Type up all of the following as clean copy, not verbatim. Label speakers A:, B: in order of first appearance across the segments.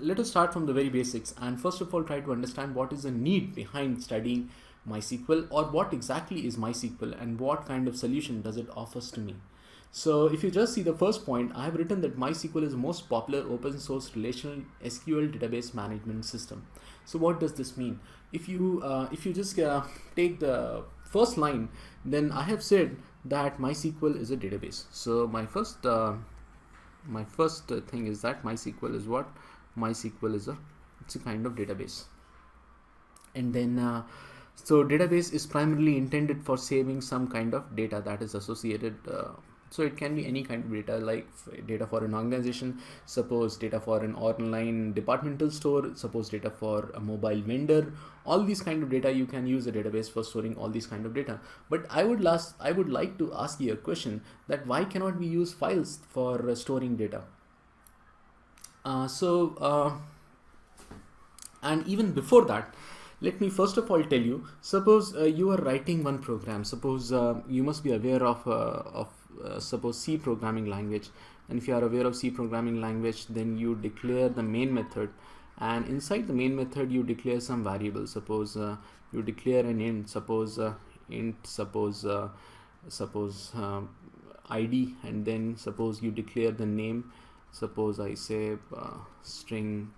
A: let us start from the very basics, and first of all try to understand what is the need behind studying MySQL, or what exactly is MySQL and what kind of solution does it offers to me. So if you just see the first point, I have written that MySQL is the most popular open source relational SQL database management system. So what does this mean? If you just take the first line, then I have said that MySQL is a database. So my first thing is that MySQL is what? MySQL is it's a kind of database. And then so database is primarily intended for saving some kind of data that is associated. So it can be any kind of data, like data for an organization, suppose data for an online departmental store, suppose data for a mobile vendor. All these kind of data, you can use a database for storing all these kind of data. But I would like to ask you a question, that why cannot we use files for storing data? And even before that, let me first of all tell you, suppose you are writing one program. Suppose you must be aware of suppose C programming language, and if you are aware of C programming language, then you declare the main method, and inside the main method you declare some variables. Suppose you declare an int, suppose id, and then suppose you declare the name. Suppose I say string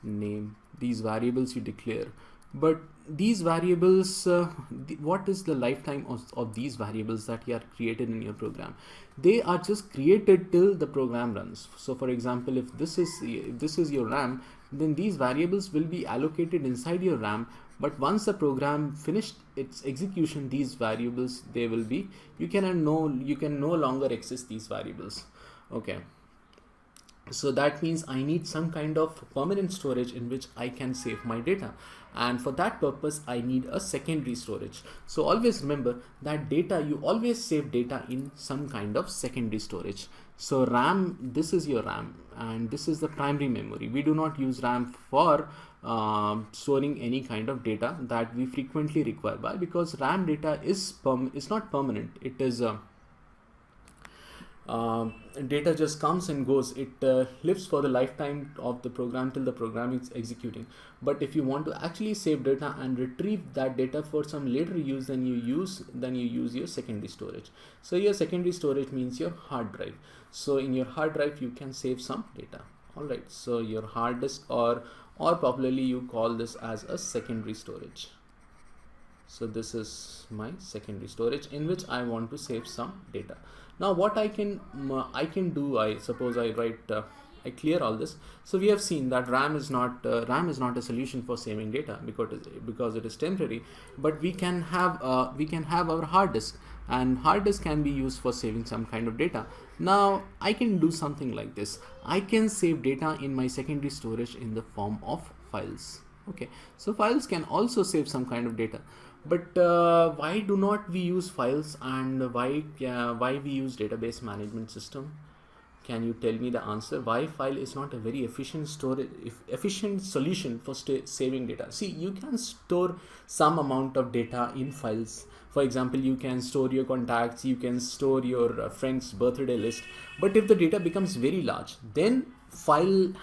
A: name. These variables you declare. But these variables, what is the lifetime of these variables that you are created in your program? They are just created till the program runs. So for example, if this is your RAM, then these variables will be allocated inside your RAM. But once the program finished its execution, these variables, they will be, you can no longer access these variables. Okay. So that means I need some kind of permanent storage in which I can save my data, and for that purpose I need a secondary storage. So always remember that data, you always save data in some kind of secondary storage. So RAM, this is your RAM, and this is the primary memory. We do not use RAM for storing any kind of data that we frequently require. Why? Because RAM data is not permanent. It is data just comes and goes. It lives for the lifetime of the program till the program is executing. But if you want to actually save data and retrieve that data for some later use, then you use your secondary storage. So your secondary storage means your hard drive. So in your hard drive you can save some data. All right, so your hard disk, or popularly you call this as a secondary storage. So this is my secondary storage in which I want to save some data. Now what I can do, I suppose I write I clear all this. So we have seen that RAM is not a solution for saving data because it is temporary. But we can have our hard disk, and hard disk can be used for saving some kind of data. Now I can do something like this. I can save data in my secondary storage in the form of files. Okay, so files can also save some kind of data. But why do not we use files, and why we use database management system? Can you tell me the answer? Why file is not a very efficient solution for saving data? See, you can store some amount of data in files. For example, you can store your contacts, you can store your friend's birthday list. But if the data becomes very large, then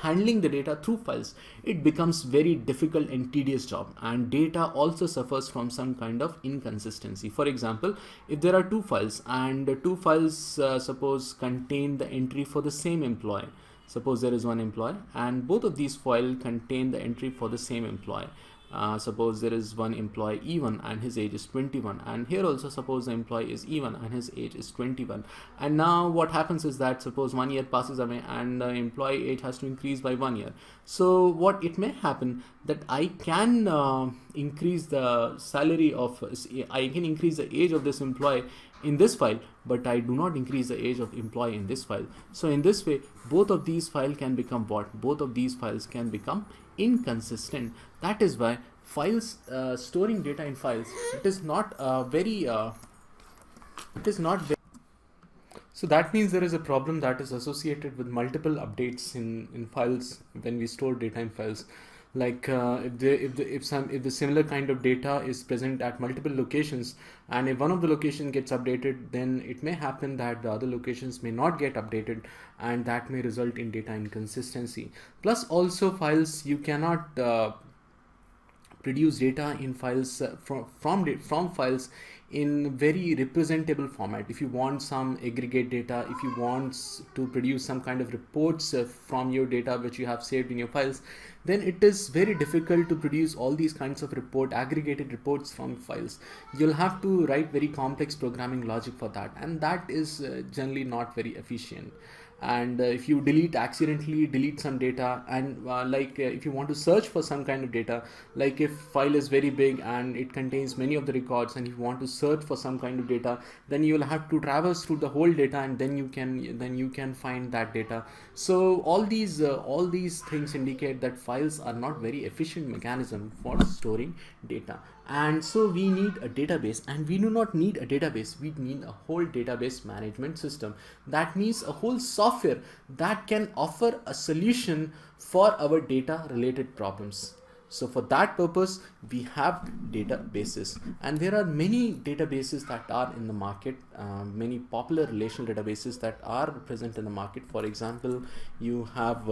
A: handling the data through files, it becomes very difficult and tedious job, and data also suffers from some kind of inconsistency. For example, if there are two files, and two files suppose contain the entry for the same employee. Suppose there is one employee, and both of these files contain the entry for the same employee. Suppose there is one employee E1 and his age is 21, and here also suppose the employee is E1 and his age is 21. And now what happens is that suppose 1 year passes away and the employee age has to increase by 1 year. So what it may happen, that I can increase the age of this employee in this file, but I do not increase the age of employee in this file. So in this way, both of these files can become what? Both of these files can become inconsistent. That is why files, storing data in files, it is not very. So that means there is a problem that is associated with multiple updates in files when we store data in files. Like if the similar kind of data is present at multiple locations, and if one of the location gets updated, then it may happen that the other locations may not get updated, and that may result in data inconsistency. Plus also files, you cannot produce data in files from files in very representable format. If you want some aggregate data, if you want to produce some kind of reports from your data which you have saved in your files, then it is very difficult to produce all these kinds of aggregated reports from files. You'll have to write very complex programming logic for that, and that is generally not very efficient. And if you accidentally delete some data, and if you want to search for some kind of data, like if file is very big and it contains many of the records, and if you want to search for some kind of data, then you will have to traverse through the whole data, and then you can find that data. So all these things indicate that files are not very efficient mechanism for storing data. And so we need a database, and we do not need a database, we need a whole database management system. That means a whole software that can offer a solution for our data related problems. So for that purpose, we have databases, and there are many databases that are in the market, many popular relational databases that are present in the market. For example, you have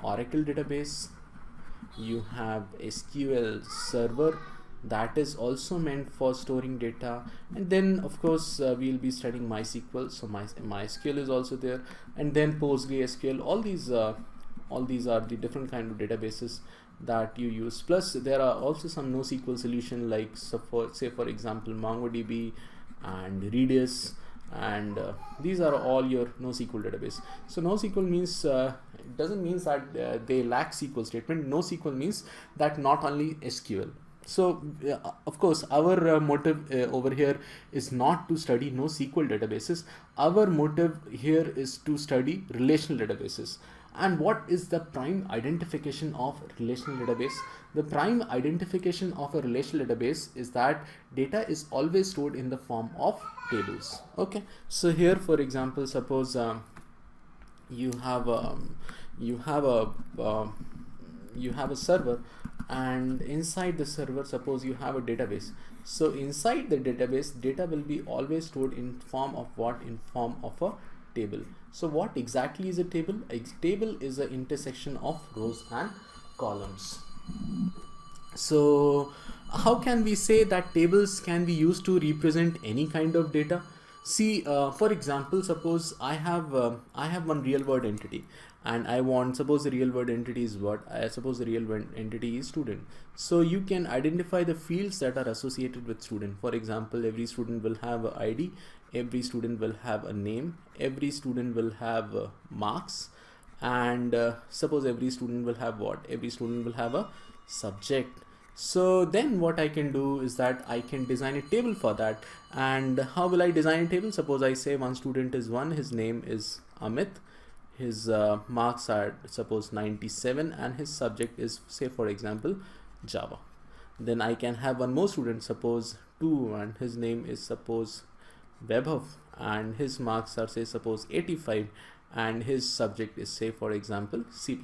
A: Oracle database, you have SQL Server, that is also meant for storing data, and then of course we'll be studying MySQL, so MySQL is also there, and then PostgreSQL. All these are the different kind of databases that you use. Plus there are also some NoSQL solution, like say for example MongoDB and Redis, and these are all your NoSQL database. So NoSQL means it doesn't mean that they lack SQL statement. NoSQL means that not only SQL. So of course our motive over here is not to study NoSQL databases. Our motive here is to study relational databases. And what is the prime identification of relational database? The prime identification of a relational database is that data is always stored in the form of tables. Okay, so here for example, suppose you have a server, and inside the server, suppose you have a database. So inside the database, data will be always stored in form of what? In form of a table. So what exactly is a table? A table is an intersection of rows and columns. So how can we say that tables can be used to represent any kind of data? See, for example, suppose I have one real world entity, and I want, suppose the real world entity is what? I suppose the real world entity is student. So you can identify the fields that are associated with student. For example, every student will have an ID, every student will have a name, every student will have marks, and suppose every student will have what? Every student will have a subject. So then what I can do is that I can design a table for that. And how will I design a table? Suppose I say one student is 1, his name is Amit, his marks are suppose 97, and his subject is, say for example, Java. Then I can have one more student, suppose 2, and his name is suppose Webhoff, and his marks are, say suppose 85, and his subject is, say for example, C++.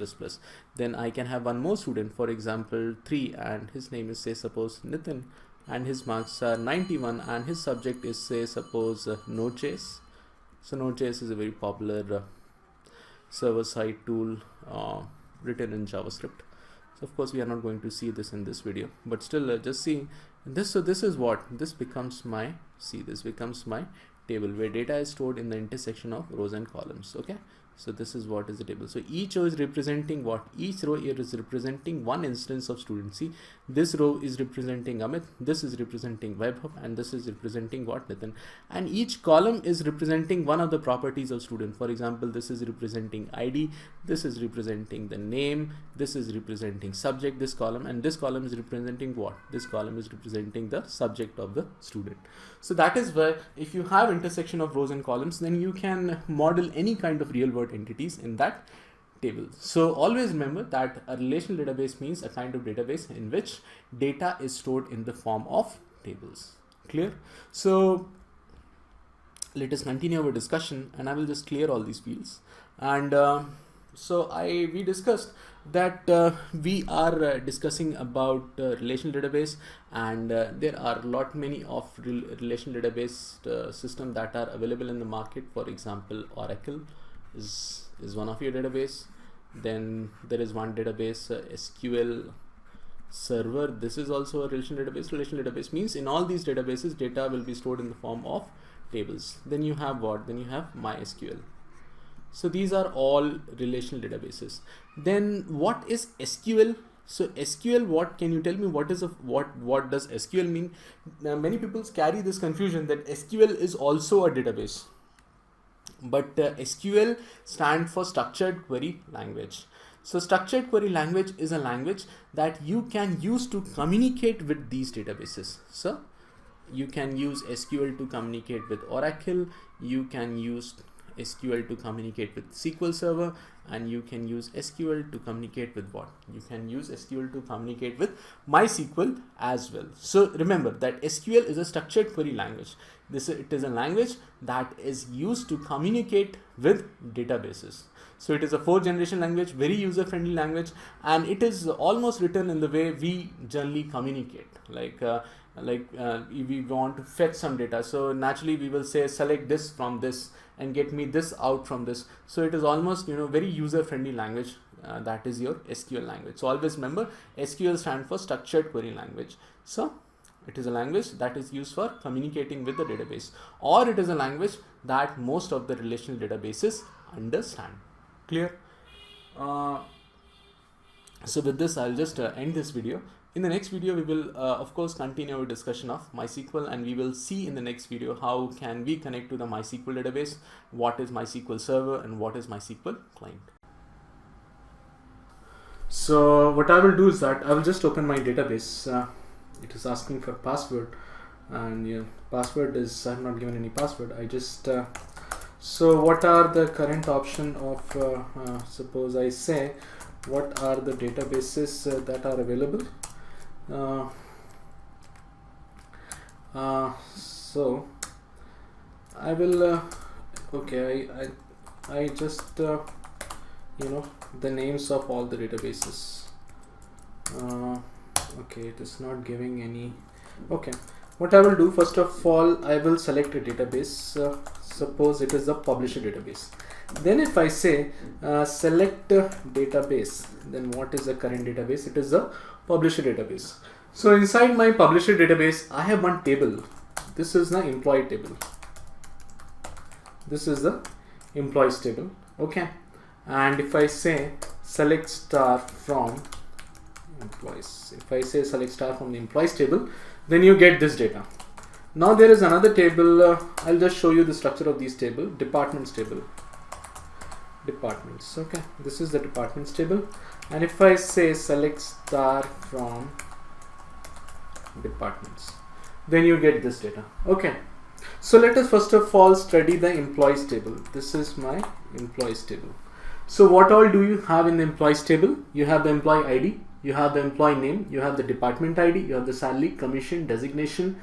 A: Then I can have one more student, for example 3, and his name is, say suppose Nitin, and his marks are 91, and his subject is, say suppose Node.js. So Node.js is a very popular server-side tool written in JavaScript. So of course we are not going to see this in this video, but still just see this. So this is what this becomes my, see, this becomes my table where data is stored in the intersection of rows and columns. Okay, so this is what is the table. So each row is representing what? Each row here is representing one instance of student. See, this row is representing Amit, this is representing Webhoff, and this is representing what? Nitin. And each column is representing one of the properties of student. For example, this is representing ID, this is representing the name, this is representing subject, this column, and this column is representing what? This column is representing the subject of the student. So that is where, if you have intersection of rows and columns, then you can model any kind of real world entities in that table. So always remember that a relational database means a kind of database in which data is stored in the form of tables. Clear? So let us continue our discussion, and I will just clear all these fields. And so we discussed that we are discussing about relational database, and there are many of relational database system that are available in the market. For example, Oracle is one of your database. Then there is one database, SQL Server. This is also a relational database. Relational database means in all these databases data will be stored in the form of tables. Then you have what? Then you have MySQL. So these are all relational databases. Then what is SQL? So SQL, what can you tell me? What does SQL mean? Many people carry this confusion that SQL is also a database, but SQL stands for structured query language. So structured query language is a language that you can use to communicate with these databases. So you can use SQL to communicate with Oracle, you can use SQL to communicate with SQL Server, and you can use SQL to communicate with what? You can use SQL to communicate with MySQL as well. So remember that SQL is a structured query language. It is a language that is used to communicate with databases. So it is a 4th generation language, very user friendly language, and it is almost written in the way we generally communicate. Like we want to fetch some data, so naturally we will say select this from this and get me this out from this. So it is almost very user friendly language. That is your SQL language. So always remember, SQL stands for structured query language. So it is a language that is used for communicating with the database, or it is a language that most of the relational databases understand. Clear? So with this, I'll just end this video. In the next video, we will of course continue our discussion of MySQL, and we will see in the next video how can we connect to the MySQL database, what is MySQL Server, and what is MySQL Client. So what I will do is that I will just open my database. It is asking for password, and password is, I have not given any password. I just so what are the current option of suppose I say what are the databases that are available. So I will okay, I just the names of all the databases. Okay, it is not giving any. Okay, what I will do, first of all, I will select a database. Suppose it is a publisher database. Then if I say select database, then what is the current database? It is a publisher database. So inside my publisher database, I have one table. This is the employee table. This is the employees table. Okay, and if I say select star from employees, if I say select star from the employees table, then you get this data. Now there is another table. I'll just show you the structure of these table. Departments table. Departments. Okay, this is the departments table, and if I say select star from departments, then you get this data. Okay, so let us first of all study the employees table. This is my employees table. So what all do you have in the employees table? You have the employee ID, you have the employee name, you have the department ID, you have the salary, commission, designation,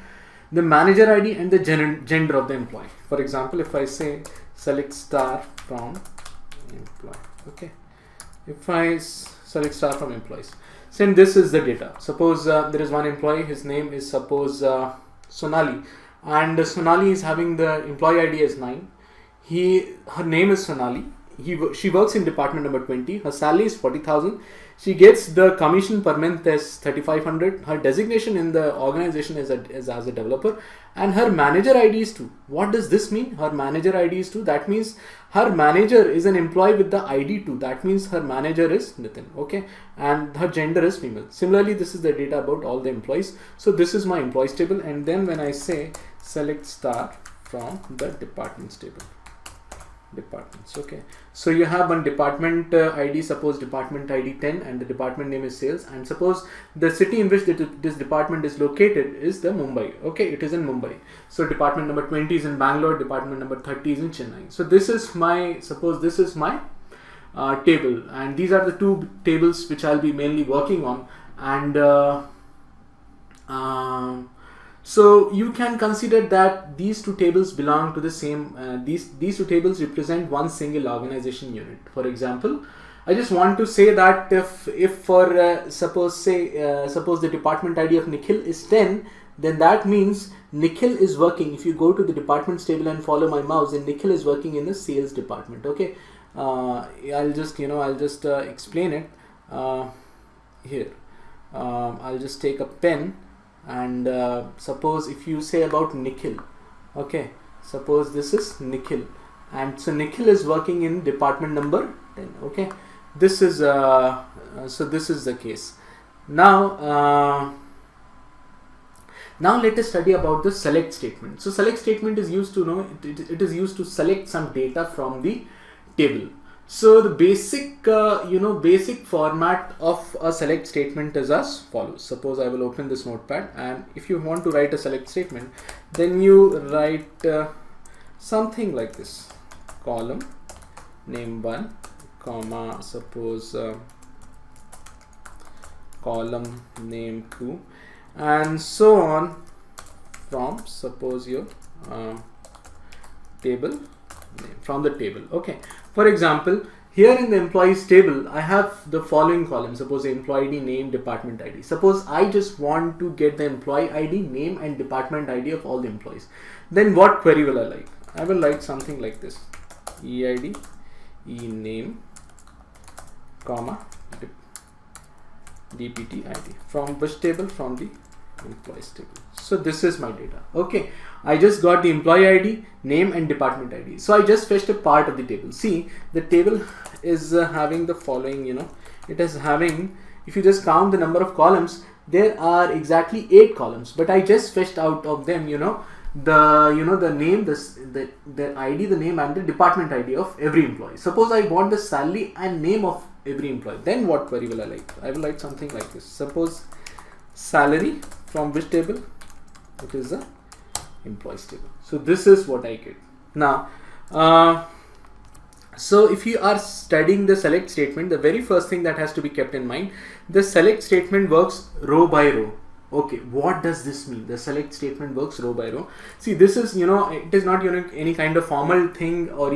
A: the manager ID, and the gender of the employee. For example, if I say select star from employee, okay, if I select star from employees, then this is the data. Suppose there is one employee, his name is suppose Sonali, and Sonali is having the employee ID as 9. Her name is Sonali. She works in department number 20. Her salary is 40,000. She gets the commission per month as 3,500. Her designation in the organization is as a developer, and her manager ID is 2. What does this mean? Her manager ID is 2. That means her manager is an employee with the ID 2. That means her manager is Nitin. Okay, and her gender is female. Similarly, this is the data about all the employees. So this is my employees table, and then when I say select star from the departments table. Departments. Okay, so you have one department ID, suppose department ID 10, and the department name is sales, and suppose the city in which this department is located is the Mumbai. Okay, it is in Mumbai. So department number 20 is in Bangalore, department number 30 is in Chennai. So this is my, suppose this is my table, and these are the two tables which I'll be mainly working on. And so you can consider that these two tables belong to the same, these two tables represent one single organization unit. For example, I just want to say that if for suppose the department ID of Nikhil is 10, then that means Nikhil is working. If you go to the departments table and follow my mouse, then Nikhil is working in the sales department. Okay, I'll just explain it here. I'll just take a pen and suppose if you say about Nikhil, okay, suppose this is Nikhil, and so Nikhil is working in department number 10. Okay, this is so this is the case. Now let us study about the select statement. So select statement is used to it is used to select some data from the table. So the basic basic format of a select statement is as follows. Suppose I will open this notepad, and if you want to write a select statement, then you write something like this: column name 1, comma, suppose column name 2, and so on, from suppose your table name, from the table. Okay, for example, here in the employees table I have the following column. Suppose the employee ID, name, department ID. Suppose I just want to get the employee ID, name and department ID of all the employees. Then what query will I like? I will like something like this: EID, ename, comma, DPT ID. From which table? From the employees table. So this is my data. Okay, I just got the employee ID, name and department ID. So I just fetched a part of the table. See, the table is having the following, it is having, if you just count the number of columns, there are exactly 8 columns, but I just fetched out of them, the name, the ID, the name and the department ID of every employee. Suppose I want the salary and name of every employee, then what query will I like? I will like something like this. Suppose salary, from which table? It is the employees table. So this is what I get. Now so if you are studying the select statement, the very first thing that has to be kept in mind, the select statement works row by row. Okay, what does this mean? The select statement works row by row. See, this is, it is not any kind of formal thing, or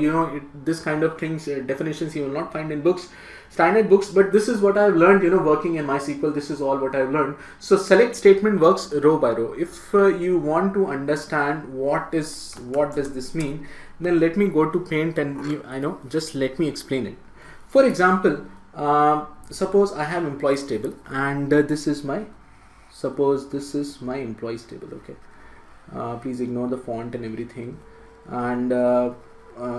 A: this kind of things, definitions you will not find in books, standard books, but this is what I've learned, working in MySQL. This is all what I've learned. So select statement works row by row. If you want to understand what does this mean, then let me go to Paint and just let me explain it. For example, suppose I have employees table, and this is my employees table. Okay, please ignore the font and everything, and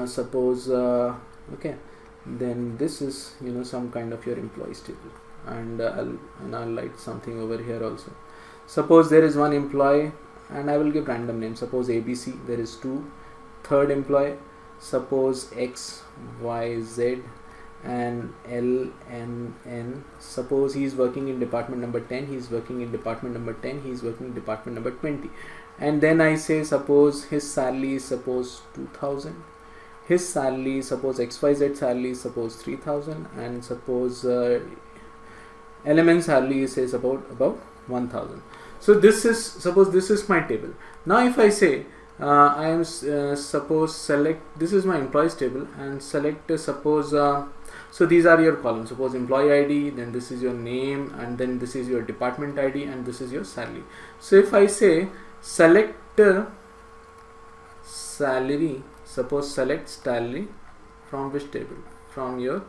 A: suppose okay, then this is some kind of your employees table, and I'll write something over here also. Suppose there is one employee, and I will give random name. Suppose ABC. There is 2. Third employee, suppose X, Y, Z, and L, N, N. Suppose he is working in department number 10, he is working in department number 10, he is working in department number 20. And then I say, suppose his salary is suppose 2000, his salary, suppose XYZ salary is suppose 3000, and suppose element salary is says about 1000. So this is, suppose this is my table. Now if I say I am suppose select, this is my employees table, and select suppose so these are your columns. Suppose employee ID, then this is your name, and then this is your department ID, and this is your salary. So if I say select salary, suppose select salary from which table? From your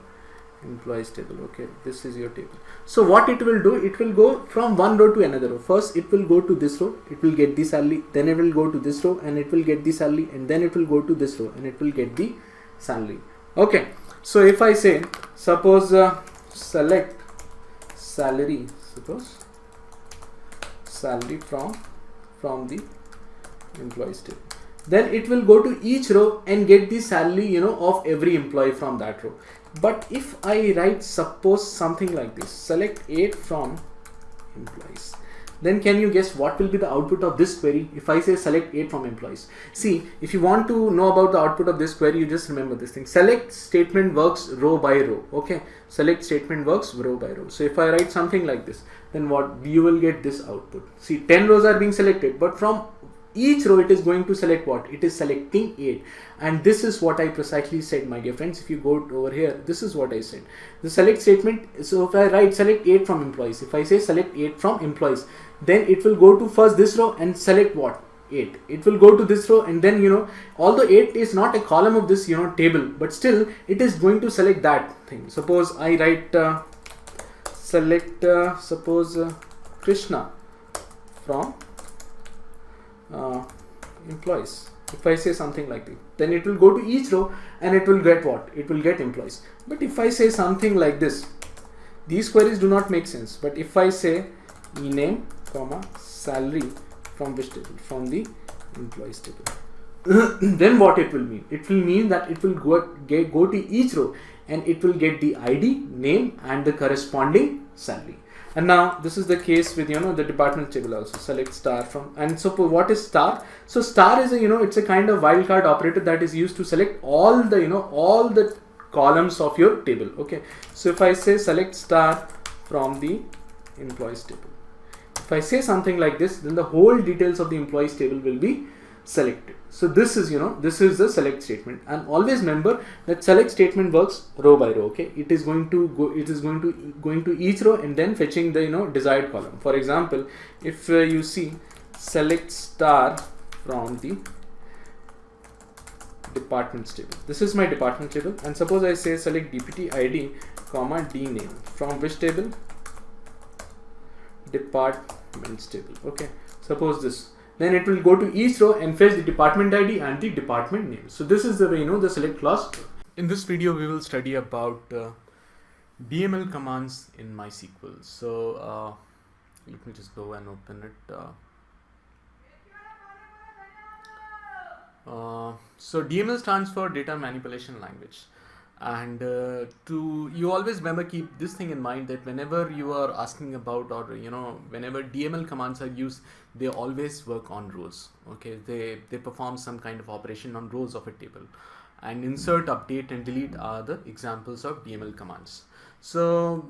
A: employees table. Okay, this is your table. So what it will do, it will go from one row to another row. First it will go to this row, it will get the salary, then it will go to this row and it will get the salary, and then it will go to this row and it will get the salary. Okay, so if I say suppose select salary, suppose salary from the employees table, then it will go to each row and get the salary of every employee from that row. But if I write suppose something like this, select 8 from employees, then can you guess what will be the output of this query if I say select 8 from employees? See, if you want to know about the output of this query, you just remember this thing: select statement works row by row. Okay, select statement works row by row. So if I write something like this, then what you will get this output. See, 10 rows are being selected, but from each row it is going to select what? It is selecting 8. And this is what I precisely said, my dear friends. If you go over here, this is what I said. The select statement, so if I write select 8 from employees, if I say select 8 from employees, then it will go to first this row and select what? 8. It will go to this row, and then, you know, although 8 is not a column of this, you know, table, but still it is going to select that thing. Suppose I write select suppose Krishna from employees. If I say something like this, then it will go to each row and it will get what? It will get employees. But if I say something like this, these queries do not make sense. But if I say ename comma salary from which table? From the employees table. Then what it will mean? It will mean that it will go to each row and it will get the ID, name, and the corresponding salary. And now this is the case with, you know, the department table also. Select star from, and so what is star? So star is a, you know, it's a kind of wildcard operator that is used to select all the, you know, all the columns of your table. Okay. So if I say select star from the employees table, if I say something like this, then the whole details of the employees table will be selected. So this is, you know, this is the select statement. And always remember that select statement works row by row. Okay, it is going to go, it is going to each row and then fetching the, you know, desired column. For example, if you see select star from the departments table, this is my department table, and suppose I say select deputy ID comma dayname from which table? Departments table. Okay, suppose this, then it will go to each row and fetch the department ID and the department name. So this is the way, you know, the select clause. In this video we will study about DML commands in MySQL. So let me just go and open it. So DML stands for data manipulation language. And you always remember, keep this thing in mind, that whenever you are asking about, or, you know, whenever DML commands are used, they always work on rows. Okay, they perform some kind of operation on rows of a table. And insert, update, and delete are the examples of DML commands. So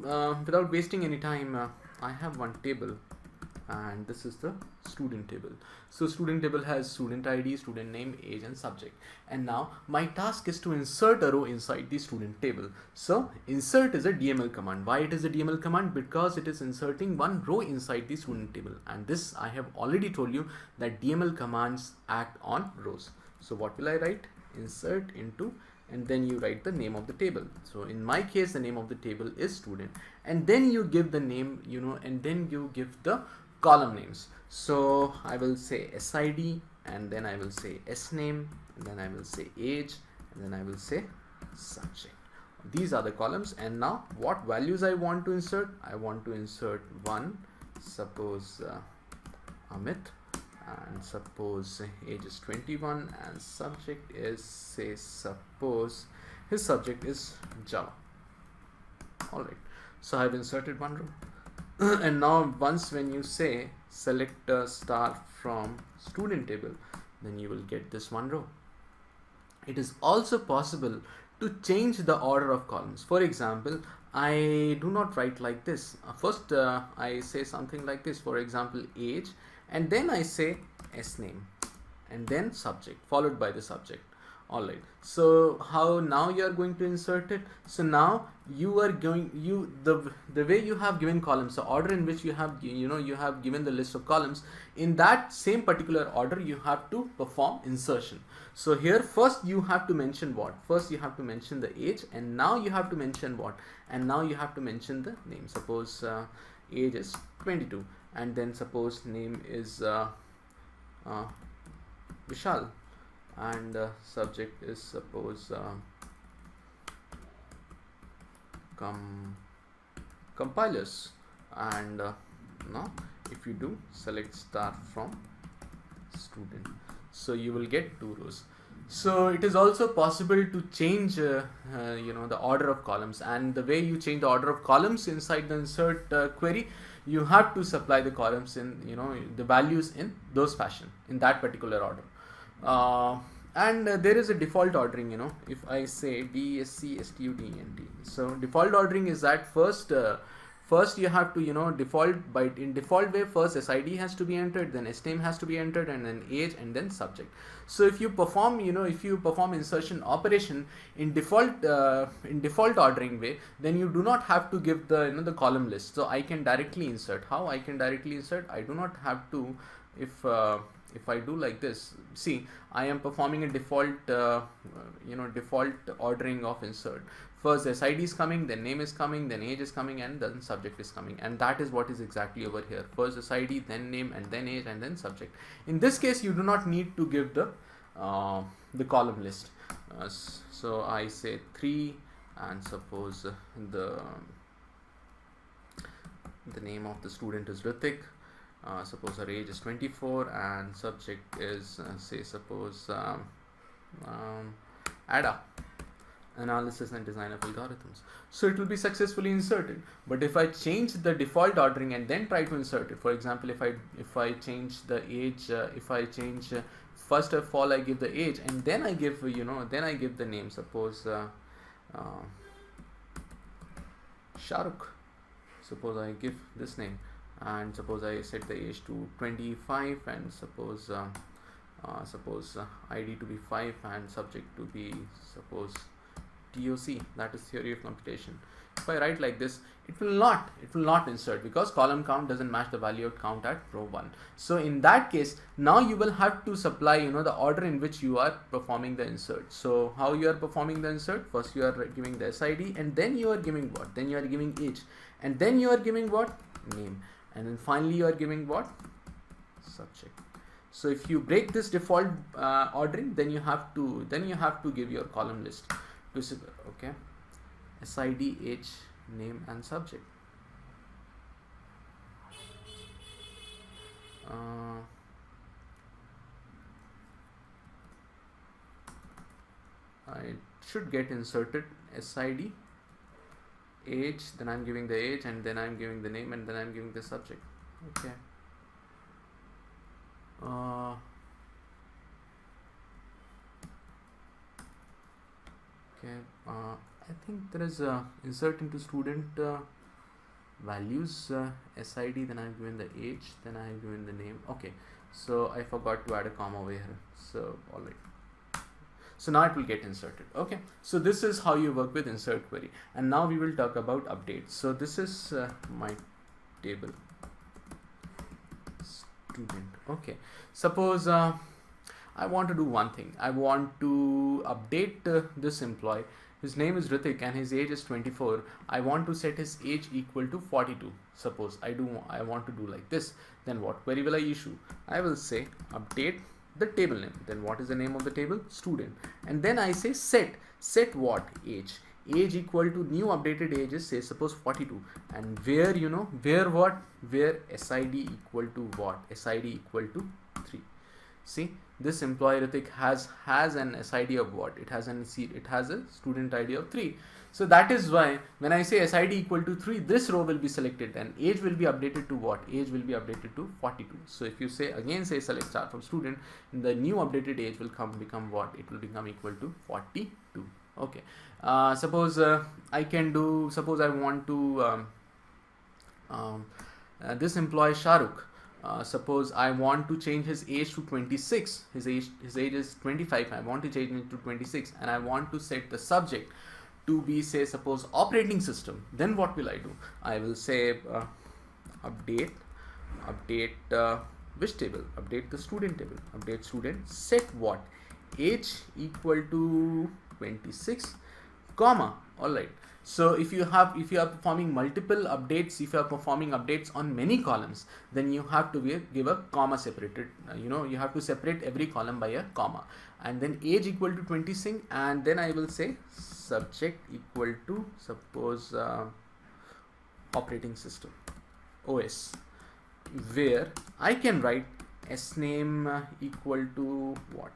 A: without wasting any time, I have one table, and this is the student table. So student table has student ID, student name, age, and subject. And now my task is to insert a row inside the student table. So insert is a DML command. Why it is a DML command? Because it is inserting one row inside the student table. And this I have already told you that DML commands act on rows. So what will I write? Insert into, and then you write the name of the table. So in my case, the name of the table is student, and then you give the name, you know, and then you give the column names. So I will say SID, and then I will say SName, and then I will say age, and then I will say subject. These are the columns. And now what values I want to insert? I want to insert one, suppose Amit, and suppose age is 21, and subject is, say, suppose his subject is Java. Alright, so I have inserted one row. And now once when you say select star from student table, then you will get this one row. It is also possible to change the order of columns. For example, I do not write like this. First I say something like this, for example age, and then I say SName, and then subject followed by the subject. Alright, so how now you are going to insert it? So now you are going, the way you have given columns, the order in which you have, you know, you have given the list of columns, in that same particular order you have to perform insertion. So here first you have to mention what? First you have to mention the age, and now you have to mention what? And now you have to mention the name. Suppose age is 22, and then suppose name is Vishal, and subject is suppose compilers. And now if you do select star from student, so you will get two rows. So it is also possible to change you know, the order of columns, and the way you change the order of columns inside the insert query, you have to supply the columns in, you know, the values in those fashion, in that particular order. And there is a default ordering, you know, if I say DSC STUDENT. So default ordering is that first first you have to, you know, in default way, first SID has to be entered, then SNAME has to be entered, and then age, and then subject. So if you perform, you know, if you perform insertion operation in default ordering way, then you do not have to give the, you know, the column list. So I can directly insert. How I can directly insert? I do not have to. If I do like this, see, I am performing a default, you know, default ordering of insert. First SID is coming, then name is coming, then age is coming, and then subject is coming, and that is what is exactly over here. First SID, then name, and then age, and then subject. In this case, you do not need to give the column list. So I say 3, and suppose the name of the student is Ritik. Suppose our age is 24, and subject is say suppose ADA, analysis and design of algorithms. So it will be successfully inserted. But if I change the default ordering and then try to insert it, for example, if I change the age, first of all I give the age, and then I give, you know, then I give the name. Suppose Shahrukh. Suppose I give this name, and suppose I set the age to 25, and suppose ID to be 5, and subject to be suppose TOC, that is theory of computation. If I write like this, it will not insert, because column count doesn't match the value of count at row 1. So in that case, now you will have to supply, you know, the order in which you are performing the insert. So how you are performing the insert? First you are giving the SID, and then you are giving what? Then you are giving age, and then you are giving what? Name, and then finally you are giving what? Subject. So if you break this default ordering, then you have to give your column list. Okay, SID, age, name, and subject. I should get inserted SID, age, then I'm giving the age, and then I'm giving the name, and then I'm giving the subject. Okay. I think there is a insert into student values, SID, then I've given the age, then I've given the name. Okay, so I forgot to add a comma over here. So alright, so now it will get inserted. Okay, so this is how you work with insert query, and now we will talk about updates. So this is my table student. Okay, suppose I want to do one thing. I want to update this employee. His name is Ritik and his age is 24. I want to set his age equal to 42. Suppose I want to do like this. Then what query will I issue? I will say update the table name. Then what is the name of the table? Student. And then I say set what? Age. Age equal to new updated age is, say, suppose 42. And where, you know, where what? Where SID equal to what? SID equal to 3. See, this employee Ritik has an SID of what? It has a student ID of 3. So that is why when I say SID equal to 3, this row will be selected and age will be updated to what? Age will be updated to 42. So if you say select start from student, the new updated age will become what? It will become equal to 42. Okay. Suppose I want to this employee Shahrukh. Suppose I want to change his age to 26. His age is 25. I want to change it to 26, and I want to set the subject to be, say, suppose operating system. Then what will I do? I will say update which table? Update the student table. Update student. Set what? Age equal to 26, comma. All right. So if you are performing multiple updates, if you are performing updates on many columns, then you have to give a comma separated. You have to separate every column by a comma, and then age equal to 26, and then I will say subject equal to, suppose operating system, OS, where I can write sname equal to what?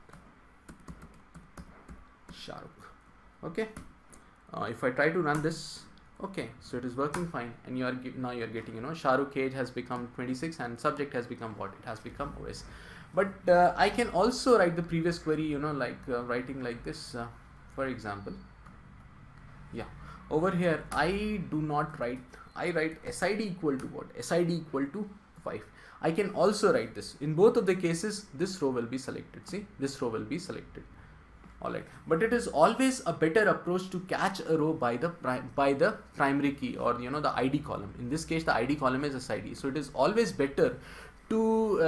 A: Shahrukh. Okay. If I try to run this, okay, so it is working fine, and now you are getting, Shahrukh age has become 26 and subject has become what? It has become OS. But I can also write the previous query, writing like this, for example. Yeah, over here I do not write I write SID equal to what? SID equal to 5. I can also write this. In both of the cases, this row will be selected. See, this row will be selected. Alright, but it is always a better approach to catch a row by the primary key, or the ID column. In this case, the ID column is SID. So it is always better to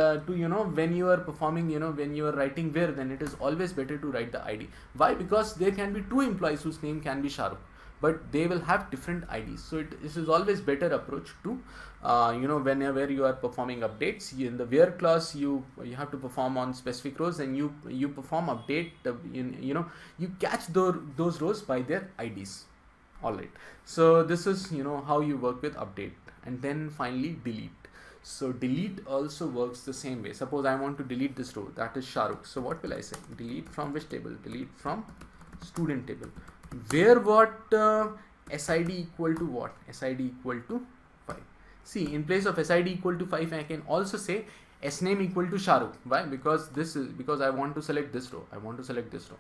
A: when you are performing, when you are writing where, then it is always better to write the ID. Why? Because there can be two employees whose name can be Shahrukh, but they will have different IDs. So this is always better approach to whenever you are performing updates. In the where clause, you have to perform on specific rows, and you perform update. You catch those rows by their IDs. All right. So this is how you work with update. And then finally delete. So delete also works the same way. Suppose I want to delete this row, that is Shahrukh. So what will I say? Delete from which table? Delete from student table. Where what? SID equal to what? SID equal to 5. See, in place of SID equal to 5, I can also say sname equal to Shahrukh. Why? Because I want to select this row. I want to select this row.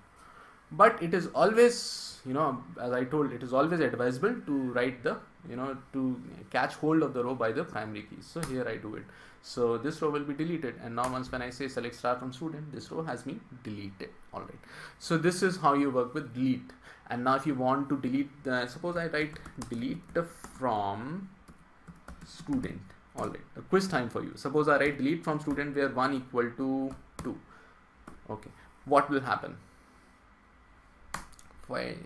A: But it is always, as I told, it is always advisable to write the, to catch hold of the row by the primary key. So here I do it. So this row will be deleted, and now when I say select star from student, this row has been deleted. All right. So this is how you work with delete. And now if you want to delete, suppose I write delete from student. All right. A quiz time for you. Suppose I write delete from student where 1 equal to 2. Okay. What will happen? Why,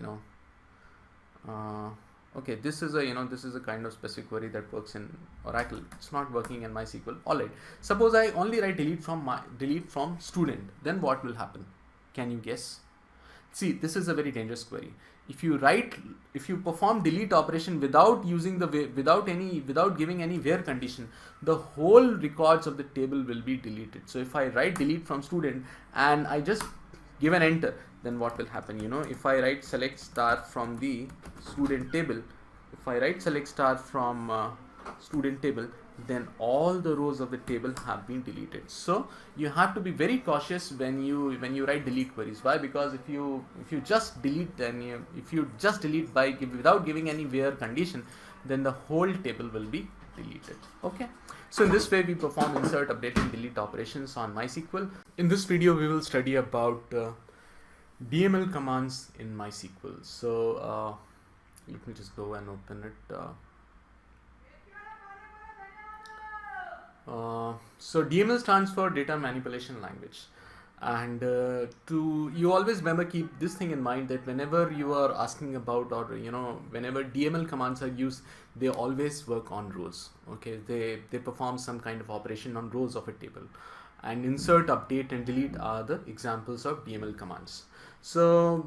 A: okay, this is a kind of specific query that works in Oracle. It's not working in MySQL. All right. Suppose I only write delete from student. Then what will happen? Can you guess? See, this is a very dangerous query. If you perform delete operation without using without giving any where condition, the whole records of the table will be deleted. So if I write delete from student and I just give an enter, then what will happen? If I write select star from the student table, if I write select star from student table, then all the rows of the table have been deleted. So you have to be very cautious when you write delete queries. Why? Because if you just delete, without giving any where condition, then the whole table will be deleted. Okay. So in this way we perform insert, update and delete operations on MySQL. In this video we will study about DML commands in MySQL. So let me just go and open it. So DML stands for data manipulation language, and you always remember, keep this thing in mind, that whenever you are asking about, or whenever DML commands are used, they always work on rows. Okay, they perform some kind of operation on rows of a table, and insert, update and delete are the examples of DML commands. So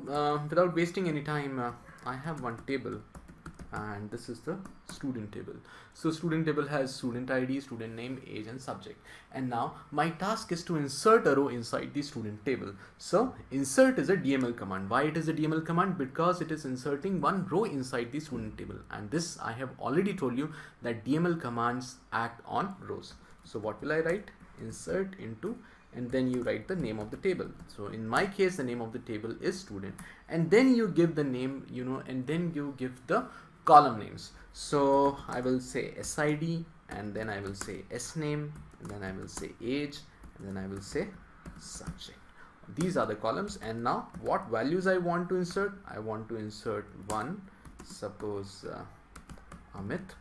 A: without wasting any time, I have one table, and this is the student table. So student table has student ID, student name, age and subject. And now my task is to insert a row inside the student table. So insert is a DML command. Why it is a DML command? Because it is inserting one row inside the student table. And this I have already told you that DML commands act on rows. So what will I write? Insert into, and then you write the name of the table. So in my case, the name of the table is student, and then you give the name, and then you give the column names. So I will say SID, and then I will say SName, and then I will say age, and then I will say subject. These are the columns. And now what values I want to insert? I want to insert 1, suppose Amit,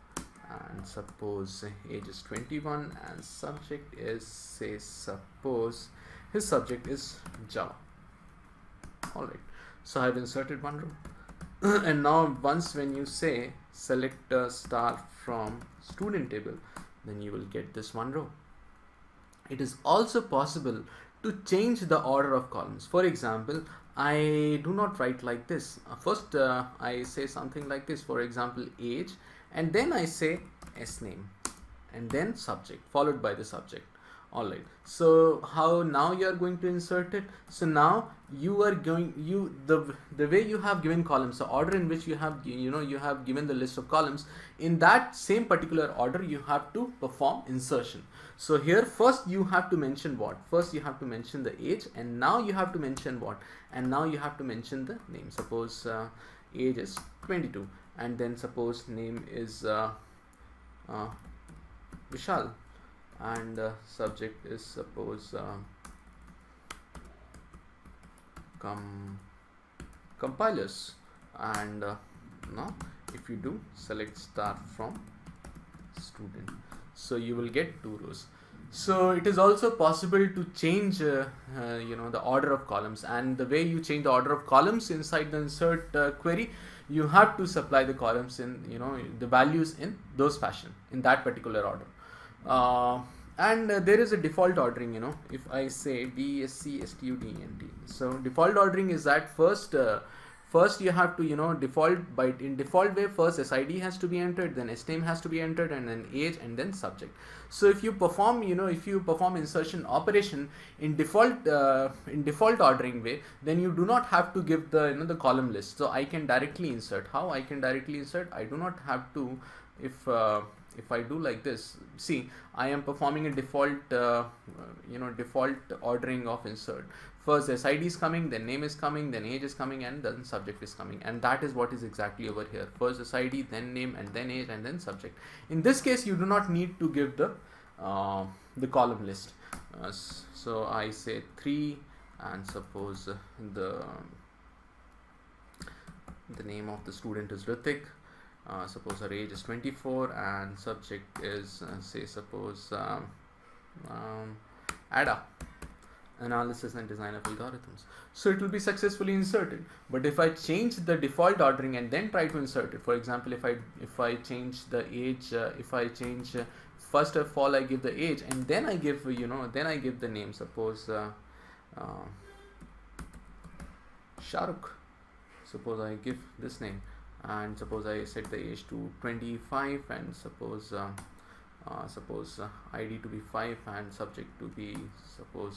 A: and suppose age is 21, and subject is, say, suppose his subject is Java. All right. So I have inserted one row. And now once when you say select a star from student table, then you will get this one row. It is also possible to change the order of columns. For example, I do not write like this. First I say something like this, for example age, and then I say SName, and then subject followed by the subject. All right. So how now you are going to insert it? So now you are going, the way you have given columns, the order in which you have, you have given the list of columns, in that same particular order you have to perform insertion. So here first you have to mention what? First you have to mention the age, and now you have to mention what? And now you have to mention the name. Suppose age is 22, and then suppose name is Vishal, and subject is suppose compilers, and now if you do select star from student, so you will get 2 rows. So it is also possible to change the order of columns, and the way you change the order of columns inside the insert query, you have to supply the columns in the values in those fashion, in that particular order. And there is a default ordering, if I say BSC STUDENT. So default ordering is that first you have to in default way, first SID has to be entered, then SNAME has to be entered, and then age, and then subject. So if you perform insertion operation in default ordering way, then you do not have to give the column list. So I can directly insert. How I can directly insert? I do not have to. If I do like this, see, I am performing a default default ordering of insert. First SID is coming, then name is coming, then age is coming, and then subject is coming, and that is what is exactly over here. First SID, then name, and then age, and then subject. In this case, you do not need to give the column list. So I say 3, and suppose the name of the student is Ritik. Suppose our age is 24, and subject is say suppose ADA, analysis and design of algorithms. So it will be successfully inserted. But if I change the default ordering and then try to insert it, for example, if I change the age, first of all I give the age, and then I give the name. Suppose Shahrukh. Suppose I give this name, and suppose I set the age to 25, and suppose ID to be 5, and subject to be suppose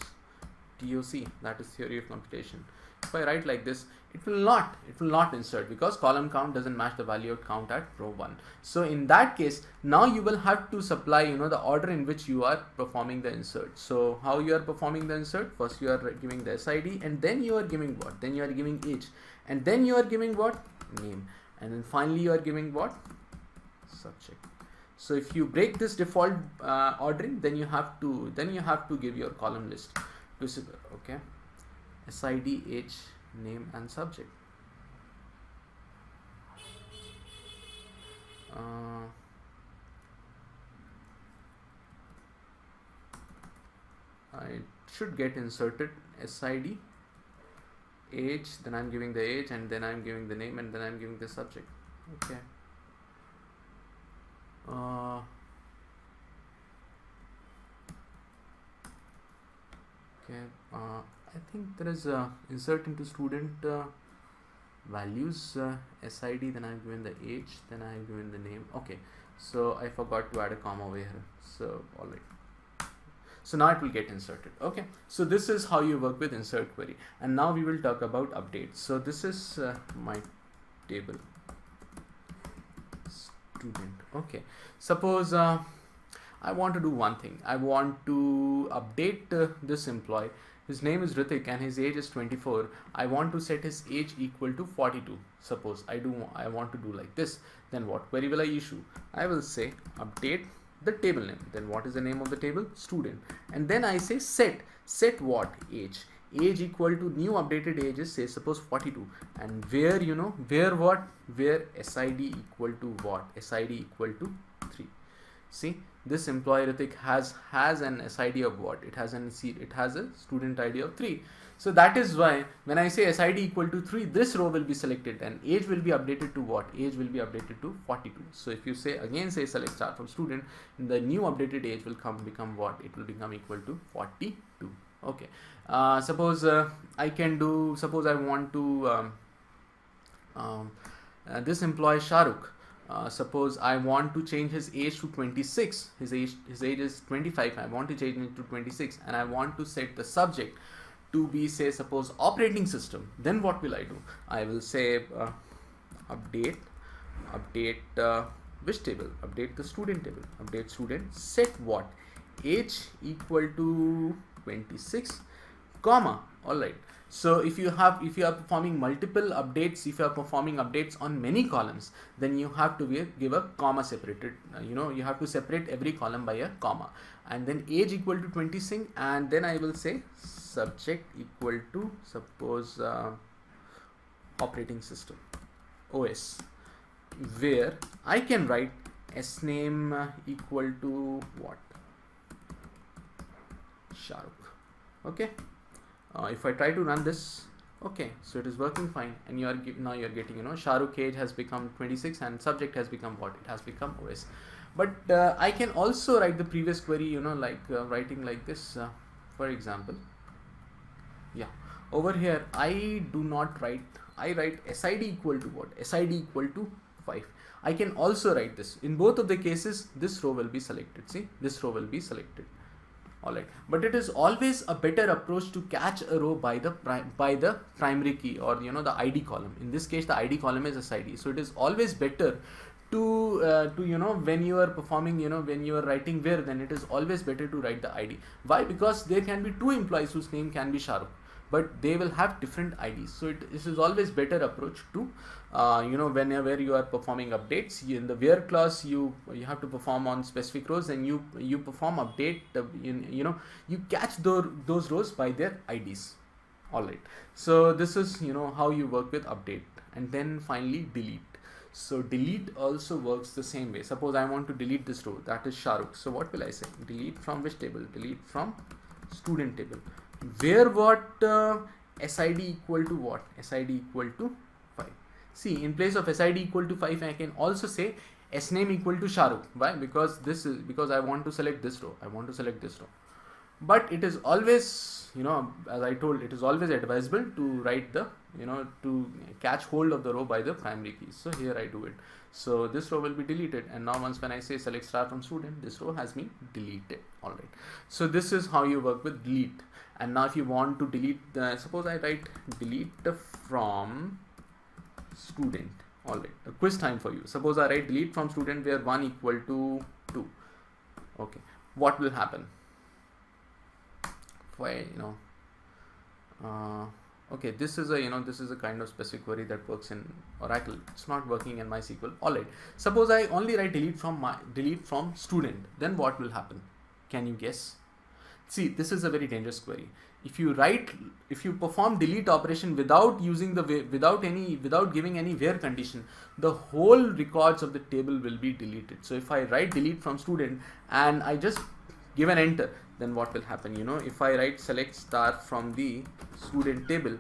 A: TOC, that is theory of computation. If I write like this, it will not insert, because column count doesn't match the value of count at row 1. So in that case, now you will have to supply the order in which you are performing the insert. So how you are performing the insert? First you are giving the SID, and then you are giving what? Then you are giving age, and then you are giving what? Name, and then finally you are giving what? Subject. So if you break this default ordering, then you have to give your column list. Okay, SID, age, name, and subject. I should get inserted SID, age, then I'm giving the age, and then I'm giving the name, and then I'm giving the subject. Okay. I think there is a insert into student values, SID, then I've given the age, then I've given the name. Okay, so I forgot to add a comma over here. So alright, so now it will get inserted. Okay, so this is how you work with insert query, and now we will talk about updates. So this is my table student. Okay, suppose I want to do one thing. I want to update this employee. His name is Ritik and his age is 24. I want to set his age equal to 42. Suppose I want to do like this. Then what query will I issue? I will say update the table name. Then what is the name of the table? Student. And then I say set what? Age. Age equal to new updated age is, say, suppose 42. And where where SID equal to what? SID equal to 3. See, this employee Ritik has an SID of what? It has a student ID of 3. So that is why when I say SID equal to 3, this row will be selected and age will be updated to what? Age will be updated to 42. So if you say select star from student, the new updated age will become what? It will become equal to 42. Okay. Suppose I want to this employee Shahrukh. Suppose I want to change his age to 26. His age is 25. I want to change it to 26, and I want to set the subject to be, say, suppose operating system. Then what will I do? I will say update which table? Update the student table. Update student. Set what? Age equal to 26. comma. All right. So if you are performing multiple updates, if you are performing updates on many columns, then you have to give a comma separated. You have to separate every column by a comma, and then age equal to 26, and then I will say subject equal to, suppose, operating system, OS, where I can write sname equal to what? Shahrukh. Okay. If I try to run this, okay, so it is working fine, and now you're getting, Shahrukh age has become 26 and subject has become what? It has become OS. But I can also write the previous query, writing like this, for example. Yeah, over here I do not write, I write SID equal to what? SID equal to 5. I can also write this. In both of the cases, this row will be selected. See, this row will be selected. Alright, but it is always a better approach to catch a row by the primary key, or the ID column. In this case, the ID column is SID. So it is always better to when you are performing, when you are writing where, then it is always better to write the ID. Why? Because there can be two employees whose name can be Shahrukh, but they will have different IDs. So this is always better approach to whenever you are performing updates. In the where clause, you have to perform on specific rows, and you perform update, you catch those rows by their IDs. All right, so this is how you work with update. And then finally delete. So delete also works the same way. Suppose I want to delete this row, that is Shahrukh. So what will I say? Delete from which table? Delete from student table. Where what? SID equal to what? SID equal to 5. See, in place of SID equal to 5, I can also say sname equal to Shahrukh. Why? Because I want to select this row. I want to select this row. But it is always, as I told, it is always advisable to write the, to catch hold of the row by the primary key. So here I do it. So this row will be deleted, and now when I say select star from student, this row has been deleted. All right. So this is how you work with delete. And now if you want to delete, suppose I write delete from student. All right. A quiz time for you. Suppose I write delete from student where 1 equal to 2. Okay. What will happen? Why, okay, this is a kind of specific query that works in Oracle. It's not working in MySQL. All right. Suppose I only write delete from student. Then what will happen? Can you guess? See, this is a very dangerous query. If you perform delete operation without using without giving any where condition, the whole records of the table will be deleted. So if I write delete from student and I just give an enter, then what will happen? If I write select star from the student table,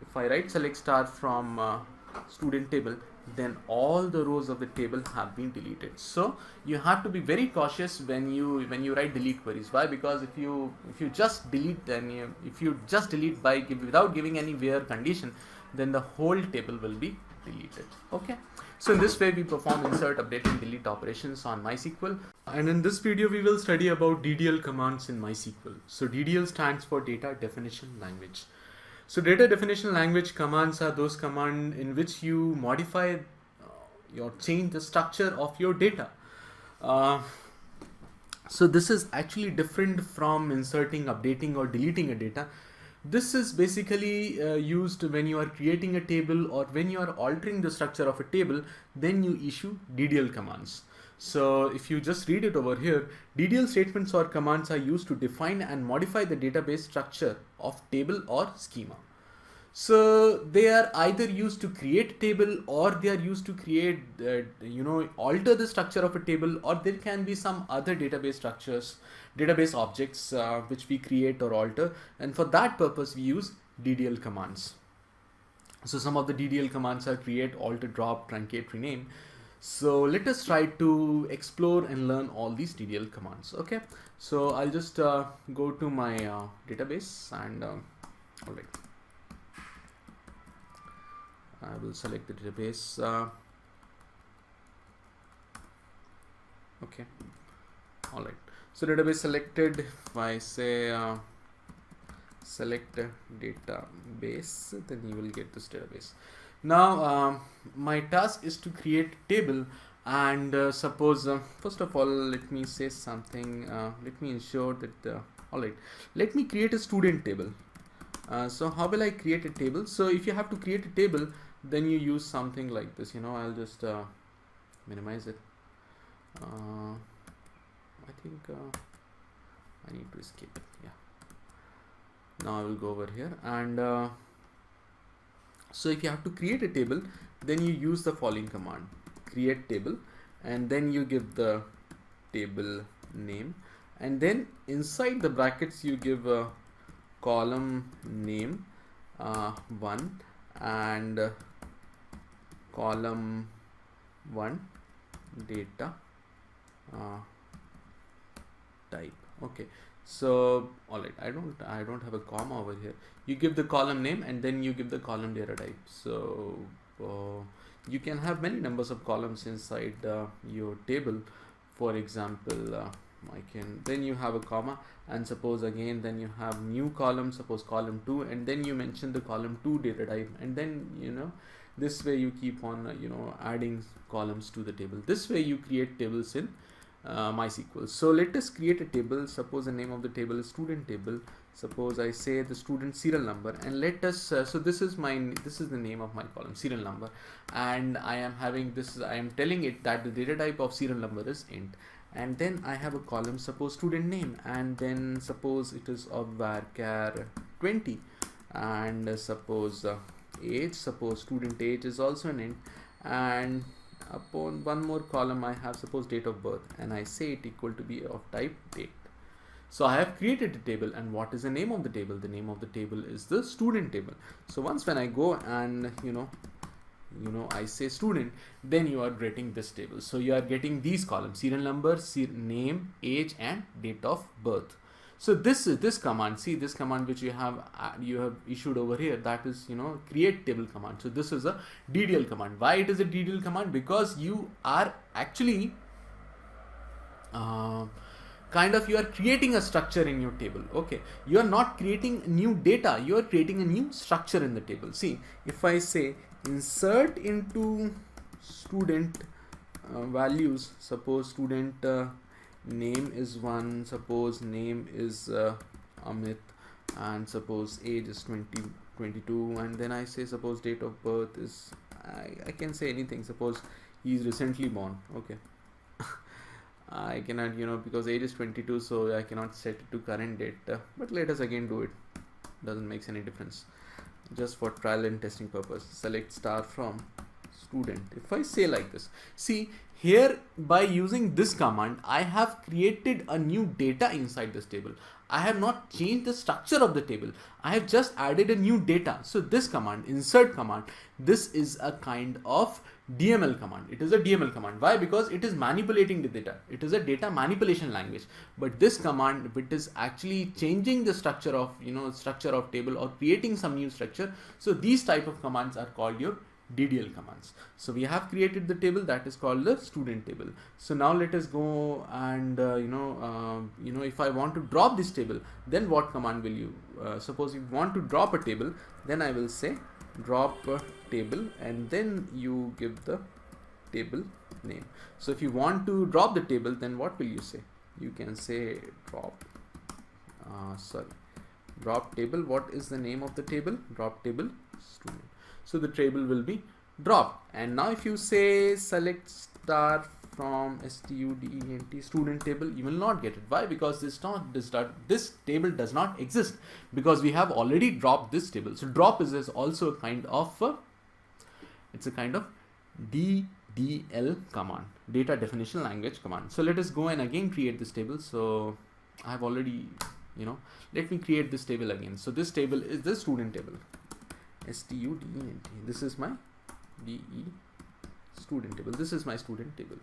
A: if I write select star from student table, then all the rows of the table have been deleted. So you have to be very cautious when you write delete queries. Why? Because if you just delete, if you just delete without giving any where condition, then the whole table will be deleted. Okay. So in this way we perform insert, update and delete operations on MySQL. And in this video we will study about DDL commands in MySQL. So DDL stands for data definition language. So data definition language commands are those commands in which you modify or change the structure of your data. So this is actually different from inserting, updating or deleting a data. This is basically used when you are creating a table or when you are altering the structure of a table, then you issue DDL commands. So if you just read it over here, DDL statements or commands are used to define and modify the database structure of table or schema. So they are either used to create a table, or they are used to create, alter the structure of a table, or there can be some other database structures, database objects which we create or alter. And for that purpose, we use DDL commands. So some of the DDL commands are create, alter, drop, truncate, rename. So let us try to explore and learn all these DDL commands. Okay. So I'll just go to my database and all right. I will select the database. Okay. All right. So database selected. If I say select database, then you will get this database. Now my task is to create a table, and suppose first of all let me say something. Let me ensure that all right. Let me create a student table. So how will I create a table? So if you have to create a table, then you use something like this. I'll just minimize it. I think I need to escape it. Yeah. Now I will go over here, and so if you have to create a table, then you use the following command: create table, and then you give the table name, and then inside the brackets you give a column name 1 and column 1 data type. Okay, so all right, I don't have a comma over here. You give the column name and then you give the column data type. So you can have many numbers of columns inside your table. For example, then you have a comma, and suppose again then you have new column, suppose column 2, and then you mention the column 2 data type, and then this way you keep on adding columns to the table. This way you create tables in MySQL. So let us create a table. Suppose the name of the table is student table. Suppose I say the student serial number, and let us so this is the name of my column, serial number, and I am telling it that the data type of serial number is int. And then I have a column, suppose student name, and then suppose it is of varchar 20, and suppose age, suppose student age is also an int, and upon one more column I have suppose date of birth, and I say it equal to be of type date. So I have created a table, and what is the name of the table? The name of the table is the student table. So once when I go and I say student, then you are getting this table. So you are getting these columns: serial number, name, age, and date of birth. So this command, see this command which you have issued over here, that is create table command. So this is a DDL command. Why it is a DDL command? Because you are actually you are creating a structure in your table. Okay, you are not creating new data, you are creating a new structure in the table. See, if I say insert into student values, suppose student name is 1, suppose name is Amit, and suppose age is 22, and then I say suppose date of birth is I can say anything, suppose he is recently born. Okay, I cannot because age is 22, so I cannot set it to current date, but let us again do it. Doesn't make any difference, just for trial and testing purpose. Select star from student. If I say like this, see here, by using this command I have created a new data inside this table. I have not changed the structure of the table, I have just added a new data. So this command, insert command, this is a kind of DML command. It is a DML command. Why? Because it is manipulating the data. It is a data manipulation language. But this command, it is actually changing the structure of structure of table or creating some new structure. So these type of commands are called your DDL commands. So we have created the table that is called the student table. So now let us go and if I want to drop this table, then what command will you suppose you want to drop a table, then I will say drop table, and then you give the table name. So if you want to drop the table, then what will you say? You can say drop drop table. What is the name of the table? Drop table student. So the table will be dropped. And now if you say select star from student table, you will not get it. Why? Because this table does not exist, because we have already dropped this table. So drop is also a kind of it's a kind of DDL command, data definition language command. So let us go and again create this table. So I have already let me create this table again. So this table is the student table, student. This is my DE student table. This is my student table.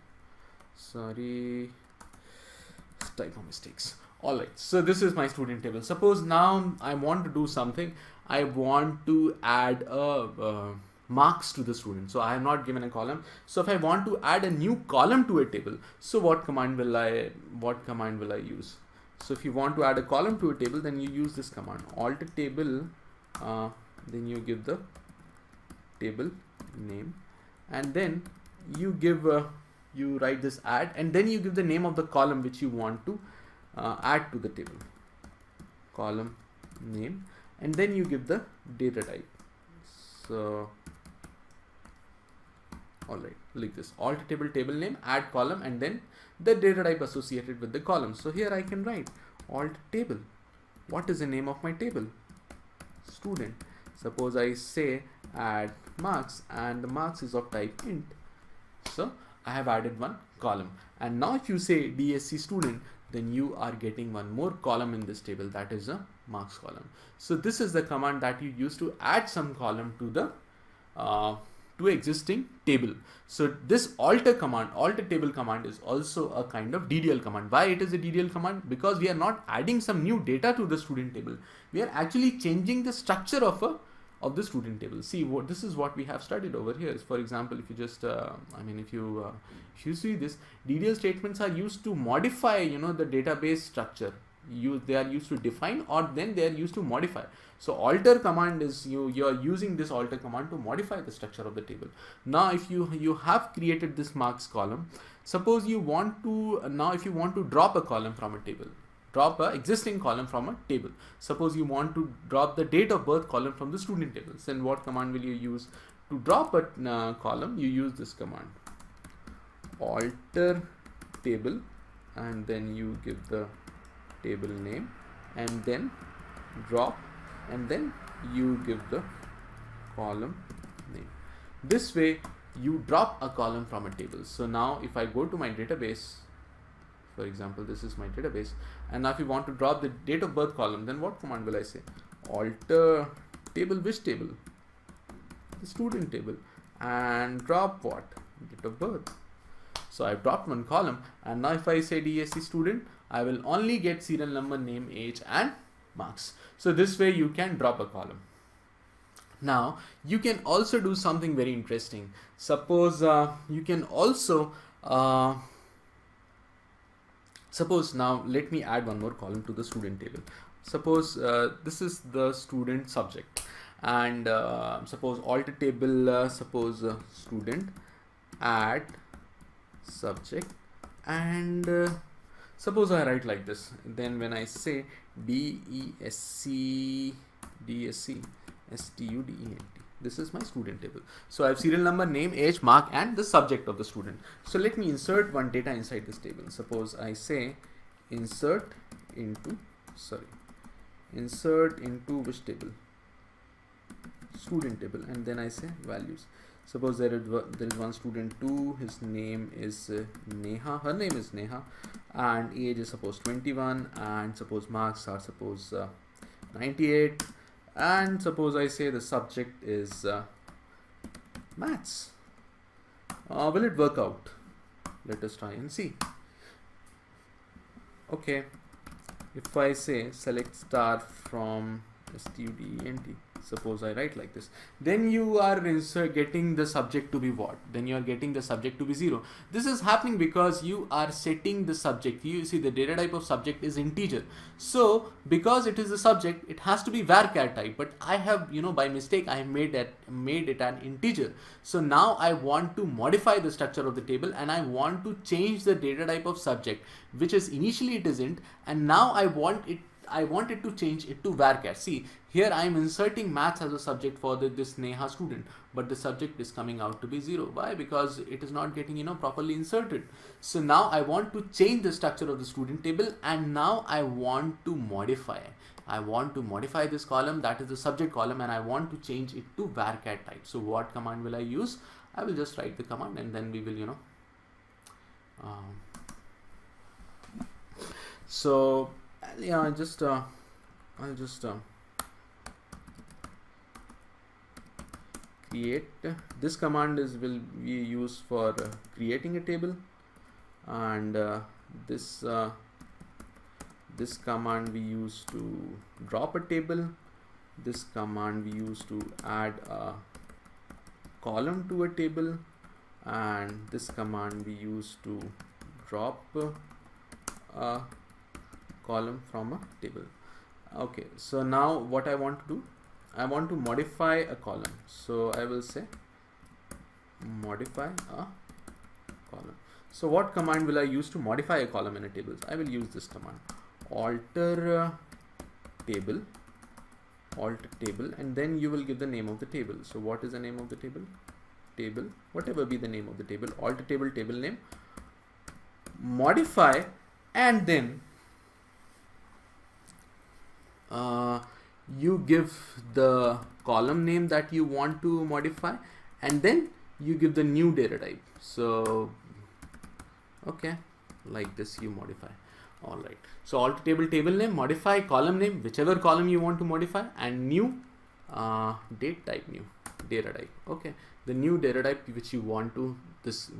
A: Sorry, typo mistakes. Alright, so this is my student table. Suppose now I want to do something. I want to add marks to the student. So I have not given a column. So if I want to add a new column to a table, so what command will I use? So if you want to add a column to a table, then you use this command, alt table, then you give the table name, and then you give you write this add, and then you give the name of the column which you want to add to the table, column name, and then you give the data type. So alright, like this, alt table, table name, add column, and then the data type associated with the column. So here I can write alt table. What is the name of my table? Student. Suppose I say add marks, and the marks is of type int. So I have added one column, and now if you say DSC student, then you are getting one more column in this table, that is a marks column. So this is the command that you use to add some column to the to existing table. So this alter command, alter table command, is also a kind of DDL command. Why it is a DDL command? Because we are not adding some new data to the student table. We are actually changing the structure of the student table. See, this is what we have studied over here. For example, if you just if you see this, DDL statements are used to modify the database structure. They are used to define, or then they are used to modify. So alter command is you are using this alter command to modify the structure of the table. Now if you have created this marks column, suppose you want to if you want to drop a column from a table, drop a existing column from a table. Suppose you want to drop the date of birth column from the student tables, then what command will you use to drop a column? You use this command, alter table, and then you give the table name, and then drop, and then you give the column name. This way you drop a column from a table. So now if I go to my database, for example, this is my database, and now if you want to drop the date of birth column, then what command will I say? Alter table. Which table? The student table. And drop what? Date of birth. So I've dropped one column, and now if I say DSC student, I will only get serial number, name, age, and marks. So this way you can drop a column. Now you can also do something very interesting. Suppose you can also suppose now let me add one more column to the student table. Suppose this is the student subject, and suppose alter table, suppose student, add subject, and suppose I write like this. Then when I say DSC student, this is my student table. So I have serial number, name, age, mark, and the subject of the student. So let me insert one data inside this table. Suppose I say insert into which table? Student table, and then I say values. Suppose there is one student 2, his name is Neha, her name is Neha, and age is suppose 21, and suppose marks are suppose 98, and suppose I say the subject is maths. Will it work out? Let us try and see. Okay, if I say select star from student, suppose I write like this, then you are getting the subject to be what? Then you are getting the subject to be 0. This is happening because you are setting the subject. You see the data type of subject is integer. So because it is a subject, it has to be varchar type, but I have by mistake I have made it an integer. So now I want to modify the structure of the table, and I want to change the data type of subject, which is initially it isn't, and now I want it to change it to varchar. See, here I am inserting maths as a subject for this Neha student, but the subject is coming out to be 0. Why? Because it is not getting properly inserted. So now I want to change the structure of the student table, and now I want to modify. I want to modify this column, that is the subject column, and I want to change it to varchar type. So what command will I use? I will just write the command, and then we will so yeah, I'll just create. This command will be used for creating a table, and this command we use to drop a table. This command we use to add a column to a table, and this command we use to drop a column from a table. Okay, so now what I want to do, I want to modify a column. So I will say modify a column. So what command will I use to modify a column in a table? I will use this command, alter table, alt table, and then you will give the name of the table. So what is the name of the table? Table, whatever be the name of the table, alt table, table name, modify, and then you give the column name that you want to modify, and then you give the new data type. So okay, like this you modify. All right, so alt table, table name, modify, column name, whichever column you want to modify, and new date type, new data type. Okay, the new data type which you want this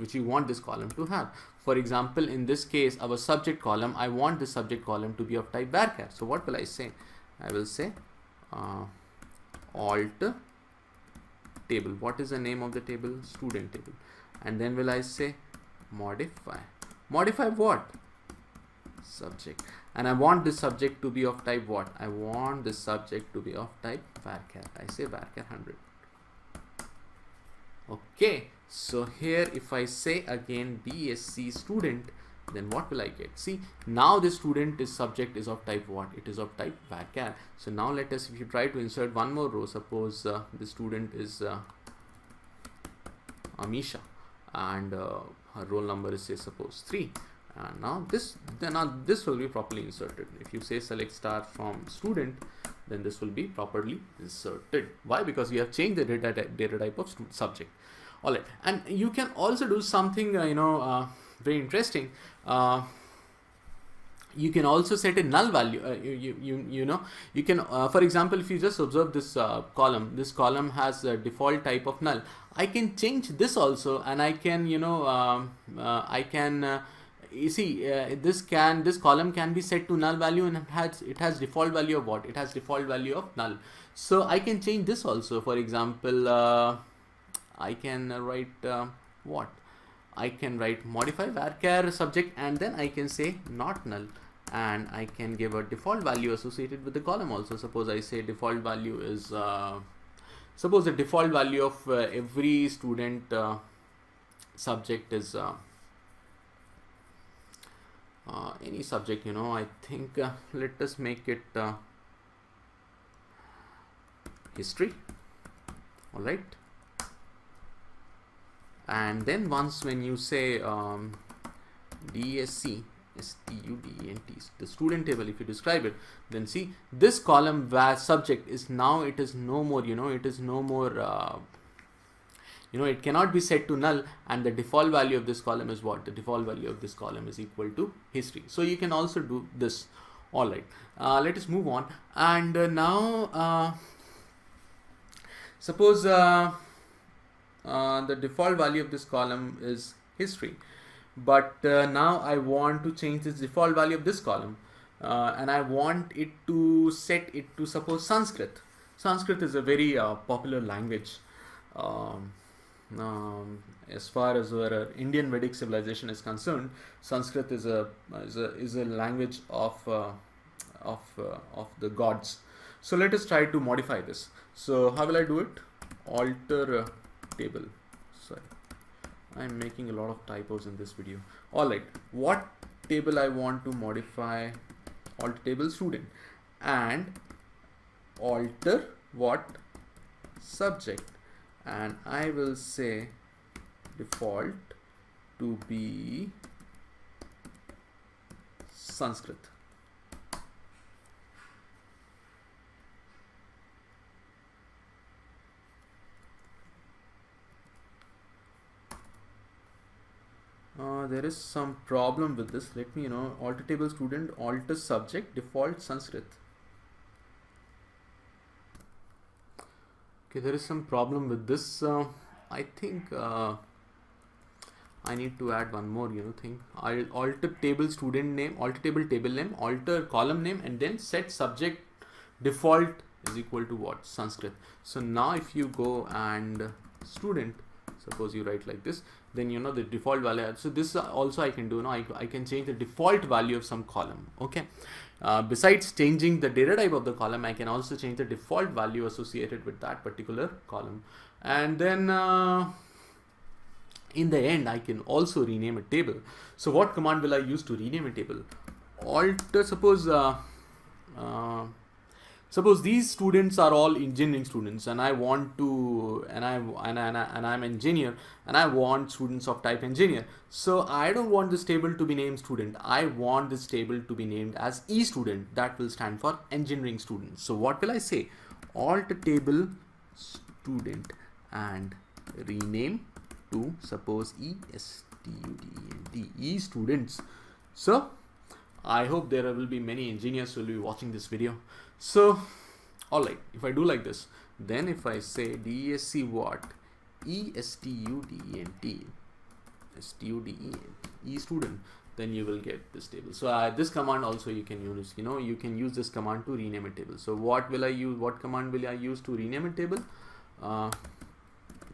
A: column to have. For example, in this case, our subject column, I want the subject column to be of type varchar. So what will I say? I will say alt table. What is the name of the table? Student table. And then will I say modify. Modify what? Subject. And I want this subject to be of type what? I want this subject to be of type varchar. I say varchar 100. Okay, so here if I say again DSC student, then what will I get? See, now the student is subject is of type what? It is of type varchar. So now let us, if you try to insert one more row, suppose the student is Amisha, and her roll number is, say, suppose 3. And now this will be properly inserted. If you say select star from student, then this will be properly inserted. Why? Because we have changed the data type of subject. All right, and you can also do something very interesting. You can also set a null value. You can for example, if you just observe this column, this column has a default type of null. I can change this also, and I can you see, this column can be set to null value, and it has default value of what? It has default value of null. So I can change this also. For example, I can write what? I can write modify varchar subject, and then I can say not null, and I can give a default value associated with the column also. Suppose I say default value is suppose the default value of every student subject is any subject, I think let us make it history. All right, and then once when you say DSC student, the student table, if you describe it, then see this column where subject is now, it is no more, it is no more it cannot be set to null, and the default value of this column is what? The default value of this column is equal to history. So you can also do this. All right, let us move on. And now suppose the default value of this column is history, but now I want to change this default value of this column, and I want it to set it to, suppose, Sanskrit. Sanskrit is a very popular language. As far as our Indian Vedic civilization is concerned, Sanskrit is a language of the gods. So let us try to modify this. So how will I do it? Alter table. Sorry, I'm making a lot of typos in this video. All right, what table I want to modify? Alter table student, and alter what? Subject. And I will say default to be Sanskrit. There is some problem with this. Let me alter table student, alter subject, default Sanskrit. Okay, there is some problem with this. I think I need to add one more thing. I'll alter table student name, alter table table name, alter column name, and then set subject default is equal to what? Sanskrit. So now if you go and student, suppose you write like this, then the default value. So this also I can do now. I can change the default value of some column. Okay. Besides changing the data type of the column, I can also change the default value associated with that particular column. And then in the end, I can also rename a table. So what command will I use to rename a table? Alter, suppose Suppose these students are all engineering students, and I want to, and I'm engineer, and I want students of type engineer. So I don't want this table to be named student. I want this table to be named as e student. That will stand for engineering student. So what will I say? Alt table student and rename to suppose e students. So I hope there will be many engineers who will be watching this video. So, alright, if I do like this, then if I say DESC what? E student, then you will get this table. So this command also you can use, you can use this command to rename a table. So what will I use? What command will I use to rename a table?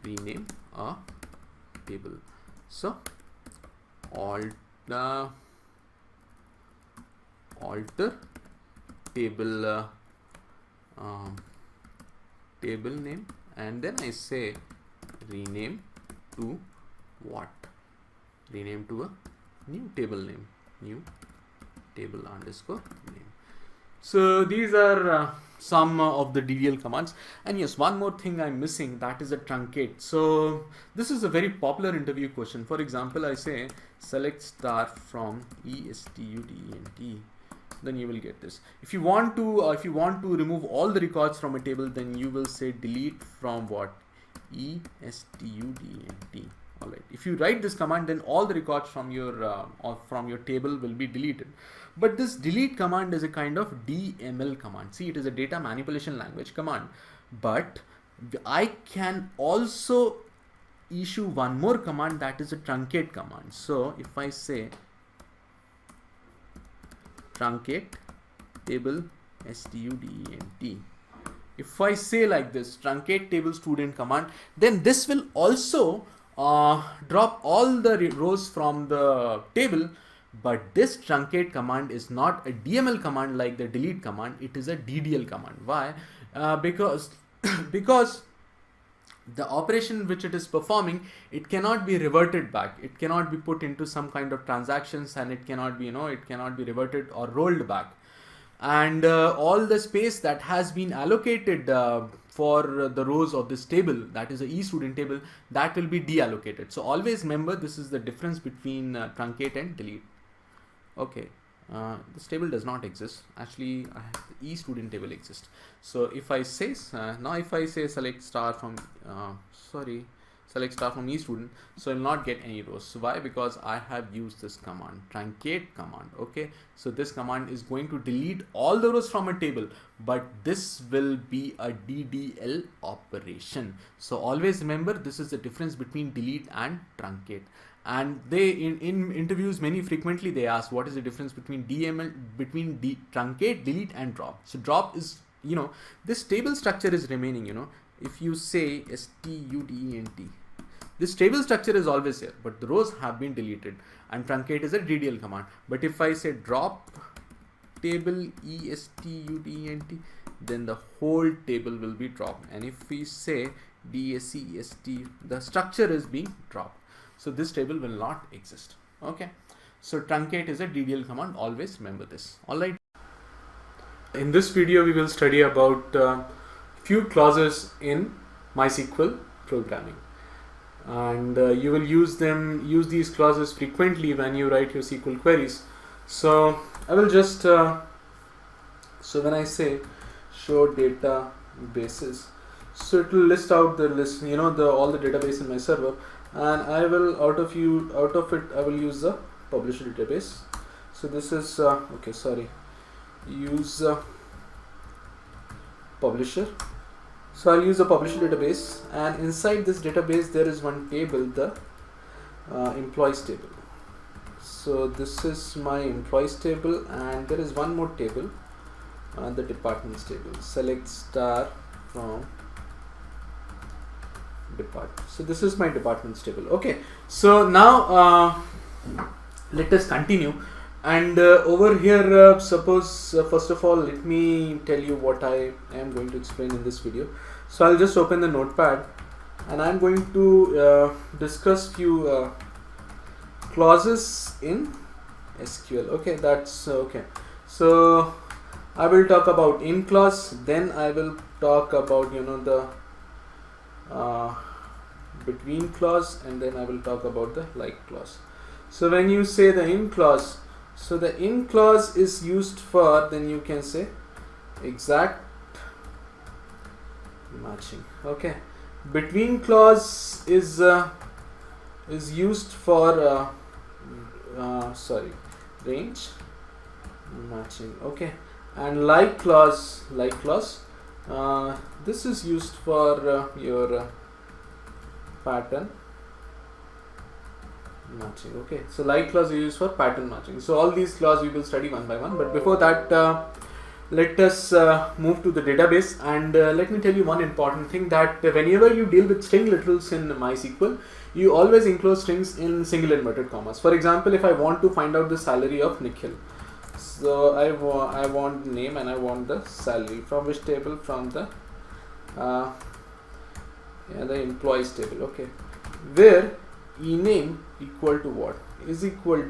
A: Rename a table. So alter table table name, and then I say rename to what? Rename to a new table name, new table underscore name. So these are some of the DDL commands. And yes, one more thing I'm missing, that is a truncate. So this is a very popular interview question. For example, I say select star from estudent, then you will get this. If you want to remove all the records from a table, then you will say delete from what? estudent. Alright, if you write this command, then all the records from your table will be deleted. But this delete command is a kind of DML command. See, it is a data manipulation language command. But I can also issue one more command, that is a truncate command. So if I say truncate table student, if I say like this, truncate table student command, then this will also drop all the rows from the table. But this truncate command is not a DML command like the delete command, it is a DDL command. Why? Because the operation which it is performing, it cannot be reverted back. It cannot be put into some kind of transactions, and it cannot be, it cannot be reverted or rolled back. And all the space that has been allocated for the rows of this table, that is a e-student table, that will be deallocated. So always remember, this is the difference between truncate and delete. Okay, this table does not exist. Actually, the e-student table exists. So if I say now, if I say select star from select star from e-student, so I will not get any rows. So why? Because I have used this command, truncate command. Okay, so this command is going to delete all the rows from a table, but this will be a DDL operation. So always remember, this is the difference between delete and truncate. And they in interviews frequently they ask what is the difference between truncate, delete and drop. So drop is, this table structure is remaining, if you say student, this table structure is always here, but the rows have been deleted, and truncate is a DDL command. But if I say drop table estudent, then the whole table will be dropped. And if we say DSCEST, the structure is being dropped. So this table will not exist. Okay. So truncate is a DDL command. Always remember this. Alright. In this video, we will study about few clauses in MySQL programming. And you will use these clauses frequently when you write your SQL queries. So I will just, so when I say show databases, so it will list out the list, all the database in my server. And I will out of it I will use the publisher database. So this is use publisher. So I'll use the publisher database, and inside this database there is one table, the employees table. So this is my employees table, and there is one more table, the departments table. Select star from department. So this is my departments table. Okay, so now let us continue. And over here, suppose first of all, let me tell you what I am going to explain in this video. So I'll just open the notepad, and I'm going to discuss few clauses in SQL. Okay, that's okay. So I will talk about in clause, then I will talk about the between clause, and then I will talk about the like clause. So when you say the in clause, so the in clause is used for, then you can say exact matching. Okay. Between clause is used for range matching. Okay. And like clause, this is used for your pattern matching. Okay, so like clause is used for pattern matching. So all these clauses we will study one by one, but before that let us move to the database, and let me tell you one important thing, that whenever you deal with string literals in MySQL, you always enclose strings in single inverted commas. For example, if I want to find out the salary of Nikhil, so I want name and I want the salary, from which table? From the the employees table. Okay, where ename equal to what? Is equal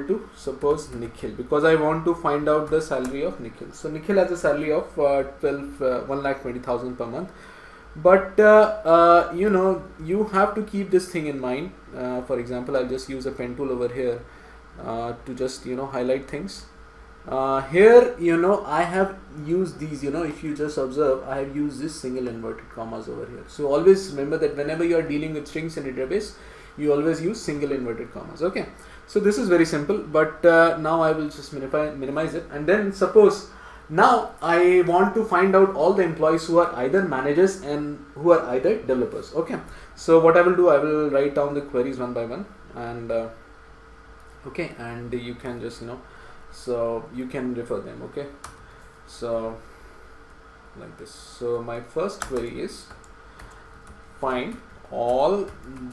A: to suppose Nikhil, because I want to find out the salary of Nikhil. So Nikhil has a salary of 1,20,000 per month, but you have to keep this thing in mind. For example, I'll just use a pen tool over here to just highlight things. Here I have used these, if you just observe, I have used this single inverted commas over here. So always remember that whenever you are dealing with strings in a database, you always use single inverted commas. Okay, so this is very simple, but now I will just minimize it, and then suppose now I want to find out all the employees who are either managers and who are either developers. Okay, so what I will do, I will write down the queries one by one, and okay, and you can just so you can refer them. Okay, so like this. So my first query is find all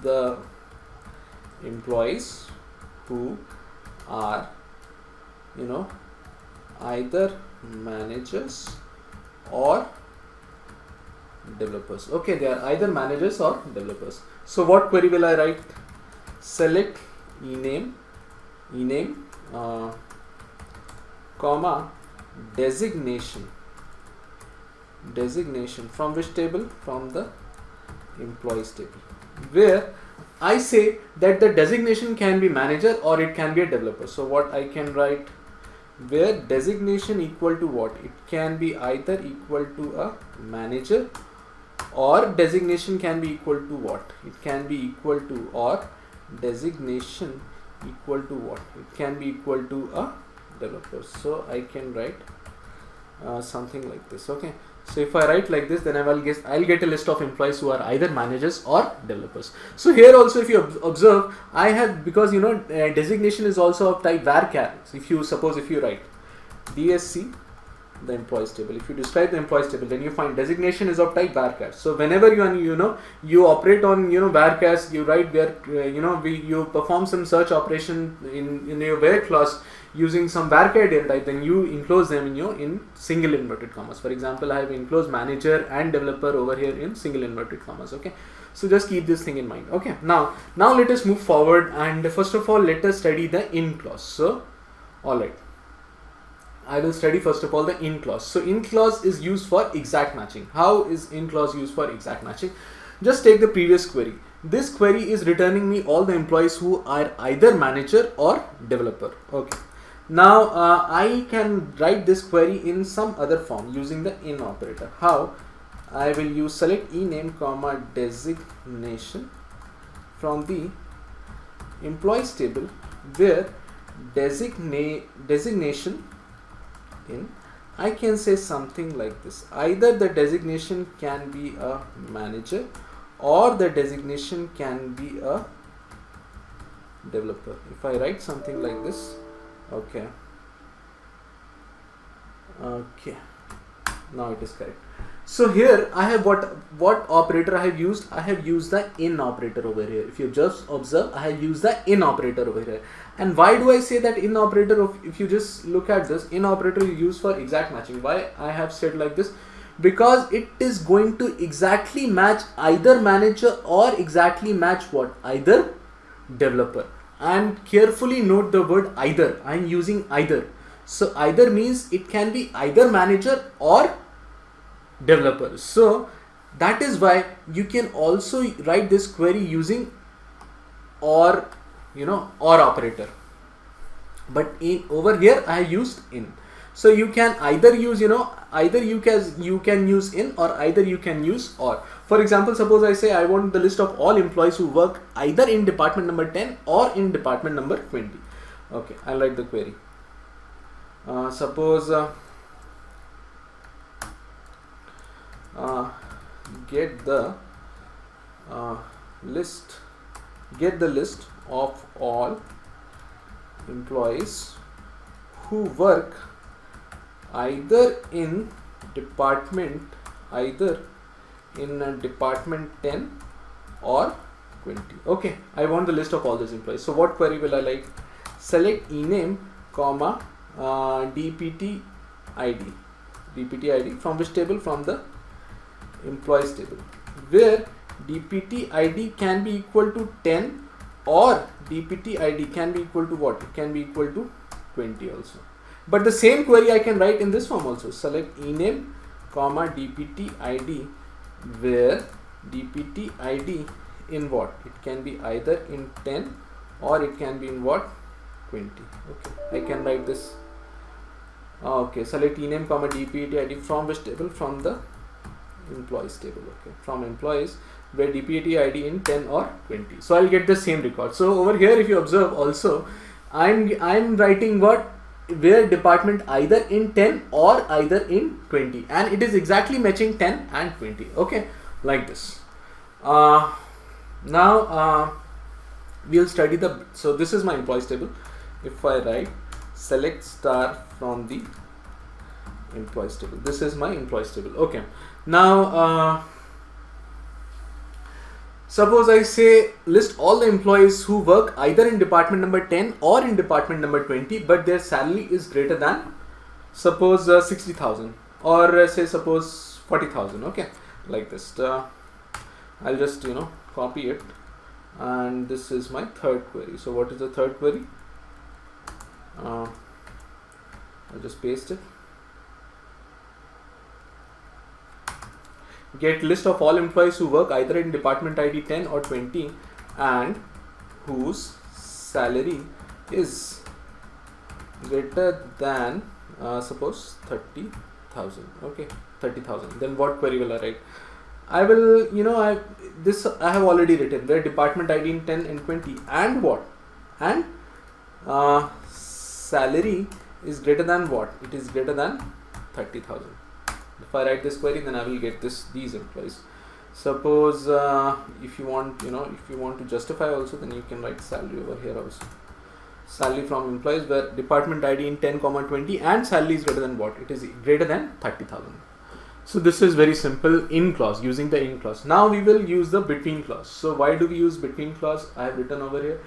A: the employees who are either managers or developers. Okay, they are either managers or developers. So what query will I write? Select ename comma designation, from which table? From the employees table, where I say that the designation can be manager or it can be a developer. So what I can write, where designation equal to what? It can be either equal to a manager, or designation can be equal to what? It can be equal to, or designation equal to what? It can be equal to a developer. So I can write something like this. Okay, so if I write like this, then I'll get a list of employees who are either managers or developers. So here also, if you observe, I have, because designation is also of type varchar. So if you write DSC the employees table, if you describe the employees table, then you find designation is of type varchar. So whenever you operate on varchars, you write where you perform some search operation in your where clause using some varchar data type, then you enclose them in single inverted commas. For example, I have enclosed manager and developer over here in single inverted commas. Okay, so just keep this thing in mind. Okay, now let us move forward, and first of all let us study the in clause. So alright, I will study first of all the in clause. So in clause is used for exact matching. How is in clause used for exact matching? Just take the previous query. This query is returning me all the employees who are either manager or developer. Okay, now I can write this query in some other form using the in operator. How? I will use select ename comma designation from the employees table, where designation in, I can say something like this: either the designation can be a manager or the designation can be a developer. If I write something like this, okay, now it is correct. So here I have what operator I have used? I have used the in operator over here. If you just observe, I have used the in operator over here. And why do I say that in operator? If you just look at this, in operator is used for exact matching. Why I have said like this? Because it is going to exactly match either manager or exactly match what? Either developer. And carefully note the word either. I am using either. So either means it can be either manager or developer. So that is why you can also write this query using or, or operator. But over here I used in. So you can either use, either you can use in, or either you can use or. For example, suppose I say I want the list of all employees who work either in department number 10 or in department number 20. Okay, I'll write the query. Suppose get the list of all employees who work either in department 10 or 20. Okay, I want the list of all these employees. So what query will I like? Select ename comma dpt id from which table? From the employees table, where dpt id can be equal to 10 or dpt id can be equal to what? It can be equal to 20 also. But the same query I can write in this form also. Select ename comma dpt id, where dpt id in what? It can be either in 10 or it can be in what? 20. Okay, I can write this. Okay, select ename comma dpt id from which table? From the employees table. Okay, from employees, where dpt id in 10 or 20. So I'll get the same record. So over here, if you observe also, I'm writing what? Where department either in 10 or either in 20, and it is exactly matching 10 and 20. Okay, like this. Now we'll study so this is my employees table. If I write select star from the employees table, this is my employees table. Okay, now suppose I say list all the employees who work either in department number 10 or in department number 20, but their salary is greater than, suppose 60,000, or say suppose 40,000. Okay, like this. I'll just copy it, and this is my third query. So what is the third query? I'll just paste it. Get list of all employees who work either in department ID 10 or 20 and whose salary is greater than suppose 30,000. Okay, 30,000. Then what query will I write? I will, I have already written, where department ID in 10 and 20 and what? And salary is greater than what? It is greater than 30,000. If I write this query, then I will get these employees. Suppose if you want, if you want to justify also, then you can write salary over here also. Salary from employees where department ID in 10, 20 and salary is greater than what? It is greater than 30,000. So this is very simple in clause, using the in clause. Now we will use the between clause. So why do we use between clause? I have written over here.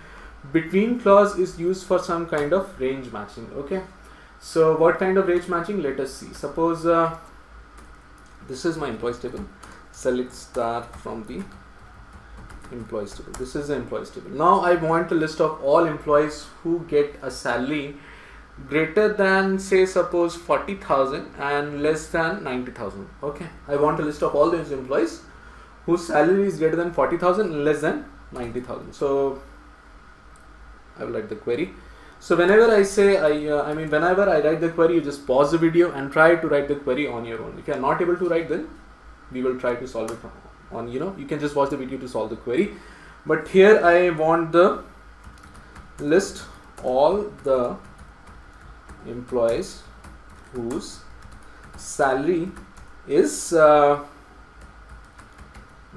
A: Between clause is used for some kind of range matching. Okay. So what kind of range matching? Let us see. Suppose this is my employees table. Select star from the employees table. This is the employees table. Now I want a list of all employees who get a salary greater than, say, suppose 40,000 and less than 90,000. Okay, I want a list of all those employees whose salary is greater than 40,000 and less than 90,000. So I will write the query. So whenever I say, whenever I write the query, you just pause the video and try to write the query on your own. If you are not able to write, then we will try to solve it on, you can just watch the video to solve the query. But here I want the list all the employees whose salary is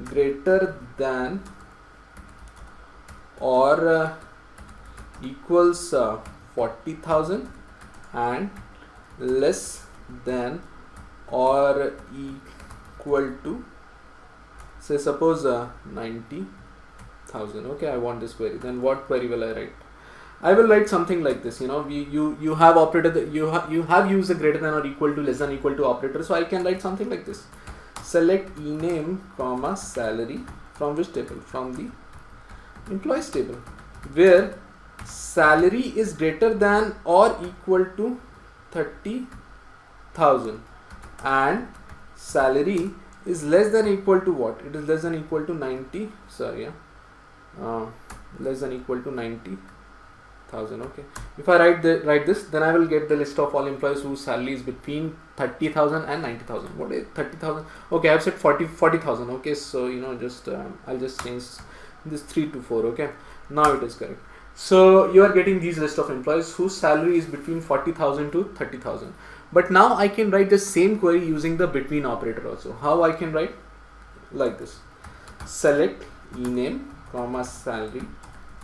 A: greater than or equals 40,000 and less than or equal to, say, suppose 90,000. Okay, I want this query. Then what query will I write? I will write something like this. You have operator, you have used a greater than or equal to, less than equal to operator. So I can write something like this. Select ename comma salary from which table? From the employees table, where salary is greater than or equal to 30,000 and salary is less than equal to what? It is less than equal to 90, sorry, less than equal to 90,000. Okay, if I write this, then I will get the list of all employees whose salary is between 30,000 and 90,000. What is 30,000? Okay, I have said 40,000. Okay, so just I'll just change this 3 to 4. Okay, now it is correct. So you are getting these list of employees whose salary is between 40,000 to 30,000. But now I can write the same query using the between operator also. How I can write? Like this: select ename comma salary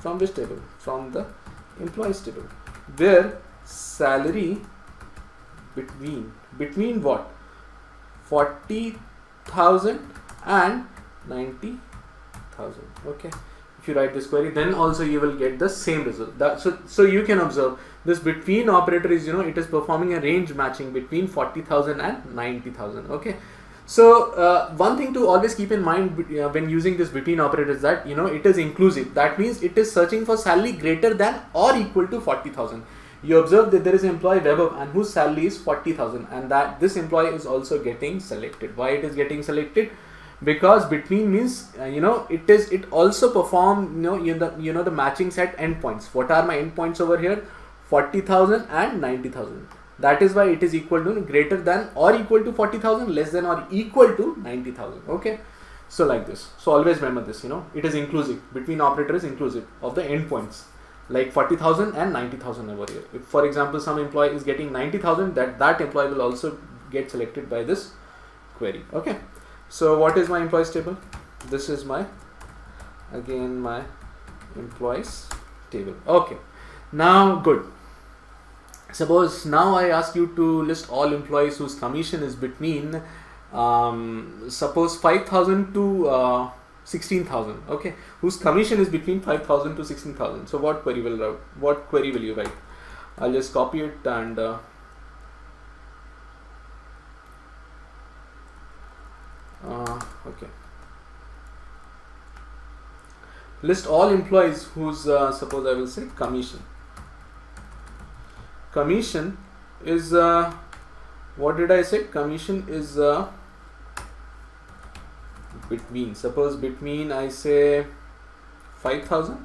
A: from which table? From the employees table, where salary between what? 40,000 and 90,000. Okay, if you write this query, then also you will get the same result. So you can observe this between operator is it is performing a range matching between 40,000 and 90,000. Okay, so one thing to always keep in mind when using this between operator is that it is inclusive. That means it is searching for salary greater than or equal to 40,000. You observe that there is an employee web app and whose salary is 40,000, and that this employee is also getting selected. Why it is getting selected? Because between means it also perform the matching set endpoints. What are my endpoints over here? 40,000 and 90,000. That is why it is equal to greater than or equal to 40,000, less than or equal to 90,000. Okay, so like this. So always remember this. It is inclusive. Between operator is inclusive of the endpoints, like 40,000 and 90,000 over here. If for example some employee is getting 90,000, that employee will also get selected by this query. Okay, so what is my employees table? This is my employees table. Okay, now good. Suppose now I ask you to list all employees whose commission is between suppose 5,000 to 16,000. Okay, whose commission is between 5,000 to 16,000. So what query will you write? I'll just copy it and okay, list all employees whose suppose I will say commission is what did I say? Commission is between, suppose between I say 5,000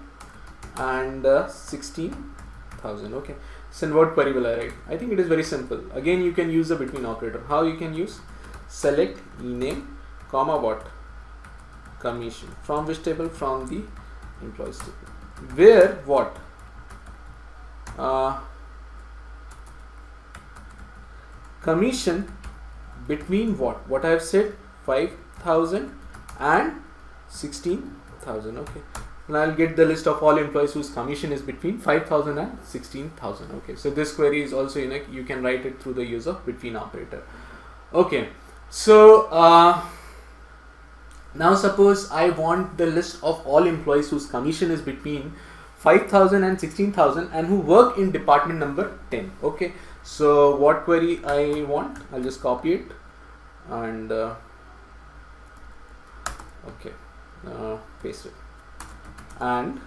A: and 16,000. Okay, so what query will I write? I think it is very simple. Again, you can use the between operator. How you can use? Select ename comma what? Commission. From which table? From the employees table, where what? Commission between what I have said, 5,000 and 16,000. Okay, and I'll get the list of all employees whose commission is between 5,000 and 16,000. Okay, so this query is also you can write it through the use of between operator. Okay, so now suppose I want the list of all employees whose commission is between 5,000 and 16,000 and who work in department number 10. Okay, so what query I want? I'll just copy it and paste it. And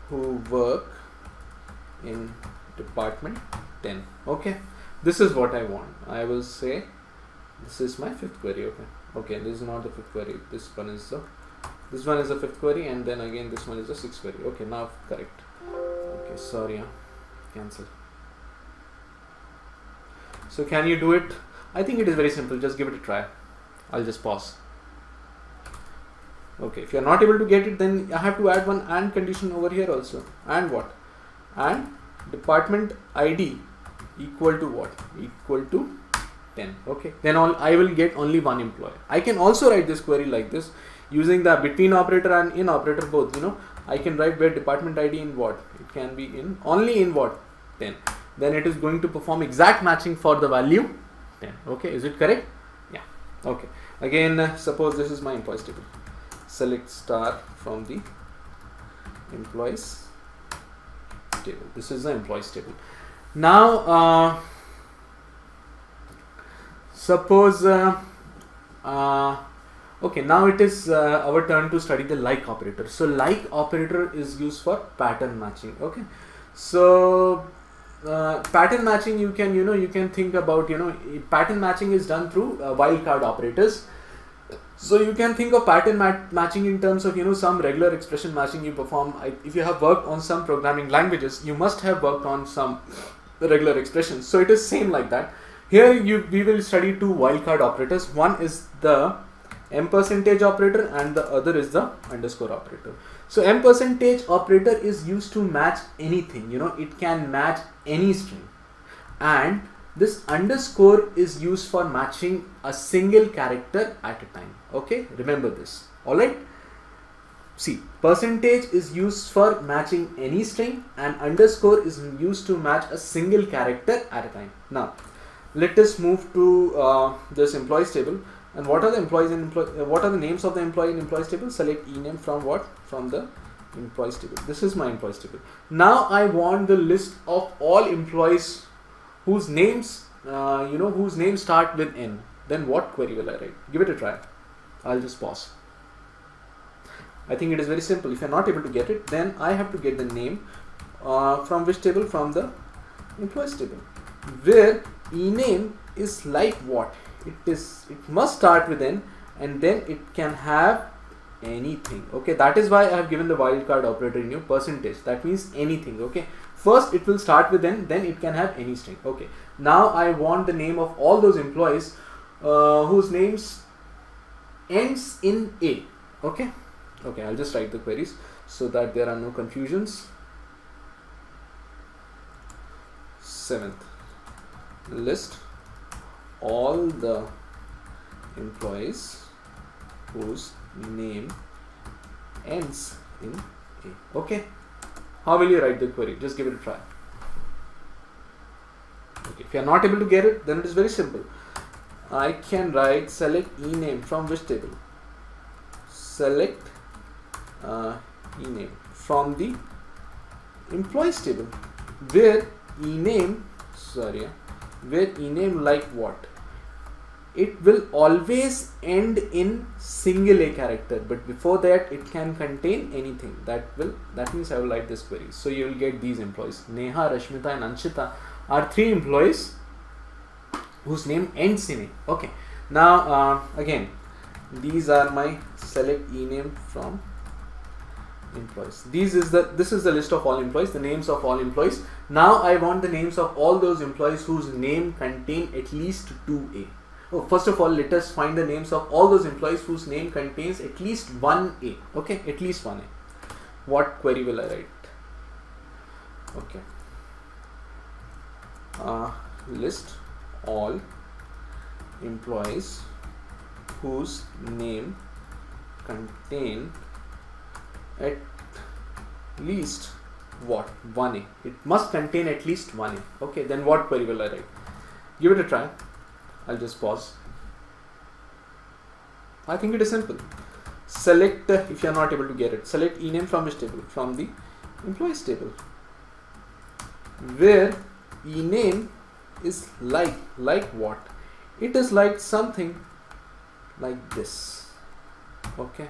A: who work in department 10. Okay, this is what I want. I will say this is my fifth query. Okay, this is not the fifth query. This one is the fifth query, and then again this one is the sixth query. Okay, now correct. Okay, sorry, cancel. So can you do it? I think it is very simple. Just give it a try. I'll just pause. Okay, if you are not able to get it, then I have to add one AND condition over here also. And what? And department ID equal to what? Equal to 10. Okay, then I will get only one employee. I can also write this query like this using the between operator and in operator both. I can write where department ID in what? It can be in only in what? 10. Then it is going to perform exact matching for the value 10. Okay, is it correct? Yeah. Okay, again suppose this is my employees table. Select star from the employees table. This is the employees table. Now suppose okay, now it is our turn to study the like operator. So like operator is used for pattern matching. Okay, so pattern matching, you can think about, pattern matching is done through wildcard operators. So you can think of pattern matching in terms of, some regular expression matching you perform. If you have worked on some programming languages, you must have worked on some regular expressions. So it is same like that. Here we will study two wildcard operators. One is the %, operator and the other is the underscore operator. So %, operator is used to match anything, it can match any string, and this underscore is used for matching a single character at a time. Okay, remember this. Alright, see, percentage is used for matching any string and underscore is used to match a single character at a time. Now let us move to this employees table. And what are the employees in what are the names of the employee in employees table? Select ename from what? From the employees table. This is my employees table. Now I want the list of all employees whose names whose names start with N. Then what query will I write? Give it a try. I'll just pause. I think it is very simple. If you're not able to get it, then I have to get the name from which table? From the employees table, where ename is like what? It must start with N and then it can have anything. Okay, that is why I have given the wildcard operator in your %. That means anything. Okay, first it will start with N, then it can have any string. Okay, now I want the name of all those employees whose names ends in A. Okay, I'll just write the queries so that there are no confusions. 7th, list all the employees whose name ends in A. Okay, how will you write the query? Just give it a try. Okay, if you are not able to get it, then it is very simple. I can write select ename from which table? Select ename from the employees table, where ename like what? It will always end in single A character, but before that it can contain anything. That means I will write this query. So you will get these employees. Neha, Rashmita and Anshita are 3 employees whose name ends in A. Okay, now again, these are my select ename from employees. This is the list of all employees, the names of all employees. Now I want the names of all those employees whose name contain at least 2A. Oh, first of all, let us find the names of all those employees whose name contains at least 1A. Okay, at least 1A. What query will I write? Okay, list all employees whose name contain at least what? 1A. It must contain at least 1A. Okay, then what query will I write? Give it a try. I'll just pause. I think it is simple. Select, if you are not able to get it, select ename from which table? From the employees table, where ename is like what? It is like something like this. Okay,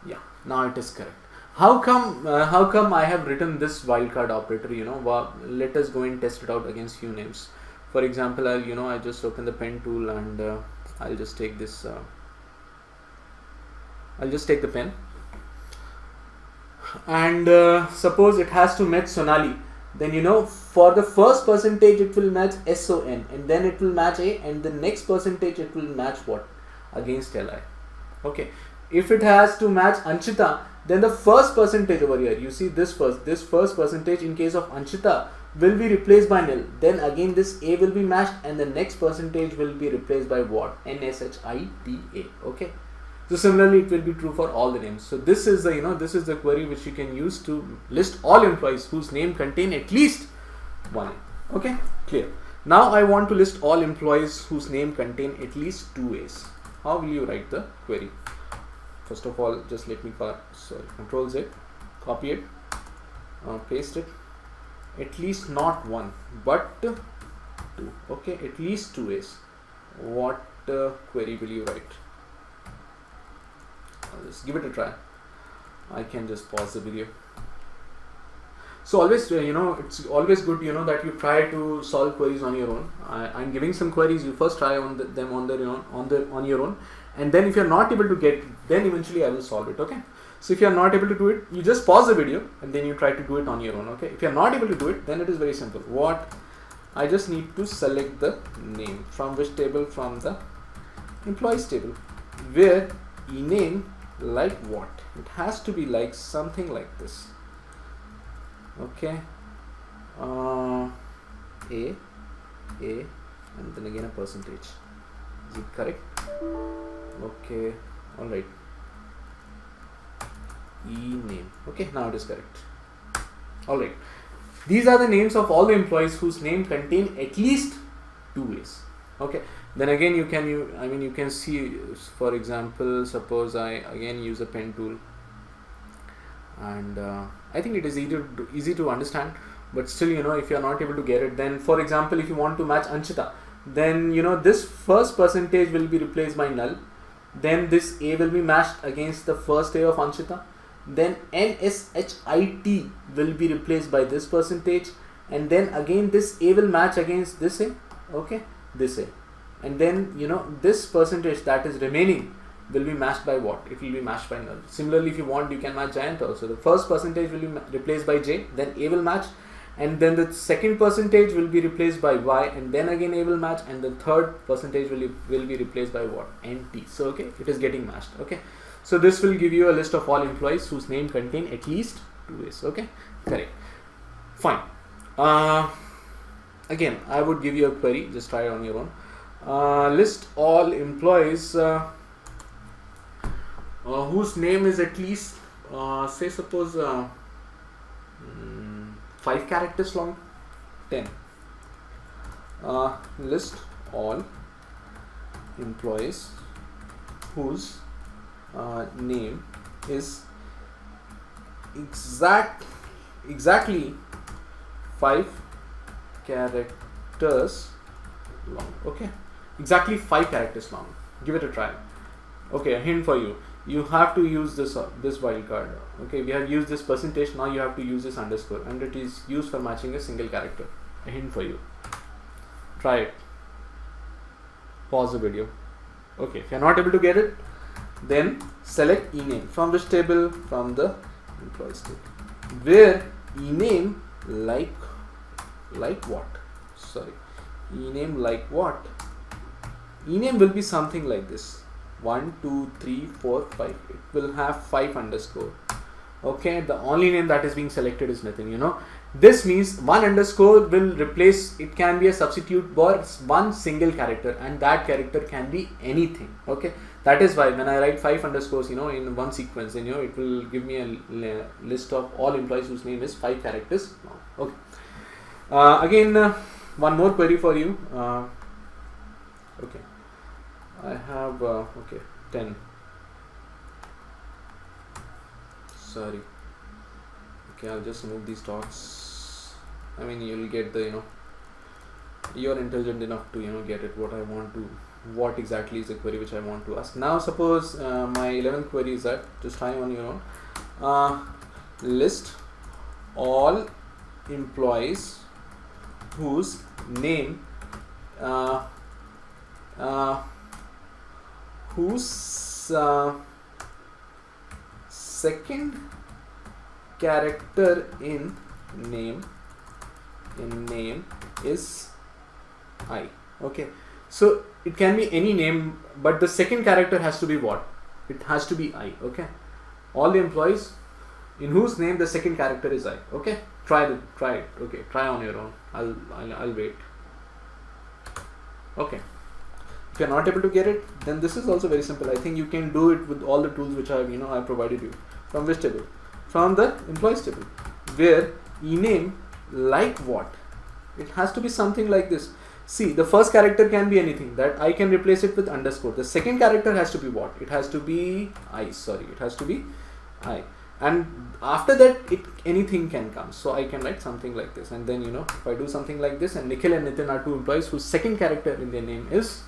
A: yeah, now it is correct. How come I have written this wildcard operator? Well, let us go and test it out against few names. For example, I just open the pen tool and I'll just take this. I'll just take the pen, and suppose it has to match Sonali. Then for the first percentage it will match SON, and then it will match A, and the next percentage it will match what? Against LI. Okay. If it has to match Anshita, then the first percentage over here, you see this first percentage in case of Anshita will be replaced by nil. Then again this A will be matched, and the next percentage will be replaced by what? NSHITA. Okay. So similarly it will be true for all the names. So this is the this is the query which you can use to list all employees whose name contain at least 1A. Okay, clear. Now I want to list all employees whose name contain at least 2A's. How will you write the query? First of all, just let me Control Z, copy it, paste it. At least not 1 but 2. Okay, at least 2A's. What query will you write? I'll just give it a try. I can just pause the video. So always, it's always good, that you try to solve queries on your own. I'm giving some queries. You first try them on your own, and then if you're not able to get it, then eventually I will solve it. Okay. So if you're not able to do it, you just pause the video and then you try to do it on your own. Okay. If you're not able to do it, then it is very simple. I just need to select the name from which table, from the employees table, where ename like what? It has to be like something like this. Okay, a, and then again a percentage. Is it correct? Okay, all right. Ename. Okay, now it is correct. All right. These are the names of all the employees whose name contain at least 2 ways. Okay. Then again, you can see, for example, suppose I again use a pen tool, and I think it is easy to understand, but still, if you are not able to get it, then for example, if you want to match Anshita, then this first percentage will be replaced by null, then this A will be matched against the first A of Anshita, then NSHIT will be replaced by this percentage, and then again this A will match against this A, okay, this A, and then this percentage that is remaining will be matched by what? It will be matched by null. Similarly, if you want, you can match Giant also. The first percentage will be replaced by J, then A will match, and then the second percentage will be replaced by Y, and then again A will match, and the third percentage will be replaced by what? NT. So okay, it is getting matched. Okay, so this will give you a list of all employees whose name contain at least 2 ways. Okay, correct. Fine. Again, I would give you a query. Just try it on your own. List all employees whose name is at least, say suppose 5 characters long. 10. List all employees whose name is exactly 5 characters long. Okay, exactly 5 characters long. Give it a try. Okay, a hint for you. You have to use this wildcard. Okay, we have used this percentage. Now you have to use this underscore, and it is used for matching a single character. A hint for you. Try it. Pause the video. Okay, if you are not able to get it, then select ename. From which table? From the employees table. Where ename like what? Sorry, ename like what? Ename will be something like this. 1, 2, 3, 4, 5. It will have 5 underscore. Okay, the only name that is being selected is nothing. This means 1 underscore will replace. It can be a substitute for one single character, and that character can be anything. Okay, that is why when I write 5 underscores, in one sequence, then it will give me a list of all employees whose name is 5 characters long. Okay. Again, one more query for you. Okay. I have 10. Sorry. Okay, I'll just remove these dots. You'll get the you're intelligent enough to get it. What exactly is the query which I want to ask. Now suppose my 11th query is that, just try on your own. List all employees whose name whose second character in name is I. Okay, so it can be any name, but the second character has to be what? It has to be I. Okay, all the employees in whose name the second character is I. Okay, try it. Okay, try on your own. I'll wait. Okay. If you are not able to get it, then this is also very simple. I think you can do it with all the tools which I have provided you. From which table? From the employees table. Where ename like what? It has to be something like this. See, the first character can be anything. That I can replace it with underscore. The second character has to be what? It has to be I. Sorry, it has to be I. And after that, anything can come. So I can write something like this. And then if I do something like this, and Nikhil and Nitin are 2 employees whose second character in their name is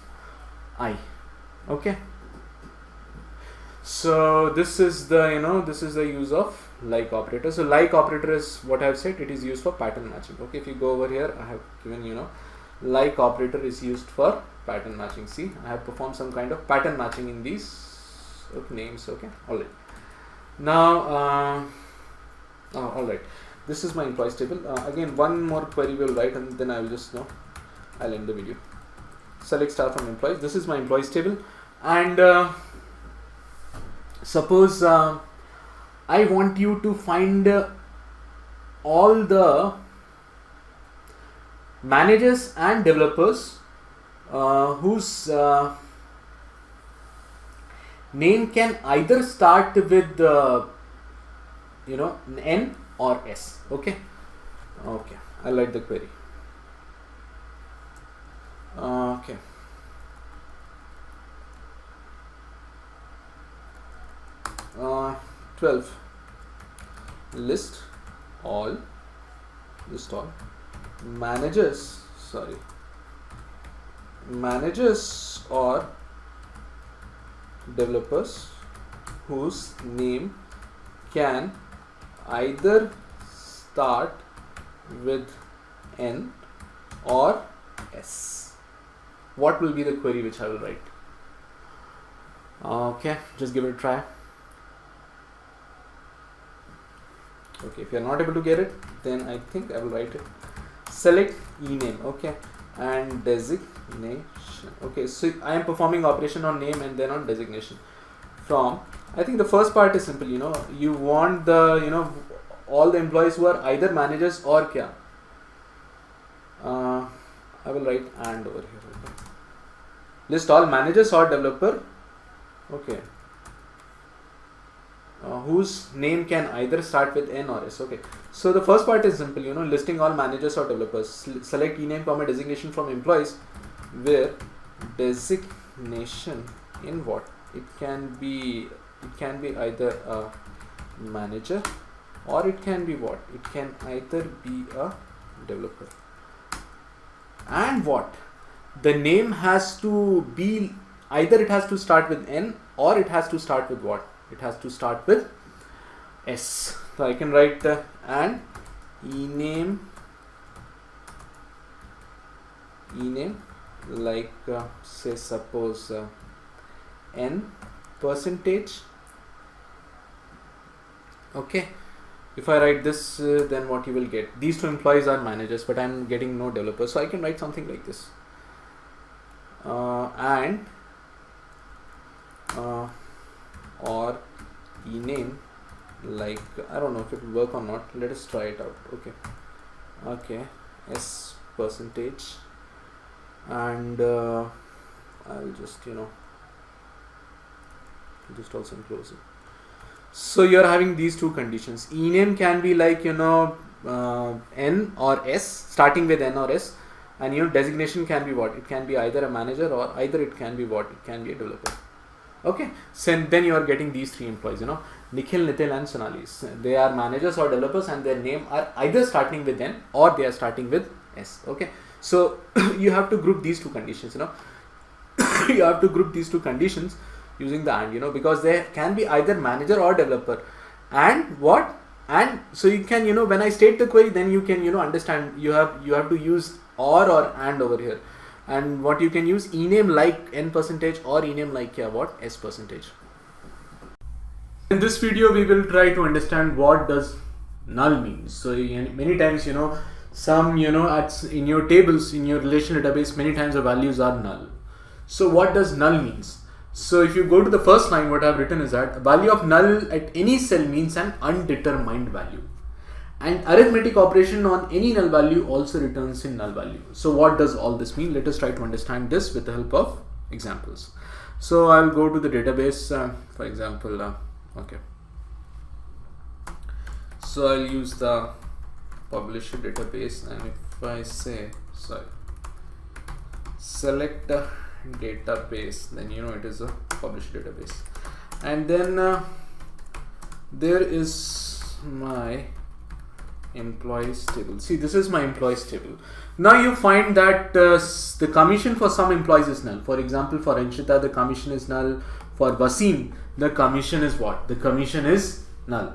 A: I. Okay, so this is the use of like operator. So like operator is what I have said, it is used for pattern matching. Okay, if you go over here, I have given like operator is used for pattern matching. See, I have performed some kind of pattern matching in these names. Okay, all right. Now, all right. This is my employees table. Again, one more query will write, and then I will just I'll end the video. Select star from employees. This is my employees table, and suppose I want you to find all the managers and developers whose name can either start with N or S. Okay, I'll write the query. Okay. Uh, 12 list all managers or developers whose name can either start with N or S. What will be the query which I will write? Okay, just give it a try. Okay, if you are not able to get it, then I think I will write it. Select ename, okay, and designation. Okay, so I am performing operation on name and then on designation. From, I think the first part is simple. You want the all the employees who are either managers or kya. I will write and over here. Okay. List all managers or developer. Okay. Whose name can either start with N or S. Okay, so the first part is simple, listing all managers or developers. Select ename comma designation from employees, where designation in what? It can be either a manager or it can be what? It can either be a developer. And what? The name has to be either it has to start with N or it has to start with what? It has to start with S. So I can write and ename like say suppose N percentage. Okay, if I write this, then what you will get? These two employees are managers, but I'm getting no developers, so I can write something like this. Or ename like, I don't know if it will work or not. Let us try it out. Okay, S percentage, and I'll just just also close it. So you're having these two conditions. Ename can be like N or S, starting with N or S, and designation can be what? It can be either a manager or either it can be what? It can be a developer. Okay, so then you are getting these three employees, Nikhil, Nitil and Sonali. They are managers or developers and their name are either starting with N or they are starting with S. Okay, so you have to group these two conditions, you have to group these two conditions using the AND, because they can be either manager or developer. And what? And so you can, when I state the query, then you can, understand you have to use or AND over here. And what you can use ename like N percentage or ename like what? S percentage. In this video we will try to understand what does null means. So many times some in your tables, in your relational database, many times the values are null. So what does null means? So if you go to the first line, what I have written is that a value of null at any cell means an undetermined value. And arithmetic operation on any null value also returns in null value. So what does all this mean? Let us try to understand this with the help of examples. So I'll go to the database, for example, okay. So I'll use the publisher database, and if I say, select a database, then it is a publisher database. And then there is my employees table. See, this is my employees table. Now you find that the commission for some employees is null. For example, for Anshita, the commission is null. For Wasim, the commission is what? The commission is null.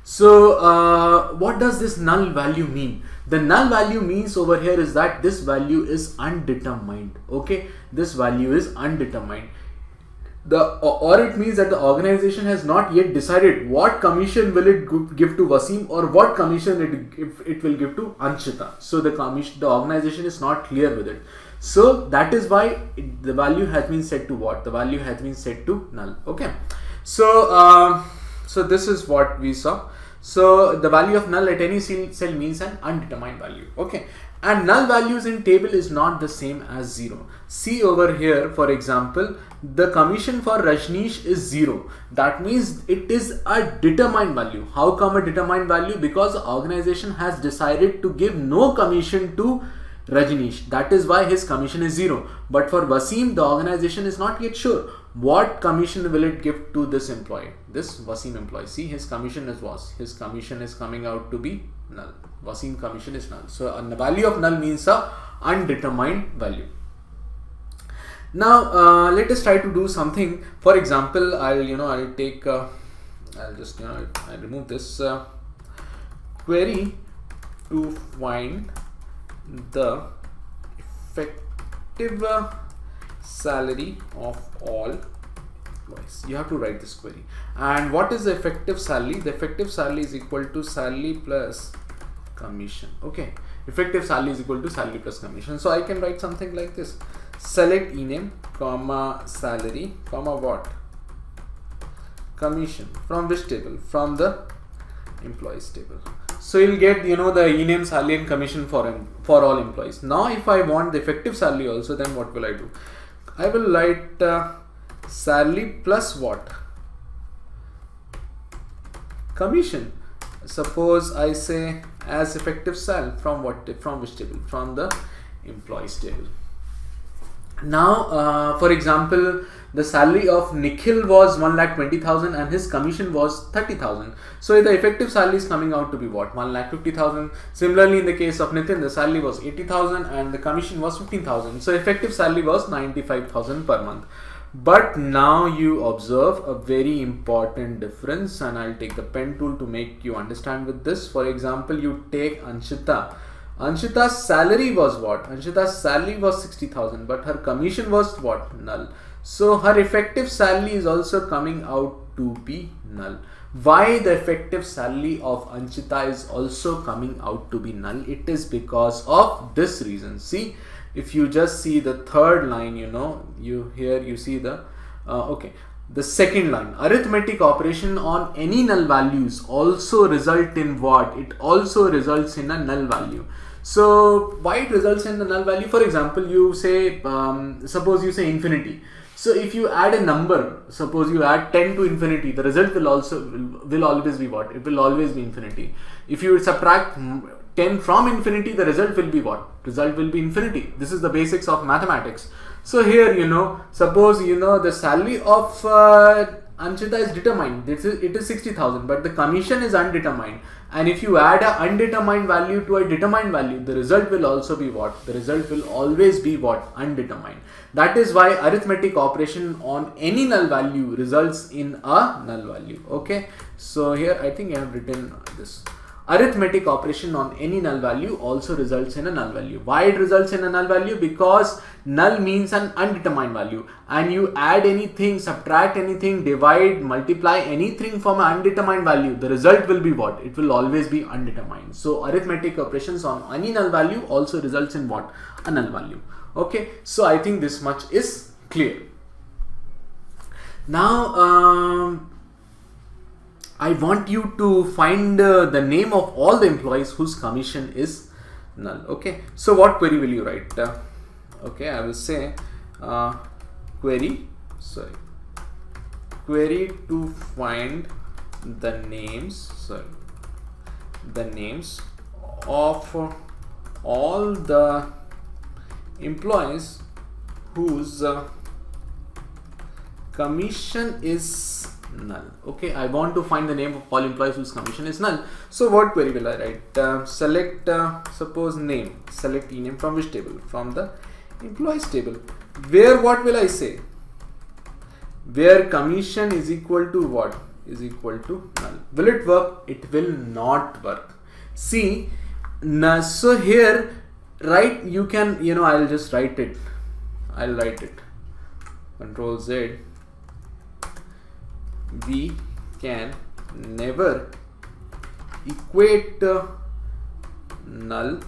A: So what does this null value mean? The null value means over here is that this value is undetermined. Okay, this value is undetermined. Or it means that the organization has not yet decided what commission will it give to Wasim or what commission it will give to Anshita. So the organization is not clear with it. So that is why the value has been set to what? The value has been set to null. Okay. So so this is what we saw. So the value of null at any cell means an undetermined value. Okay. And null values in table is not the same as 0. See over here, for example, the commission for Rajneesh is 0. That means it is a determined value. How come a determined value? Because the organization has decided to give no commission to Rajneesh. That is why his commission is 0. But for Wasim, the organization is not yet sure. What commission will it give to this employee? This Wasim employee. See, his commission is was. His commission is coming out to be null. Wasim commission is null. So the value of null means a undetermined value. Now let us try to do something. For example, I'll remove this query to find the effective salary of all employees. You have to write this query. And what is the effective salary? The effective salary is equal to salary plus commission. Okay, effective salary is equal to salary plus commission. So I can write something like this: select ename comma salary comma what? Commission. From which table? From the employees table. So you'll get the ename, salary and commission for all employees. Now if I want the effective salary also, then what will I do? I will write salary plus what? Commission. Suppose I say as effective sal from what? From which table? From the employees table. Now for example, the salary of Nikhil was 1,20,000 and his commission was 30,000. So the effective salary is coming out to be what? 1,50,000. Similarly, in the case of Nitin, the salary was 80,000 and the commission was 15,000. So effective salary was 95,000 per month. But now you observe a very important difference, and I'll take the pen tool to make you understand with this. For example, you take Anshita. Anshita's salary was what? Anshita's salary was 60,000, but her commission was what? Null. So her effective salary is also coming out to be null. Why the effective salary of Anshita is also coming out to be null? It is because of this reason. See, if you just see the third line, you see the the second line, arithmetic operation on any null values also result in what? It also results in a null value. So why it results in the null value? For example, you say suppose you say infinity. So if you add a number, suppose you add 10 to infinity, the result will always be what? It will always be infinity. If you subtract 10 from infinity, the result will be what? Result will be infinity. This is the basics of mathematics. So here, suppose the salary of Anshita is determined. It is 60,000, but the commission is undetermined. And if you add an undetermined value to a determined value, the result will also be what? The result will always be what? Undetermined. That is why arithmetic operation on any null value results in a null value. Okay. So here I think I have written this. Arithmetic operation on any null value also results in a null value. Why it results in a null value? Because null means an undetermined value, and you add anything, subtract anything, divide, multiply anything from an undetermined value, the result will be what? It will always be undetermined. So arithmetic operations on any null value also results in what? A null value. Okay, so I think this much is clear. Now I want you to find the name of all the employees whose commission is null. Okay, so what query will you write? Okay, I will say query to find the names of all the employees whose commission is null. Okay, I want to find the name of all employees whose commission is null. So what query will I write? Select suppose name, select ename from which table? From the employees table. Where what will I say? Where commission is equal to what? is equal to null. Will it work? It will not work. See, so here, right, you can, I'll just write it. I'll write it. Control Z. We can never equate null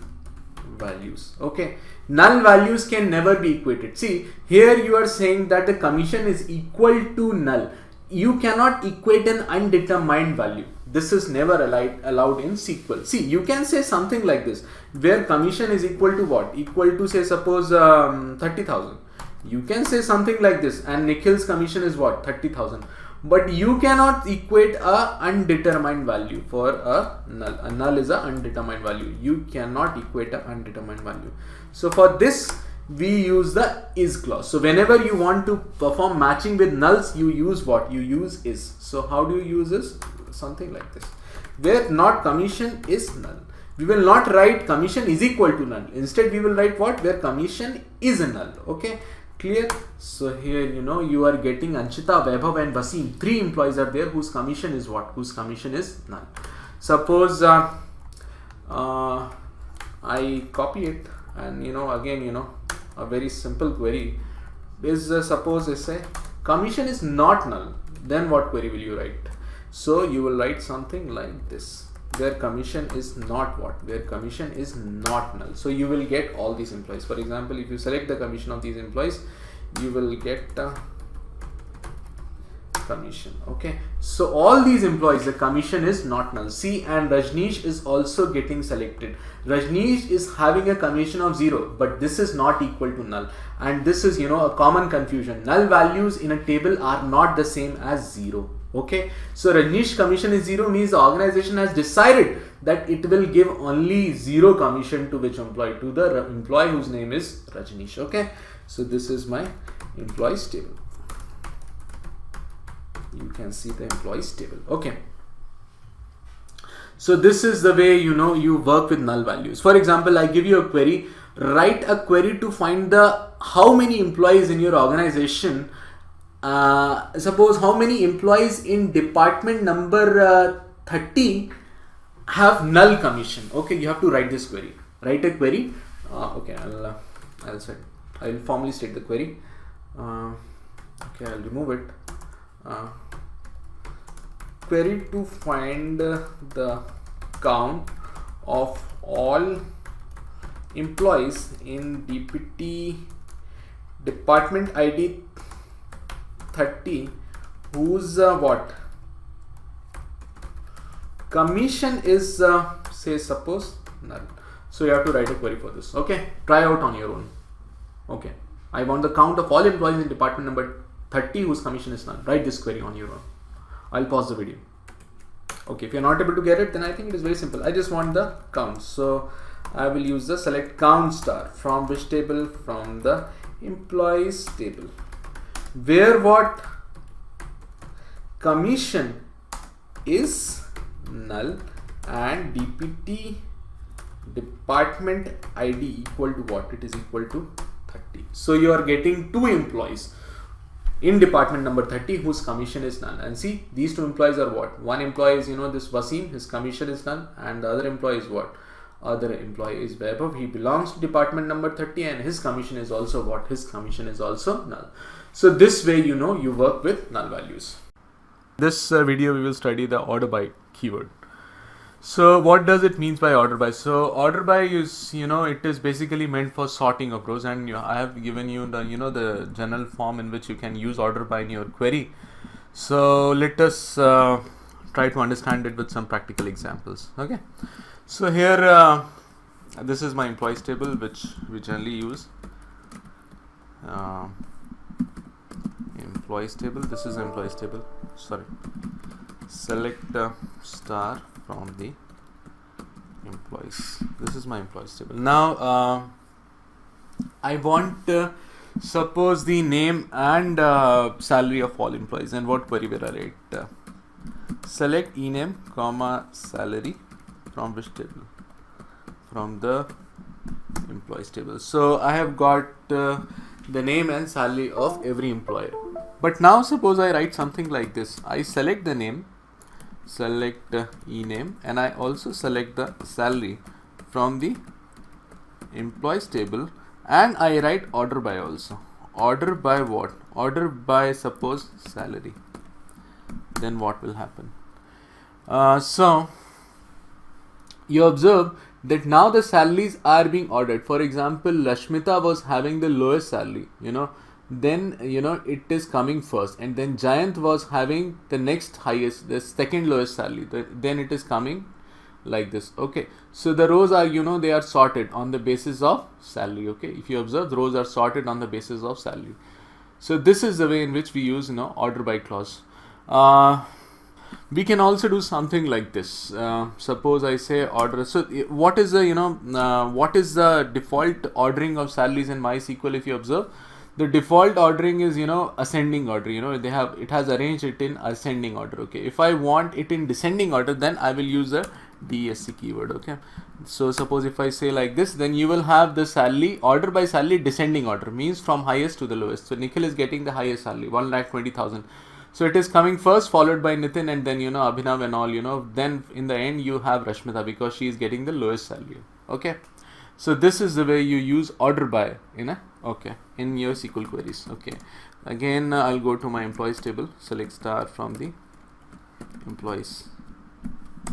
A: values. Okay, null values can never be equated. See, here you are saying that the commission is equal to null. You cannot equate an undetermined value. This is never allowed in SQL. See, you can say something like this, where commission is equal to what? Equal to, say, suppose 30,000. You can say something like this, and Nikhil's commission is what? 30,000. But you cannot equate a undetermined value for a null. A null is a undetermined value. You cannot equate a undetermined value. So for this, we use the is clause. So whenever you want to perform matching with nulls, you use what? You use is. So how do you use this? Something like this, where not commission is null. We will not write commission is equal to null. Instead, we will write what? Where commission is a null. Okay, clear? So here, you are getting Anshita, Vaibhav and Vasim. 3 employees are there whose commission is what? Whose commission is null. Suppose I copy it, and again, a very simple query is suppose I say commission is not null. Then what query will you write? So you will write something like this, where commission is not what? Where commission is not null. So you will get all these employees. For example, if you select the commission of these employees, you will get commission. Okay, so all these employees, the commission is not null. See, and Rajneesh is also getting selected. Rajneesh is having a commission of 0, but this is not equal to null, and this is a common confusion. Null values in a table are not the same as 0. Okay, so Rajneesh commission is 0 means the organization has decided that it will give only 0 commission to which employee? To the employee whose name is Rajneesh. Okay, so this is my employees table. You can see the employees table. Okay, so this is the way you work with null values. For example, I give you a query. Write a query to find the how many employees in your organization. Suppose how many employees in department number 30 have null commission. Okay, you have to write this query. Write a query. Okay, I'll formally state the query. Okay, I'll remove it. Query to find the count of all employees in DPT department ID 30 whose what? Commission is say suppose null. So you have to write a query for this. Okay, try out on your own. Okay, I want the count of all employees in department number 30 whose commission is null. Write this query on your own. I'll pause the video. Okay, if you're not able to get it, then I think it is very simple. I just want the count. So I will use the select count star from which table? From the employees table, where what? Commission is null and DPT department ID equal to what? It is equal to 30. So you are getting 2 employees in department number 30 whose commission is null. And see, these 2 employees are what? One employee is this Wasim, his commission is null, and the other employee is what? Other employee is Vaibhav. He belongs to department number 30 and his commission is also what? His commission is also null. So this way you work with null values. This video we will study the order by keyword. So what does it mean by order by? So order by is it is basically meant for sorting of rows, and I have given you the the general form in which you can use order by in your query. So let us try to understand it with some practical examples. Okay, so here this is my employees table which we generally use. Employees table. This is employees table. Sorry. Select star from the employees. This is my employees table. Now I want suppose the name and salary of all employees, and what query will I write? Select ename comma salary from which table? From the employees table. So I have got the name and salary of every employer. But now suppose I write something like this. I select the name, select ename, and I also select the salary from the employees table, and I write order by also. Order by what? Order by suppose salary. Then what will happen? So you observe that now the salaries are being ordered. For example, Lashmita was having the lowest salary, then it is coming first, and then Jayant was having the next highest, the second lowest salary, then it is coming like this. Okay, so the rows are they are sorted on the basis of salary. Okay, if you observe, the rows are sorted on the basis of salary. So this is the way in which we use order by clause. We can also do something like this. Suppose I say order. So what is the what is the default ordering of salaries in MySQL? If you observe, the default ordering is ascending order. It has arranged it in ascending order. Okay, if I want it in descending order, then I will use a DSC keyword. Okay, so suppose if I say like this, then you will have the salary order by salary descending order, means from highest to the lowest. So Nikhil is getting the highest salary, 1,20,000. So it is coming first, followed by Nitin, and then Abhinav and all. Then in the end you have Rashmita, because she is getting the lowest salary. Okay, so this is the way you use order by in your SQL queries. Okay, again I'll go to my employees table, select star from the employees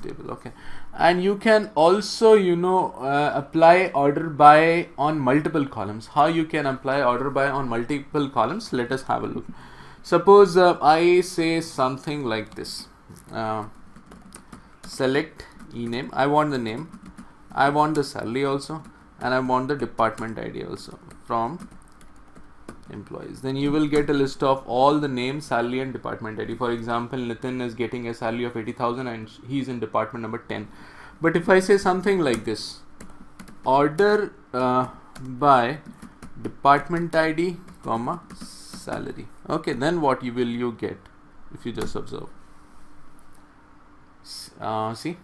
A: table. Okay, and you can also apply order by on multiple columns. How you can apply order by on multiple columns? Let us have a look. Suppose I say something like this. Select ename. I want the name, I want the salary also, and I want the department ID also from employees. Then you will get a list of all the name, salary, and department ID. For example, Nitin is getting a salary of 80,000 and he's in department number 10. But if I say something like this, order by department ID, comma salary. Okay, then what will you get if you just observe? See.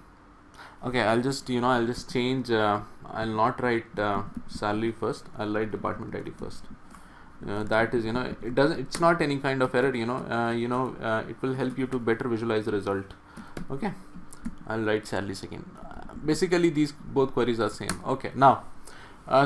A: Okay, I'll just change. I'll not write salary first. I'll write department ID first. That is it's not any kind of error. It will help you to better visualize the result. Okay, I'll write salary second. Basically these both queries are same. Okay, now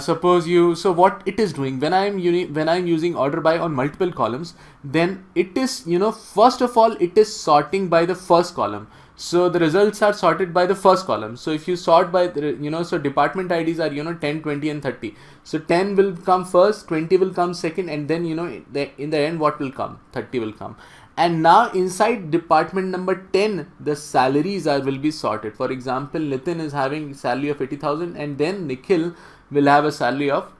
A: suppose so what it is doing when I'm using order by on multiple columns, then it is first of all it is sorting by the first column. So the results are sorted by the first column. So if you sort by the, so department IDs are 10, 20 and 30. So 10 will come first, 20 will come second, and then in the end what will come? 30 will come. And now inside department number 10, the salaries will be sorted. For example, Nitin is having salary of 80,000, and then Nikhil will have a salary of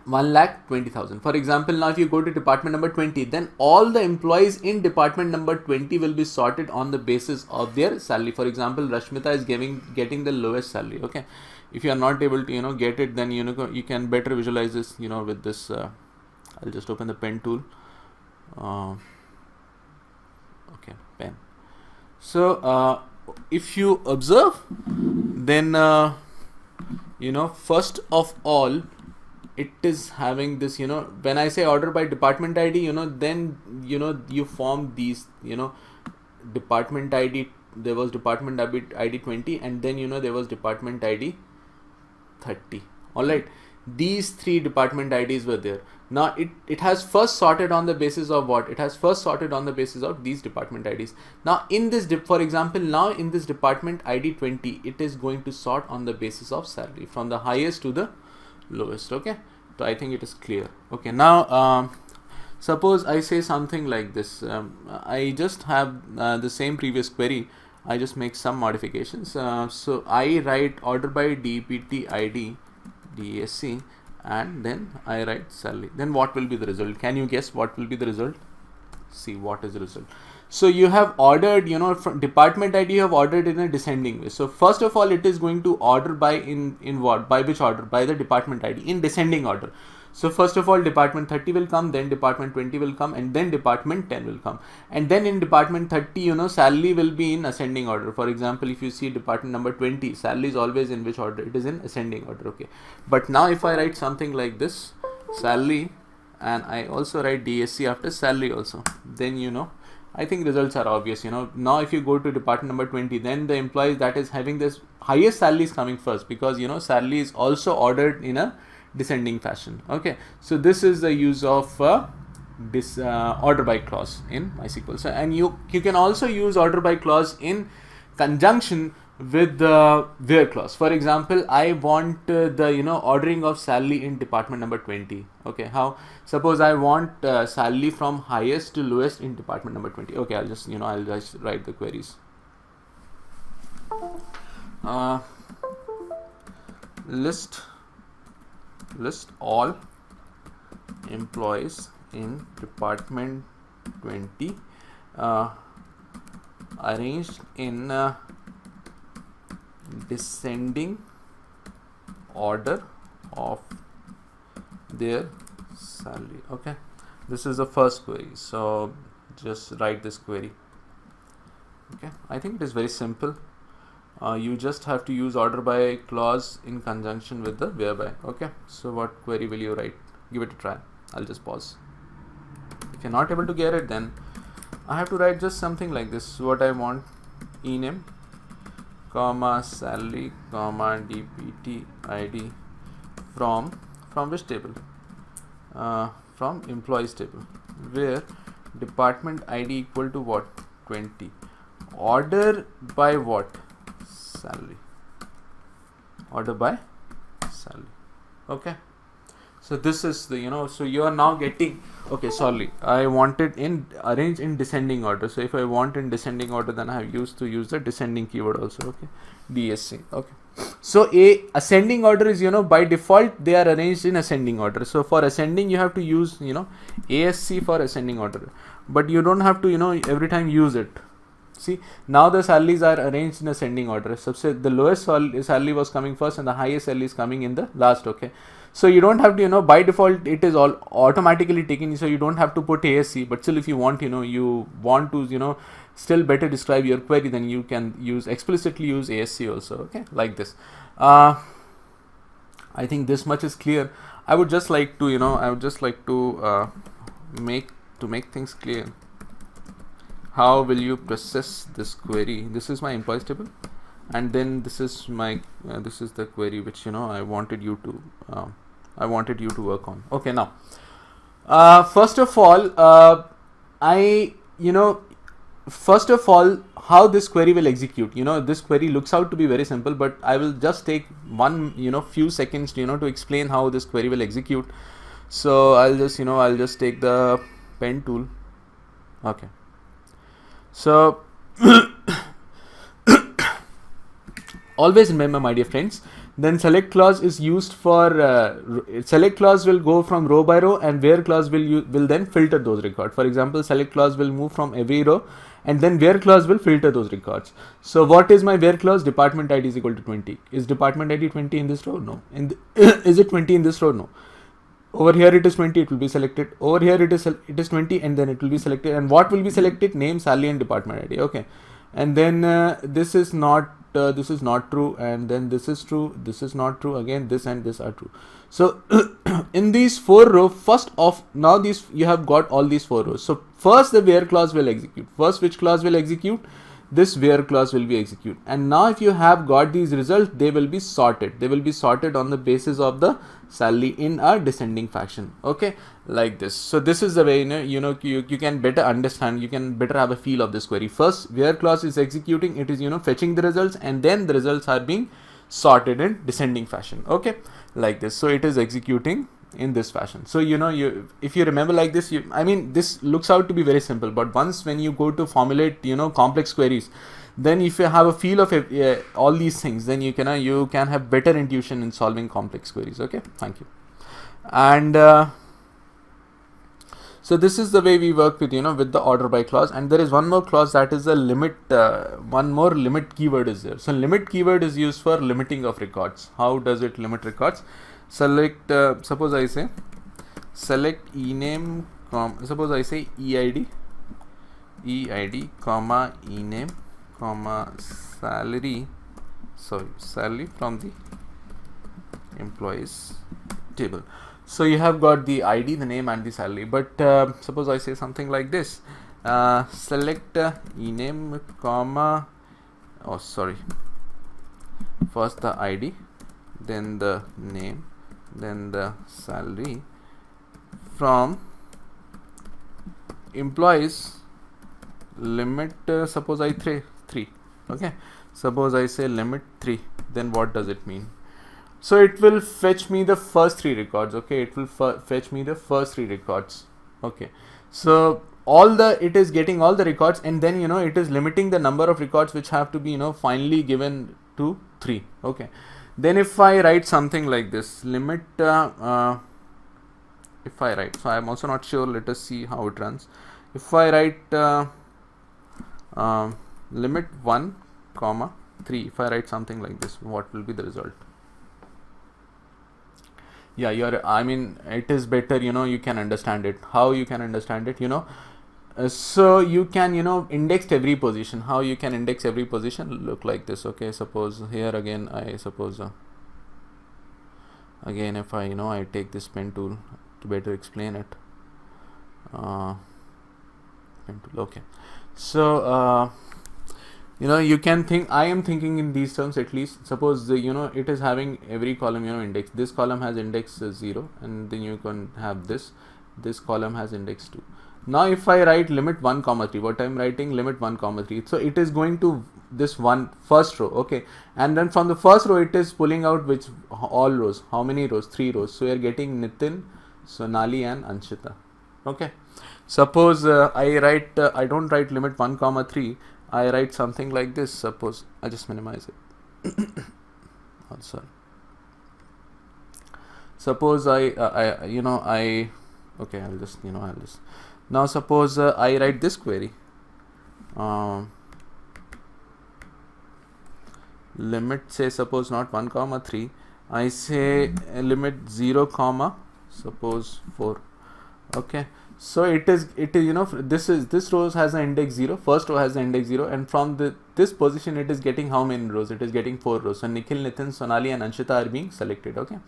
A: 1,20,000. For example, now if you go to department number 20, then all the employees in department number 20 will be sorted on the basis of their salary. For example, Rashmita is getting the lowest salary. Okay, if you are not able to get it, then you can better visualize this with this. I'll just open the pen tool. Okay, pen. So if you observe, then first of all, it is having this, when I say order by department ID, then you form these, department ID, there was department ID 20, and then there was department ID 30. All right, these three department IDs were there. Now it has first sorted on the basis of what? It has first sorted on the basis of these department IDs. Now in this, for example, now in this department ID 20, it is going to sort on the basis of salary from the highest to the lowest. Okay, so I think it is clear. Okay, now suppose I say something like this. I just have the same previous query. I just make some modifications. So I write order by DPT ID DSC, and then I write salary. Then what will be the result? Can you guess what will be the result? See what is the result. So you have ordered, from department ID you have ordered in a descending way. So first of all, it is going to order by in what? By which order? By the department ID in descending order. So first of all, department 30 will come, then department 20 will come, and then department 10 will come. And then in department 30, salary will be in ascending order. For example, if you see department number 20, salary is always in which order? It is in ascending order. Okay. But now if I write something like this, salary, and I also write DSC after salary also, then you know, I think results are obvious. You know, now if you go to department number 20, then the employees that is having this highest salary is coming first, because you know salary is also ordered in a descending fashion. Okay, so this is the use of this order by clause in MySQL. So, and you can also use order by clause in conjunction with the where clause. For example, I want the you know ordering of salary in department number 20. Okay, how? Suppose I want salary from highest to lowest in department number 20. Okay, I'll just write the queries. List all employees in department 20 arranged in descending order of their salary. Okay, this is the first query, so just write this query. Okay, I think it is very simple. You just have to use order by clause in conjunction with the whereby. Okay, so what query will you write? Give it a try. I'll just pause. If you're not able to get it, then I have to write just something like this. What I want: ename comma salary comma dpt id from which table? From employees table, where department id equal to what? 20. Order by what? Salary. Order by salary. Okay, so this is the, you know, so you are now getting, okay, sorry, I wanted in arrange in descending order. So if I want in descending order, then I have used to use the descending keyword also. Okay, DSC. Okay, so a ascending order is, you know, by default they are arranged in ascending order. So for ascending you have to use, you know, ASC for ascending order, but you don't have to, you know, every time use it. See, now the salaries are arranged in ascending order. So the lowest salary was coming first and the highest salary is coming in the last. Okay, so you don't have to, you know, by default it is all automatically taken, so you don't have to put ASC. But still, if you want, you know, you want to, you know, still better describe your query, then you can explicitly use ASC also. Okay, like this. I think this much is clear. I would just like to, you know, make things clear. How will you process this query? This is my employees table, and then this is my this is the query which, you know, I wanted you to work on. Okay, now first of all, how this query will execute. You know, this query looks out to be very simple, but I will just take few seconds, you know, to explain how this query will execute. So I'll just take the pen tool. Okay, so always remember, my dear friends, then select clause is used for select clause will go from row by row, and where clause will then filter those records. For example, select clause will move from every row, and then where clause will filter those records. So what is my where clause? Department ID is equal to 20. Is department ID 20 in this row? No. Is it 20 in this row? No. Over here it is 20, it will be selected. Over here it is 20, and then it will be selected. And what will be selected? Name, salary, and department ID. Okay, and then this is not true, and then this is true, this is not true, again this and this are true. So in these 4 rows, now you have got all these 4 rows. So first the where clause will execute. First, which clause will execute? This where clause will be executed. And now if you have got these results, they will be sorted. They will be sorted on the basis of the salary in a descending fashion. Okay, like this. So this is the way, you can better understand, you can better have a feel of this query. First, where clause is executing, it is, fetching the results, and then the results are being sorted in descending fashion. Okay, like this. So it is executing in this fashion. So if you remember like this, this looks out to be very simple, but once when you go to formulate complex queries, then if you have a feel of all these things, then you can have better intuition in solving complex queries. Okay, thank you. And so this is the way we work with with the order by clause. And there is one more clause, that is a limit. One more limit keyword is there. So limit keyword is used for limiting of records. How does it limit records? Select suppose I say select ename, suppose I say eid comma ename comma salary from the employees table. So you have got the ID, the name, and the salary. But suppose I say something like this: select ename, comma, oh sorry, first the ID, then the name, then the salary from employees limit. Suppose I say 3. Okay. Suppose I say limit 3. Then what does it mean? So it will fetch me the first 3 records. Okay, it will fetch me the first 3 records. Okay, so it is getting all the records, and then it is limiting the number of records which have to be finally given to 3. Okay, then if I write something like this, limit if I write, so I am also not sure, let us see how it runs. If I write limit 1 comma 3, if I write something like this, what will be the result? Yeah, I mean, it is better, you can understand it. How you can understand it, so you can, index every position. How you can index every position? Look like this. Okay, suppose here again, I suppose again, if I, I take this pen tool to better explain it. Pen tool, okay. So, you can think, I am thinking in these terms at least. Suppose it is having every column index. This column has index 0, and then you can have this column has index 2. Now if I write limit 1 comma 3, what I am writing, limit 1 comma 3, so it is going to this first row. Okay, and then from the first row it is pulling out which all rows. How many rows? 3 rows. So we are getting Nitin, Sonali, and Anshita. Okay, suppose I don't write limit 1 comma 3, I write something like this. Suppose I just minimize it. Oh, sorry. Suppose okay, I'll just now suppose I write this query, limit, say suppose not 1 comma 3, I say limit 0 comma suppose 4. Okay, so it is this row has an index 0, first row has an index 0, and from this position it is getting how many rows? It is getting 4 rows. So Nikhil, Nitin, Sonali, and Anshita are being selected. Okay,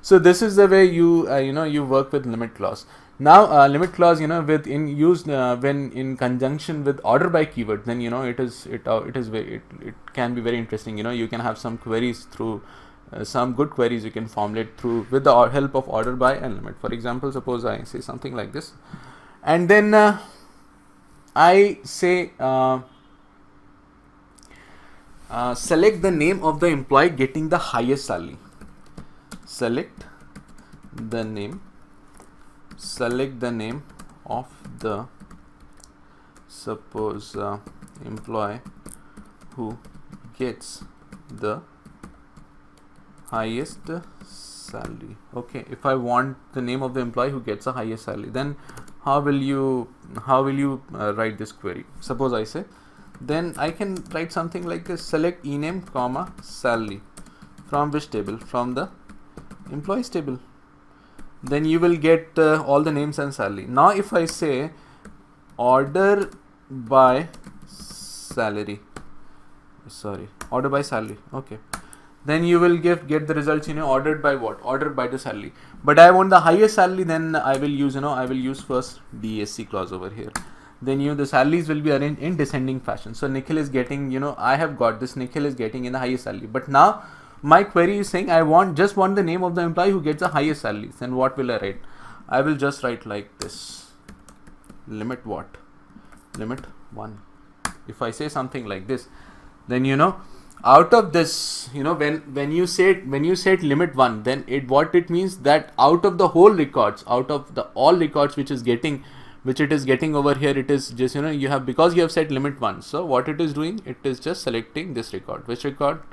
A: so this is the way you you work with limit clause. Now limit clause with used when in conjunction with order by keyword, then it can be very interesting. You can have some queries through some good queries you can formulate through with the help of order by and limit. For example, suppose I say something like this, and then I say select the name of the employee getting the highest salary. Select the name of the suppose employee who gets the highest salary. Okay, if I want the name of the employee who gets the highest salary, then how will you write this query? Suppose I say, then I can write something like this: select ename comma salary from which table? From the employees table. Then you will get all the names and salary. Now if I say order by salary, okay, then you will get the results ordered by what? Ordered by the salary. But I want the highest salary, then I will use first DSC clause over here. Then the salaries will be arranged in descending fashion. So Nikhil is getting, I have got this, Nikhil is getting in the highest salary. But now my query is saying I just want the name of the employee who gets the highest salary. Then what will I write? I will just write like this: limit what? Limit 1. If I say something like this, then out of this, when you said limit 1, then what it means that out of the whole records, out of the all records which it is getting over here, it is just you have, because you have set limit 1. So what it is doing, it is just selecting this record. Which record?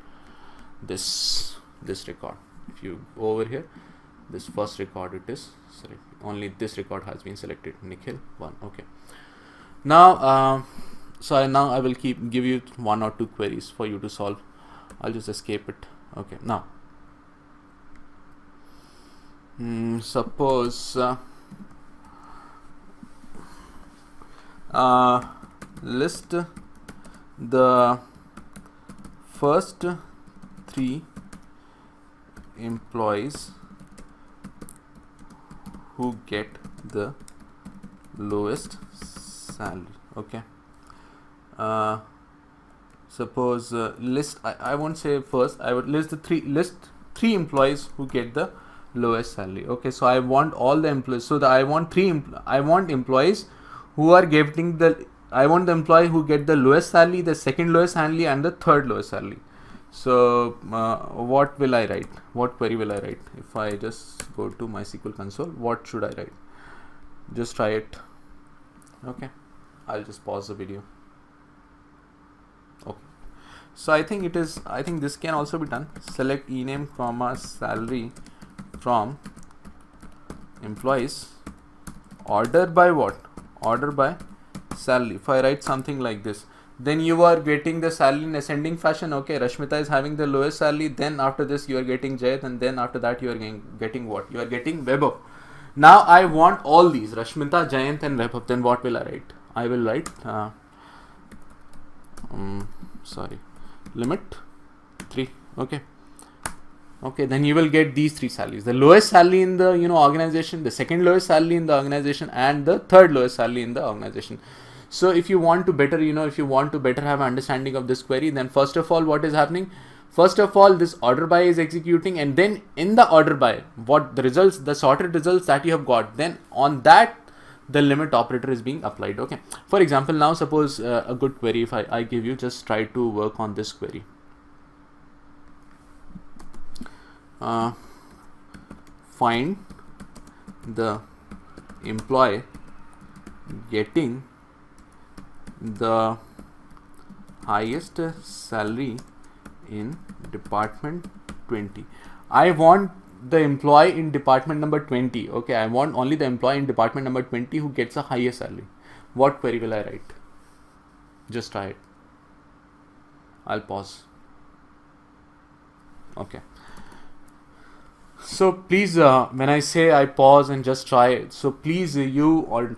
A: This record. If you go over here, this first record, it is selected. Only this record has been selected, Nikhil 1. Okay. Now now I will give you 1 or 2 queries for you to solve. I'll just escape it. Okay. Now suppose list the first 3 employees
B: who get the lowest salary. Okay, suppose list, I won't say first, I would list three employees who get the lowest salary. Okay, so I want all the employees, so I want employees who are getting I want the employee who get the lowest salary, the second lowest salary, and the third lowest salary. So what will I write? What query will I write? If I just go to MySQL console, what should I write? Just try it. Okay, I'll just pause the video. Okay, so I think this can also be done. Select ename comma salary from employees, order by what? Order by salary. If I write something like this, then you are getting the salary in ascending fashion. Okay, Rashmita is having the lowest salary, then after this you are getting Jayat, and then after that you are getting what? You are getting Vaibhav. Now I want all these, Rashmita, Jayant and Vaibhav. Then what will I write? I will write limit 3. Okay, then you will get these 3 salaries: the lowest salary in the organization, the second lowest salary in the organization, and the third lowest salary in the organization. So if you want to better have an understanding of this query, then first of all, what is happening? First of all, this order by is executing, and then in the order by, what the results, the sorted results that you have got, then on that the limit operator is being applied. Okay, for example, now suppose a good query, if I give you, just try to work on this query. Find the employee getting the highest salary in department 20. I want the employee in department number 20. Okay, I want only the employee in department number 20 who gets the highest salary. What query will I write? Just try it. I'll pause. Okay, so please, when I say I pause and just try it, so please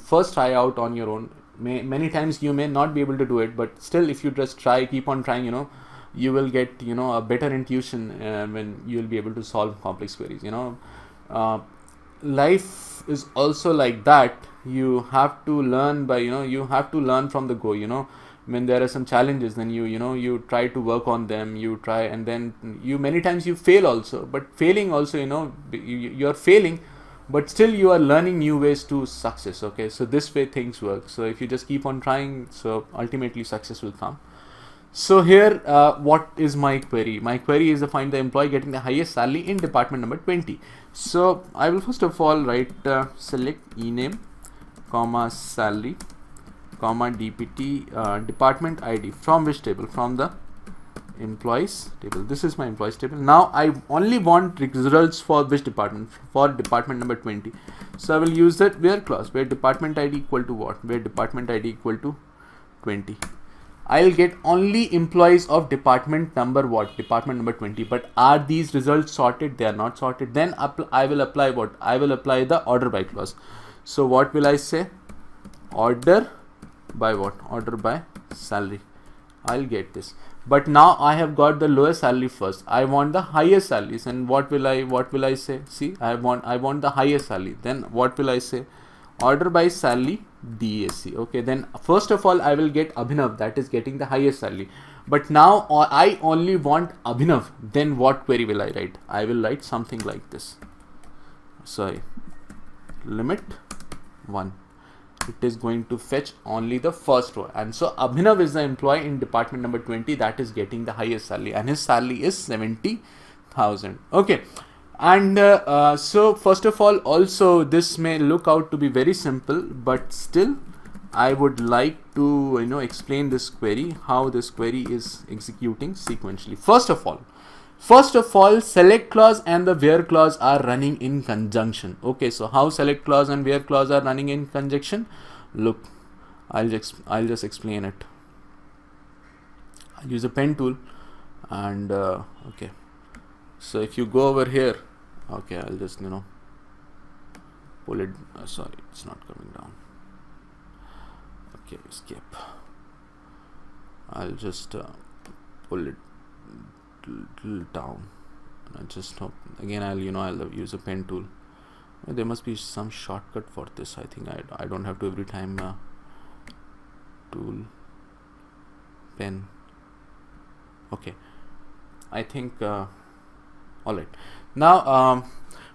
B: first try out on your own. Many times you may not be able to do it, but still, if you just keep on trying, you will get a better intuition when you will be able to solve complex queries. Life is also like that. You have to learn by you have to learn from the go. When there are some challenges, then you try to work on them, you try, and then many times you fail also, but failing also, you're failing, but still you are learning new ways to success. Okay, so this way things work. So if you just keep on trying, so ultimately success will come. So here, what is my query? My query is to find the employee getting the highest salary in department number 20. So I will first of all write select ename comma salary comma dpt department id, from which table? From the employees table. This is my employees table. Now I only want results for which department? For department number 20. So I will use that where clause, where department id equal to what? Where department id equal to 20. I'll get only employees of department number what? Department number 20. But are these results sorted? They are not sorted. Then I will apply what? I will apply the order by clause. So what will I say? Order by what? Order by salary. I'll get this. But now I have got the lowest salary first. I want the highest salaries, and what will I say? See, I want the highest salary. Then what will I say? Order by salary DAC. Okay, then first of all I will get Abhinav, that is getting the highest salary. But now I only want Abhinav. Then what query will I write? I will write something like this. Sorry, limit 1. It is going to fetch only the first row, and so Abhinav is the employee in department number 20 that is getting the highest salary, and his salary is 70,000. Okay, and so first of all, also this may look out to be very simple, but still I would like to explain this query, how this query is executing sequentially. First of all, select clause and the where clause are running in conjunction. Okay, so how select clause and where clause are running in conjunction? Look, I'll just explain it. I'll use a pen tool, and okay. So if you go over here, okay, I'll just pull it. Sorry, it's not coming down. Okay, escape. I'll just pull it down. I just hope again I'll use a pen tool. There must be some shortcut for this. I think I don't have to every time tool pen. Okay, I think all right. Now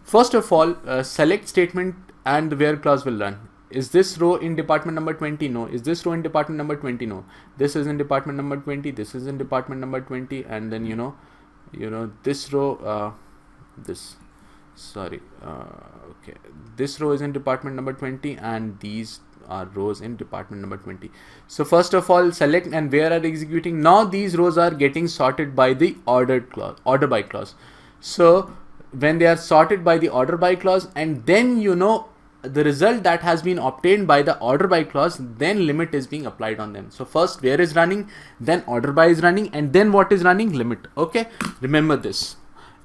B: first of all, select statement and the where clause will run. Is this row in department number 20? No. Is this row in department number 20? No. This is in department number 20. This is in department number 20. And then this row okay, this row is in department number 20 and these are rows in department number 20. So first of all, select and where are executing. Now these rows are getting sorted by the order by clause. So when they are sorted by the order by clause, and then the result that has been obtained by the order by clause, then limit is being applied on them. So first where is running, then order by is running, and then what is running? Limit. Okay, remember this,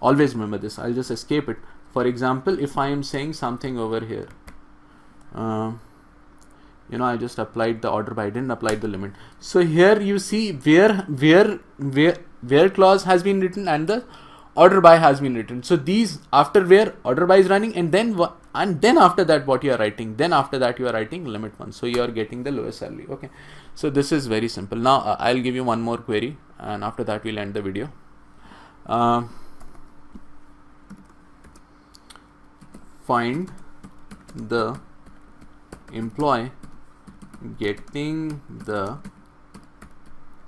B: always remember this. I'll just escape it. For example, if I am saying something over here, I just applied the order by, I didn't apply the limit. So here you see where clause has been written and the order by has been written. So these, after where order by is running, and then after that what you are writing, then after that you are writing limit 1. So you are getting the lowest salary. Okay, so this is very simple. Now I'll give you one more query, and after that we'll end the video. Find the employee getting the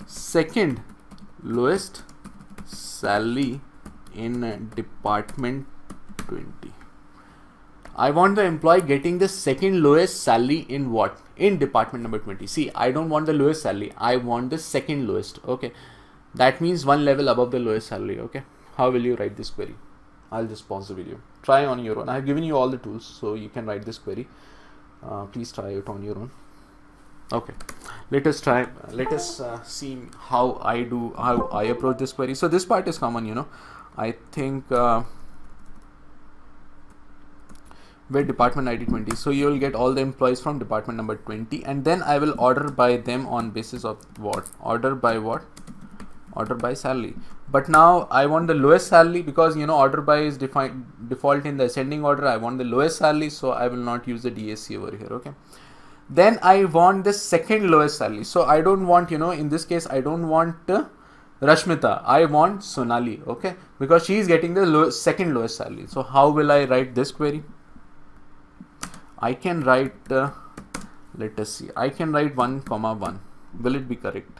B: second lowest salary in department 20. I want the employee getting the second lowest salary in what? In department number 20. See, I don't want the lowest salary, I want the second lowest. Okay, that means one level above the lowest salary. Okay, how will you write this query? I'll just pause the video. Try on your own. I have given you all the tools, so you can write this query. Please try it on your own. Okay, let us try. Let us see how I approach this query. So this part is common, I think where department ID 20. So you will get all the employees from department number 20, and then I will order by them on basis of what? Order by what? Order by salary. But now I want the lowest salary, because order by is default in the ascending order. I want the lowest salary, so I will not use the DSC over here. Okay, then I want the second lowest salary. So I don't want, in this case I don't want Rashmita, I want Sonali. Okay, because she is getting the second lowest salary. So how will I write this query? I can write let us see, I can write 1,1. Will it be correct?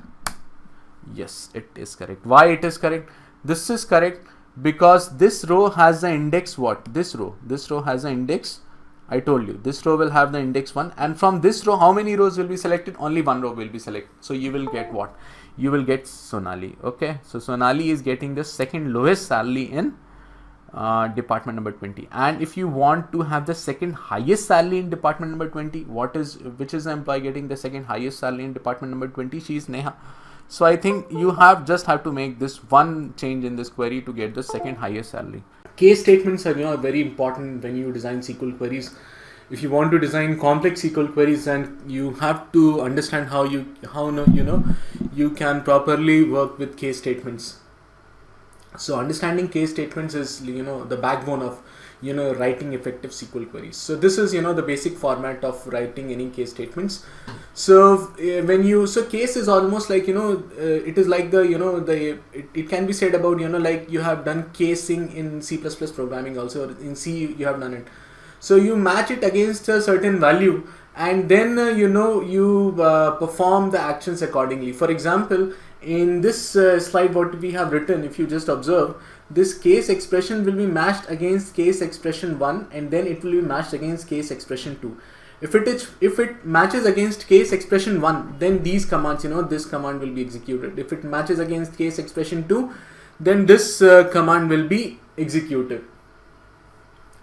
B: Yes, it is correct. Why it is correct? This is correct because this row has the index what? This row has the index, I told you, this row will have the index 1, and from this row how many rows will be selected? Only one row will be selected. So you will get what? You will get Sonali. Okay, so Sonali is getting the second lowest salary in department number 20. And if you want to have the second highest salary in department number 20, which is the employee getting the second highest salary in department number 20? She is Neha. So I think you just have to make this one change in this query to get the second highest salary.
A: Case statements are very important when you design SQL queries. If you want to design complex SQL queries, then you have to understand how you can properly work with case statements. So understanding case statements is the backbone of writing effective SQL queries. So this is the basic format of writing any case statements. So case is almost like it is like it can be said about like you have done casing in C++ programming also, in C you have done it. So you match it against a certain value, and then you perform the actions accordingly. For example, in this slide what we have written, if you just observe, this case expression will be matched against case expression 1, and then it will be matched against case expression 2. If it matches against case expression 1, then these commands, this command will be executed. If it matches against case expression 2, then this command will be executed.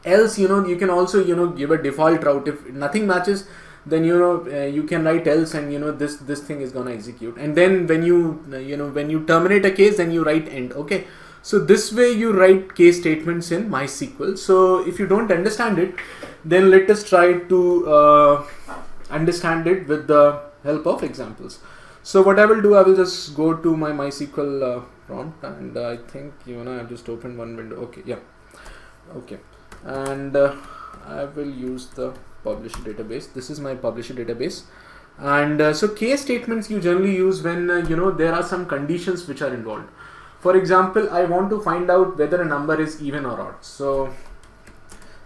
A: Else, you can also give a default route. If nothing matches, then you can write else, and this thing is gonna execute. And then when you terminate a case, then you write end. Okay, so this way you write case statements in MySQL. So if you don't understand it, then let us try to understand it with the help of examples. So what I will do, I will just go to my MySQL prompt, and I think I've just opened one window. Okay, yeah, okay, and I will use the publisher database. This is my publisher database. And so case statements you generally use when there are some conditions which are involved. For example, I want to find out whether a number is even or odd. So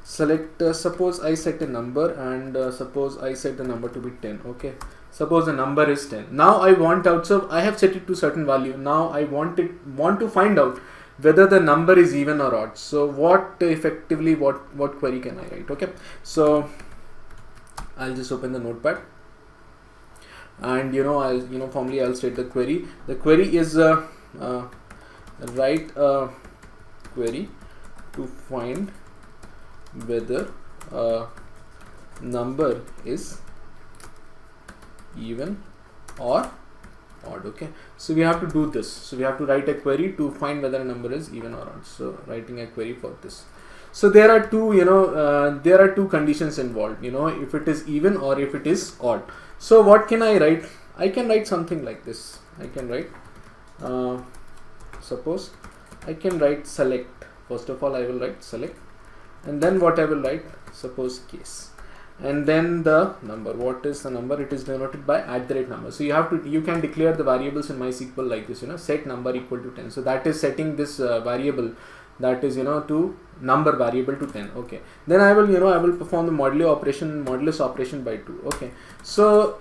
A: select, suppose I set a number, and suppose I set the number to be 10. Okay, suppose the number is 10. Now I want out, so I have set it to certain value. Now I want to find out whether the number is even or odd. So what query can I write? Okay, so I'll just open the notepad, and formally I'll state the query. The query is write a query to find whether a number is even or odd. Okay, so we have to do this. So we have to write a query to find whether a number is even or odd. So writing a query for this. So there are two conditions involved, if it is even or if it is odd. So what can I write? I can write something like this. I can write suppose I can write select. First of all, I will write select, and then what I will write, suppose case, and then the number. What is the number? It is denoted by @number. So you can declare the variables in MySQL like this, set number equal to 10. So that is setting this variable, that is to number variable to 10. Okay, then I will perform the modulus operation by 2. Okay, so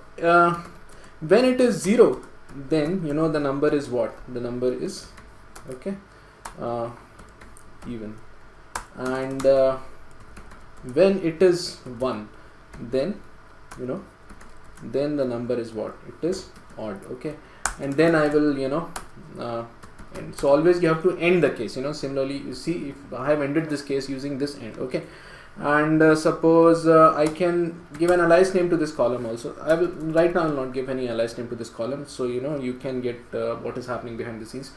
A: when it is 0, then the number is what? The number is even, and when it is 1, then then the number is what? It is odd. Okay, and then I will end. So always you have to end the case. Similarly, you see, if I have ended this case using this end. Okay, and suppose I can give an alias name to this column also. I will right now I will not give any alias name to this column, so you can get what is happening behind the scenes.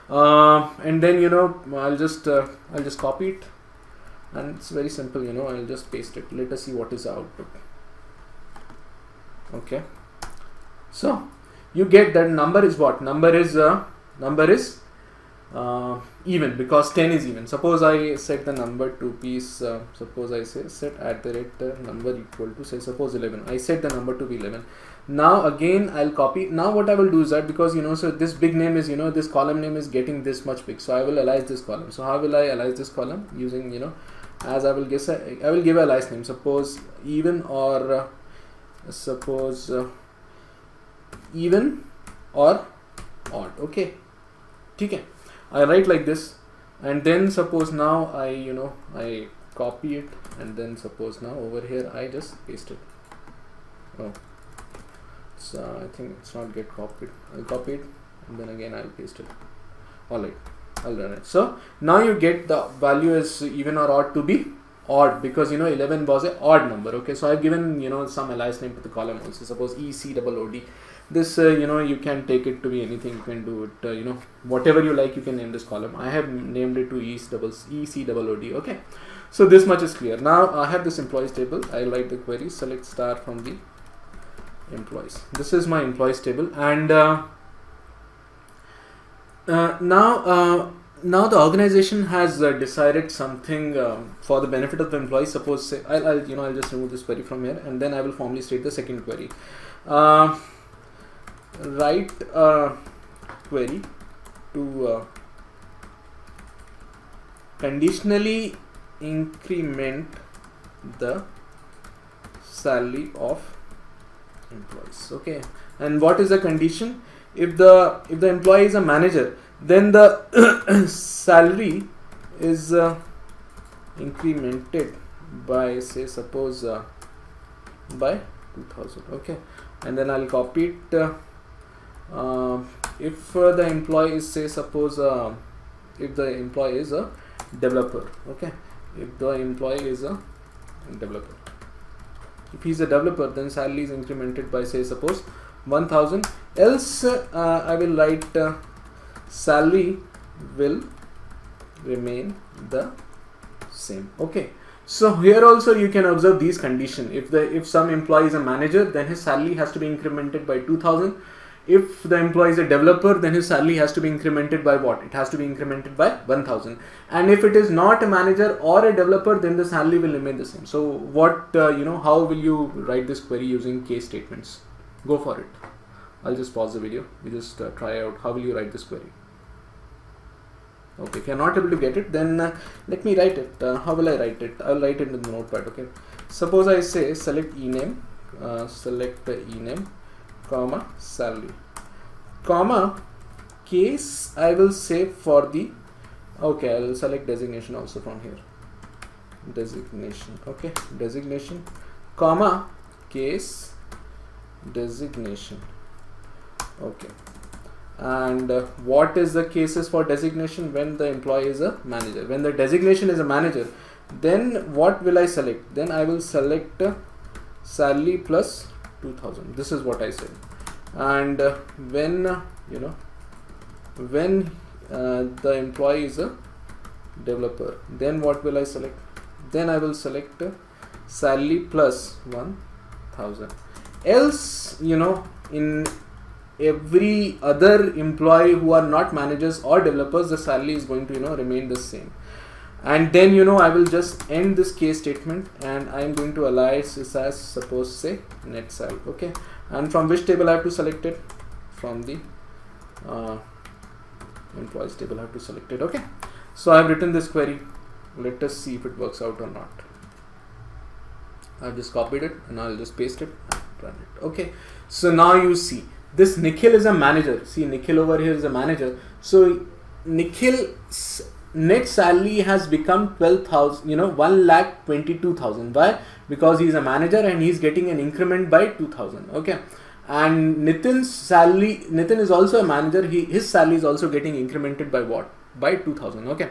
A: And then I'll just copy it, and it's very simple. I'll just paste it. Let us see what is the output. Okay, so you get that number is what? Number is even, because 10 is even. Suppose I set the number to be suppose I say set @number equal to, say, suppose 11. I set the number to be 11. Now again I'll copy. Now what I will do is that, because so this big name is this column name is getting this much big, so I will alias this column. So how will I alias this column? Using as I will guess, I will give a alias name, suppose even, or suppose even or odd. Okay, okay, I write like this, and then suppose now I copy it, and then suppose now over here I just paste it. Oh, so I think it's not get copied. I'll copy it, and then again I'll paste it. Alright, I'll run it. So now you get the value is even or odd to be odd, because 11 was an odd number. Okay, so I've given some alias name to the column also. Suppose ECOOD. This you can take it to be anything. You can do it whatever you like. You can name this column. I have named it to ECOOD. Okay, so this much is clear. Now I have this employees table. I write the query select star from the employees. This is my employees table, and now the organization has decided something for the benefit of the employees. Suppose, say, I'll just remove this query from here, and then I will formally state the second query. Write a query to conditionally increment the salary of employees. Okay, and what is the condition? If the employee is a manager, then the salary is incremented by, say, suppose by 2000. Okay, and then I'll copy it. If the employee is, say, suppose if the employee is a developer. Okay, if the employee is a developer, if he's a developer, then salary is incremented by, say, suppose 1000. Else I will write salary will remain the same. Okay, so here also you can observe these conditions. If some employee is a manager, then his salary has to be incremented by 2000. if the employee is a developer, then his salary has to be incremented by what? It has to be incremented by 1000. And if it is not a manager or a developer, then the salary will remain the same. So what, how will you write this query using case statements? Go for it. I'll just pause the video. We just try out how will you write this query. Okay, if you're not able to get it, then let me write it. How will I write it? I'll write it in the notepad. Okay. Suppose I say select ename, select the ename, comma salary, comma case. I will say for the, okay, I will select designation also from here. Designation. Okay, designation, comma case designation. Okay. And what is the cases for designation? When the employee is a manager. When the designation is a manager, then what will I select? Then I will select salary plus 2000. This is what I said. And when the employee is a developer, then what will I select? Then I will select salary plus 1000. Else, in every other employee who are not managers or developers, the salary is going to remain the same. And then I will just end this case statement, and I am going to alias this as, suppose, say net salary. Okay, and from which table I have to select it? From the employees table I have to select it. Okay, so I have written this query. Let us see if it works out or not. I've just copied it and I'll just paste it and run it. Okay, so now you see this Nikhil is a manager. See, Nikhil over here is a manager. So Nikhil's net salary has become 12,000, 1,22,000. Why? Because he is a manager and he is getting an increment by 2,000. Okay, and Nitin's salary, Nitin is also a manager. His salary is also getting incremented by what? By 2,000. Okay.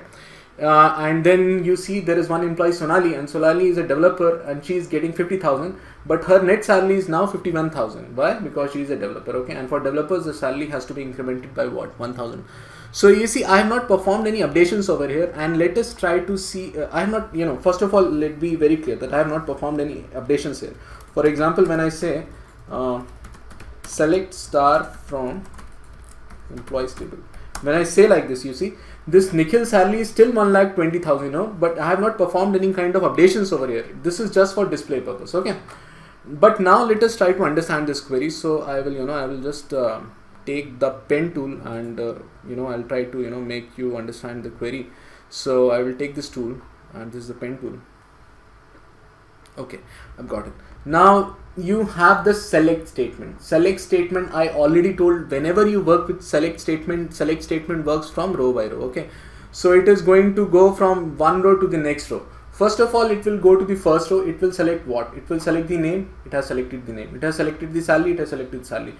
A: And then you see there is one employee, Sonali, and Sonali is a developer and she is getting 50,000, but her net salary is now 51,000. Why? Because she is a developer. Okay, and for developers the salary has to be incremented by what? 1,000. So you see, I have not performed any updations over here, and let us try to see. I have not, first of all, let be very clear that I have not performed any updations here. For example, when I say select star from employees table, when I say like this, you see, this Nikhil salary is still 1,20,000, but I have not performed any kind of updations over here. This is just for display purpose. Okay, but now let us try to understand this query. So I will, I will just take the pen tool and I'll try to make you understand the query. So I will take this tool, and this is the pen tool. Okay, I've got it. Now you have the select statement. Select statement, I already told, whenever you work with select statement works from row by row. Okay, so it is going to go from one row to the next row. First of all, it will go to the first row. It will select what? It will select the name. It has selected the name. It has selected the salary. It has selected the salary.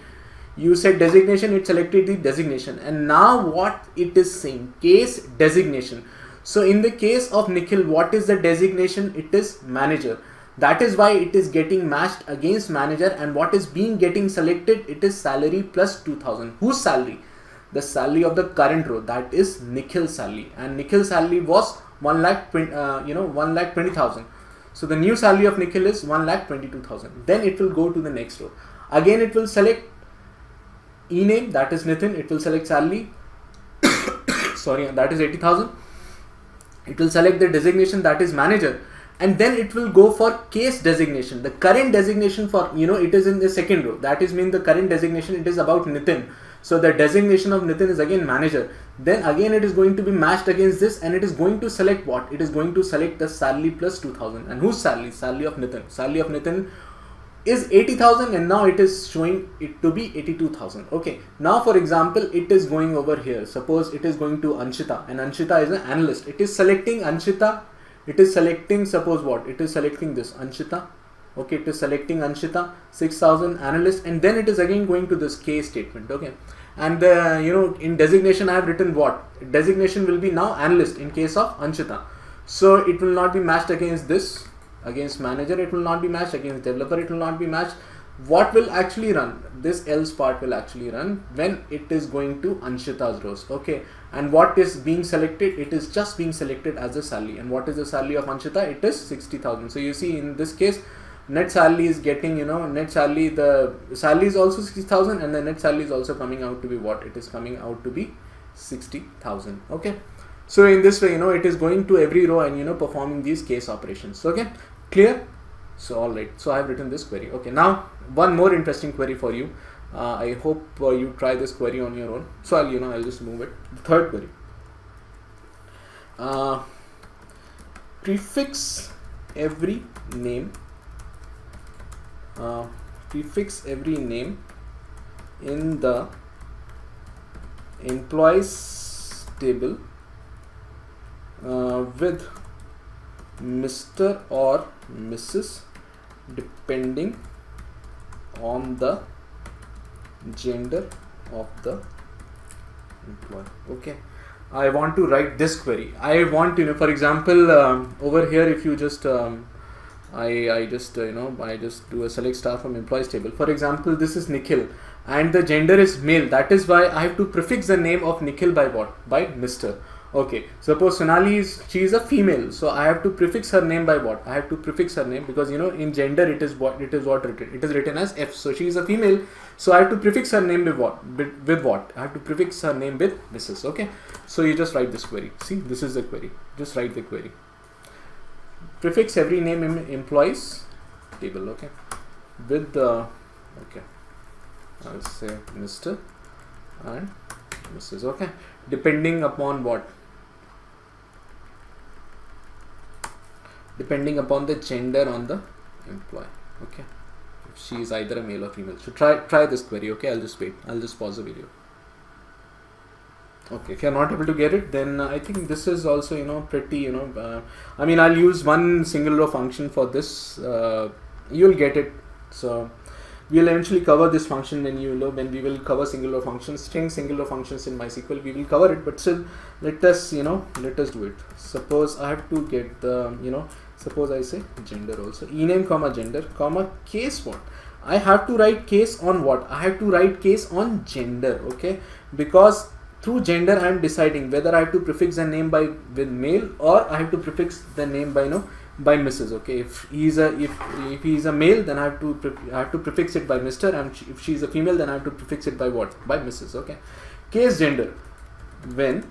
A: You said designation. It selected the designation. And now what it is saying? Case designation. So in the case of Nikhil, what is the designation? It is manager. That is why it is getting matched against manager, and what is being getting selected? It is salary plus 2,000. Whose salary? The salary of the current row. That is Nikhil's salary, and Nikhil's salary was 1,20,000. So the new salary of Nikhil is 1,22,000. Then it will go to the next row. Again, it will select e-name. That is Nitin. It will select salary. Sorry, that is 80,000. It will select the designation. That is manager. And then it will go for case designation. The current designation for, it is in the second row. That is mean the current designation, it is about Nitin. So the designation of Nitin is again manager. Then again it is going to be matched against this, and it is going to select what? It is going to select the salary plus 2,000. And whose salary? Salary of Nitin. Salary of Nitin is 80,000, and now it is showing it to be 82,000. Okay. Now for example, it is going over here. Suppose it is going to Anshita, and Anshita is an analyst. It is selecting Anshita. It is selecting, suppose what? It is selecting this Anshita. Okay, it is selecting Anshita, 6,000 analyst, and then it is again going to this case statement. Okay, and in designation I have written what? Designation will be now analyst in case of Anshita. So it will not be matched against this, against manager. It will not be matched against developer. It will not be matched. What will actually run? This else part will actually run when it is going to Anshita's rows. Okay, and what is being selected? It is just being selected as a salary. And what is the salary of Anshita? It is 60,000. So you see, in this case, net salary is getting, net salary, the salary is also 60,000 and the net salary is also coming out to be what? It is coming out to be 60,000. Okay. So in this way, it is going to every row and, performing these case operations. Okay. Clear? So all right. So I have written this query. Okay. Now one more interesting query for you. I hope you try this query on your own. So I'll just move it. The third query. Prefix every name. Prefix every name in the employees table with Mr. or Mrs. depending on the gender of the employee. Okay, I want to write this query. I want, for example, over here, if you just I just do a select star from employees table. For example, this is Nikhil and the gender is male. That is why I have to prefix the name of Nikhil by what? By Mr. Okay, suppose Sonali she is a female, so I have to prefix her name by what? I have to prefix her name because in gender it is what written? It is written as F. So she is a female, so I have to prefix her name with what? With what? I have to prefix her name with Mrs. Okay, so you just write this query. See, this is the query. Just write the query. Prefix every name in employees table. Okay, with the okay, I'll say Mr. and Mrs. Okay, depending upon what? Depending upon the gender on the employee. Okay, if she is either a male or female. So try this query. Okay, I'll just wait. I'll just pause the video. Okay, if you're not able to get it, then I think this is also pretty I mean, I'll use one single row function for this. You'll get it. So we'll eventually cover this function when when we will cover single row functions, string single row functions in MySQL. We will cover it, but still let us do it. Suppose I have to get the suppose I say gender also, ename comma gender comma case what? I have to write case on what? I have to write case on gender. Okay, because through gender I am deciding whether I have to prefix the name with male or I have to prefix the name by by Mrs. Okay, if he is a male, then I have to prefix it by Mr. and if she is a female, then I have to prefix it by what? By Mrs. Okay, case gender, when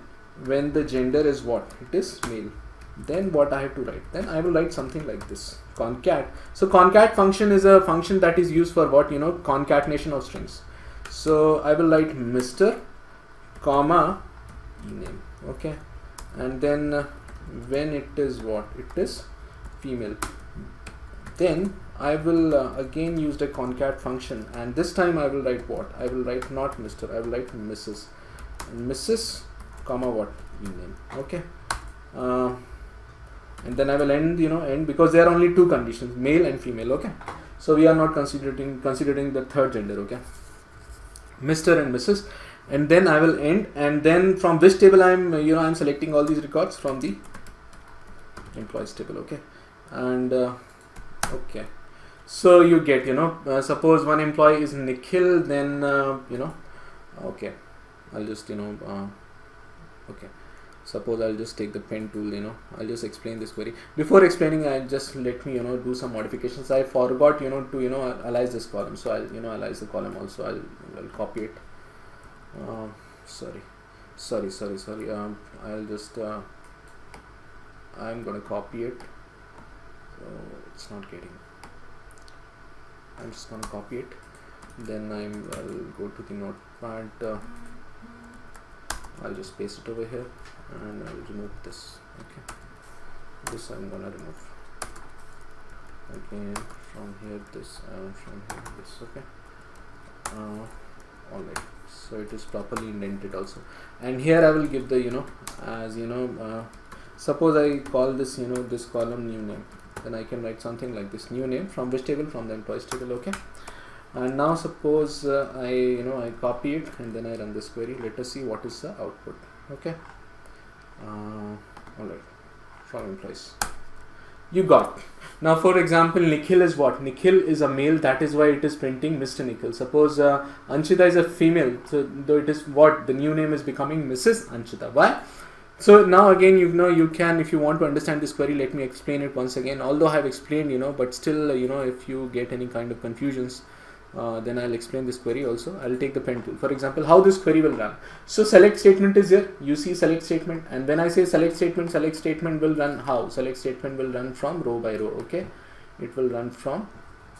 A: the gender is what? It is male, then what I have to write? Then I will write something like this, concat. So concat function is a function that is used for what? Concatenation of strings. So I will write Mr. comma ename. Okay, and then when it is what? It is female, then I will again use the concat function, and this time I will write what? I will write not Mr. I will write Mrs. Mrs. comma what? Ename. Okay, and then I will end because there are only two conditions, male and female. Okay, so we are not considering the third gender. Okay, Mr. and Mrs. and then I will end, and then from which table I'm selecting all these records? From the employees table. Okay, and okay, so you get suppose one employee is Nikhil, then okay, I'll just okay, suppose I'll just take the pen tool. I'll just explain this query. Before explaining, I just let me do some modifications. I forgot to alias this column, so I'll alias the column also. I'll copy it. Sorry. I'll just I'm gonna copy it. So it's not getting. I'm just gonna copy it. Then I'll go to the notepad. I'll just paste it over here, and I'll remove this. Okay, this I'm gonna remove. Again from here this, from here this. Okay. All right. So it is properly indented also, and here I will give the as suppose I call this this column new name, then I can write something like this, new name from which table? From the employees table. Okay, and now suppose I copy it and then I run this query. Let us see what is the output. Okay, all right, from employees you got. Now for example, Nikhil is what? Nikhil is a male, that is why it is printing Mr. Nikhil. Suppose Anshita is a female, so though it is what? The new name is becoming Mrs. Anshita. Why? So now again, you can, if you want to understand this query, let me explain it once again. Although I have explained, but still, if you get any kind of confusions, then I'll explain this query also. I'll take the pen tool. For example, how this query will run. So select statement is here. You see select statement, and when I say select statement will run how? Select statement will run from row by row. Okay, it will run from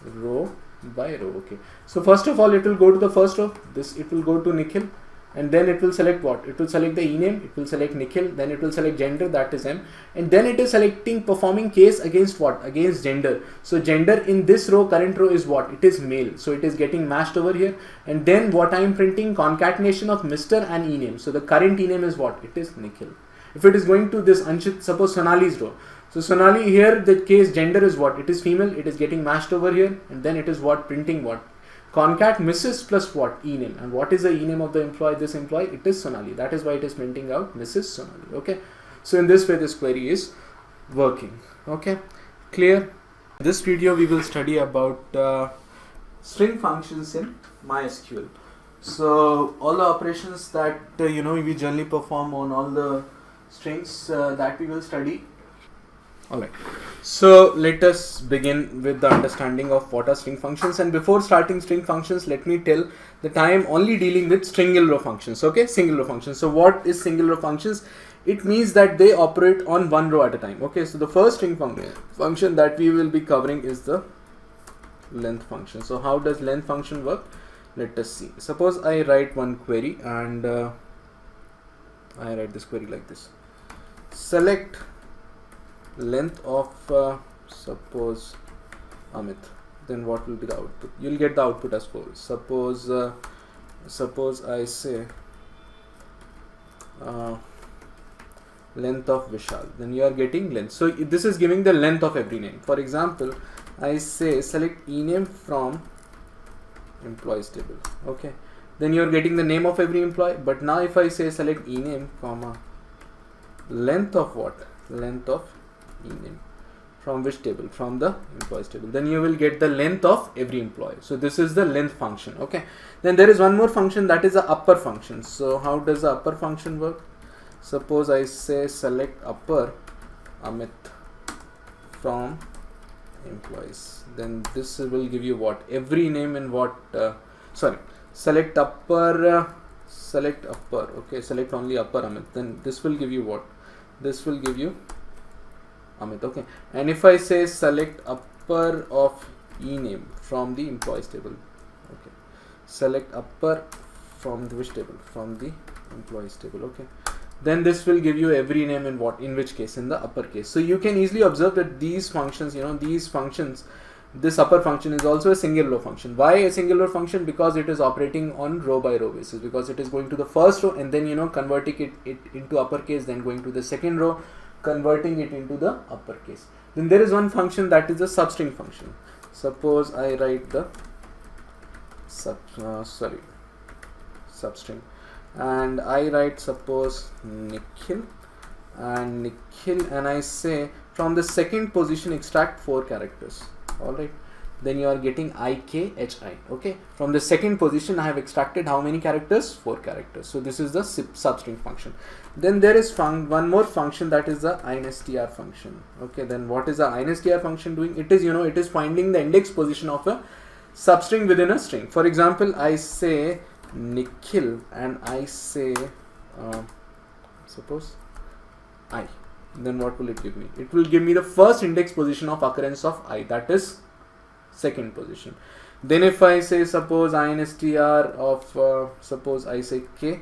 A: row by row. Okay. So first of all, it will go to the first row. It will go to Nikhil. And then it will select what? It will select the ename, it will select Nikhil, then it will select gender, that is M, and then it is selecting performing case against what? Against gender. So gender in this row, current row is what? It is male. So it is getting matched over here. And then what I am printing? Concatenation of Mr. and ename. So the current ename is what? It is Nikhil. If it is going to this Anshit, suppose Sonali's row. So Sonali here, the case gender is what? It is female. It is getting matched over here. And then it is what? Printing what? Concat Mrs. plus what? Ename. And what is the ename of the employee? This employee, it is Sonali. That is why it is printing out Mrs. Sonali. Okay. So in this way, this query is working. Okay. Clear? In this video, we will study about string functions in MySQL. So all the operations that we generally perform on all the strings that we will study. Alright, so let us begin with the understanding of what are string functions, and before starting string functions, let me tell that I am only dealing with single row functions. Okay, single row functions. So what is single row functions? It means that they operate on one row at a time. Okay, so the first string function that we will be covering is the length function. So how does length function work? Let us see. Suppose I write one query, and I write this query like this. Select length of suppose Amit, then what will be the output? You'll get the output as follows. Suppose I say length of Vishal, then you are getting length. So this is giving the length of every name. For example, I say select ename from employees table. Okay, then you are getting the name of every employee. But now if I say select ename comma length of what? Length of ename from which table? From the employees table. Then you will get the length of every employee. So this is the length function. Okay, then there is one more function, that is the upper function. So how does the upper function work? Suppose I say select upper Amit from employees, then this will give you what? Every name in what? Select upper okay, select only upper Amit, then this will give you what? This will give you Amit. Okay, and if I say select upper of ename from the employees table, okay, select upper from the which table? From the employees table. Okay, then this will give you every name in what? In which case? In the upper case. So you can easily observe that these functions, this upper function is also a single row function. Why a single row function? Because it is operating on row by row basis, because it is going to the first row and then converting it into uppercase, then going to the second row, converting it into the uppercase. Then there is one function that is a substring function. Suppose I write the substring, and I write suppose Nikhil, and I say from the second position extract 4 characters. Alright, then you are getting IKHI. Okay, from the second position I have extracted how many characters? 4 characters. So this is the substring function. Then there is one more function, that is the instr function. Okay, then what is the instr function doing? It is it is finding the index position of a substring within a string. For example, I say Nikhil and I say suppose I, then what will it give me? It will give me the first index position of occurrence of I, that is second position. Then if I say suppose instr of suppose I say K,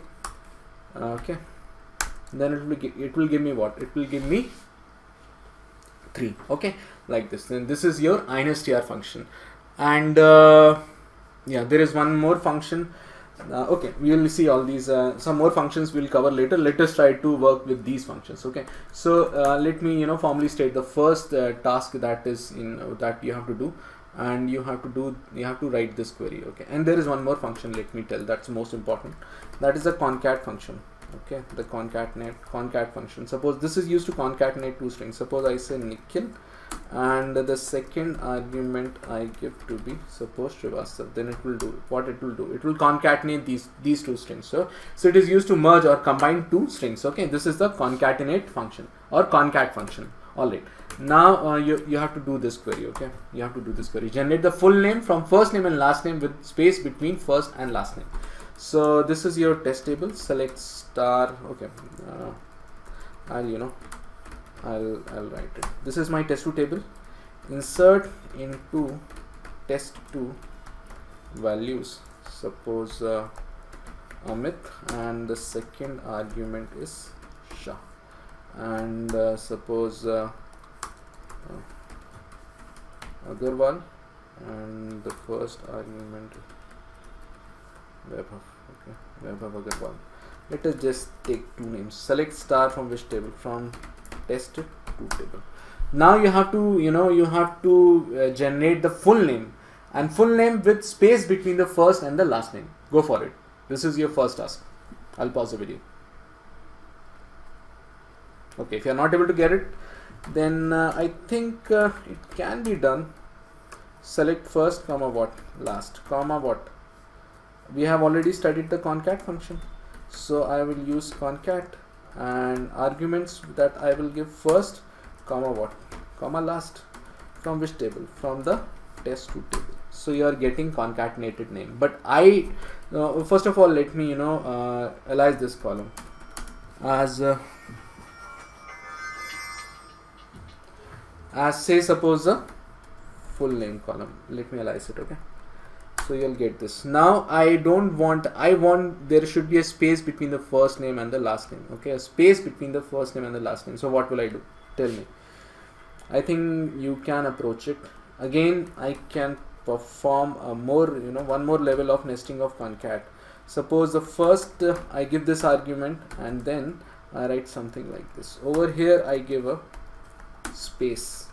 A: okay, then it will give me what? It will give me 3. Okay, like this. Then this is your instr function. And yeah, there is one more function. Okay, we will see all these some more functions we will cover later. Let us try to work with these functions. Okay, so let me formally state the first task that is that you have to do, and you have to write this query. Okay, and there is one more function, let me tell, that's most important. That is a concat function. Okay, the concat function. Suppose this is used to concatenate 2 strings. Suppose I say Nikhil and the second argument I give to be suppose Srivastav, then it will do what it will do. It will concatenate these two strings. So it is used to merge or combine two strings. Okay, this is the concatenate function or concat function. All right. Now you have to do this query. Okay, you have to do this query. Generate the full name from first name and last name with space between first and last name. So this is your test table. Select star. Okay, I'll write it. This is my test2 table. Insert into test2 values. Suppose Amit, and the second argument is Shah, and suppose Agarwal, and the first argument is Vaibhav. Okay, Vaibhav Agarwal. Let us just take two names. Select star from which table? From test2 table. Now you have to generate the full name, and full name with space between the first and the last name. Go for it. This is your first task. I'll pause the video. Okay, if you are not able to get it, then I think it can be done. Select first, comma what, last, comma what. We have already studied the concat function, so I will use concat, and arguments that I will give first, comma what, comma last. From which table? From the test2 table. So you are getting concatenated name. But I first of all, let me alias this column as say suppose a full name column. Let me alias it. Okay, so you'll get this. Now I want there should be a space between the first name and the last name. Okay, a space between the first name and the last name. So what will I do? Tell me. I think you can approach it. Again, I can perform a one more level of nesting of concat. Suppose the first I give this argument, and then I write something like this. Over here I give a space,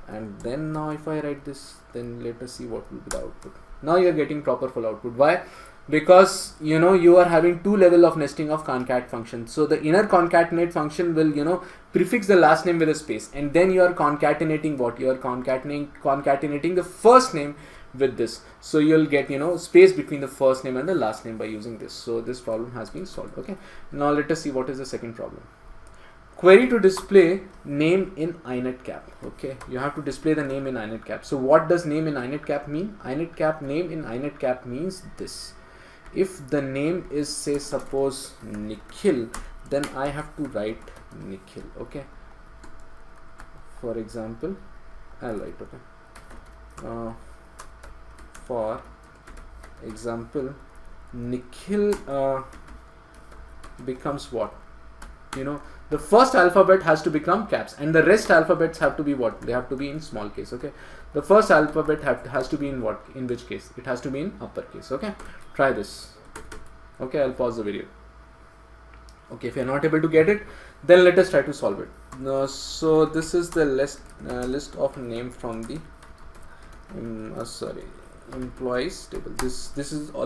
A: and then now if I write this, then let us see what will be the output. Now you are getting proper full output. Why? Because you are having two level of nesting of concat function. So the inner concatenate function will prefix the last name with a space, and then you are concatenating what? You are concatenating the first name with this. So you'll get space between the first name and the last name by using this. So this problem has been solved. Okay, now let us see what is the second problem. Query to display name in initcap. Okay, you have to display the name in initcap. So what does name in initcap mean? Name in initcap means this. If the name is, say, suppose Nikhil, then I have to write Nikhil. Okay, for example, I'll write, okay, for example, Nikhil becomes what? The first alphabet has to become caps, and the rest alphabets have to be what? They have to be in small case. Okay, the first alphabet has to be in what? In which case? It has to be in uppercase. Okay, try this. Okay, I'll pause the video. Okay, if you're not able to get it, then let us try to solve it. So this is the list of name from the employees table.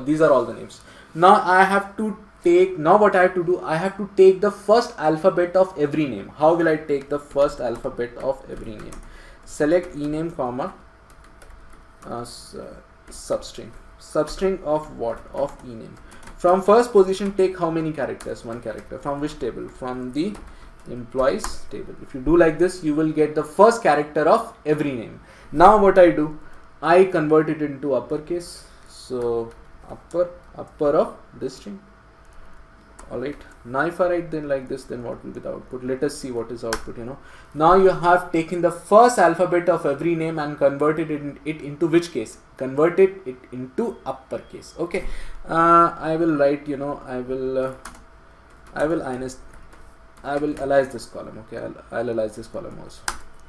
A: These are all the names. Now I have to take, what I have to do, I have to take the first alphabet of every name. How will I take the first alphabet of every name? Select ename, comma substring. Substring of what? Of ename. From first position, take how many characters? One character. From which table? From the employees table. If you do like this, you will get the first character of every name. Now what I do, I convert it into uppercase. So upper of this string. Alright, now if I write then like this, then what will be the output? Let us see what is output. Now you have taken the first alphabet of every name and converted it into which case? Converted it into uppercase. Okay, I will write, I will alias this column. Okay, I'll alias this column also.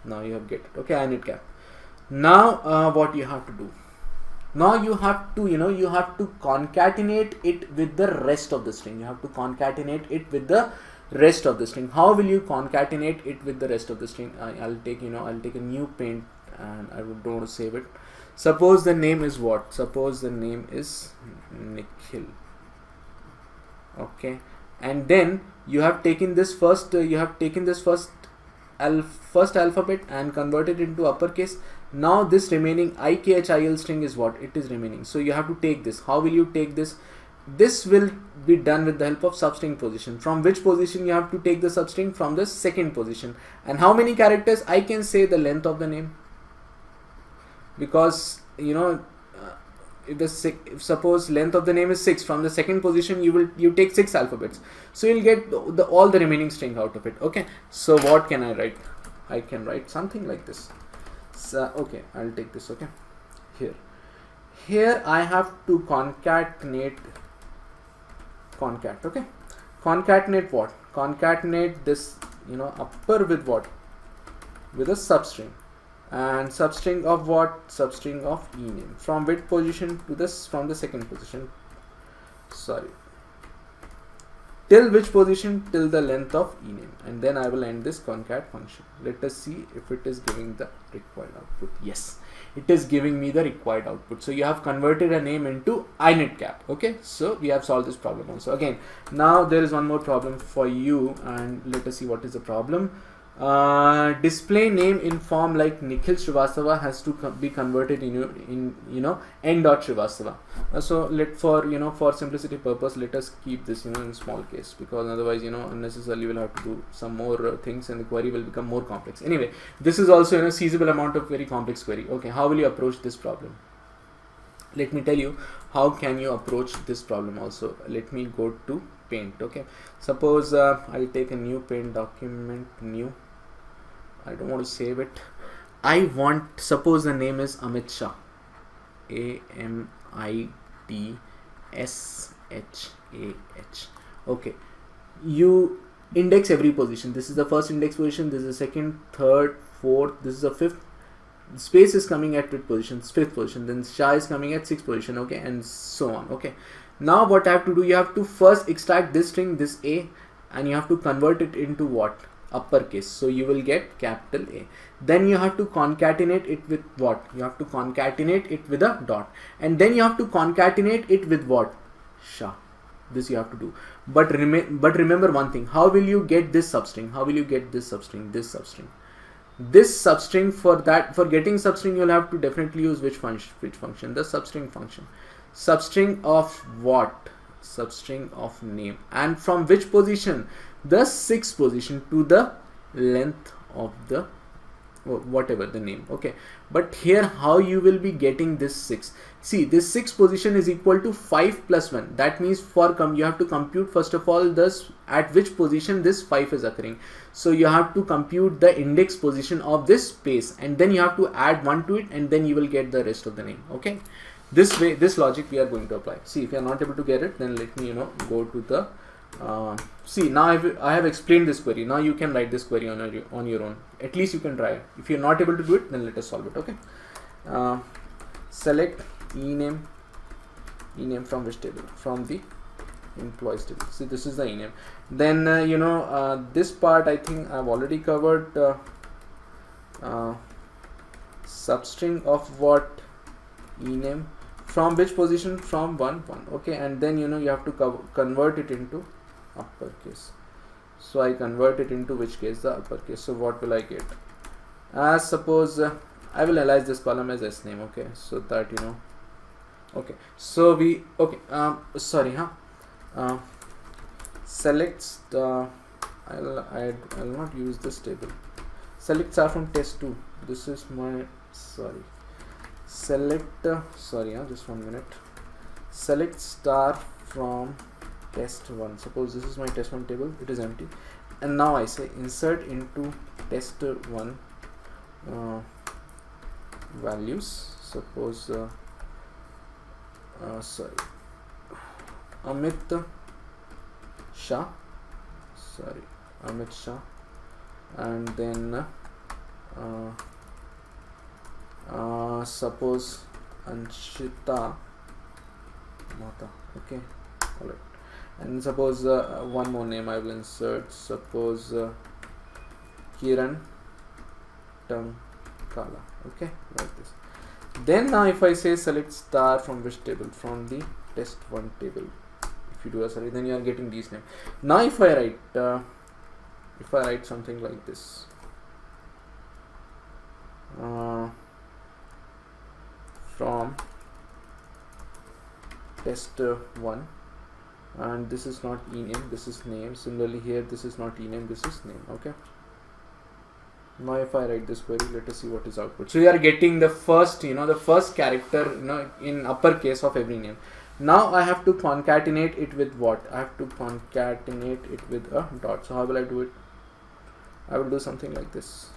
A: Now you have get it. Okay, initcap. Now what you have to do? Now you have to, you have to concatenate it with the rest of the string. You have to concatenate it with the rest of the string. How will you concatenate it with the rest of the string? I'll take, I'll take a new paint, and I don't want to save it. Suppose the name is what? Suppose the name is Nikhil. Okay, and then you have taken this first. first alphabet and convert it into uppercase. Now this remaining IKHIL string is what it is remaining. So you have to take this. How will you take this? This will be done with the help of substring position. From which position you have to take the substring? From the second position. And how many characters? I can say the length of the name, because you know, if suppose length of the name is 6, from the second position you take 6 alphabets, so you'll get all the remaining string out of it. Okay, so what can I write? I can write something like this. So okay, I'll take this. Okay, here I have to concatenate concat. Okay, concatenate what? Concatenate this, you know, upper with what? With a substring. And substring of what? Substring of ename. From which position to this? From the second position. Sorry. Till which position? Till the length of ename. And then I will end this concat function. Let us see if it is giving the required output. Yes, it is giving me the required output. So you have converted a name into initcap. Okay, so we have solved this problem also. Again, now there is one more problem for you, and let us see what is the problem. Display name in form like Nikhil Srivastava has to be converted in n.Srivastava. So for simplicity purpose, let us keep this in small case, because otherwise unnecessarily we'll have to do some more things and the query will become more complex. Anyway, this is also feasible amount of very complex query. Okay, how will you approach this problem? Let me tell you how can you approach this problem also. Let me go to Paint. Okay, suppose I'll take a new Paint document, new. I don't want to save it. I want, suppose the name is Amit Shah, AMITSHAH. Okay, you index every position. This is the first index position, this is the second, third, fourth, this is the fifth. Space is coming at fifth position, then Shah is coming at sixth position. Okay, and so on. Okay, now what I have to do, you have to first extract this string, this A, and you have to convert it into what? Uppercase. So you will get capital A. Then you have to concatenate it with what? You have to concatenate it with a dot, and then you have to concatenate it with what? Shah. This you have to do. But remember one thing. How will you get this substring? How will you get this substring? This substring, for getting substring, you'll have to definitely use which function? The substring function. Substring of what? Substring of name. And from which position? The sixth position to the length of the whatever the name. Okay, but here how you will be getting this 6? See, this 6th position is equal to 5 plus 1. That means you have to compute first of all this at which position this 5 is occurring. So you have to compute the index position of this space, and then you have to add 1 to it, and then you will get the rest of the name. Okay, this way, this logic we are going to apply. See, if you are not able to get it, then let me go to the see, now I have explained this query. Now you can write this query on your own. At least you can try it. If you're not able to do it, then let us solve it. Okay, select ename from which table? From the employees table. See, this is the ename. Then this part I think I've already covered. Substring of what? Ename. From which position? From 1 1. Okay, and then you have to convert it into uppercase. So I convert it into which case? The uppercase. So what will I get? Suppose I will alias this column as s name. Okay, so that okay, so we select I'll not use this table. Select star from test2. This is my select just 1 minute. Select star from test1. Suppose this is my test1 table, it is empty, and now I say insert into test1 values. Suppose Amit Shah, and then suppose Anshita Mata. Okay, alright, and suppose one more name I will insert. Suppose Kiran Tamkala. Okay, like this. Then now if I say select star from which table? From the test1 table. If you do a survey, then you are getting these names. Now if I write something like this,
B: from test1, and this is not ename, this is name. Similarly here, this is not ename, this is name. Okay, now if I write this query, let us see what is output. So you are getting the first, the first character, in uppercase of every name. Now I have to concatenate it with what? I have to concatenate it with a dot. So how will I do it? I will do something like this.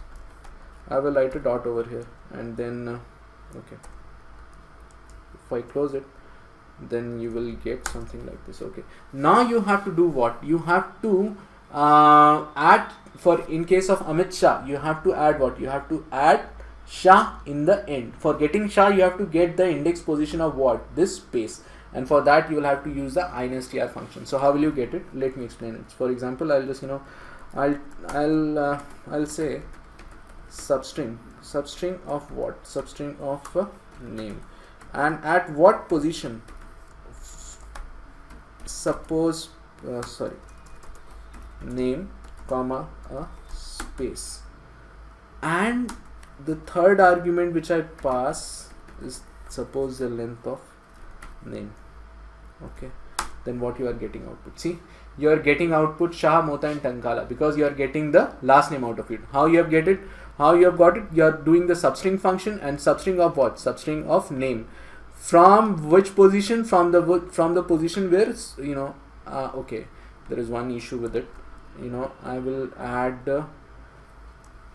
B: I will write a dot over here, and then okay, if I close it, then you will get something like this. Okay, now you have to do what? You have to add, for in case of Amit Shah, you have to add what? You have to add Shah in the end. For getting Shah, you have to get the index position of what? This space, and for that you will have to use the instr function. So how will you get it? Let me explain it. For example, I'll just I'll say substring of what? Substring of name, and at what position? Suppose name comma a space, and the third argument which I pass is suppose the length of name. Okay, then what you are getting output? See, you are getting output Shah, Mota and Tankala, because you are getting the last name out of it. How you have get it? How you have got it? You are doing the substring function, and substring of what? Substring of name. From which position? From the position where okay, there is one issue with it. I will add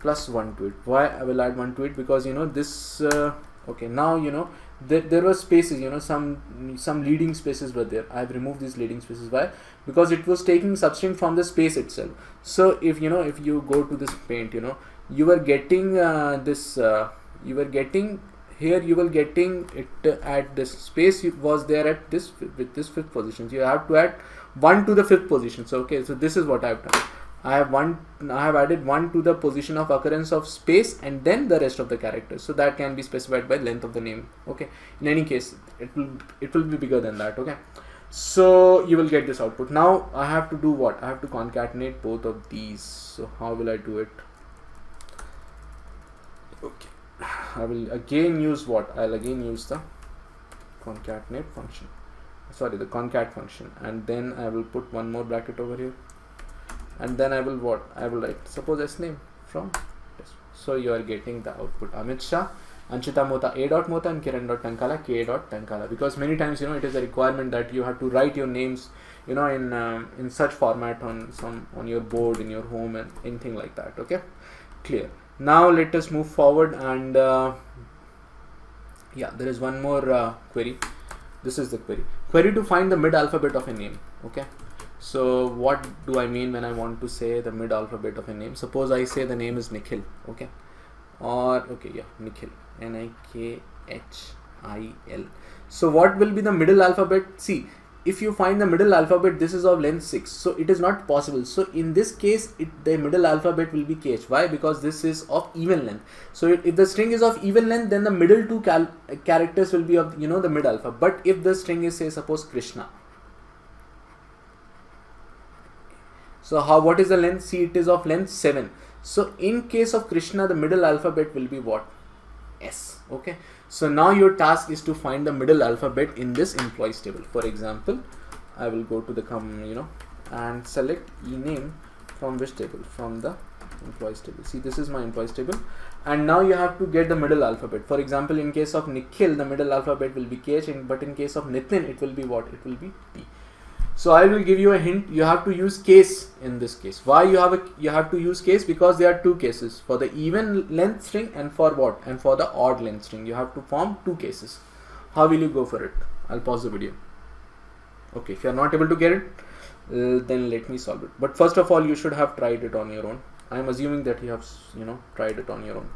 B: +1 to it. Why I will add 1 to it? Because this okay, now there were spaces, some leading spaces were there. I have removed these leading spaces. Why? Because it was taking substring from the space itself. So if you go to this paint, you were getting this you were getting here, you will getting it at this space was there at this with this fifth position. So you have to add 1 to the fifth position. So okay, so this is what I have done. I have added 1 to the position of occurrence of space, and then the rest of the characters. So that can be specified by length of the name. Okay, in any case, it will be bigger than that. Okay, so you will get this output. Now I have to do what? I have to concatenate both of these. So how will I do it? Okay, I will again use what? I'll again use the concatenate function. Sorry, the concat function, and then I will put one more bracket over here, and then I will what? I will write suppose s name from this. So you are getting the output Amit Shah, Anshita Mota A dot Mota, and Kiran dot Tankala K dot Tankala, because many times it is a requirement that you have to write your names in such format on your board in your home and anything like that. Okay, clear. Now let us move forward, and yeah, there is one more query. This is the query to find the mid alphabet of a name. Okay, so what do I mean when I want to say the mid alphabet of a name? Suppose I say the name is Nikhil. Okay, or okay, yeah, Nikhil, Nikhil. So what will be the middle alphabet? See, if you find the middle alphabet, this is of length 6, so it is not possible. So in this case, the middle alphabet will be KH. Why? Because this is of even length. So if the string is of even length, then the middle two characters will be of the mid alpha. But if the string is, say, suppose Krishna, so what is the length? See, it is of length 7. So in case of Krishna, the middle alphabet will be what? S. Okay, so now your task is to find the middle alphabet in this employees table. For example, I will go to the and select ename from which table? From the employees table. See, this is my employees table, and now you have to get the middle alphabet. For example, in case of Nikhil, the middle alphabet will be KH, but in case of Nitin, it will be what? It will be T. So I will give you a hint. You have to use case in this case. Why you have to use case? Because there are two cases, for the even length string and for what? And for the odd length string. You have to form two cases. How will you go for it? I'll pause the video. Okay, if you are not able to get it, then let me solve it. But first of all, you should have tried it on your own. I am assuming that you have tried it on your own.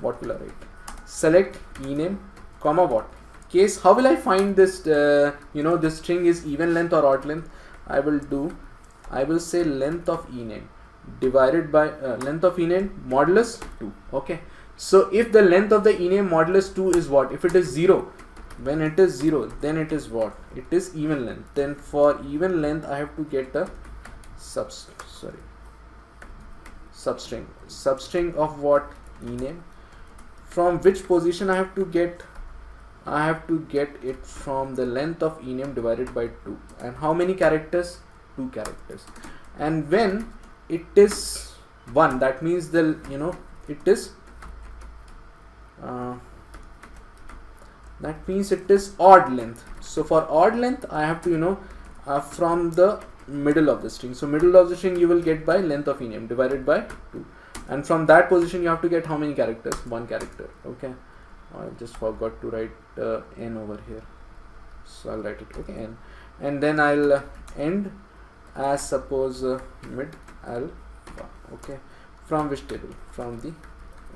B: What will I write? Select ename, comma what? Case. How will I find this this string is even length or odd length? I will say length of ename divided by length of ename modulus 2. Okay, so if the length of the ename modulus 2 is what? If it is 0, when it is 0, then it is what? It is even length. Then for even length, I have to get a substring of what? Ename
A: from which position I have to get it from the length of ename divided by 2. And how many characters? 2 characters. And when it is 1, that means the it is that means it is odd length. So for odd length I have to from the middle of the string. So middle of the string you will get by length of ename divided by 2, and from that position you have to get how many characters? 1 character. Okay, I just forgot to write n over here, so I'll write it, okay, n, and then I'll end as suppose mid alpha. Okay, from which table? From the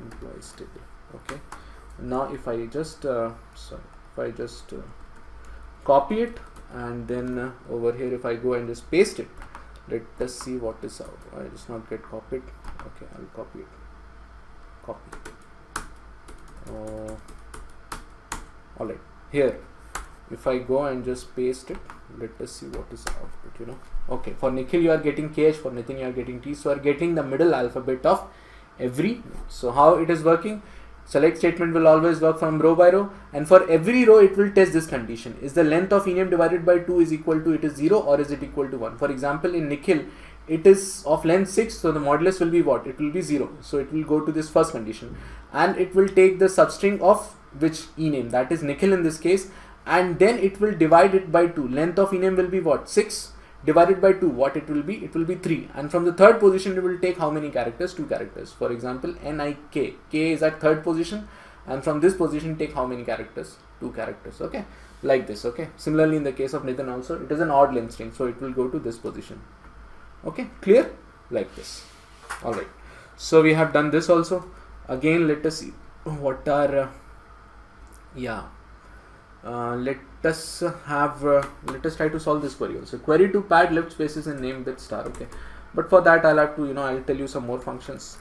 A: employees table. Okay, now if I just copy it, and then over here if I go and just paste it, let us see what is out. I just not get copied. Okay, I'll copy it. Alright, here if I go and just paste it, let us see what is the output. Okay, for Nikhil you are getting KH, for Nitin you are getting T, so you are getting the middle alphabet of every name. So how it is working? Select statement will always work from row by row, and for every row it will test this condition: is the length of ename divided by 2 is equal to, it is 0, or is it equal to 1? For example, in Nikhil it is of length 6, so the modulus will be what? It will be 0. So it will go to this first condition, and it will take the substring of which ename, that is Nikhil in this case, and then it will divide it by 2. Length of ename will be what? 6 divided by 2, what it will be? It will be 3. And from the third position it will take how many characters? 2 characters. For example, NIK, K is at third position, and from this position take how many characters? 2 characters. Okay, like this. Okay, similarly in the case of Nitin also, it is an odd length string, so it will go to this position. Okay, clear? Like this. Alright, so we have done this also. Again, let us see what are let us try to solve this query also. Query to pad left spaces in name with star. Okay, but for that I'll have to I'll tell you some more functions.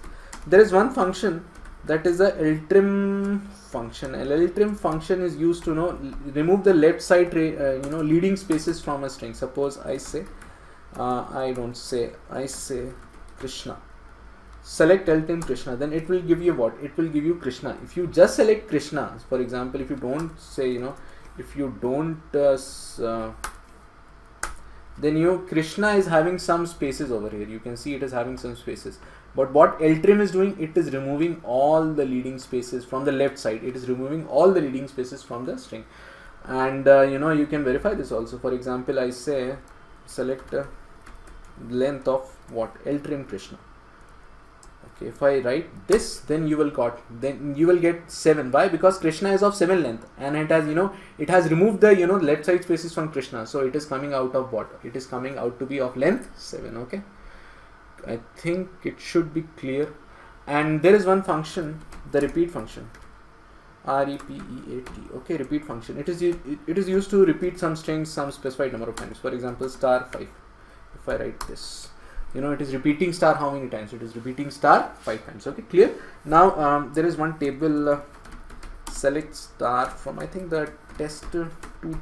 A: There is one function that is a ltrim function. A ltrim function is used to remove the left side leading spaces from a string. Suppose I say I say Krishna. Select ltrim Krishna, then it will give you what? It will give you Krishna. If you just select Krishna, for example, if you don't say if you don't then Krishna is having some spaces over here. You can see it is having some spaces, but what ltrim is doing, it is removing all the leading spaces from the left side. It is removing all the leading spaces from the string, and you can verify this also. For example, I say select length of what? Ltrim Krishna. Okay, if I write this, then you will get 7. Why? Because Krishna is of 7 length, and it has it has removed the left side spaces from Krishna, so it is coming out of what? It is coming out to be of length 7. Okay, I think it should be clear. And there is one function, the repeat function, REPEAT. Okay, repeat function. It is used to repeat some strings some specified number of times. For example, star 5. If I write this, it is repeating star how many times? It is repeating star 5 times. Okay, clear? Now there is one table, select star from, I think the test2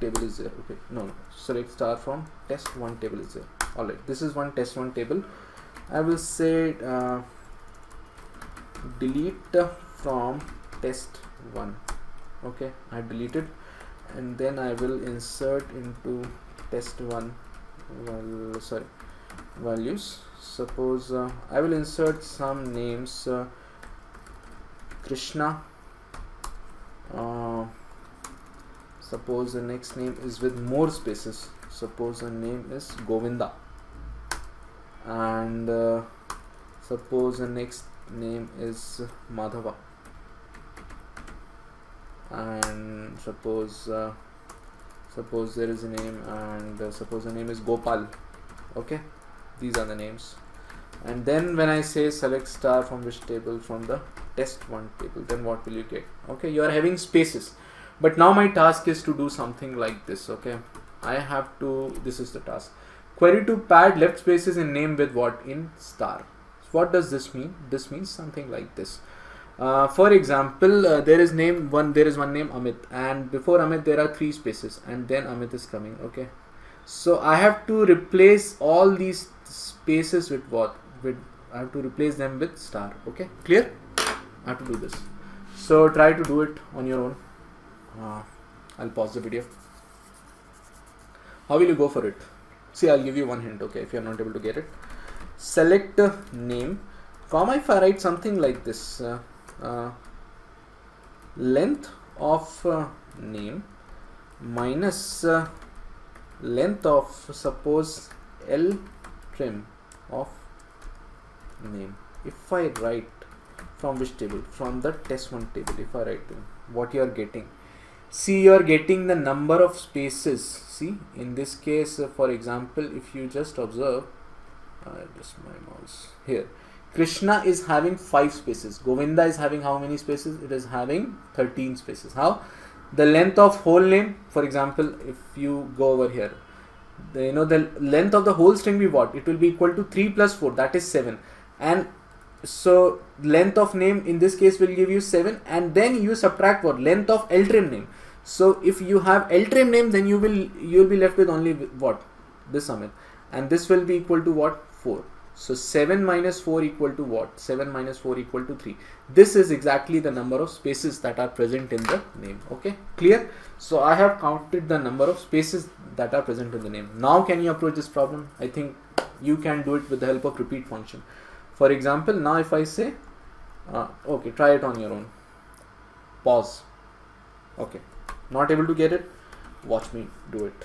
A: table is there. Okay, no, select star from test1 table is there. Alright, this is one test1 table. I will say delete from test1. Okay, I deleted, and then I will insert into test1 values. Suppose I will insert some names, Krishna. Suppose the next name is with more spaces. Suppose the name is Govinda, and suppose the next name is Madhava, and suppose there is a name, and suppose the name is Gopal. Okay, these are the names. And then when I say select star from which table? From the test1 table, then what will you get? Okay, you are having spaces, but now my task is to do something like this. Okay, I have to, this is the task. Query to pad left spaces in name with what? In star. What does this mean? This means something like this. For example, there is one name Amit, and before Amit there are 3 spaces, and then Amit is coming. Okay, so I have to replace all these spaces with what? I have to replace them with star. Okay, clear? I have to do this. So try to do it on your own. I'll pause the video. How will you go for it? See, I'll give you one hint, okay, if you're not able to get it. Select name, comma, if I write something like this, length of name minus length of, suppose, ltrim of name. If I write from which table? From the test1 table. If I write what you are getting, see, you are getting the number of spaces. See, in this case, for example, if you just observe, just my mouse here, Krishna is having 5 spaces. Govinda is having how many spaces? It is having 13 spaces. How? The length of whole name, for example, if you go over here, the length of the whole string be what? It will be equal to 3 plus 4, that is 7. And so length of name in this case will give you 7, and then you subtract what? Length of ltrim name. So if you have ltrim name, then you'll be left with only what? This Amit, and this will be equal to what? 4. So 7 minus 4 equal to what? 7 minus 4 equal to 3. This is exactly the number of spaces that are present in the name. Okay, clear? So I have counted the number of spaces that are present in the name. Now can you approach this problem? I think you can do it with the help of repeat function. For example, now if I say, okay, try it on your own. Pause. Okay, not able to get it? Watch me do it.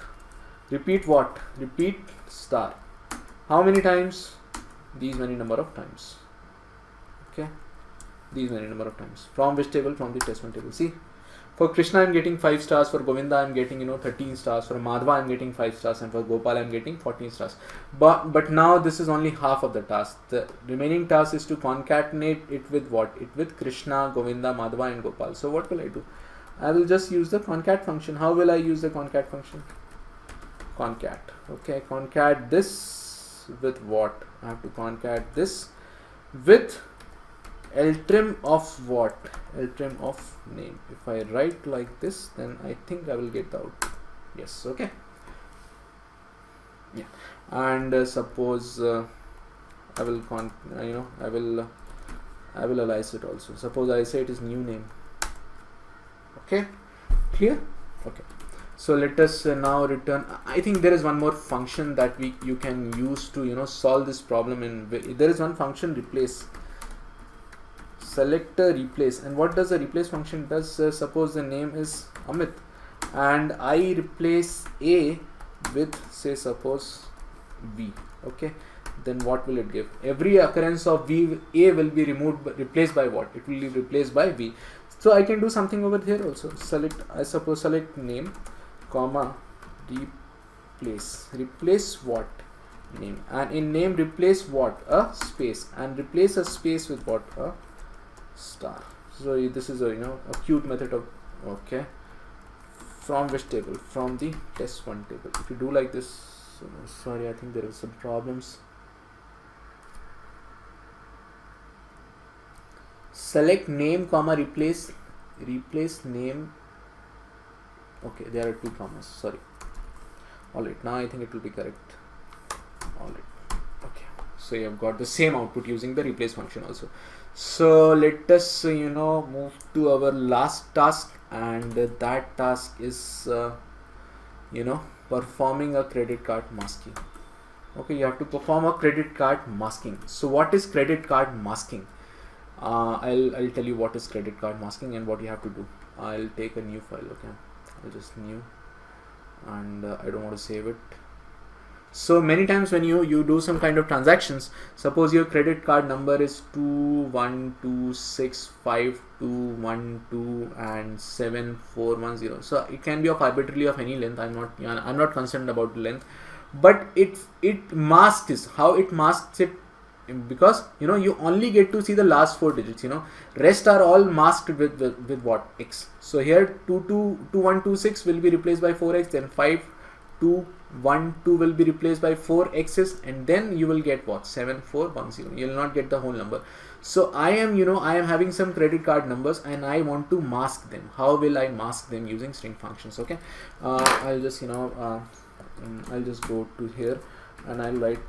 A: Repeat what? Repeat star. How many times? These many number of times. Okay, these many number of times. From which table? From the test1 table. See, for Krishna I'm getting 5 stars, for Govinda I'm getting 13 stars, for Madhava I'm getting 5 stars, and for Gopal I'm getting 14 stars. But now this is only half of the task. The remaining task is to concatenate it with what? It with Krishna, Govinda, Madhava and Gopal. So what will I do? I will just use the concat function. How will I use the concat function? Concat. Okay, concat this with what? I have to concat this with ltrim of what? Ltrim of name. If I write like this, then I think I will get the output. Yes, okay. Yeah, and suppose I will I will alias it also. Suppose I say it is new name. Okay, clear? Okay. So let us now return. I think there is one more function that you can use to solve this problem. There is one function, replace. Select replace, and what does the replace function does? Suppose the name is Amit, and I replace A with, say, suppose V. Okay, then what will it give? Every occurrence of V, A will be replaced by what? It will be replaced by V. So I can do something over here also. Select, I suppose, select name, comma, replace what? Name, and in name replace what? A space, and replace a space with what? A star. So this is a cute method of, okay, from which table? From the test1 table. If you do like this, sorry, I think there are some problems. Select name, comma, replace name. Okay, there are 2 commas, sorry. Alright, now I think it will be correct. Alright, okay, so you have got the same output using the replace function also. So let us move to our last task, and that task is performing a credit card masking. Okay, you have to perform a credit card masking. So what is credit card masking? I'll tell you what is credit card masking and what you have to do. I'll take a new file. Okay, I'll just new, and I don't want to save it. So many times when you do some kind of transactions, suppose your credit card number is 212652212 and 7410. So it can be of arbitrarily of any length. I'm not concerned about the length, but it masks. How it masks it? Because you only get to see the last 4 digits. Rest are all masked with what? X. So here 2126 will be replaced by 4x, then 5212 will be replaced by 4 x's, and then you will get what? 7410. You will not get the whole number. So I am having some credit card numbers and I want to mask them. How will I mask them? Using string functions. Okay, I'll just I'll just go to here and I'll write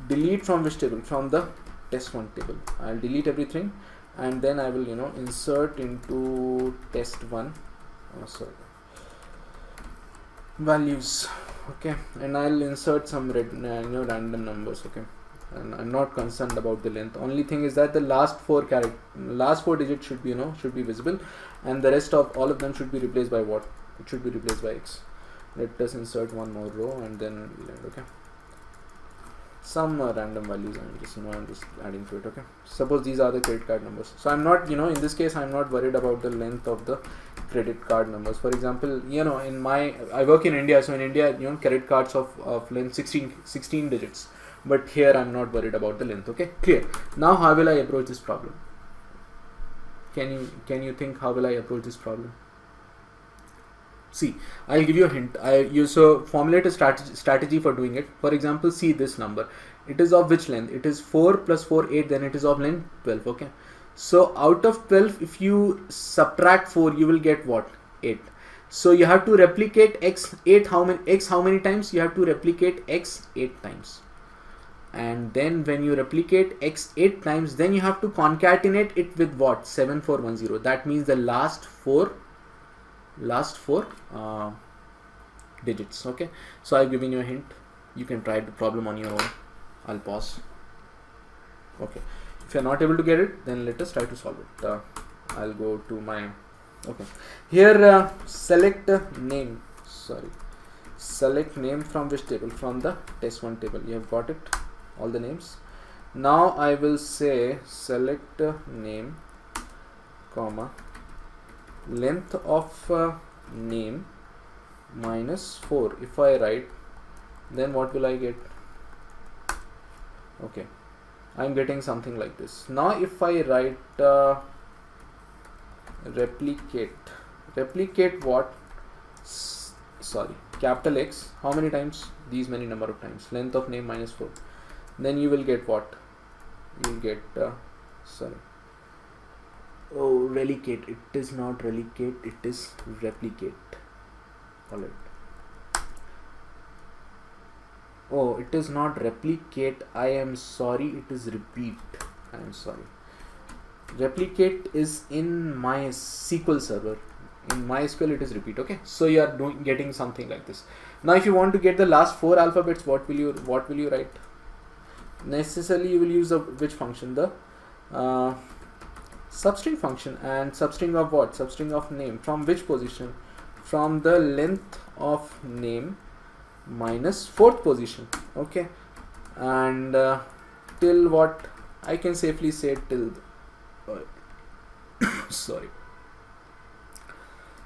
A: delete from which table? From the test1 table. I'll delete everything and then I will, you know, insert into test1 values, okay, and I'll insert some random numbers, okay, and I'm not concerned about the length. Only thing is that the last four digits should be, you know, should be visible, and the rest of all of them should be replaced by what? It should be replaced by X. Let us insert one more row and then we'll end, okay. Some random values I'm just adding to it, okay. Suppose these are the credit card numbers, so I'm not, you know, in this case I'm not worried about the length of the credit card numbers. For example, you know, I work in India, so in India, you know, credit cards of length 16 digits, but here I'm not worried about the length, okay. Clear. Now how will I approach this problem? Can you think how will I approach this problem? See, I'll give you a hint. So formulate a strategy for doing it. For example, see this number. It is of which length? It is 4 plus 4, 8. Then it is of length 12. Okay. So out of 12, if you subtract 4, you will get what? 8. So you have to replicate x 8. How many times? You have to replicate x 8 times. And then when you replicate x 8 times, then you have to concatenate it with what? 7410. That means the last four digits. Okay, so I've given you a hint. You can try the problem on your own. I'll pause. Okay, if you're not able to get it, then let us try to solve it. I'll go to my, okay, here select name from which table? From the test1 table. You have got it, all the names. Now I will say select name comma length of name minus 4. If I write, then what will I get? Okay, I'm getting something like this. Now if I write replicate what? Sorry, capital X, how many times? These many number of times. Length of name minus 4. Then you will get what? You will get relicate. It is not relicate, it is replicate. Alright. Oh, it is not replicate. I am sorry, it is repeat. I am sorry. Replicate is in MySQL server. In MySQL it is repeat. Okay, so you are getting something like this. Now if you want to get the last 4 alphabets, what will you write? Necessarily you will use which function? The substring function. And substring of what? Substring of name. From which position? From the length of name minus 4th position. Okay, and till what? I can safely say till sorry,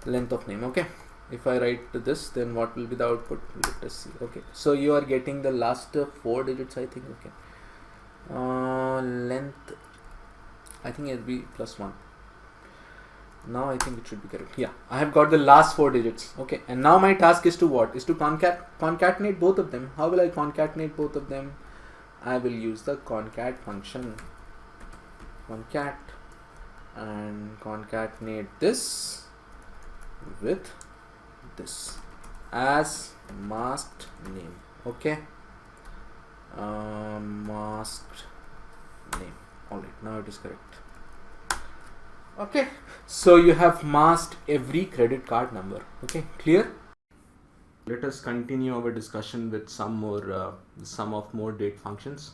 A: length of name. Okay, if I write this, then what will be the output? Let us see. Okay, so you are getting the last 4 digits, I think. Okay, length, I think it will be +1. Now I think it should be correct. Yeah, I have got the last 4 digits. Okay, and now my task is to what? Is to concatenate both of them. How will I concatenate both of them? I will use the concat function. Concat and concatenate this with this as masked name. Okay, masked name. Alright, now it is correct. Okay, so you have masked every credit card number. Okay, clear? Let us continue our discussion with some of more date functions,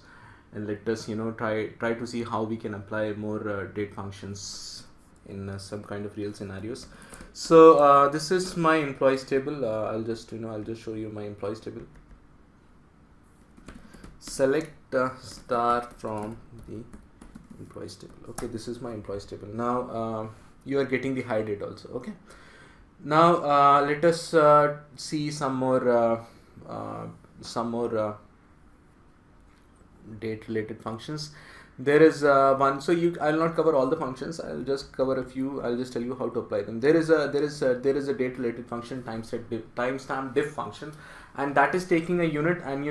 A: and let us, you know, try to see how we can apply more date functions in some kind of real scenarios. So this is my employees table. I'll just show you my employees table. Select star from the employees table. Okay, this is my employees table. Now you are getting the high date also. Okay, now let us see some more date related functions. There is one, so I'll not cover all the functions. I'll just cover a few. I'll just tell you how to apply them. There is a date related function, timestamp diff function, and that is taking a unit, and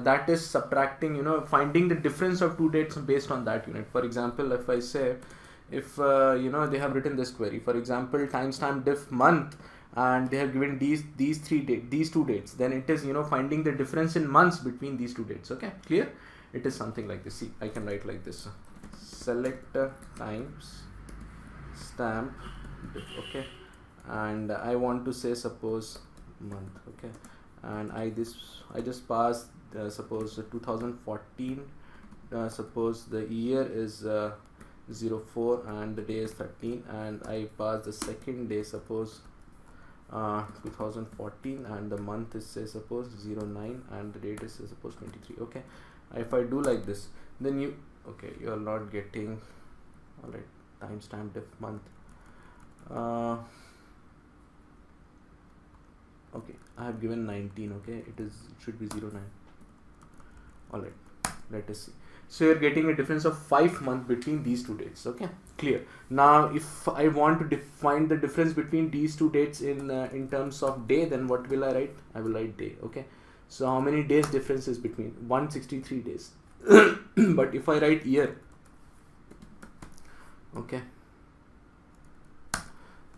A: that is subtracting, finding the difference of 2 dates based on that unit. For example, if I say, if they have written this query, for example, timestamp diff month, and they have given these 2 dates, then it is finding the difference in months between these 2 dates. Okay, clear? It is something like this. See, I can write like this.
B: select times stamp diff, okay, and I want to say suppose month, okay, and I just passed suppose 2014, suppose the year is 04 and the day is 13, and I pass the second day suppose 2014 and the month is say suppose 09 and the date is say suppose 23. Okay, if I do like this, then you are not getting, all right, timestamp diff month. Okay, I have given 19. Okay, it should be 09. All right, let us see. So you're getting a difference of 5 months between these two dates. Okay, clear. Now if I want to define the difference between these two dates in terms of day, then what will I write? I will write day. Okay, so how many days difference is between? 163 days. But if I write year, okay,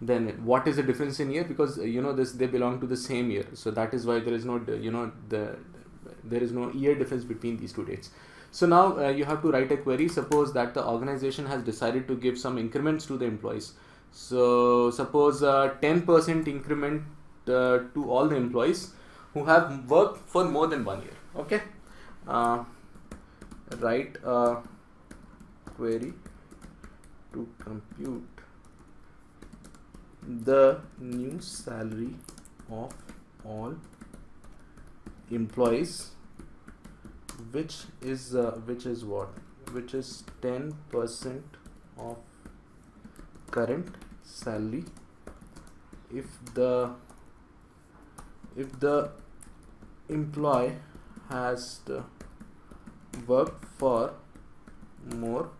B: then what is the difference in year? Because they belong to the same year, so that is why there is no there is no year difference between these two dates. So now you have to write a query. Suppose that the organization has decided to give some increments to the employees. So suppose 10% increment to all the employees who have worked for more than 1 year. Okay, write a query to compute the new salary of all employees, which is 10% of current salary if the employee has worked for more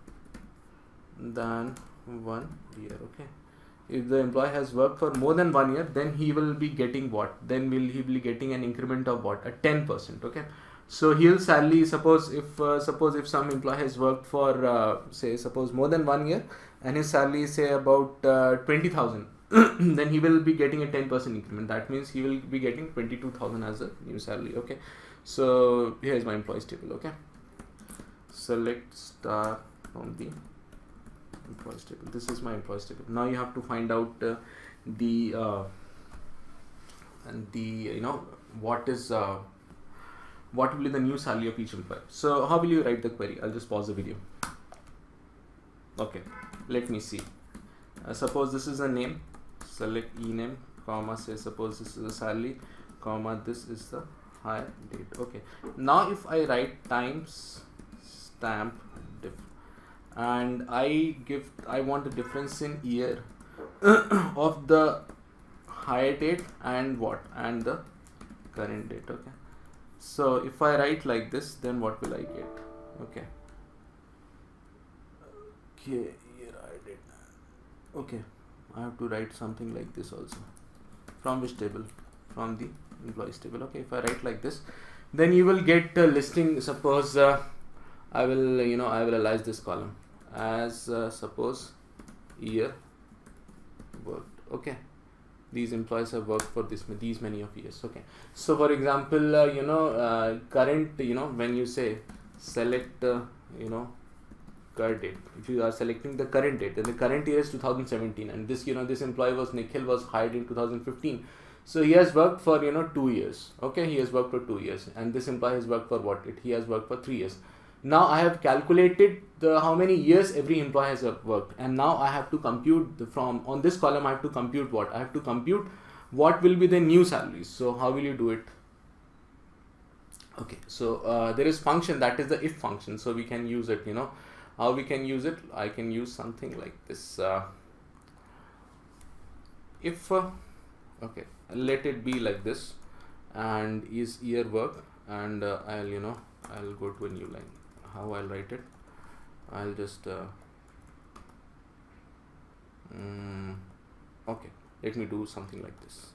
B: than 1 year. Okay, if the employee has worked for more than 1 year, then he will be getting what? Then he will be getting an increment of what? A 10%. Okay, so he'll salary, suppose if some employee has worked for say suppose more than 1 year and his salary is say about 20,000, then he will be getting a 10% increment. That means he will be getting 22,000 as a new salary. Okay, so here is my employees table. Okay, select star from the employees table. This is my employees table. Now you have to find out what will be the new salary of each employee. So how will you write the query? I'll just pause the video. Okay, let me see. Suppose this is a name, select ename, comma, say suppose this is a salary, comma, this is the hire date. Okay, now if I write times stamp diff and I want the difference in year of the hire date and the current date. Okay, so if I write like this, then what will I get? Okay, here I did. Okay, I have to write something like this also. From which table? From the employees table. Okay, if I write like this, then you will get a listing. Suppose I will analyze this column as suppose year worked. Okay, these employees have worked for these many of years. Okay, so for example current, when you say select current date, if you are selecting the current date, then the current year is 2017, and this this employee was Nikhil, was hired in 2015. So he has worked for 2 years. Okay, he has worked for 2 years, and this employee has worked for what? He has worked for 3 years. Now I have calculated how many years every employee has worked, and now I have to compute on this column. I have to compute what? I have to compute what will be the new salaries. So how will you do it? Okay, so there is function, that is the if function. So we can use it. How we can use it? I can use something like this. If okay, let it be like this, and is year work, and I'll go to a new line. How I'll write it? I'll just okay, let me do something like this.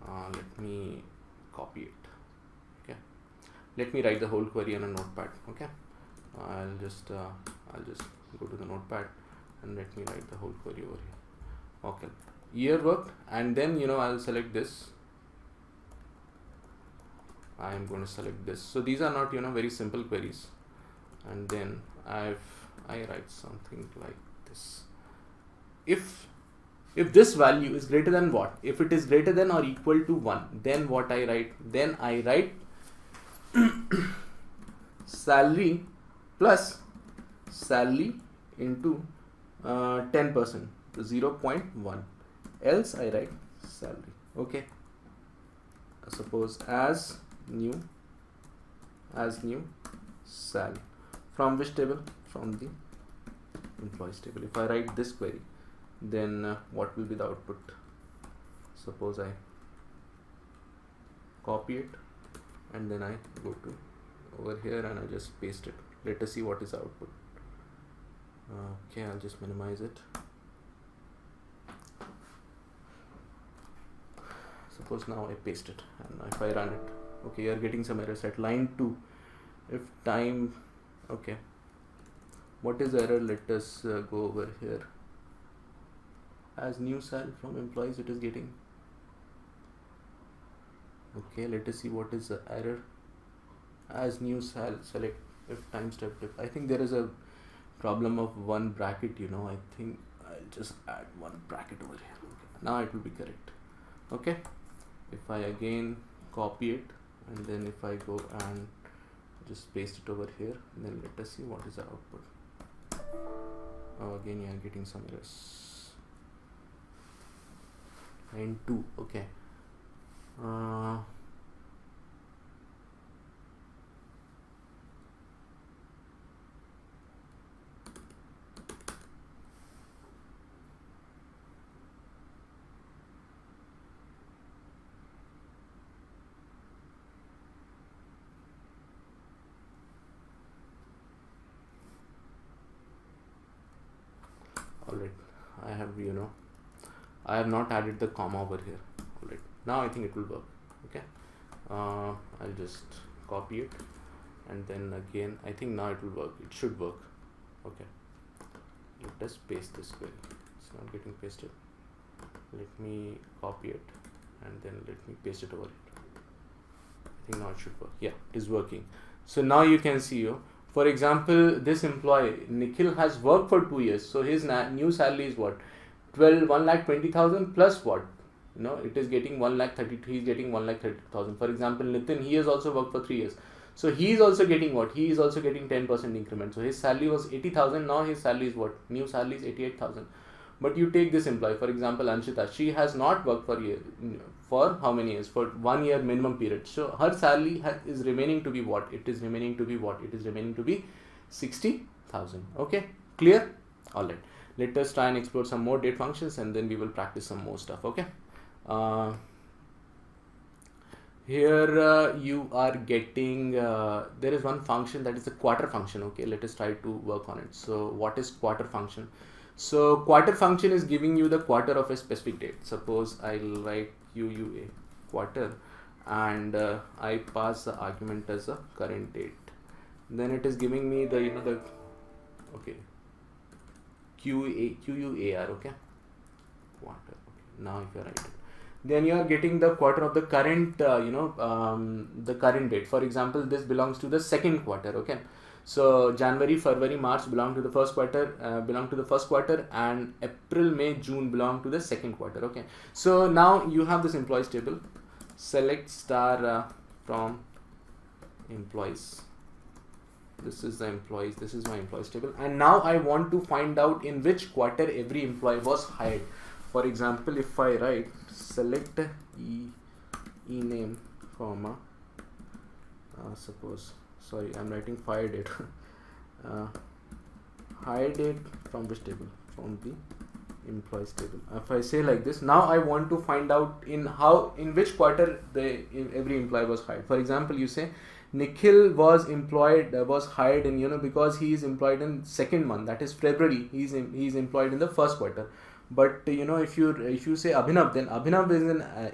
B: Let me copy it. Okay, let me write the whole query on a notepad. Okay, I'll just go to the notepad and let me write the whole query over here. Okay, year worked, and then I'll select this. I am going to select this. So these are not very simple queries, and then I write something like this. If this value is greater than what? If it is greater than or equal to 1, then what I write? Then I write salary plus salary into 10%, 0.1. Else I write salary. Okay. Suppose as new sal. From which table? From the employees table. If I write this query, then what will be the output? Suppose I copy it and then I go to over here and I just paste it. Let us see what is the output. Okay, I'll just minimize it. Suppose now I paste it and if I run it, okay, you are getting some errors at line 2. If time, okay, what is the error? Let us go over here. As new sal from employees, it is getting. Okay, let us see what is the error. As new sal, select if time step diff. I think there is a problem of one bracket, you know. I think I'll just add one bracket over here. Okay. Now it will be correct. Okay, if I again copy it and then if I go and just paste it over here, then let us see what is the output. Oh, again you are getting some errors. Line 2, okay. Alright, I have, you know, I have not added the comma over here. Alright, now I think it will work. Okay, I'll just copy it and then again I think now it will work. It should work. Okay, let us paste this query. It's not getting pasted. Let me copy it and then let me paste it over here. I think now it should work. Yeah, it is working. So now you can see, for example, this employee Nikhil has worked for 2 years, so his new salary is what? 1,20,000 plus what? You know, it is getting 1,30,000. He is getting 1,30,000. For example, Nitin, he has also worked for 3 years, so he is also getting what? He is also getting 10% increment. So his salary was 80,000. Now his salary is what? New salary is 88,000. But you take this employee, for example, Anshita. She has not worked for how many years? For 1 year minimum period. So her salary is remaining to be what? It is remaining to be what? It is remaining to be 60,000. Okay, clear? All right. Let us try and explore some more date functions and then we will practice some more stuff. Okay. Here you are getting, there is one function that is the quarter function. Okay, let us try to work on it. So what is quarter function? So quarter function is giving you the quarter of a specific date. Suppose I write QUA quarter and I pass the argument as a current date. Then it is giving me the, okay, QUAR, okay, quarter. Okay. Now if you write it, then you are getting the quarter of the current, the current date. For example, this belongs to the second quarter. Okay. So January, February, March belong to the first quarter, and April, May, June belong to the second quarter. Okay. So now you have this employees table. Select star from employees. This is the employees. This is my employees table. And now I want to find out in which quarter every employee was hired. For example, if I write select ename comma, suppose. Sorry, I'm writing fire date. Hire date from which table? From the employees table. If I say like this, now I want to find out in which quarter every employee was hired. For example, you say Nikhil was hired in, because he is employed in second month, that is February. He is employed in the first quarter. But if you say Abhinav, then Abhinav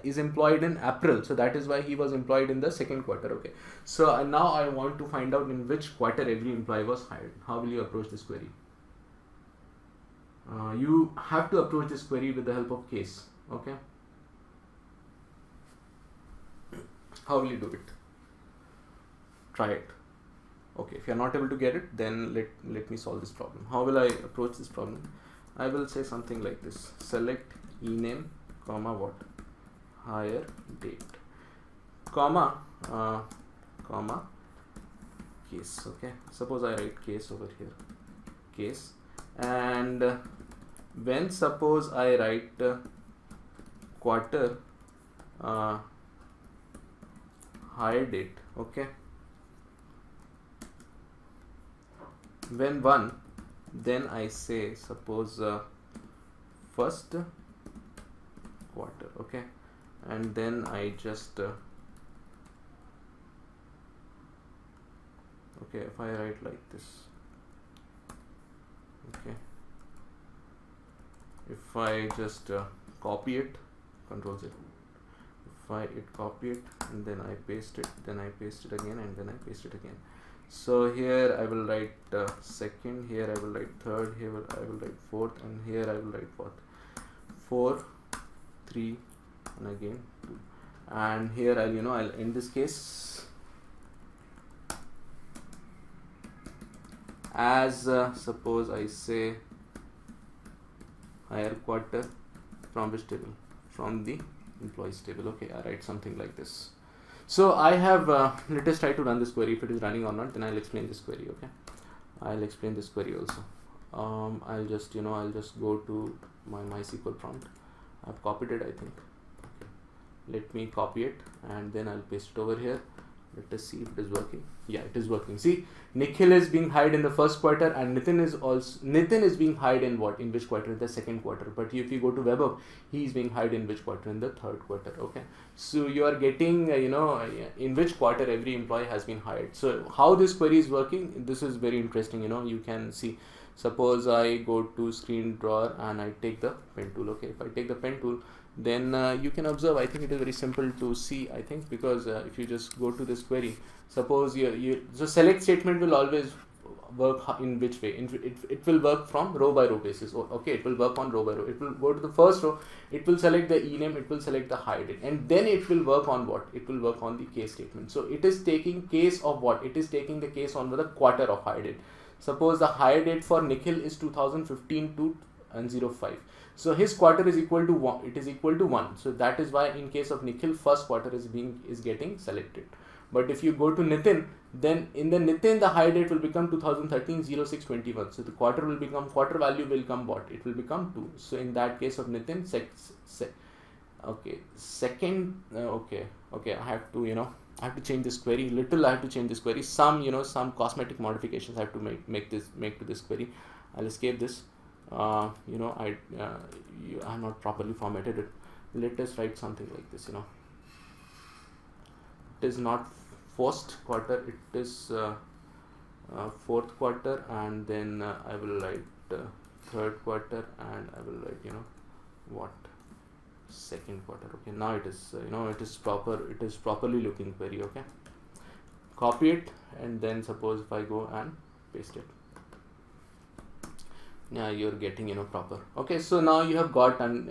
B: is employed in April, so that is why he was employed in the second quarter. Okay, so now I want to find out in which quarter every employee was hired. How will you approach this query? You have to approach this query with the help of case. Okay, how will you do it? Try it. Okay, if you're not able to get it, then let me solve this problem. How will I approach this problem? I will say something like this: select ename, comma what? Hire date, comma case. Okay, suppose I write case over here, case, and when suppose I write quarter hire date, okay, when 1, then I say suppose first quarter, okay, and then I just okay, if I write like this, okay, if I just copy it, Control Z, if I copy it and then I paste it, then I paste it again, and then I paste it again. So here I will write second, here I will write third, here I will write fourth, and here I will write what? 4, 3, and again 2. And here I'll end this case as suppose I say hire quarter from which table? From the employees table. Okay, I write something like this. So I have let us try to run this query. If it is running or not, then I'll explain this query. Okay, I'll explain this query also. I'll just I'll just go to my MySQL prompt. I've copied it, I think. Okay. Let me copy it and then I'll paste it over here. Let us see if it is working. Yeah, it is working. See, Nikhil is being hired in the first quarter, and Nitin is being hired in what? In which quarter? In the second quarter. But if you go to Webber, he is being hired in which quarter? In the third quarter. Okay. So you are getting in which quarter every employee has been hired. So how this query is working? This is very interesting. You can see. Suppose I go to screen drawer and I take the pen tool. Okay. If I take the pen tool, then you can observe, I think it is very simple to see, I think, because if you just go to this query, suppose so select statement will always work in which way? It will work from row by row basis. Okay, it will work on row by row. It will go to the first row, it will select the ename, it will select the hire date, and then it will work on what? It will work on the case statement. So it is taking case of what? It is taking the case on the quarter of hire date. Suppose the hire date for Nikhil is 2015 to 05. So his quarter is equal to 1. It is equal to 1. So that is why in case of Nikhil, first quarter is getting selected. But if you go to Nitin, then in the Nitin the hire date will become 2013 0621. So the quarter value will become what? It will become 2. So in that case of Nitin, I have to change this query little. I have to change this query. Some cosmetic modifications I have to make to this query. I'll escape this. I have not properly formatted it. Let us write something like this. It is not first quarter, it is fourth quarter, and then I will write third quarter, and I will write second quarter. Okay, now it is it is properly looking query. Okay, copy it, and then suppose if I go and paste it, yeah, you're getting proper. Okay, so now you have got an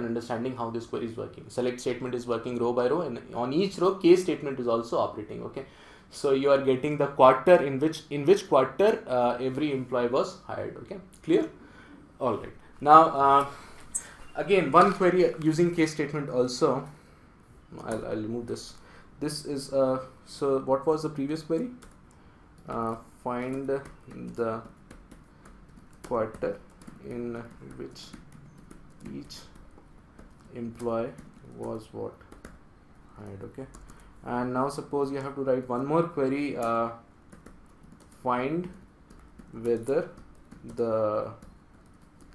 B: understanding how this query is working. Select statement is working row by row, and on each row case statement is also operating. Okay, so you are getting the quarter in which quarter every employee was hired. Okay, clear? All right. Now again, one query using case statement also. I'll remove this. This is so what was the previous query? Find the quarter in which each employee was what? Hired. Okay, and now suppose you have to write one more query. Find whether the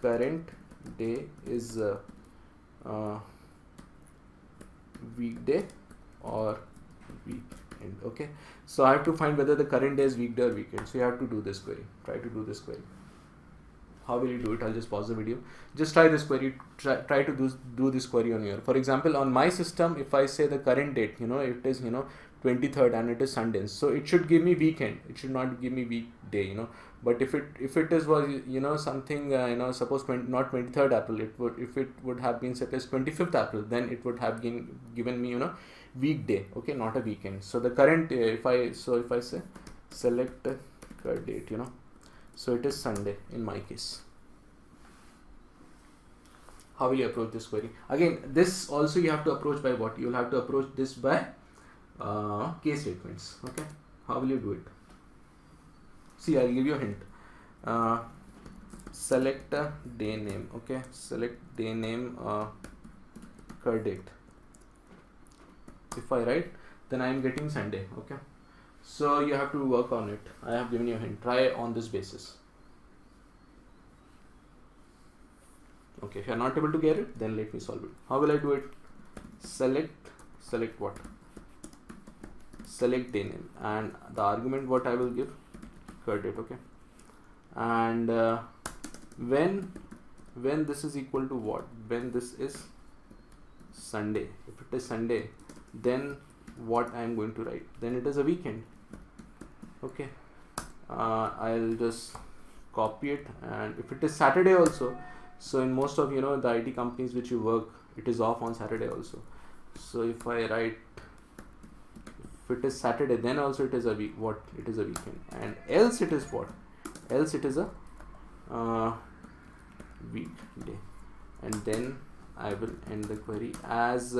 B: current day is weekday or weekend. Okay, so I have to find whether the current day is weekday or weekend. So you have to do this query. Try to do this query. How will you do it? I'll just pause the video. Just try this query. Try to do this query on your. For example, on my system, if I say the current date, it is 23rd and it is Sunday, so it should give me weekend. It should not give me weekday. But if it was something suppose not 23rd April, if it would have been set as 25th April, then it would have given me weekday. Okay, not a weekend. So the current if I say select curdate, you know, so it is Sunday in my case. How will you approach this query? Again, this also you have to approach by what? You'll have to approach this by case statements. Okay, how will you do it? See, I'll give you a hint. Select a day name. Okay, select day name curdate. If I write, then I am getting Sunday. Okay, so you have to work on it. I have given you a hint. Try on this basis. Okay, if you are not able to get it, then let me solve it. How will I do it? Select what? Select day name, and the argument what I will give? Curdate. Okay, and when this is equal to what? When this is Sunday. If it is Sunday, then what I am going to write? Then it is a weekend. Okay, I'll just copy it, and if it is Saturday also, so in most of, you know, the IT companies which you work, it is off on Saturday also. So if I write, if it is Saturday, then also it is a week. What? It is a weekend. And else it is what? Else it is a weekday. And then I will end the query as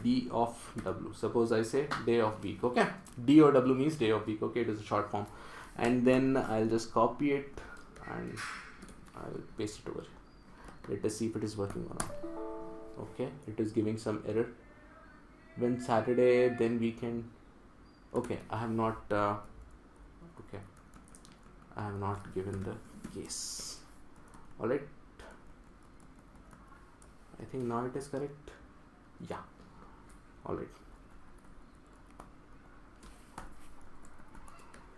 B: D of W. Suppose I say day of week. Okay, D or W means day of week. Okay, it is a short form. And then I'll just copy it and I'll paste it over. Let us see if it is working or not. Okay, it is giving some error. When Saturday, then weekend. Okay, I have not okay, I have not given the case. All right, I think now it is correct. Yeah, all right,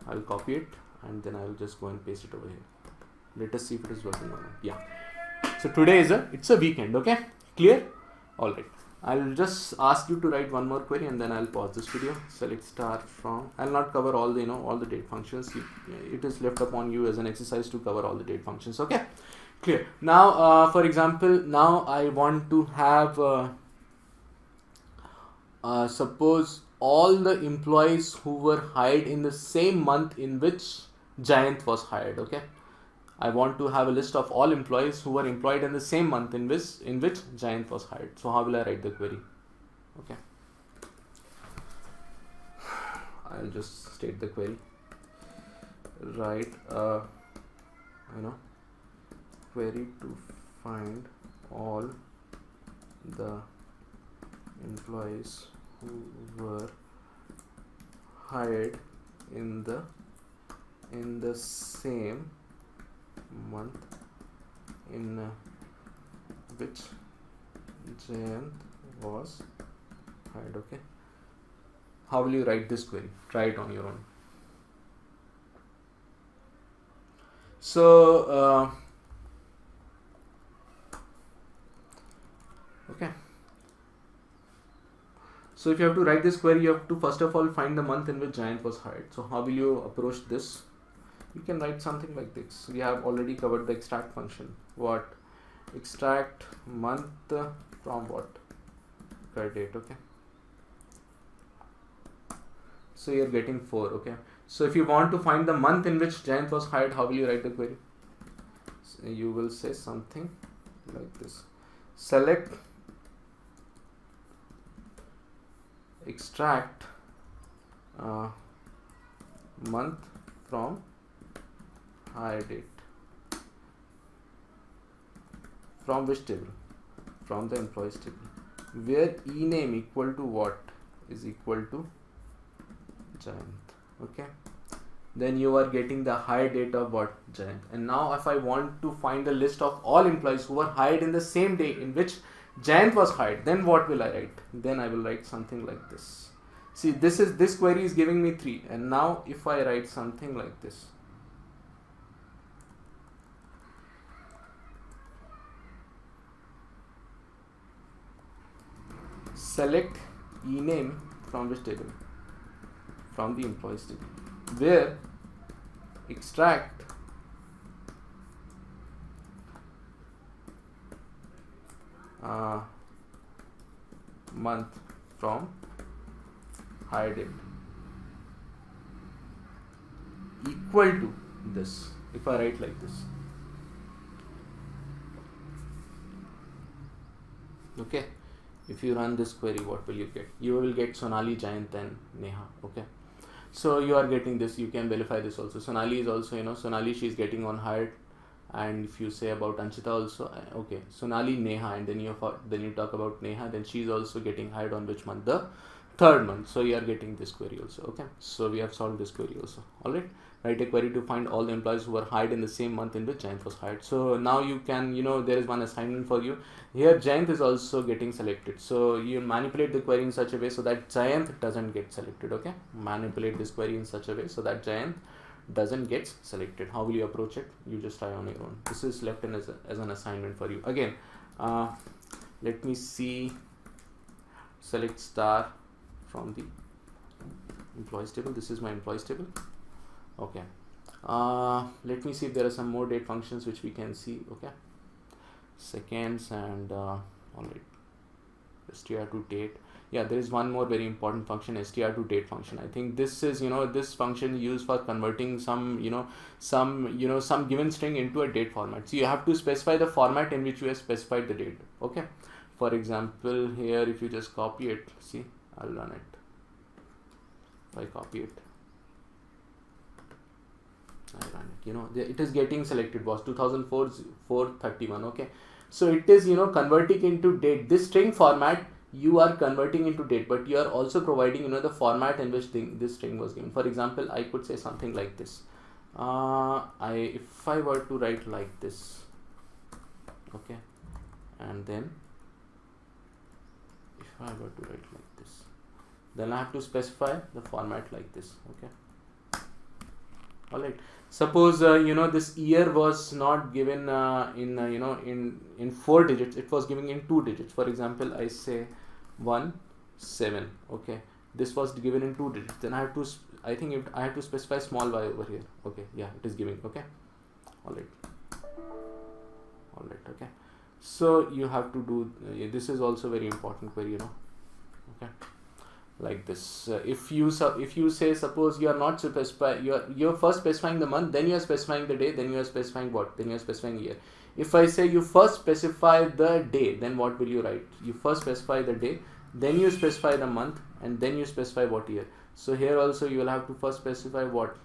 B: I'll copy it and then I'll just go and paste it over here. Let us see if it is working or not. Yeah, so today is it's a weekend. Okay, clear? All right, I'll just ask you to write one more query and then I'll pause this video. Select star from, I'll not cover all the, you know, all the date functions. It is left upon you as an exercise to cover all the date functions. Okay, clear? Now for example, now I want to have suppose all the employees who were hired in the same month in which Giant was hired. Okay, I want to have a list of all employees who were employed in the same month in which Giant was hired. So how will I write the query? Okay, I'll just state the query. Write you know, query to find all the employees who were hired in the same month in which Jayanth was hired. Okay, how will you write this query? Try it on your own. So okay, so if you have to write this query, you have to first of all find the month in which Giant was hired. So how will you approach this? You can write something like this. We have already covered the extract function. What? Extract month from what? Curdate. Okay, so you're getting 4. Okay, so if you want to find the month in which Giant was hired, how will you write the query? So you will say something like this. Select extract month from hire date. From which table? From the employees table, where ename equal to what? Is equal to Giant. Okay, then you are getting the hire date of what? Giant. And now if I want to find a list of all employees who were hired in the same day in which Giant was hired, then what will I write? Then I will write something like this. See, this query is giving me 3, and now if I write something like this, select ename from which table? From the employees table, where extract month from hire date. equal to this. If I write like this, okay, if you run this query, what will you get? You will get Sonali, Jayant and Neha. Okay, so you are getting this. You can verify this also. Sonali is also, you know, Sonali, she's getting on hired. And if you say about Anshita also, okay, Sonali, Neha, and then you talk about Neha, then she's also getting hired on which month? The third month. So you are getting this query also. Okay, so we have solved this query also. All right, write a query to find all the employees who were hired in the same month in which Jayant was hired. So now you can, you know, there is one assignment for you here. Jayant is also getting selected, so you manipulate the query in such a way so that Jayant doesn't get selected. Okay, manipulate this query in such a way so that Jayant doesn't get selected. How will you approach it? You just try on your own. This is left in as an assignment for you. Again, let me see, select star from the employees table. This is my employees table. Okay, let me see if there are some more date functions which we can see. Okay, seconds and all right, str to date. Yeah, there is one more very important function, str to date function. I think this is, you know, this function used for converting some given string into a date format. So you have to specify the format in which you have specified the date. Okay, for example, here if you just copy it, see, I'll run it. If I copy it, I run it, you know, it is getting selected, boss, 2004 431. Okay, so it is, you know, converting into date. This string format you are converting into date, but you are also providing, you know, the format in which this string was given. For example, I could say something like this. If I were to write like this, okay, and then if I were to write like this, then I have to specify the format like this. Okay, all right. Suppose you know, this year was not given in 4 digits, it was given in 2 digits. For example, I say 17. Okay, this was given in 2 digits. Then I have to, I think I have to specify small y over here. Okay, yeah, it is giving. Okay, all right, okay. So you have to do this is also very important query, you know. Okay, like this. If you say, suppose you are not specify, you're first specifying the month, then you are specifying the day, then you are specifying what? Then you are specifying year. If I say you first specify the day, then what will you write? You first specify the day, then you specify the month, and then you specify what year. So here also you will have to first specify what?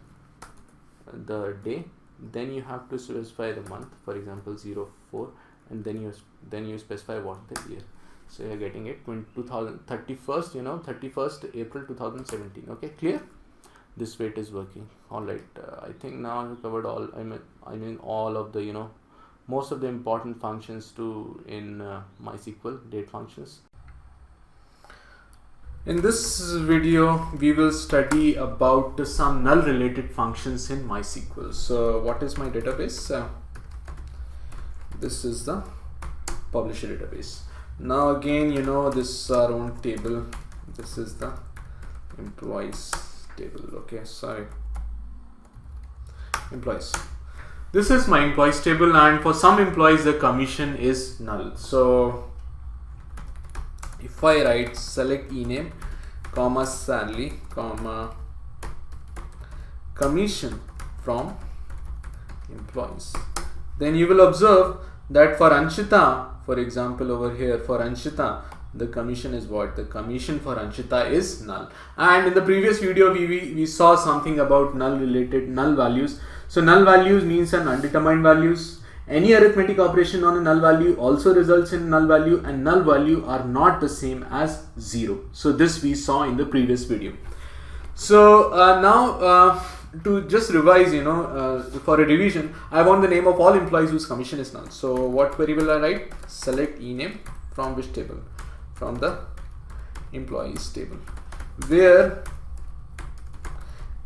B: The day, then you have to specify the month, for example 04, and then you specify what? The year. So you're getting it 31st, you know, 31st April 2017. Okay, clear? This way it is working. All right, I think now I've covered all, I mean all of the, you know, most of the important functions too in MySQL date functions. In this video, we will study about some null related functions in MySQL. So what is my database? This is the publisher database. Now again, you know, this is our own table. This is the employees table. Okay, sorry, employees. This is my employees table, and for some employees the commission is null. So if I write select ename comma salary comma commission from employees, then you will observe that for Anshita, for example, over here for Anshita, the commission is what? The commission for Anshita is null. And in the previous video we saw something about null values. So null values means an undetermined values. Any arithmetic operation on a null value also results in null value, and null value are not the same as 0. So this we saw in the previous video. So now to just revise, you know, for a revision, I want the name of all employees whose commission is null. So what query will I write? Select ename from which table? From the employees table, where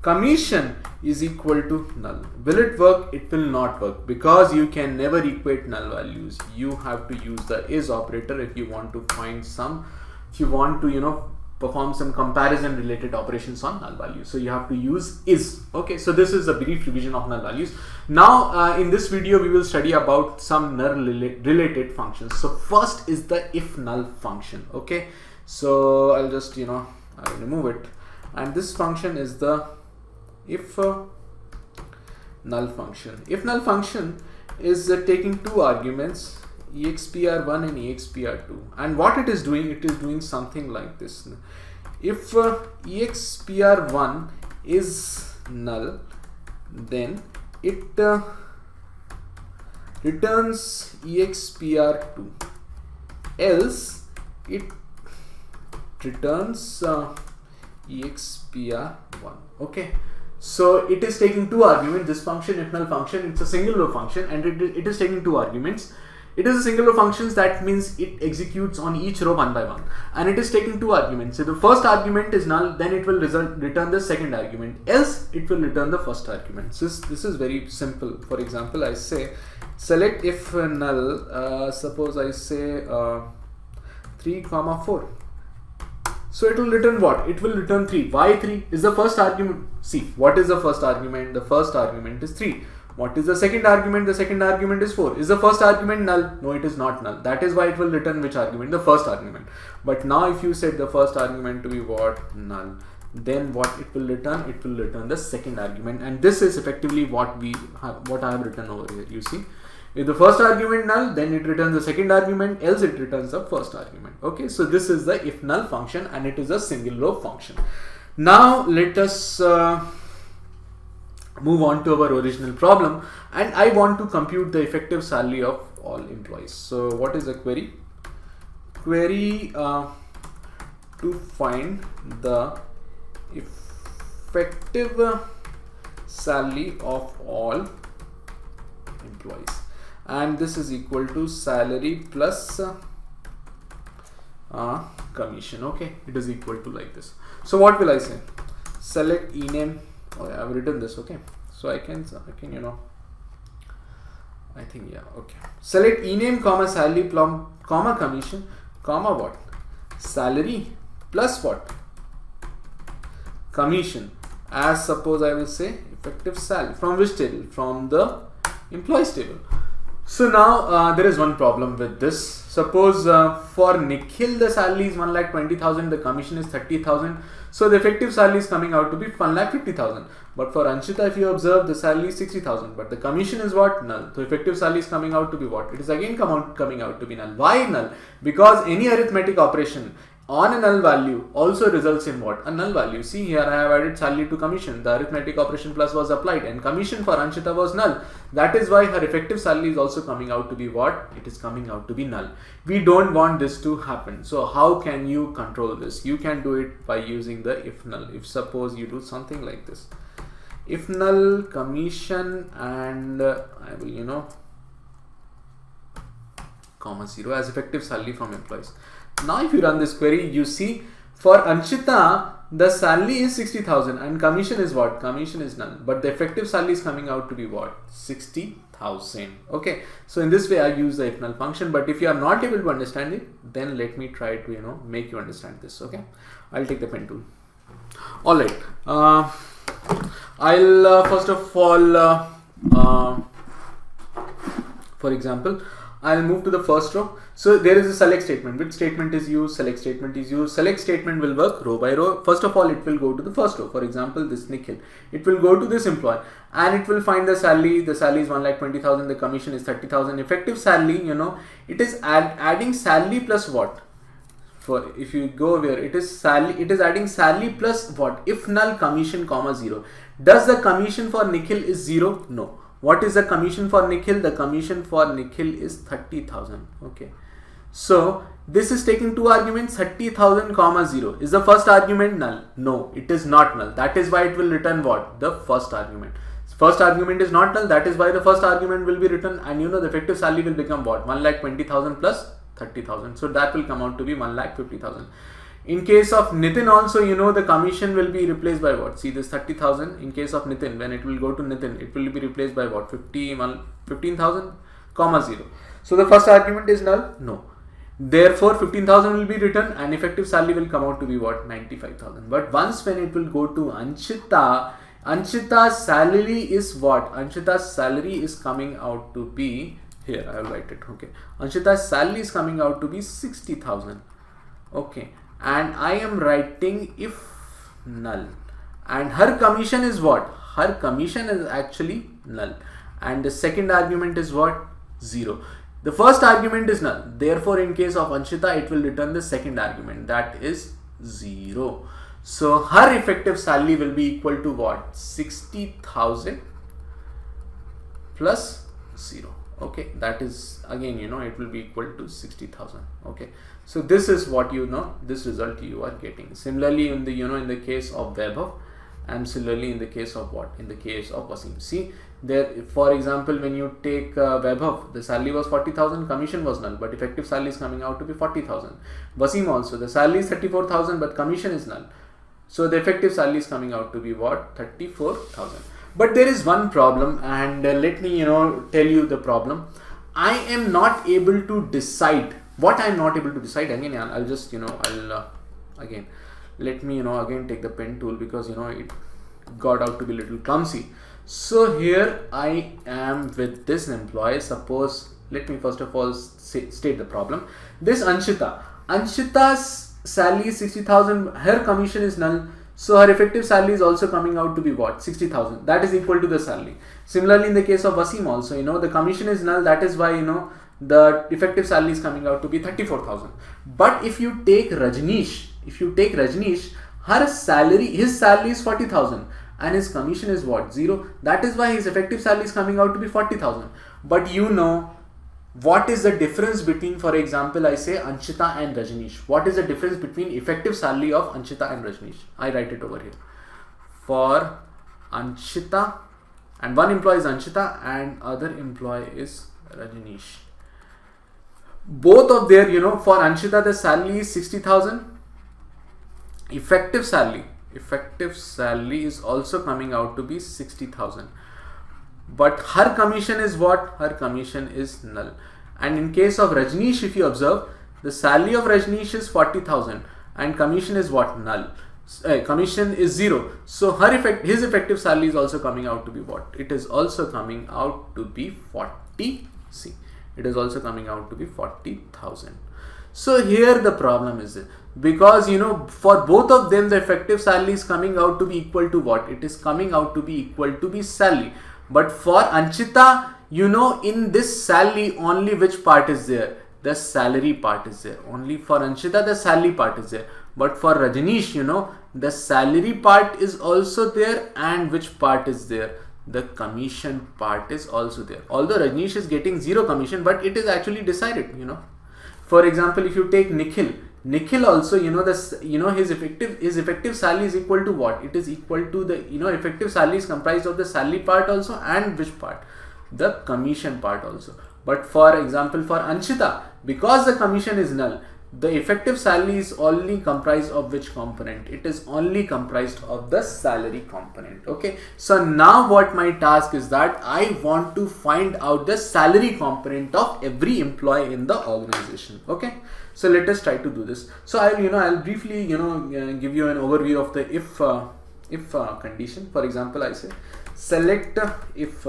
B: commission is equal to null. Will it work? It will not work, because you can never equate null values. You have to use the is operator if you want to find some, if you want to, you know, perform some comparison related operations on null values. So you have to use is. Okay, so this is a brief revision of null values. Now in this video we will study about some null related functions. So first is the ifnull function. Okay, so I'll just, you know, I'll remove it, and this function is the if null function. If null function is taking two arguments, expr1 and expr2, and what it is doing something like this. If expr1 is null, then it returns expr2, else it returns expr1. Okay, so it is taking two arguments. This function, if null function, it's a single row function, and it is taking two arguments. It is a single row function, that means it executes on each row one by one, and it is taking two arguments. So the first argument is null, then it will return the second argument, else it will return the first argument. So this is very simple. For example, I say select if null, suppose I say 3, 4. So it will return what? It will return 3. Why 3? Is the first argument. See, what is the first argument? The first argument is 3. What is the second argument? The second argument is 4. Is the first argument null? No, it is not null. That is why it will return which argument? The first argument. But now if you set the first argument to be what? Null. Then what it will return? It will return the second argument. And this is effectively what I have written over here. You see? If the first argument null, then it returns the second argument, else it returns the first argument. Okay, so this is the if null function, and it is a single row function. Now let us move on to our original problem, and I want to compute the effective salary of all employees. So what is the query? Query to find the effective salary of all employees, and this is equal to salary plus commission. Okay, it is equal to like this. So what will I say? Select ename. Oh, I have written this. Okay, so I can I think, yeah, okay. Select ename comma salary plum comma commission comma what? Salary plus what? Commission. As suppose I will say effective salary. From which table? From the employees table. So now there is one problem with this. Suppose for Nikhil the salary is 1,20,000, the commission is 30,000. So the effective salary is coming out to be 1,50,000. But for Anshita, if you observe, the salary is 60,000. But the commission is what? Null. So effective salary is coming out to be what? It is again coming out to be null. Why null? Because any arithmetic operation on a null value also results in what? A null value. See here, I have added salary to commission. The arithmetic operation plus was applied, and commission for Anshita was null. That is why her effective salary is also coming out to be what? It is coming out to be null. We don't want this to happen. So how can you control this? You can do it by using the if null. If suppose you do something like this. If null commission and I will comma 0 as effective salary from employees. Now if you run this query, you see for Anshita the salary is 60,000 and commission is what? Commission is null, but the effective salary is coming out to be what? 60,000. Okay, so in this way I use the if null function. But if you are not able to understand it, then let me try to make you understand this. Okay, I'll take the pen tool. All right, I'll first of all for example, I'll move to the first row. So there is a select statement. Which statement is used? Select statement is used. Select statement will work row by row. First of all, it will go to the first row. For example, this Nikhil. It will go to this employee and it will find the salary. The salary is 1,20,000. The commission is 30,000. Effective salary, it is adding salary plus what? For if you go where it is salary, it is adding salary plus what? If null commission comma 0. Does the commission for Nikhil is 0? No. What is the commission for Nikhil? The commission for Nikhil is 30,000. Okay. So this is taking two arguments, 30,000 comma 0. Is the first argument null? No, it is not null. That is why it will return what? The first argument. First argument is not null. That is why the first argument will be written, and the effective salary will become what? 1,20,000 plus 30,000. So that will come out to be 1,50,000. In case of Nitin also, the commission will be replaced by what? See this 30,000. In case of Nitin, when it will go to Nitin, it will be replaced by what? 15,000 comma 0. So the first argument is null? No. Therefore 15,000 will be written and effective salary will come out to be what? 95,000. But once when it will go to Anshita, Anshita's salary is what? Anshita's salary is coming out to be, here I will write it. Okay, Anshita's salary is coming out to be 60,000. Okay, and I am writing if null, and her commission is what? her commission is actually null, and the second argument is what? 0. The first argument is null, therefore in case of Anshita it will return the second argument, that is 0. So her effective salary will be equal to what? 60,000 plus 0. Okay, that is again, you know, it will be equal to 60,000. Okay, so this is what, you know, this result you are getting. Similarly in the, you know, in the case of Vaibhav, and similarly in the case of what? In the case of Wasim. See there, for example, when you take Vaibhav, the salary was 40,000, commission was null, but effective salary is coming out to be 40,000. Wasim also, the salary is 34,000, but commission is null, so the effective salary is coming out to be what? 34,000. But there is one problem, and let me, you know, tell you the problem. I am not able to decide. What I am not able to decide, again, I'll just, you know, again, let me, you know, again take the pen tool, because, you know, it got out to be a little clumsy. So here I am with this employee. Suppose, let me first of all state the problem. This Anshita's salary is 60,000, her commission is null, so her effective salary is also coming out to be what? 60,000. That is equal to the salary. Similarly in the case of Wasim also, you know, the commission is null, that is why, you know, the effective salary is coming out to be 34,000. But if you take Rajneesh, her salary, his salary is 40,000 and his commission is what? 0. That is why his effective salary is coming out to be 40,000. But you know, what is the difference between, for example, I say Anshita and Rajneesh. What is the difference between effective salary of Anshita and Rajneesh? I write it over here. For Anshita, and one employee is Anshita and other employee is Rajneesh. Both of their, you know, for Anshita the salary is 60,000. Effective salary is also coming out to be 60,000. But her commission is what? Her commission is null. And in case of Rajneesh, if you observe, the salary of Rajneesh is 40,000 and commission is what? Null. Commission is 0. So his effective salary is also coming out to be what? It is also coming out to be 40. See, it is also coming out to be 40,000. So here the problem is, because, you know, for both of them the effective salary is coming out to be equal to what? It is coming out to be equal to be salary. But for Anshita, you know, in this salary only which part is there? The salary part is there. Only for Anshita the salary part is there. But for Rajneesh, you know, the salary part is also there, and which part is there? The commission part is also there. Although Rajneesh is getting 0 commission, but it is actually decided, you know. For example, if you take Nikhil also, you know, his effective salary is equal to what? It is equal to the, you know, effective salary is comprised of the salary part also, and which part? The commission part also. But for example, for Anshita, because the commission is null, the effective salary is only comprised of which component? It is only comprised of the salary component. Okay, so now what my task is that I want to find out the salary component of every employee in the organization. Okay, so let us try to do this. So I'll briefly, you know, give you an overview of the if condition. For example, I say select if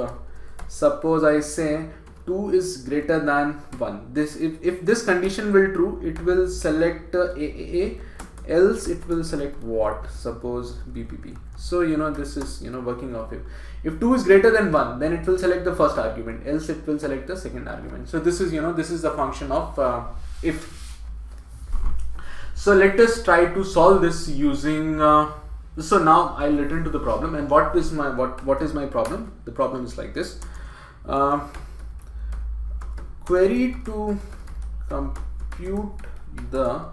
B: suppose I say 2 is greater than 1. This if this condition will true, it will select AAA, else it will select what? Suppose BPP. So, you know, this is, you know, working off it. If 2 is greater than 1, then it will select the first argument, else it will select the second argument. So this is, you know, this is the function of if. So let us try to solve this using so now I'll return to the problem. And what is my problem? The problem is like this. Query to compute the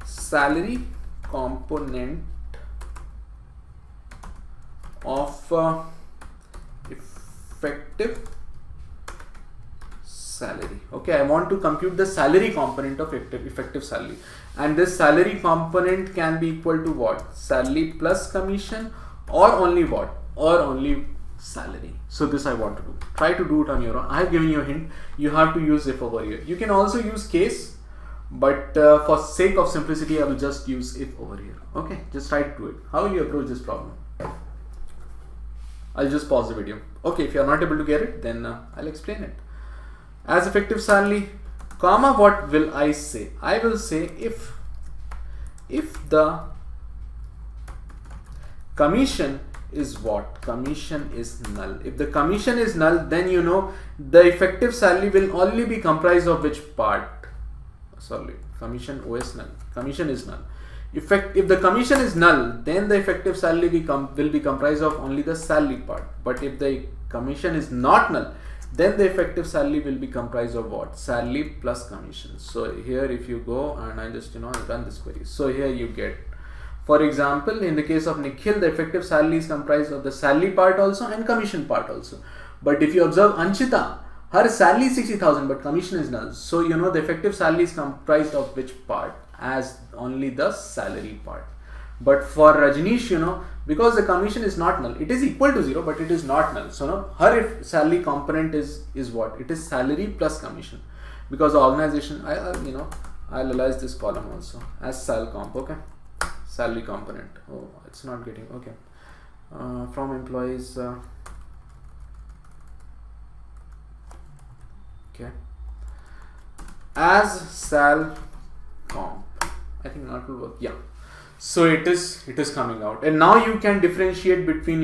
B: salary component of effective salary. Okay, I want to compute the salary component of effective salary, and this salary component can be equal to what? Salary plus commission, or only what? Or only salary. So this I want to do. Try to do it on your own. I have given you a hint. You have to use if over here. You can also use case, but for sake of simplicity I will just use if over here. Okay, just try to do it. How will you approach this problem? I'll just pause the video. Okay, if you are not able to get it, then I'll explain it. As effective salary, comma, what will I say? I will say if the commission is what? Commission is null. If the commission is null, then you know the effective salary will only be comprised of which part? Sorry, commission OS null. Commission is null. If the commission is null, then the effective salary will be comprised of only the salary part. But if the commission is not null, then the effective salary will be comprised of what? Salary plus commission. So here if you go and I just run this query. So here you get, for example, in the case of Nikhil, the effective salary is comprised of the salary part also and commission part also. But if you observe Anshita, her salary is 60,000 but commission is null. So you know the effective salary is comprised of which part? As only the salary part. But for Rajneesh, you know, because the commission is not null, it is equal to 0 but it is not null. So no, her salary component is what? It is salary plus commission, because the organization, I'll realize this column also as sal comp. Okay, salary component. Oh, it's not getting okay. From employees. Okay, as sal comp. I think that will work. Yeah. So it is coming out, and now you can differentiate between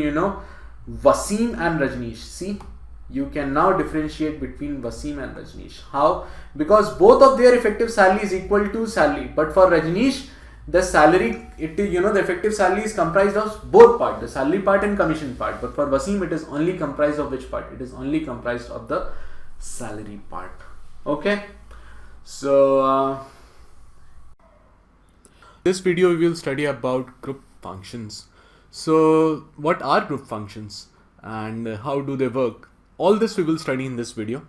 B: Wasim and Rajneesh. See, you can now differentiate between Wasim and Rajneesh. How? Because both of their effective salary is equal to salary, but for Rajneesh the salary, the effective salary is comprised of both parts, the salary part and commission part. But for Wasim it is only comprised of which part? It is only comprised of the salary part. Okay, so this video we will study about group functions. So what are group functions and how do they work? All this we will study in this video.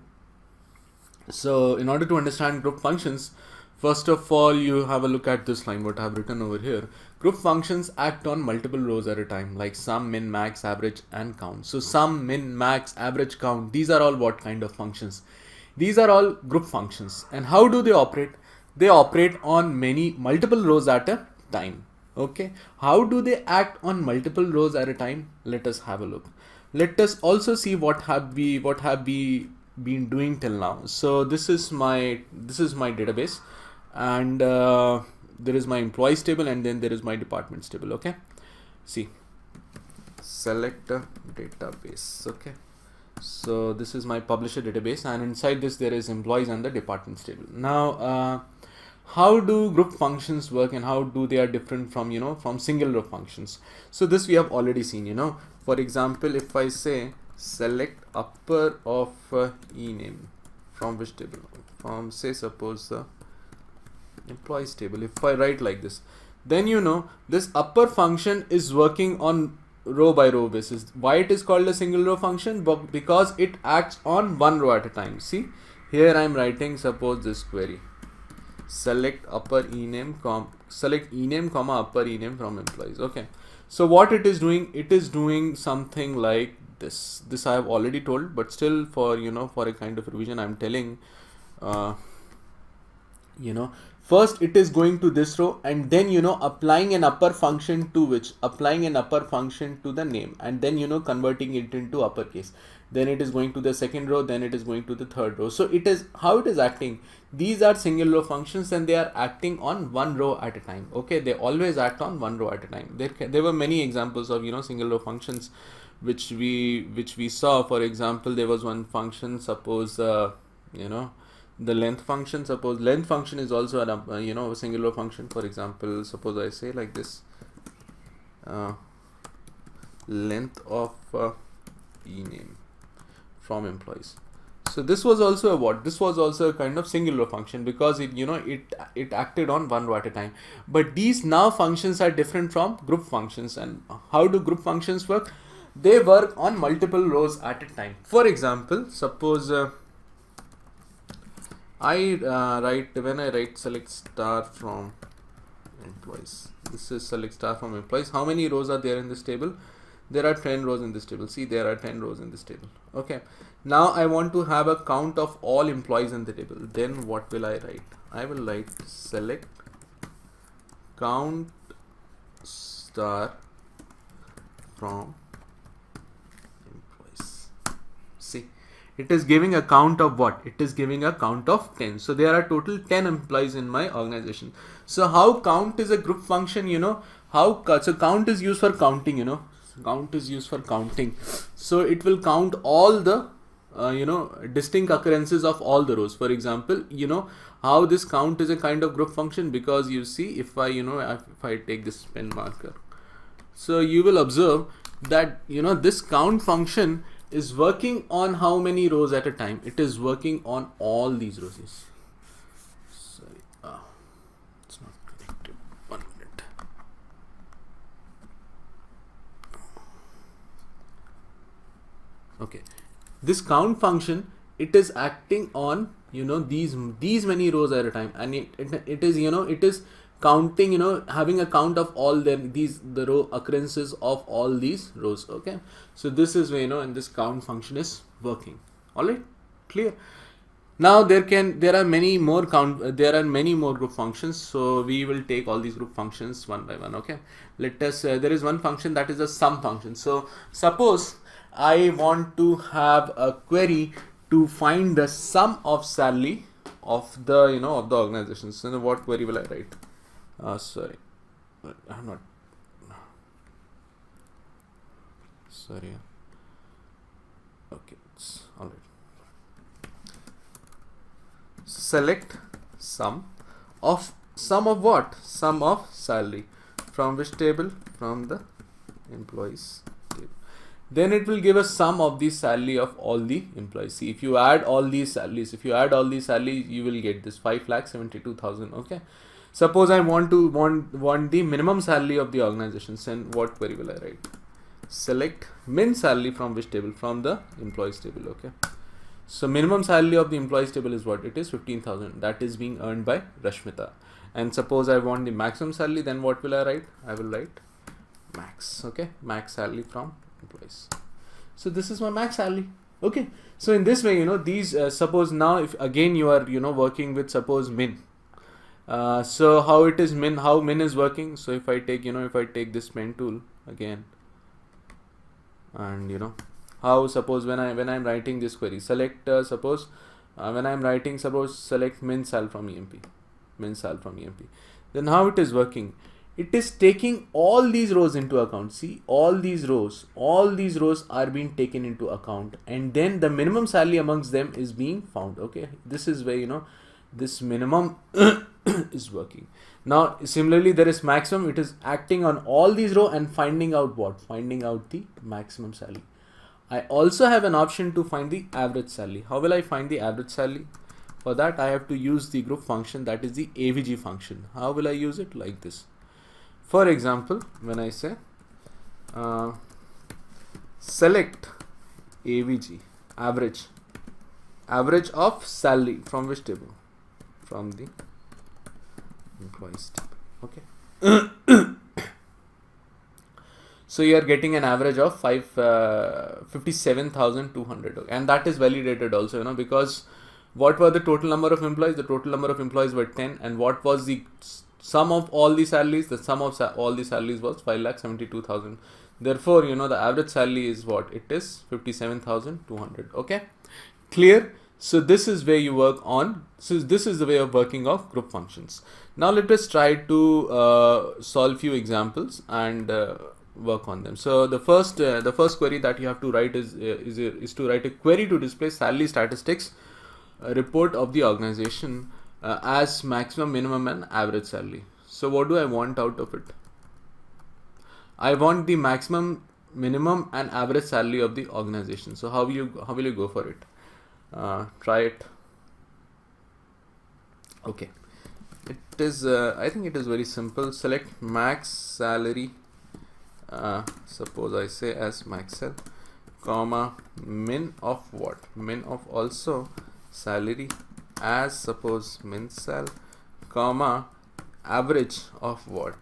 B: So in order to understand group functions, first of all you have a look at this line what I have written over here. Group functions act on multiple rows at a time, like sum, min, max, average and count. So sum, min, max, average, count, these are all what kind of functions? These are all group functions. And how do they operate? They operate on multiple rows at a time. Okay, how do they act on multiple rows at a time? Let us have a look. Let us also see what have we been doing till now. So this is my database, and there is my employees table, and then there is my departments table. Okay, see, select a database. Okay, so this is my publisher database, and inside this there is employees and the departments table. Now how do group functions work and how do they are different from from single row functions? So this we have already seen. For example, if I say select upper of ename, from which table? From, say, suppose the employees table. If I write like this, then this upper function is working on row by row basis. Why it is called a single row function? But because it acts on one row at a time. See, here I am writing, suppose this query, select upper ename select ename comma upper ename from employees. Okay, so what it is doing? It is doing something like this. This I have already told, but still for for a kind of revision I am telling. First it is going to this row and then applying an upper function to which? Applying an upper function to the name, and then converting it into uppercase. Then it is going to the second row, then it is going to the third row. So it is how it is acting. These are single row functions and they are acting on one row at a time. Okay, they always act on one row at a time. There were many examples of single row functions which we saw. For example, there was one function, suppose the length function. Suppose length function is also a single row function. For example, suppose I say like this, length of ename from employees. So this was also a what? This was also a kind of single row function because it acted on one row at a time. But these now functions are different from group functions. And how do group functions work? They work on multiple rows at a time. For example, suppose when I write select star from employees, this is select star from employees. How many rows are there in this table? There are 10 rows in this table. See, there are 10 rows in this table. Okay, now I want to have a count of all employees in the table. Then what will I write? I will write select count star from employees. See, It is giving a count of what? It is giving a count of 10. So there are total 10 employees in my organization. So how count is a group function, how, so count is used for counting, count is used for counting. So it will count all the, distinct occurrences of all the rows. For example, how this count is a kind of group function, because you see, if I, if I take this pen marker, so you will observe that, this count function is working on how many rows at a time? It is working on all these rows. Sorry, it's not connected. 1 minute. Okay, this count function, it is acting on these many rows at a time, and it is it is counting, having a count of all the row occurrences of all these rows. Okay, so this is where, and this count function is working. All right, clear. Now there are many more group functions, so we will take all these group functions one by one. Okay, let us there is one function that is a sum function. So suppose I want to have a query to find the sum of salary of the of the organization. So what query will I write? Sorry, I'm not. Sorry. Okay, it's all right. Select sum of what? Sum of salary. From which table? From the employees table. Then it will give a sum of the salary of all the employees. See, if you add all these salaries, you will get this 5,72,000. Okay. Suppose I want the minimum salary of the organization. Then what query will I write? Select min salary from which table? From the employees table. Okay. So minimum salary of the employees table is what? It is 15,000. That is being earned by Rashmita. And suppose I want the maximum salary. Then what will I write? I will write max. Okay. Max salary from employees. So this is my max salary. Okay. So in this way, these suppose now if again you are working with suppose min. So how it is min? How min is working? So if I take if I take this pen tool again, and how suppose when I'm writing this query, select suppose when I'm writing select min sal from EMP, then how it is working? It is taking all these rows into account. See, all these rows are being taken into account, and then the minimum salary amongst them is being found. Okay, this is where this minimum is working. Now similarly there is maximum. It is acting on all these rows and finding out what? Finding out the maximum salary. I also have an option to find the average salary. How will I find the average salary? For that I have to use the group function, that is the AVG function. How will I use it? Like this. For example, when I say select AVG average of salary from which table? From the employees table. Okay. So you are getting an average of 57,200, and that is validated also, because what were the total number of employees? The total number of employees were 10, and what was the sum of all the salaries? The sum of all the salaries was 5,72,000. Therefore, the average salary is what? It is 57,200. Okay, clear? So this is where you work on. So this is the way of working of group functions. Now let us try to solve few examples and work on them. So the first query that you have to write is to write a query to display salary statistics report of the organization as maximum, minimum, and average salary. So what do I want out of it? I want the maximum, minimum, and average salary of the organization. So how will you go for it? Try it. Okay, it is I think it is very simple. Select max salary, suppose I say as max sal, comma min of what? Min of also salary as suppose min sal, comma average of what?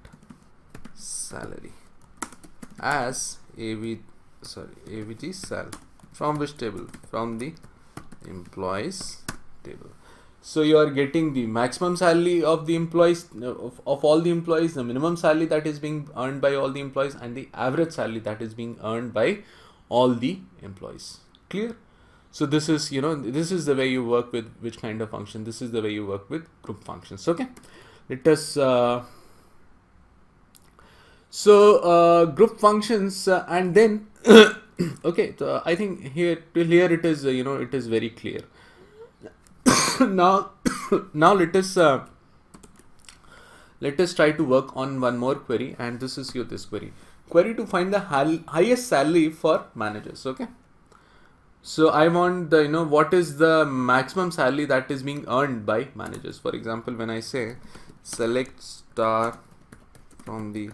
B: Salary as AVG sal. From which table? From the employees table. So you are getting the maximum salary of the employees, of all the employees, the minimum salary that is being earned by all the employees, and the average salary that is being earned by all the employees. Clear? So this is, you know, this is the way you work with which kind of function. This is the way you work with group functions. Okay, let us group functions and then okay, so I think here till here it is you know, it is very clear. now let us try to work on one more query, and this is this query to find the highest salary for managers. Okay, so I want the, you know, what is the maximum salary that is being earned by managers. For example, when I say select star from the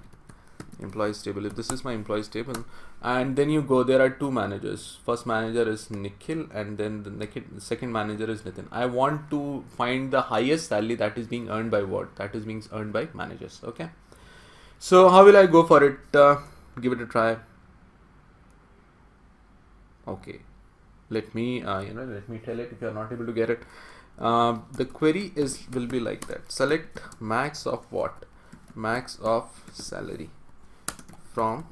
B: employees table, if this is my employees table, and then you go, there are two managers. First manager is Nikhil, and then the second manager is Nitin. I want to find the highest salary that is being earned by what? That is being earned by managers. Okay, so how will I go for it? Give it a try. Okay, let me let me tell it if you are not able to get it. The query will be like that: select max of what? Max of salary from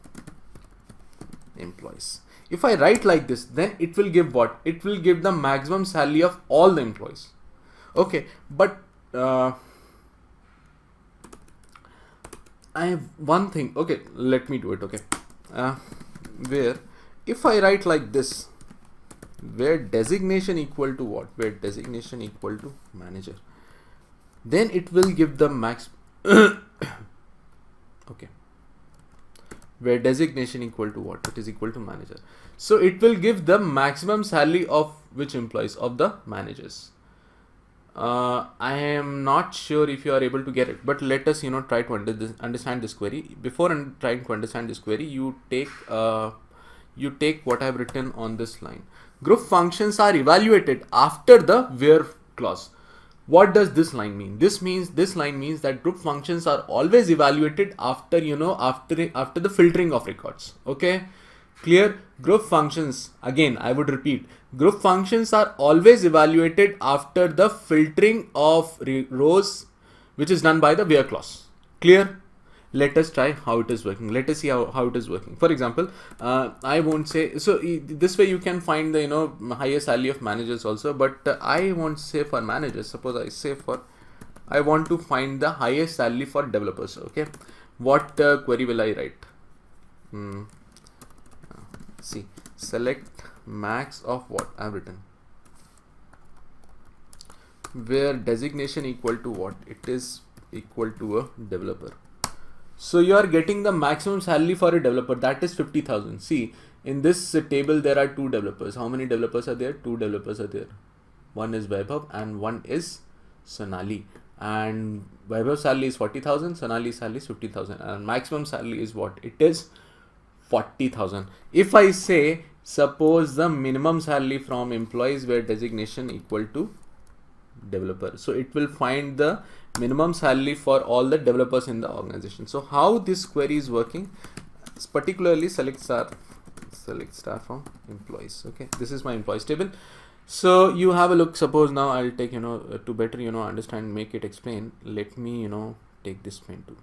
B: employees. If I write like this, then it will give what? It will give the maximum salary of all the employees. Okay, but I have one thing. Okay, let me do it. Okay, where if I write like this, where designation equal to what? Where designation equal to manager, then it will give the max. Okay, where designation equal to what? It is equal to manager. So it will give the maximum salary of which employees? Of the managers. I am not sure if you are able to get it, but let us, you know, try to understand this query. Before trying to understand this query, you take what I have written on this line. Group functions are evaluated after the where clause. What does this line mean? This line means that group functions are always evaluated after, you know, after the filtering of records. Okay, clear? Group functions, again I would repeat, group functions are always evaluated after the filtering of rows, which is done by the where clause. Clear? Let us try how it is working. Let us see how it is working. For example, I won't say, so this way you can find the, you know, highest salary of managers also, but I won't say for managers. Suppose I say I want to find the highest salary for developers. Okay, what query will I write? See, select max of what I have written, where designation equal to what? It is equal to a developer. So you are getting the maximum salary for a developer, that is 50,000. See, in this table there are two developers. How many developers are there? Two developers are there. One is Vaibhav and one is Sonali. And Vaibhav's salary is 40,000, Sonali's salary is 50,000, and maximum salary is what? It is 40,000. If I say, suppose the minimum salary from employees where designation equal to developer, so it will find the minimum salary for all the developers in the organization. So how this query is working, particularly select star from employees. Okay, this is my employees table. So you have a look. Suppose now I'll take, you know, to better, you know, understand, make it explain, let me, you know, take this pen too.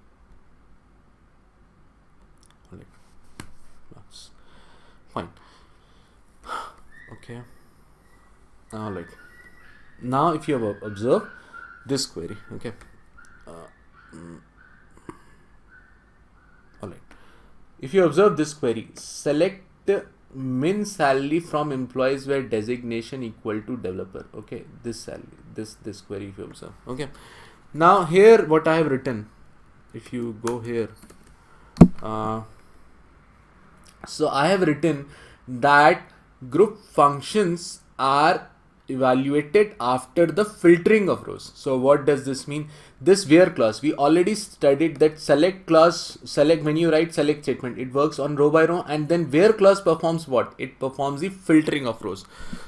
B: Fine. Okay, all right. Now if you have observed this query, okay, all right, if you observe this query, select min salary from employees where designation equal to developer. Okay, this salary, this query, if you observe. Okay, now here what I have written, if you go here, so I have written that group functions are evaluated after the filtering of rows. So what does this mean? This where clause, we already studied that select clause, when you write select statement, it works on row by row, and then where clause performs what? It performs the filtering of rows.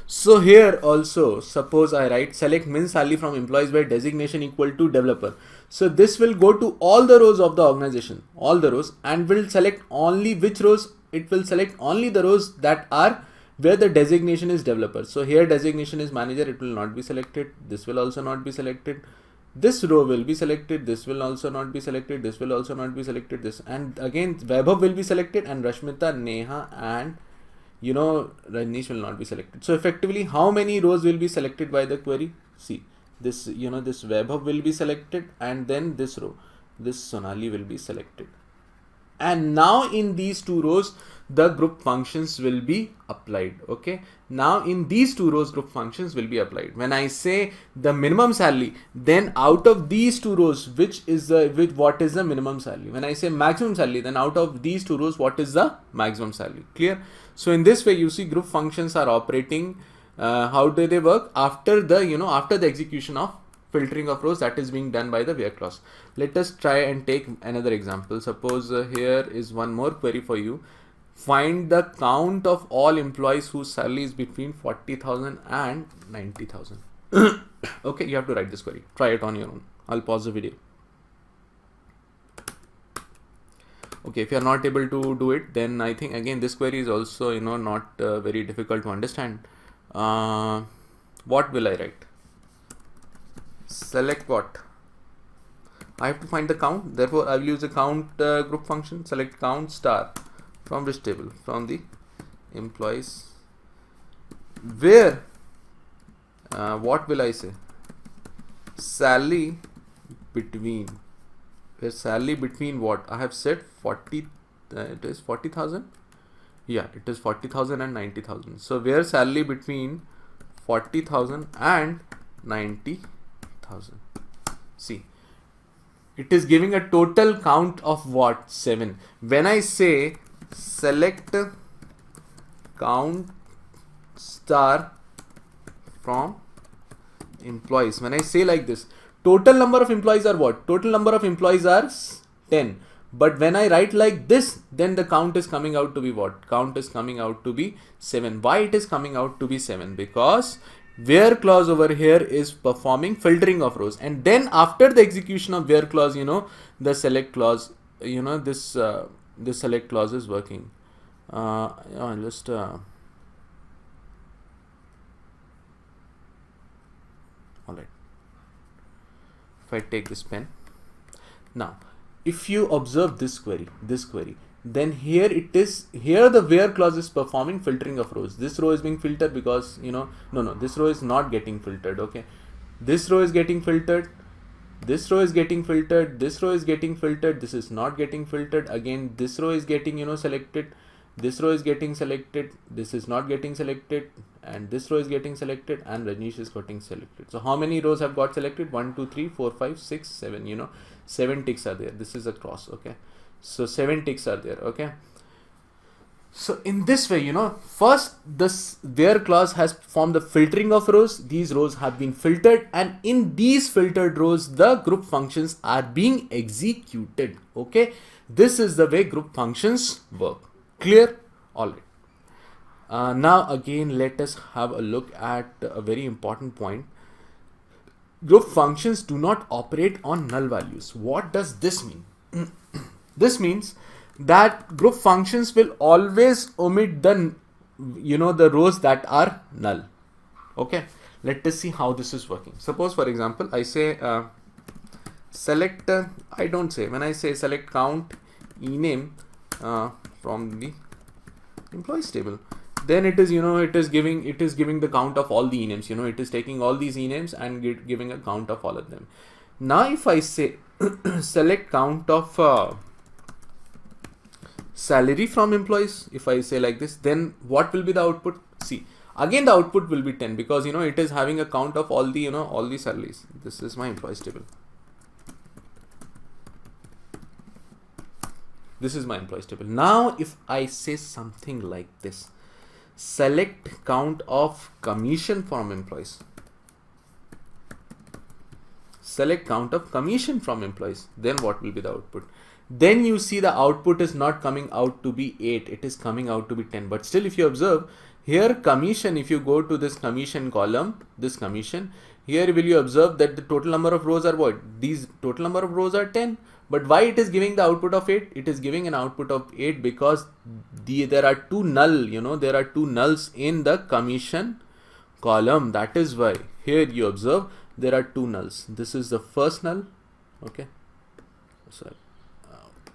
B: So here also, suppose I write select min salary from employees where designation equal to developer. So this will go to all the rows of the organization, all the rows, and will select only which rows? It will select only the rows that are where the designation is developer. So here designation is manager, it will not be selected. This will also not be selected. This row will be selected. This will also not be selected. This will also not be selected. This, and again Vaibhav will be selected, and Rashmita, Neha and Rajneesh will not be selected. So effectively, how many rows will be selected by the query? See, this, this webhub will be selected, and then this row, this Sonali will be selected. And now in these two rows, the group functions will be applied. Okay. Now in these two rows, group functions will be applied. When I say the minimum salary, then out of these two rows, what is the minimum salary? When I say maximum salary, then out of these two rows, what is the maximum salary? Clear? So in this way, you see group functions are operating. How do they work? After the execution of filtering of rows that is being done by the where clause. Let us try and take another example. Suppose here is one more query for you. Find the count of all employees whose salary is between 40,000 and 90,000. Okay, you have to write this query. Try it on your own. I'll pause the video. Okay, if you are not able to do it, then I think again this query is also not very difficult to understand. What will I write? Select what? I have to find the count, therefore I will use the count group function. Select count star from which table? From the employees. Where what will I say? Salary between. Where salary between what? I have said 40. It is 40,000. Yeah, it is 40,000 and 90,000. So where salary between 40,000 and 90,000. See, it is giving a total count of what? 7. When I say select count star from employees, when I say like this, total number of employees are what? Total number of employees are 10. But when I write like this, then the count is coming out to be what? Count is coming out to be 7. Why it is coming out to be 7? Because where clause over here is performing filtering of rows, and then after the execution of where clause, the select clause, this select clause is working. All right. If I take this pen now, if you observe this query, then here the where clause is performing filtering of rows. This row is being filtered because this row is not getting filtered. Okay, this row is getting filtered, this row is getting filtered, this row is getting filtered, this is not getting filtered. Again, this row is getting selected, this row is getting selected, this is not getting selected, and this row is getting selected, and Rajneesh is getting selected. So how many rows have got selected? 1 2 3 4 5 6 7. 7 ticks are there. This is a cross. Okay, so 7 ticks are there. Okay, so in this way, first this where clause has performed the filtering of rows. These rows have been filtered, and in these filtered rows, the group functions are being executed. Okay, this is the way group functions work. Clear? All right. Now again, let us have a look at a very important point. Group functions do not operate on null values. What does this mean? This means that group functions will always omit the the rows that are null. Okay, let us see how this is working. Suppose, for example, I say select I don't say, when I say select count ename from the employees table, then it is giving the count of all the enames. It is taking all these enames and giving a count of all of them. Now if I say select count of salary from employees, if I say like this, then what will be the output? See, again the output will be 10 because it is having a count of all the all the salaries. This is my employees table. This is my employees table. Now if I say something like this, select count of commission from employees, select count of commission from employees, then what will be the output? Then you see the output is not coming out to be 8, it is coming out to be 10. But still, if you observe here commission, if you go to this commission column, this commission, here will you observe that the total number of rows are what? These total number of rows are 10. But why it is giving the output of 8? It is giving an output of 8 because there are two null, there are two nulls in the commission column. That is why here you observe there are two nulls. This is the first null. Okay, sorry,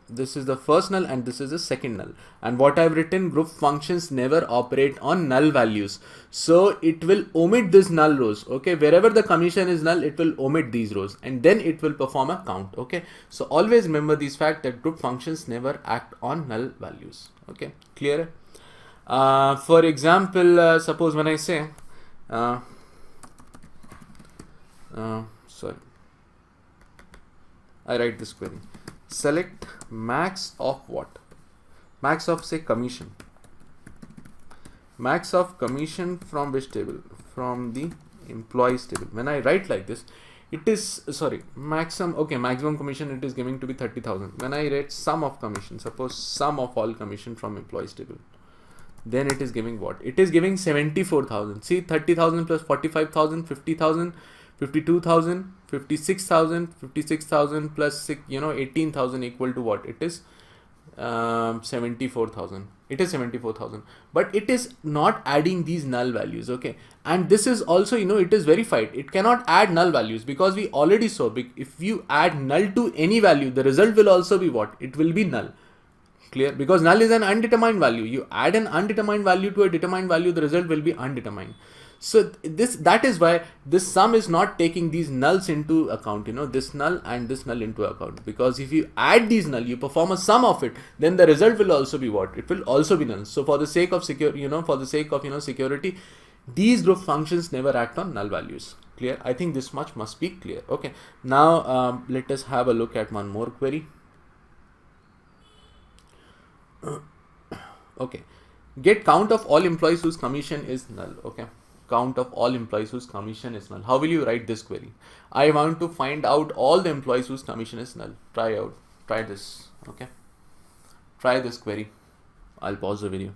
B: this is the first null and this is the second null. And what I've written, group functions never operate on null values. So it will omit this null rows. Okay, wherever the commission is null, it will omit these rows and then it will perform a count. Okay, so always remember this fact that group functions never act on null values. Okay, clear? For example, suppose when I say, sorry, I write this query, select max of what? Max of say commission. Max of commission from which table? From the employees table. When I write like this, it is, sorry, maximum, okay, maximum commission it is giving to be 30,000. When I write sum of commission, suppose sum of all commission from employees table, then it is giving what? It is giving 74,000. See, 30,000 plus 45,000, 50,000, 52,000, 56,000, 56,000 plus 6, 18,000 equal to what? It is 74,000. It is 74,000, but it is not adding these null values. Okay, and this is also, it is verified. It cannot add null values because we already saw if you add null to any value, the result will also be what? It will be null. Clear? Because null is an undetermined value. You add an undetermined value to a determined value, the result will be undetermined. So that is why this sum is not taking these nulls into account, this null and this null into account, because if you add these null, you perform a sum of it, then the result will also be what? It will also be null. So for the sake of security, security, these group functions never act on null values. Clear? I think this much must be clear. Okay. Now let us have a look at one more query. Okay, get count of all employees whose commission is null. Okay, count of all employees whose commission is null. How will you write this query? I want to find out all the employees whose commission is null. Try this. Okay, try this query. I'll pause the video.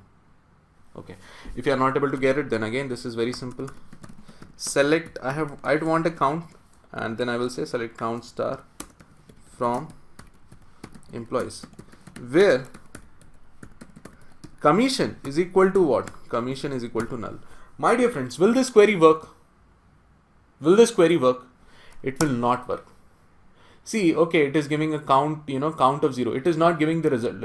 B: Okay, if you are not able to get it, then again this is very simple. Select, I want a count, and then I will say select count star from employees, where commission is equal to what? Commission is equal to null. My dear friends, will this query work? Will this query work? It will not work. See, okay, it is giving a count, count of 0. It is not giving the result.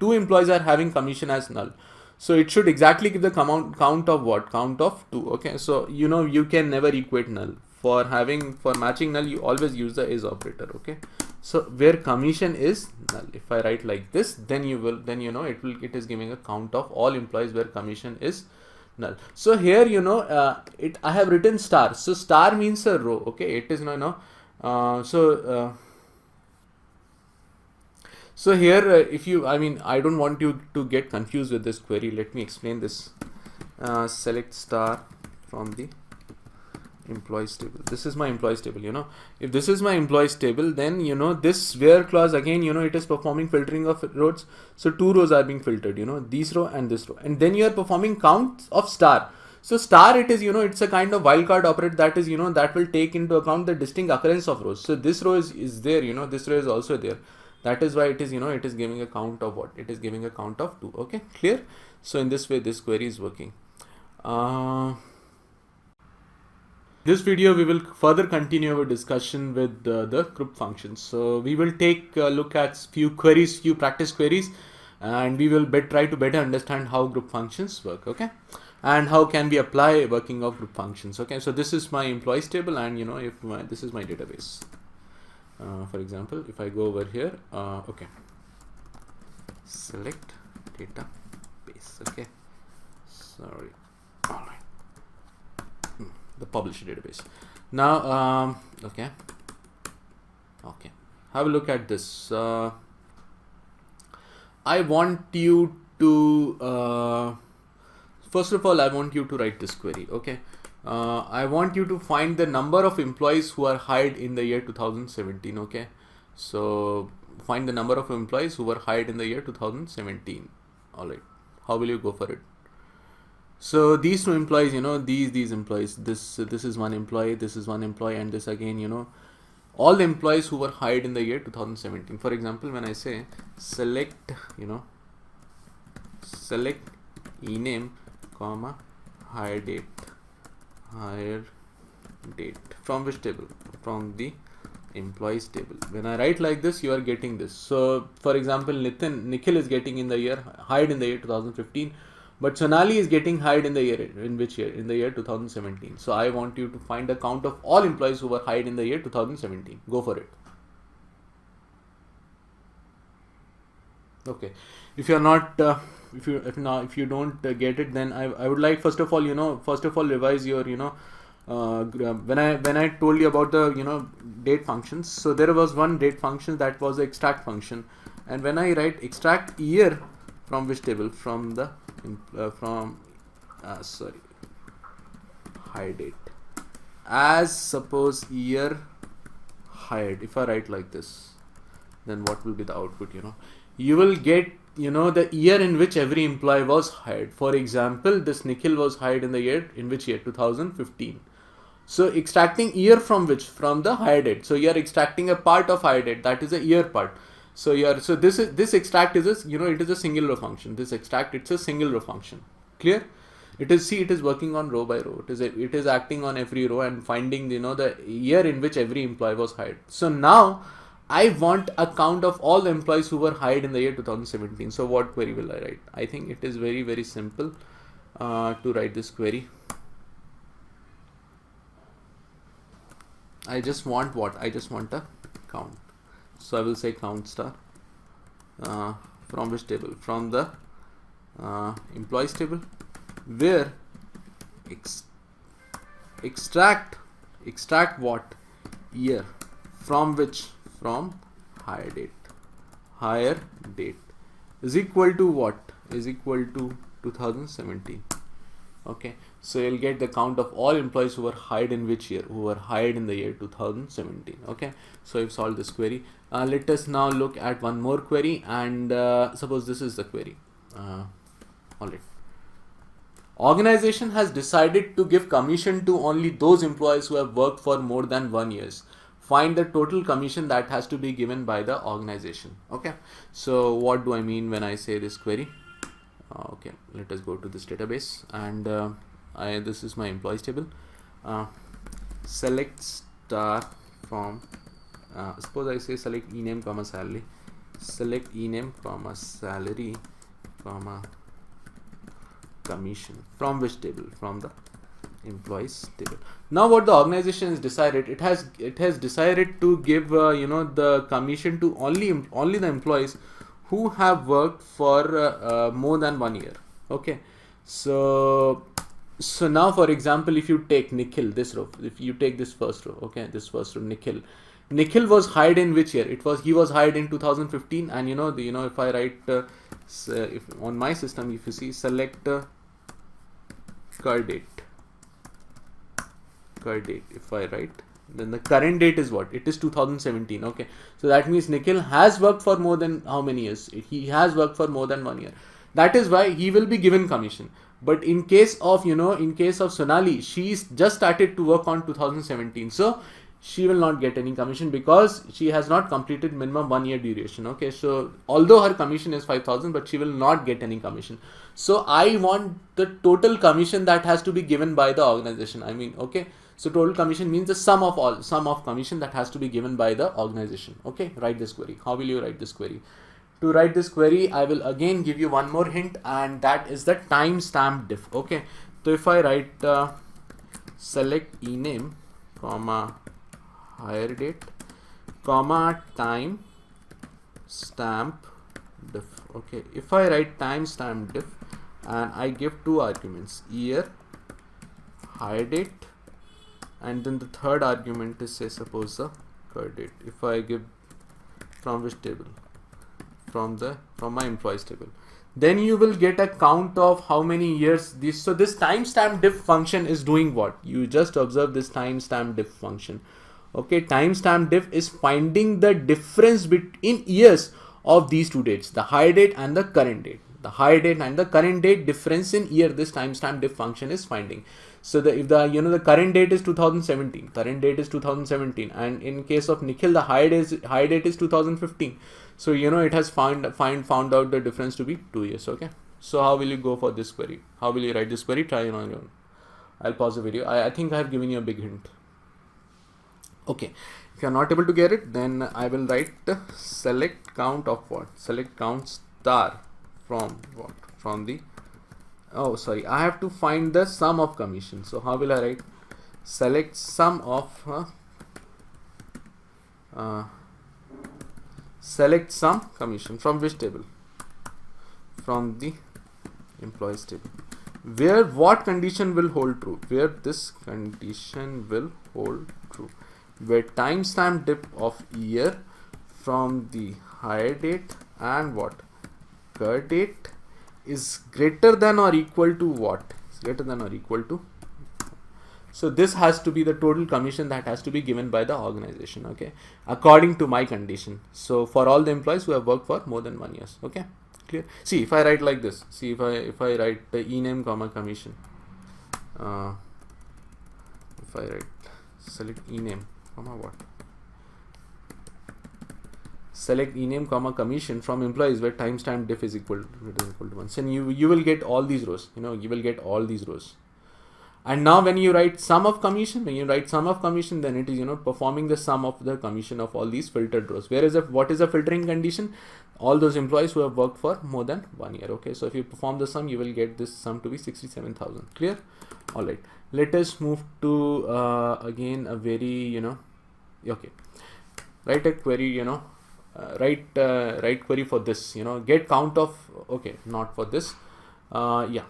B: Two employees are having commission as null. So it should exactly give the count of what? Count of 2. Okay, so you can never equate null. For matching null, you always use the is operator. Okay. So where commission is null, if I write like this, then it is giving a count of all employees where commission is null. So here I have written star. So star means a row. Okay, it is so here if you, I don't want you to get confused with this query. Let me explain this. Select star from the employees table. This is my employees table. If this is my employees table, then this where clause again, it is performing filtering of rows. So 2 rows are being filtered, this row and this row, and then you are performing counts of star. So star, it is, it's a kind of wildcard operator that is, that will take into account the distinct occurrence of rows. So this row is there, this row is also there. That is why it is, it is giving a count of what? It is giving a count of 2. Okay, clear? So in this way, this query is working. This video we will further continue our discussion with the group functions. So we will take a look at few practice queries, and we will try to better understand how group functions work. Okay, and how can we apply working of group functions. Okay, so this is my employees table, and this is my database. For example, if I go over here, okay, select database. Okay, sorry, all right. The publisher database. Now, okay, have a look at this. I want you to first of all, I want you to write this query. Okay, I want you to find the number of employees who are hired in the year 2017. Okay, so find the number of employees who were hired in the year 2017. All right, how will you go for it? So these two employees, these employees, this is one employee, this is one employee, and this again, all the employees who were hired in the year 2017. For example, when I say select, select ename, comma, hire date, from which table? From the employees table. When I write like this, you are getting this. So for example, Nikhil is getting in the year, hired in the year 2015, but Sonali is getting hired in the year, in which year? In the year 2017. So I want you to find the count of all employees who were hired in the year 2017. Go for it. Okay. If you're not, if you don't get it, then I would like, first of all, revise your, when I told you about the date functions. So there was one date function that was the extract function, and when I write extract year from which table, from the hire date, as suppose year hired, if I write like this, then what will be the output? You will get the year in which every employee was hired. For example, this Nikhil was hired in the year, in which year? 2015. So extracting year from which? From the hire date. So you are extracting a part of hire date, that is a year part. So this extract is it is a single row function. This extract, it's a single row function. Clear? It is working on row by row. It is acting on every row and finding the year in which every employee was hired. So now I want a count of all the employees who were hired in the year 2017. So what query will I write? I think it is very, very simple to write this query. I just want what? I just want a count. So I will say count star from which table? From the employees table, where extract what? Year. From which? From hire date. Hire date is equal to what? Is equal to 2017. Okay, so you'll get the count of all employees who were hired in which year? Who were hired in the year 2017. Okay, so you've solved this query. Let us now look at one more query, and suppose this is the query. All right. Organization has decided to give commission to only those employees who have worked for more than 1 year. Find the total commission that has to be given by the organization. Okay, so what do I mean when I say this query? Okay, let us go to this database, and this is my employees table. Select star from suppose I say select ename comma salary, select ename comma salary comma commission. From which table? From the employees table. Now what the organization has decided, it has decided to give the commission to only the employees who have worked for more than 1 year. Okay, so now for example, if you take Nikhil, this row, if you take this first row, okay, this first row, Nikhil was hired in which year? He was hired in 2015, and if I write if on my system, if you see select curdate, if I write, then the current date is what? It is 2017. Okay, so that means Nikhil has worked for more than how many years? He has worked for more than 1 year. That is why he will be given commission. But in case of Sonali, she's just started to work on 2017, so she will not get any commission because she has not completed minimum 1 year duration. Okay, so although her commission is 5,000, but she will not get any commission. So I want the total commission that has to be given by the organization. I mean, okay, so total commission means the sum of commission that has to be given by the organization. Okay, write this query. How will you write this query? To write this query, I will again give you one more hint, and that is the timestamp diff. Okay, so if I write select ename comma hire date comma time stamp diff. Okay, if I write timestamp diff and I give two arguments, year, hire date, and then the third argument is, say, suppose the curdate. If I give from which table? From my employees table, then you will get a count of how many years this. So this timestamp diff function is doing what? You just observe this timestamp diff function. Okay, timestamp diff is finding the difference between years of these two dates, the hire date and the current date. The hire date and the current date difference in year, this timestamp diff function is finding. So if the current date is 2017, and in case of Nikhil, the hire date is 2015. So it has found out the difference to be 2 years. Okay, so how will you go for this query? How will you write this query? Try it on your own. I'll pause the video. I think I have given you a big hint. Okay, if you are not able to get it, then I will write select count of what? Select count star from what? From the, oh sorry, I have to find the sum of commission. So how will I write? Select sum of select sum commission from which table? From the employees table. Where what condition will hold true? Where this condition will hold true? Where timestamp dip of year from the hire date and what? Curdate is greater than or equal to what? Is greater than or equal to. So this has to be the total commission that has to be given by the organization, okay, according to my condition. So for all the employees who have worked for more than 1 year, okay, clear. See, if I write like this, see, if I write the ename comma commission, if I write select ename comma what, select ename comma commission from employees where timestamp diff is equal to 1, and you will get all these rows, you know, you will get all these rows. And now when you write sum of commission, then it is, you know, performing the sum of the commission of all these filtered rows. Whereas what is a filtering condition? All those employees who have worked for more than 1 year. Okay, so if you perform the sum, you will get this sum to be 67,000. Clear? All right. Let us move to again a very, you know, okay, write a query, you know, write query for this, you know, get count of, okay, not for this, yeah,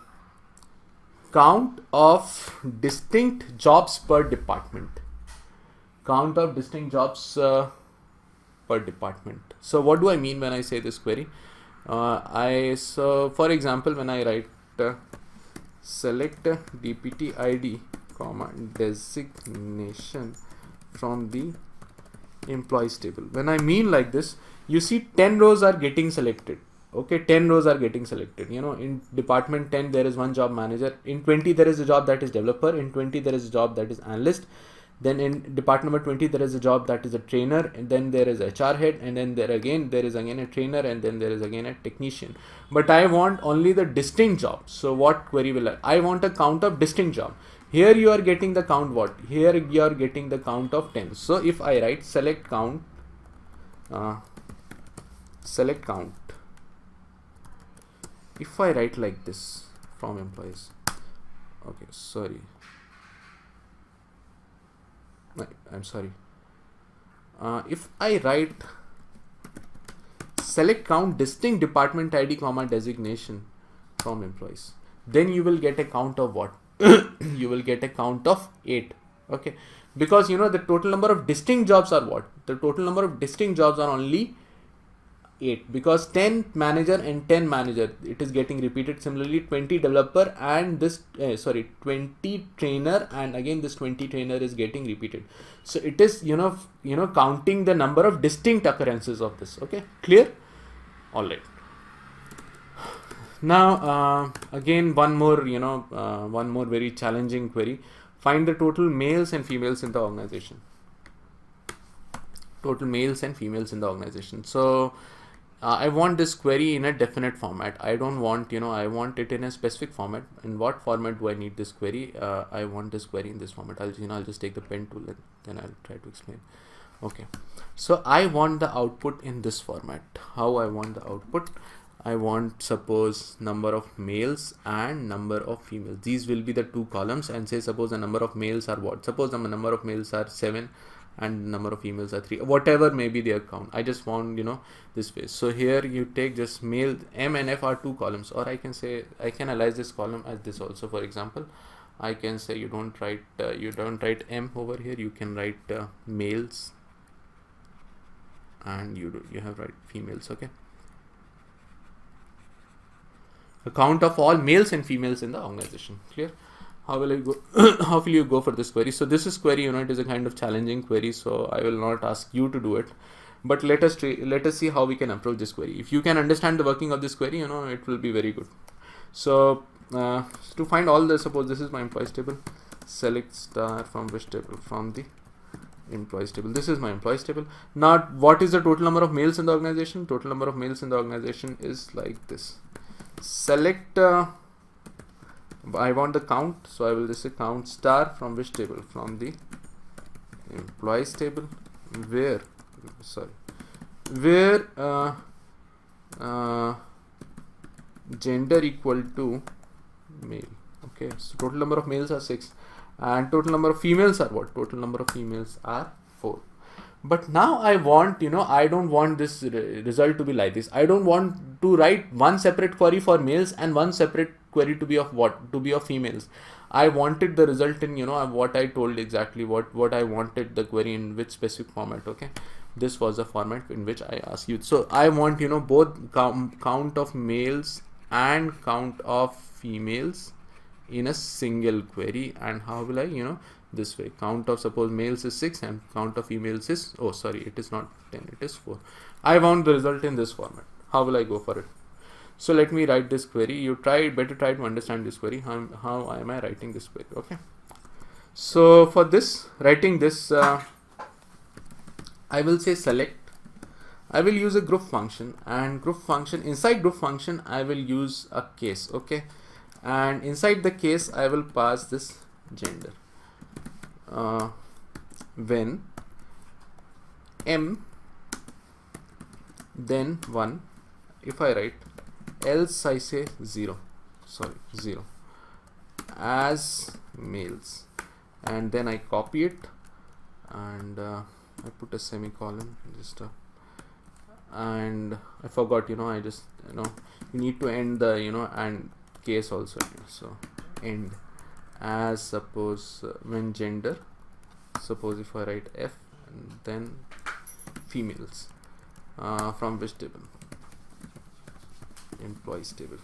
B: count of distinct jobs per department. Count of distinct jobs per department. So what do I mean when I say this query? So for example, when I write select dpt id comma designation from the employees table. When I mean like this, you see 10 rows are getting selected. Okay, 10 rows are getting selected. You know, in department 10 there is one job manager, in 20 there is a job that is developer, in 20 there is a job that is analyst, then in department number 20 there is a job that is a trainer, and then there is HR head, and then there is again a trainer, and then there is again a technician. But I want only the distinct job. So what query will I want a count of distinct job. Here you are getting the count what? Here you are getting the count of 10. So if I write select count, if I write like this from employees, okay, sorry, I'm sorry, if I write select count distinct department ID comma designation from employees, then you will get a count of what? You will get a count of 8. Okay, because you know the total number of distinct jobs are what? The total number of distinct jobs are only 8, because 10 manager and 10 manager, it is getting repeated. Similarly 20 developer and this 20 trainer, and again this 20 trainer is getting repeated. So it is, you know, counting the number of distinct occurrences of this. Okay, clear? All right. Now again one more, you know, one more very challenging query. Find the total males and females in the organization. Total males and females in the organization. So I want this query in a definite format. I don't want, you know, I want it in a specific format. In what format do I need this query? I want this query in this format. I'll just take the pen tool and then I'll try to explain. Okay, so I want the output in this format. How I want the output? I want, suppose, number of males and number of females. These will be the two columns, and say suppose the number of males are what? Suppose the number of males are 7 and number of females are 3, whatever may be their count. I just want, you know, this way. So here you take just male, M and F are two columns, or I can say, I can analyze this column as this also. For example, I can say you don't write M over here, you can write males, and you have write females. Okay, a count of all males and females in the organization. Clear? How will I go? How will you go for this query? So this is query, you know, it is a kind of challenging query, so I will not ask you to do it, but let us see how we can approach this query. If you can understand the working of this query, you know, it will be very good. So to find all the, suppose this is my employees table, select star from which table? From the employees table. This is my employees table. Now what is the total number of males in the organization? Total number of males in the organization is like this. Select I want the count, so I will just say count star from which table? From the employees table where gender equal to male. Okay, so total number of males are 6 and total number of females are what? Total number of females are 4. But now I want, I don't want this result to be like this. I don't want to write one separate query for males and one separate query to be of what? To be of females. I wanted the result in, what I told exactly, what I wanted the query in which specific format. Okay, this was the format in which I asked you. So I want, both count of males and count of females in a single query. And how will I, this way, count of, suppose males is 6 and count of females is, oh sorry, it is not 10, it is 4. I want the result in this format. How will I go for it? So let me write this query. You better try to understand this query. How am I writing this query? Okay, so for this, writing this, I will say select. I will use a group function, and group function, inside group function I will use a case. Okay, and inside the case I will pass this gender. When m then 1, if I write, else I say 0 as males, and then I copy it and I put a semicolon just and I forgot, I just, you need to end the, and case also. So end as, suppose when gender, suppose if I write f and then females, from which table? Employees table.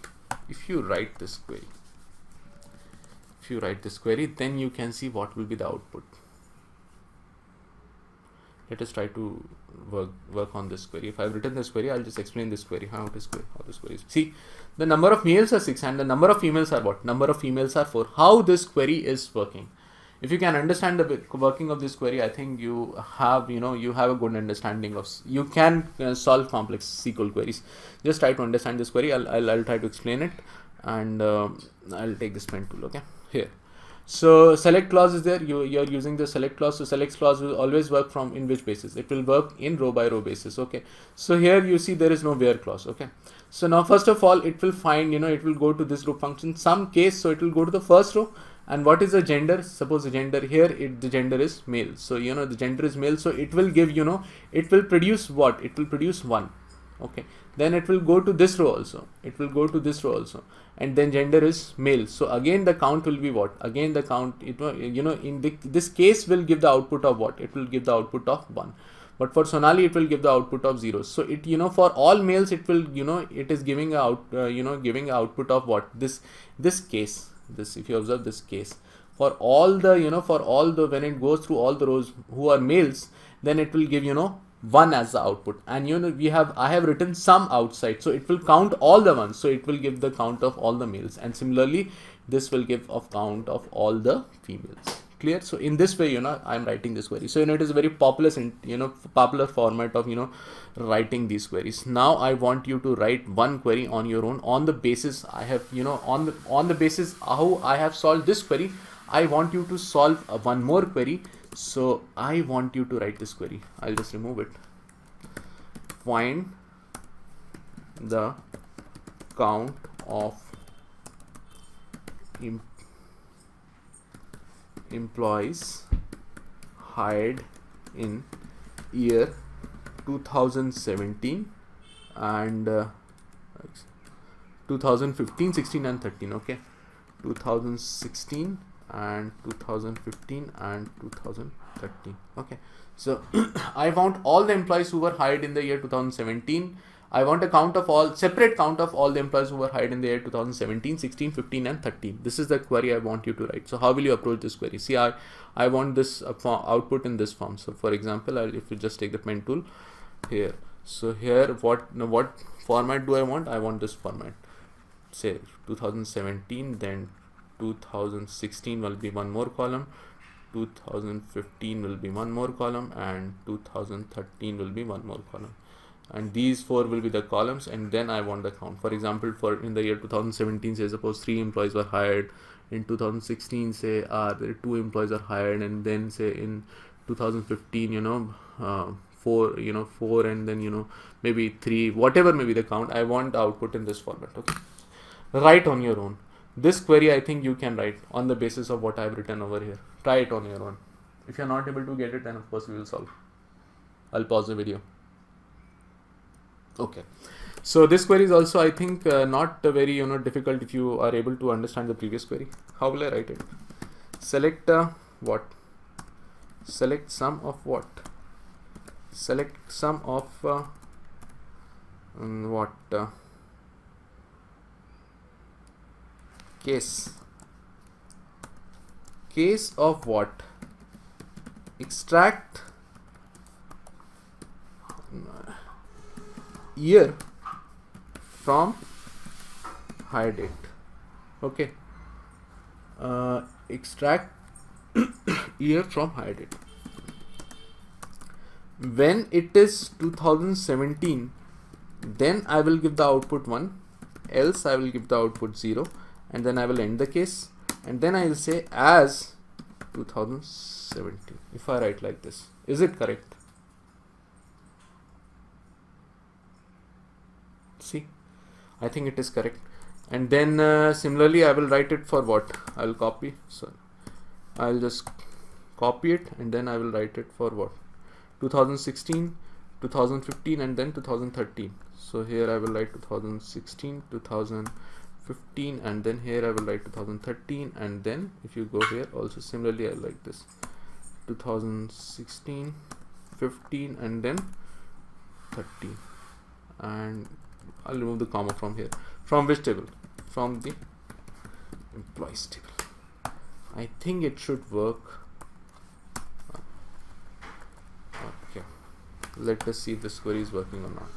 B: If you write this query, then you can see what will be the output. Let us try to work on this query. If I've written this query, I'll just explain this query, how this query is. See, the number of males are 6 and the number of females are what? Number of females are 4. How this query is working? If you can understand the working of this query, I think you have, you have a good understanding of, you can solve complex SQL queries. Just try to understand this query. I'll try to explain it, and I'll take this pen tool. Okay, here. So select clause is there. You're using the select clause. So select clause will always work from in which basis? It will work in row by row basis. Okay. So here you see there is no where clause. Okay. So now first of all, it will find, it will go to this group function some case. So it will go to the first row. And what is the gender? Suppose the gender here, the gender is male. So, the gender is male. So it will give, it will produce what? It will produce 1. Okay. Then it will go to this row also. It will go to this row also. And then gender is male. So again, the count will be what? Again, the count, in this case will give the output of what? It will give the output of 1. But for Sonali, it will give the output of 0. So it, for all males, it will, it is giving out, giving output of what? This case. This, if you observe this case, for all the, when it goes through all the rows who are males, then it will give, 1 as the output. And I have written some outside, so it will count all the ones. So it will give the count of all the males, and similarly this will give a count of all the females. Clear? So in this way, I'm writing this query. So it is a very popular format of writing these queries. Now I want you to write one query on your own on the basis I have, on the basis how I have solved this query. I want you to solve one more query. So I want you to write this query. I'll just remove it. Find the count of employees hired in year 2017 and 2015, 16 and 13. Okay, 2016 and 2015 and 2013. Okay, so I want all the employees who were hired in the year 2017. I want a count of all, separate count of all the employees who were hired in the year 2017, 16, 15 and 13. This is the query I want you to write. So how will you approach this query? See, I want this output in this form. So for example, if you just take the pen tool here. So here, what format do I want? I want this format. Say 2017, then 2016 will be one more column, 2015 will be one more column, and 2013 will be one more column. And these 4 will be the columns, and then I want the count. For example, for in the year 2017, say suppose 3 employees were hired. In 2016, say 2 employees are hired, and then say in 2015, 4, 4, and then maybe 3, whatever may be the count. I want the output in this format. Okay, write on your own. This query I think you can write on the basis of what I've written over here. Try it on your own. If you're not able to get it, then of course we will solve. I'll pause the video. Okay, so this query is also, I think, not very difficult if you are able to understand the previous query. How will I write it? Select what? Select sum of what? Select sum of what? Case of what? Extract year from hire date. Okay, extract year from hire date. When it is 2017, then I will give the output 1, else I will give the output 0, and then I will end the case, and then I will say as 2017. If I write like this, is it correct? See, I think it is correct. And then similarly I will write it for what? I will copy, so I'll just copy it, and then I will write it for what? 2016, 2015, and then 2013. So here I will write 2016, 2015, and then here I will write 2013, and then if you go here also similarly I like this 2016, 15, and then 13, and I'll remove the comma from here. From which table? From the employees table. I think it should work. Okay, let us see if this query is working or not.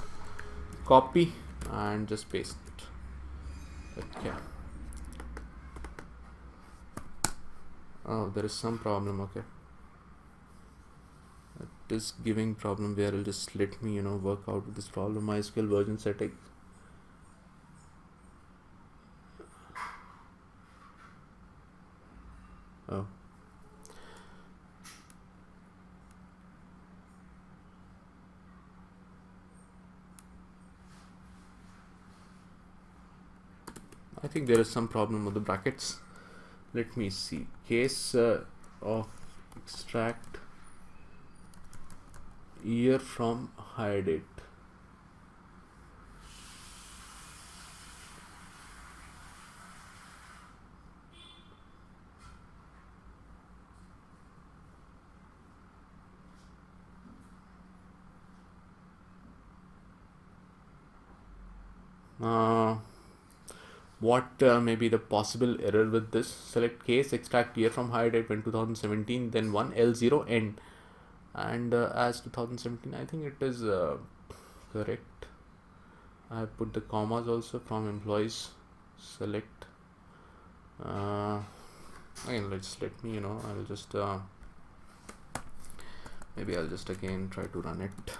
B: Copy and just paste it. Okay. Oh, there is some problem. Okay, it is giving problem where it'll just let me work out with this problem. MySQL version setting. Oh, I think there is some problem with the brackets. Let me see. Case of extract year from hire date. What may be the possible error with this? Select case, extract year from hire date when 2017, then 1, L0, end. And as 2017, I think it is correct. I have put the commas also. From employees, select. Again, let me, I'll just, maybe I'll just again try to run it.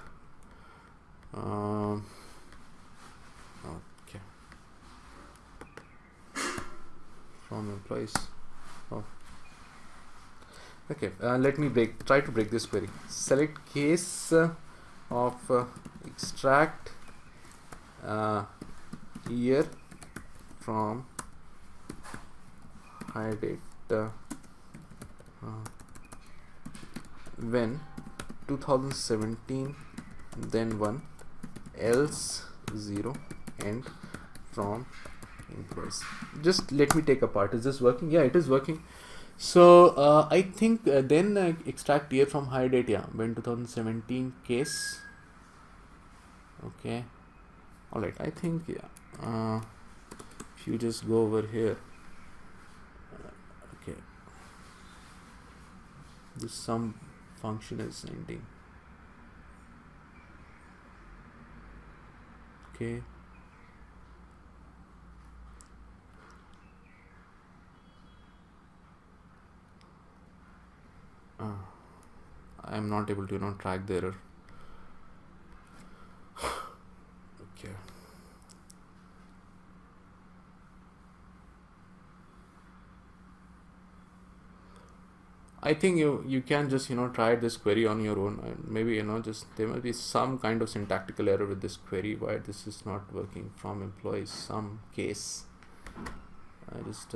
B: Okay. From employees. Oh. Okay, let me try to break this query. Select case of extract year from hire date when 2017, then 1, else 0, end from employees. Just let me take apart. Is this working? Yeah, it is working. So I think then extract year from hire date, yeah, when 2017 case. Okay, all right, I think, yeah, if you just go over here, okay, this sum function is ending. Okay, I am not able to track the error. Okay, I think you can just try this query on your own, and maybe just there must be some kind of syntactical error with this query, why this is not working from employees some case. I just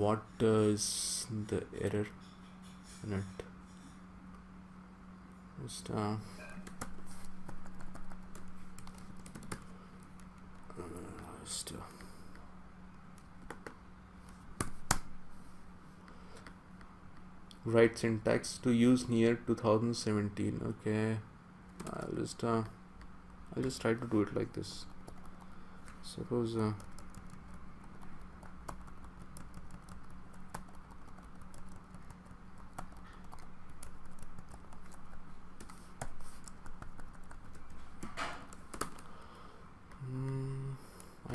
B: what is the error in it? Just write syntax to use near 2017. Okay, I'll just try to do it like this. Suppose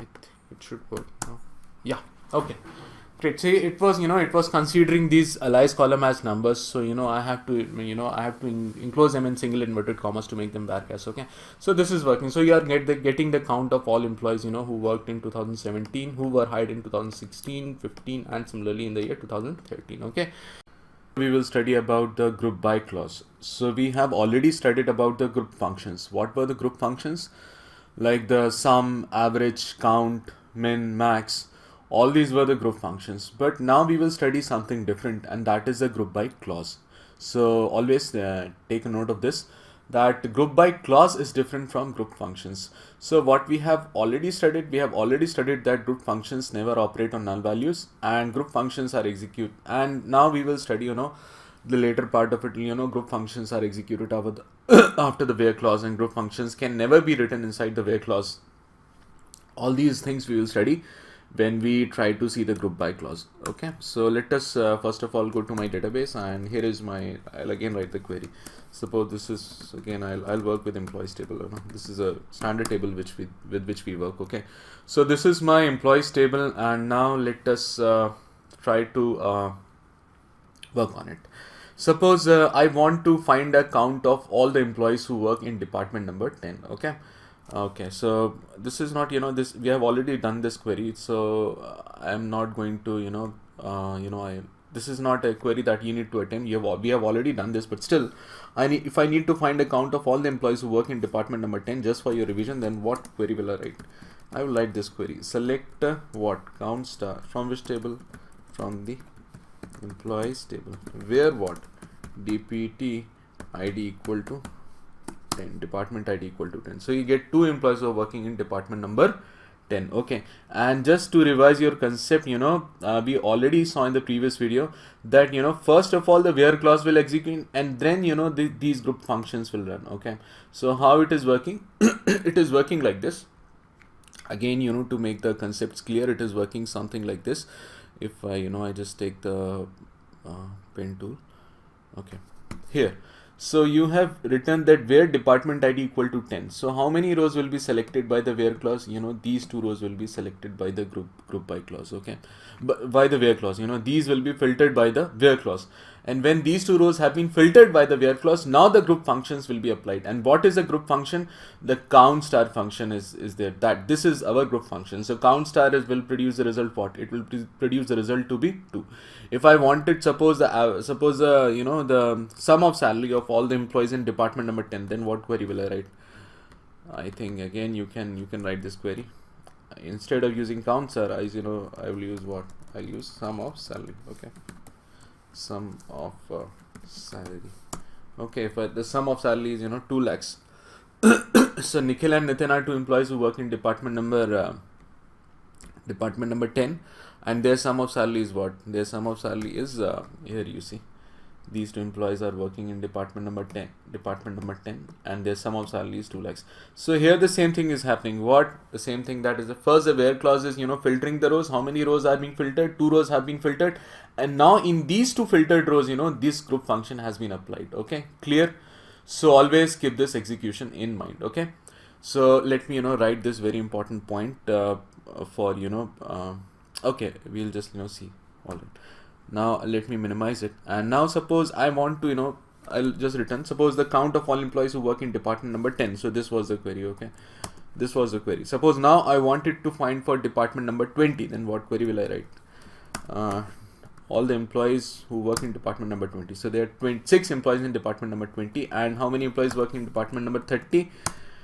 B: I think it should work now. Yeah, okay, great. See, it was it was considering these alias column as numbers, so I have to enclose them in single inverted commas to make them varchars. Okay, so this is working. So you are getting the count of all employees who worked in 2017, who were hired in 2016, 15, and similarly in the year 2013. Okay, we will study about the group by clause. So we have already studied about the group functions. What were the group functions? Like the sum, average, count, min, max, all these were the group functions. But now we will study something different, and that is the group by clause. So always take a note of this, that group by clause is different from group functions. So what we have already studied, that group functions never operate on null values and group functions are execute. And now we will study the later part of it. Group functions are executed after the where clause, and group functions can never be written inside the where clause. All these things we will study when we try to see the group by clause. Okay, so let us first of all go to my database, and here is I'll again write the query. Suppose this is again I'll work with employees table. This is a standard table with which we work. Okay, so this is my employees table, and now let us try to work on it. Suppose I want to find a count of all the employees who work in department number 10. Okay, so this is not this, we have already done this query, so I am not going to this is not a query that you need to attempt. We have already done this, but still if I need to find a count of all the employees who work in department number 10 just for your revision, then what query will I write? I will write this query: select what count star from which table? From the employees table, where what? dpt id equal to 10, department id equal to 10. So you get 2 employees who are working in department number 10. Okay, and just to revise your concept, we already saw in the previous video that first of all the where clause will execute, and then these group functions will run. Okay, so how it is working? It is working like this. Again, to make the concepts clear, it is working something like this. If I just take the pen tool. Okay, here, so you have written that where department id equal to 10. So how many rows will be selected by the where clause? These 2 rows will be selected by the group by clause. Okay, but by the where clause, these will be filtered by the where clause. And when these 2 rows have been filtered by the where clause, now the group functions will be applied. And what is a group function? The count star function is there. That this is our group function. So count star will produce the result what? It will produce the result to be 2. If I wanted, suppose the sum of salary of all the employees in department number 10, then what query will I write? I think again you can write this query. Instead of using count star, I will use what? I'll use sum of salary. Okay, sum of salary. Okay, if the sum of salary is 2 lakhs. So Nikhil and Nitin are 2 employees who work in department number 10, and their sum of salary is what? Their sum of salary is here you see. These 2 employees are working in department number 10, and their sum of salary is 2 lakhs. So here the same thing is happening. What? The same thing, that is the first the where clause is filtering the rows. How many rows are being filtered? 2 rows have been filtered, and now in these 2 filtered rows this group function has been applied. Okay, clear? So always keep this execution in mind. Okay, so let me write this very important point for okay, we'll just see. All right, now let me minimize it, and now suppose I want to I'll just return, suppose the count of all employees who work in department number 10. So this was the query. Okay, This was the query. Suppose now I wanted to find for department number 20, then what query will I write? All the employees who work in department number 20. So there are 26 employees in department number 20, and how many employees working in department number 30?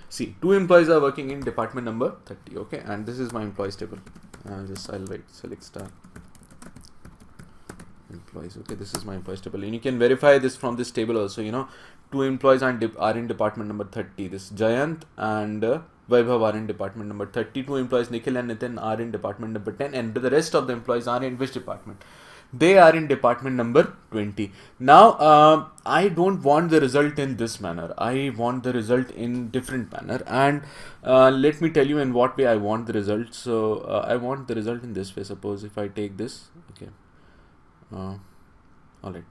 B: See, 2 employees are working in department number 30. Okay, and this is my employees table. I'll write select star employees. Okay, this is my employees table, and you can verify this from this table also. 2 employees are in department number 30. This Jayant and Vaibhav are in department number 30. 2 employees Nikhil and Nitin are in department number 10, and the rest of the employees are in which department? They are in department number 20. Now I don't want the result in this manner. I want the result in different manner, and let me tell you in what way I want the result. So I want the result in this way. Suppose if I take this, okay, all right,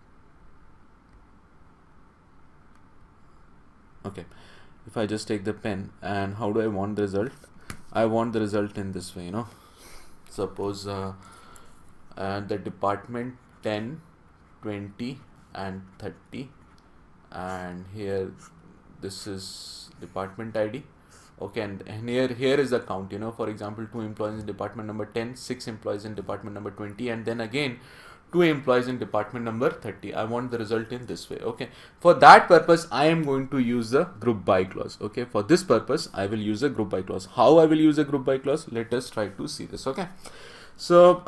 B: okay, if I just take the pen, and how do I want the result? I want the result in this way, suppose the department 10, 20 and 30, and here this is department ID. Okay, and here is the count. For example, 2 employees in department number 10, 6 employees in department number 20, and then again 2 employees in department number 30. I want the result in this way. Okay, for that purpose I am going to use the group by clause. Okay, for this purpose I will use a group by clause. How I will use a group by clause? Let us try to see this. Okay, so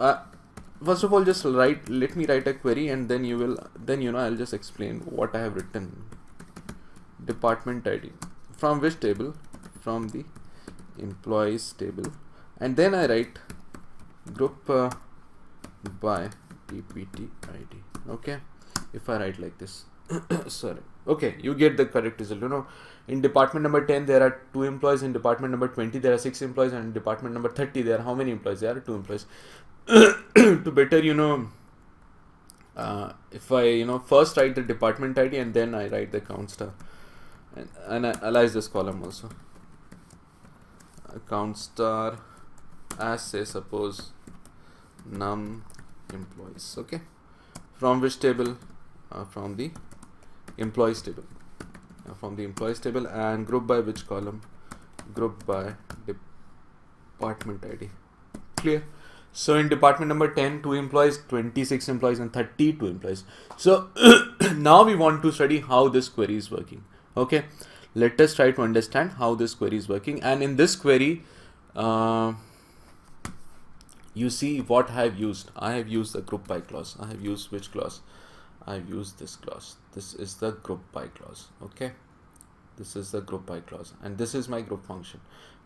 B: first of all, just let me write a query, and then I'll just explain what I have written. Department ID from which table? From the employees table, and then I write group by DPT ID. Okay, if I write like this, sorry. Okay, you get the correct result. In department number 10 there are 2 employees. In department number 20 there are 6 employees, and in department number 30 there are how many employees? There are 2 employees. To better if I first write the department ID and then I write the count star, and I analyze this column also. Count star as, say, suppose num employees. Okay, from which table? From the employees table. From the employees table, and group by which column? Group by department ID. Clear? So in department number 10, 2 employees, 26 employees, and 32 employees. So now we want to study how this query is working. Okay, let us try to understand how this query is working. And in this query, you see what I have used. I have used the group by clause. I have used which clause? I have used this clause. This is the group by clause. Okay, this is the group by clause, and this is my group function.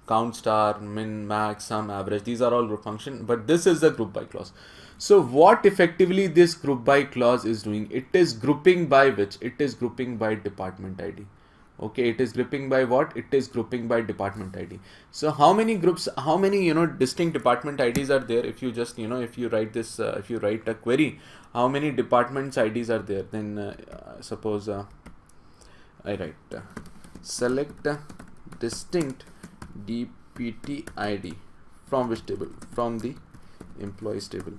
B: Count star, min, max, sum, average, these are all group function, but this is the group by clause. So what effectively this group by clause is doing? It is grouping by which? It is grouping by department ID. Okay, it is grouping by what? It is grouping by department ID. So how many groups, how many distinct department IDs are there? If you just if you write this, if you write a query, how many departments IDs are there? Then suppose I write select distinct DPT ID from which table? From the employees table.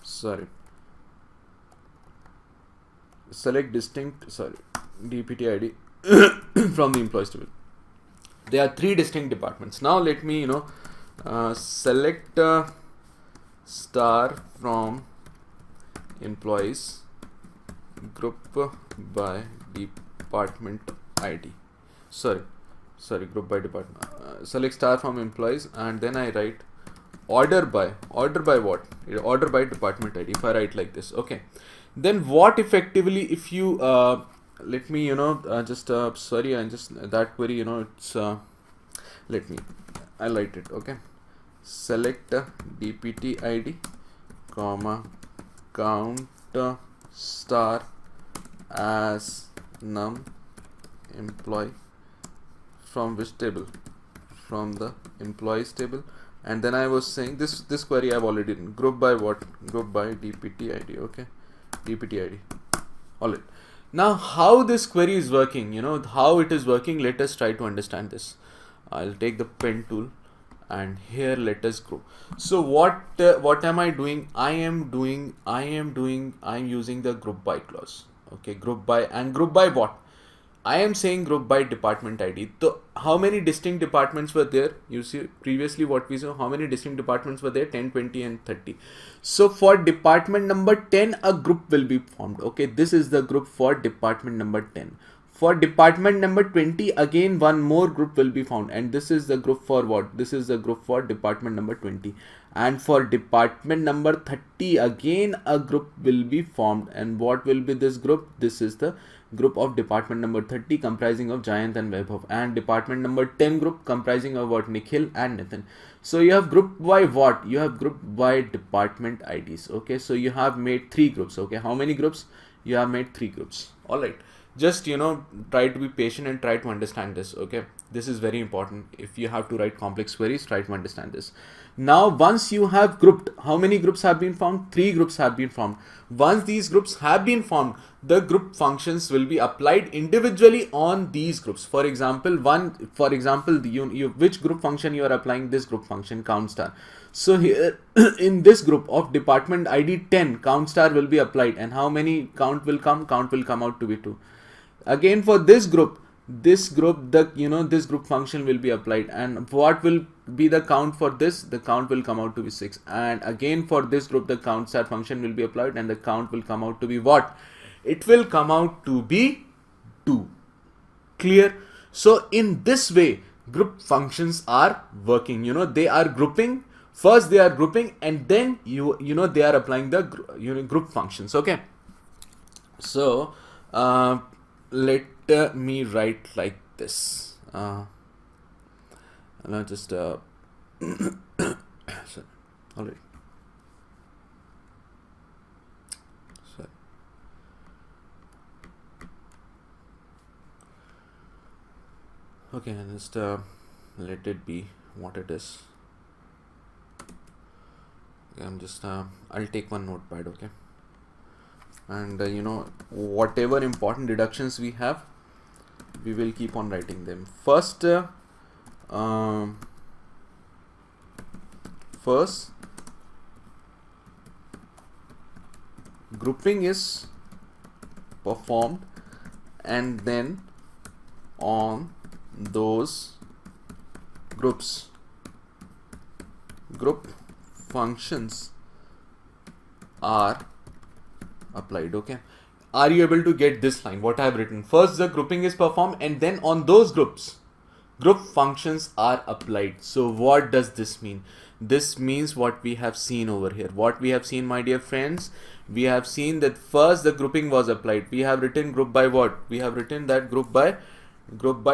B: Sorry, select distinct, DPT ID from the employees table. There are 3 distinct departments. Now let me select star from employees group by department ID. Group by department. Select star from employees, and then I write order by what? Order by department ID. If I write like this, okay, then what effectively, if you let me sorry, and just that query, it's let me highlight it. Okay, select DPT ID comma count star as num employee from which table? From the employees table. And then I was saying this query I've already done. Group by what? Group by DPT ID. Okay, DPT ID. All right. Now how this query is working, how it is working, let us try to understand this. I'll take the pen tool, and here let us go. So what am I doing? I am using the group by clause. Okay, group by, and group by what? I am saying group by department ID. So how many distinct departments were there? You see previously what we saw, how many distinct departments were there? 10, 20 and 30. So for department number 10, a group will be formed. Okay, this is the group for department number 10. For department number 20, again one more group will be found, and this is the group for what? This is the group for department number 20. And for department number 30, again a group will be formed. And what will be this group? This is the group of department number 30 comprising of Jayant and Vaibhav, and department number 10 group comprising of what? Nikhil and Nitin. So you have group by what? You have group by department IDs. Okay, so you have made 3 groups. Okay, how many groups? You have made 3 groups. All right, just try to be patient and try to understand this. Okay, this is very important. If you have to write complex queries, try to understand this. Now once you have grouped, how many groups have been formed? 3 groups have been formed. Once these groups have been formed, the group functions will be applied individually on these groups. For example, which group function you are applying? This group function count star. So here in this group of department ID 10, count star will be applied, and how many count will come? Count will come out to be 2. Again for this group this group function will be applied, and what will be the count for this? The count will come out to be 6. And again for this group the count star function will be applied, and the count will come out to be what? It will come out to be 2. Clear? So in this way group functions are working. They are grouping. First they are grouping, and then they are applying the group functions. Okay, so let me write like this. Just sorry. All right. Sorry. Okay, just let it be what it is. Okay, I'm just I'll take one notepad. Okay, and whatever important deductions we have, we will keep on writing them. First grouping is performed, and then on those groups group functions are applied. Okay, are you able to get this line, what I have written? First the grouping is performed, and then on those groups group functions are applied. So what does this mean? This means what we have seen over here. What we have seen, my dear friends, we have seen that first the grouping was applied. We have written group by what? We have written that group by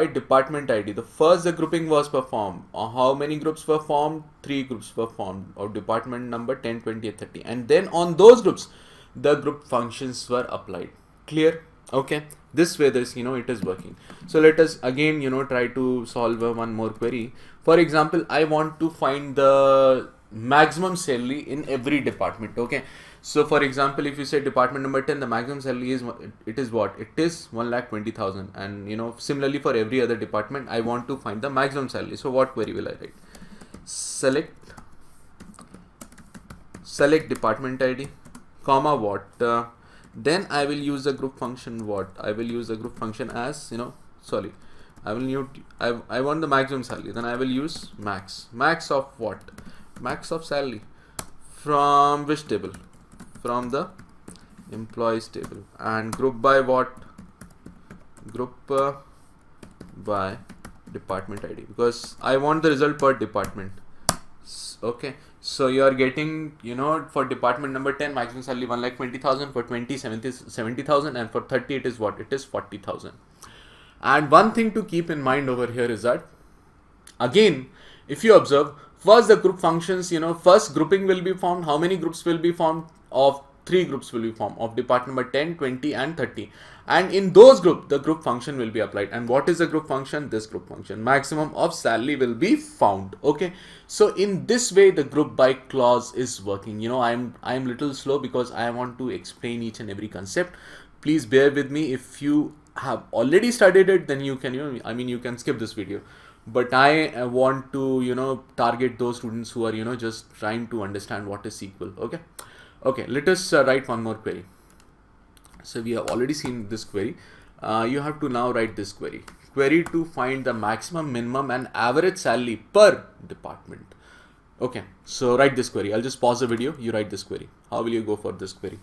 B: department ID. The first the grouping was performed. How many groups were formed? 3 groups were formed of department number 10, 20 and 30, and then on those groups the group functions were applied. Clear? Okay, this way this it is working. So let us again try to solve one more query. For example, I want to find the maximum salary in every department. Okay, so for example, if you say department number 10, the maximum salary is what? It is 1,20,000, and similarly for every other department I want to find the maximum salary. So what query will I write? Select department ID, comma what? Then I will use the group function. What I will use the group function as I want the maximum salary. Then I will use max of what? Max of salary from which table? From the employees table. And group by what? Group by department ID, because I want the result per department. Okay, so you are getting for department number 10 maximum salary 1,20,000, for 20 70,000, and for 30 it is what? It is 40,000. And one thing to keep in mind over here is that again, if you observe, first the group functions, first grouping will be formed. How many groups will be formed? Of 3 groups will be formed of department number 10, 20 and 30, and in those groups the group function will be applied. And what is the group function? This group function, maximum of salary, will be found. Okay, so in this way the group by clause is working. I'm little slow because I want to explain each and every concept. Please bear with me. If you have already studied it, then you can you can skip this video, but I want to target those students who are just trying to understand what is SQL. Okay, let us write one more query. So we have already seen this query. you have to now write this query. Query to find the maximum, minimum and average salary per department. Okay, so write this query. I'll just pause the video. You write this query. How will you go for this query?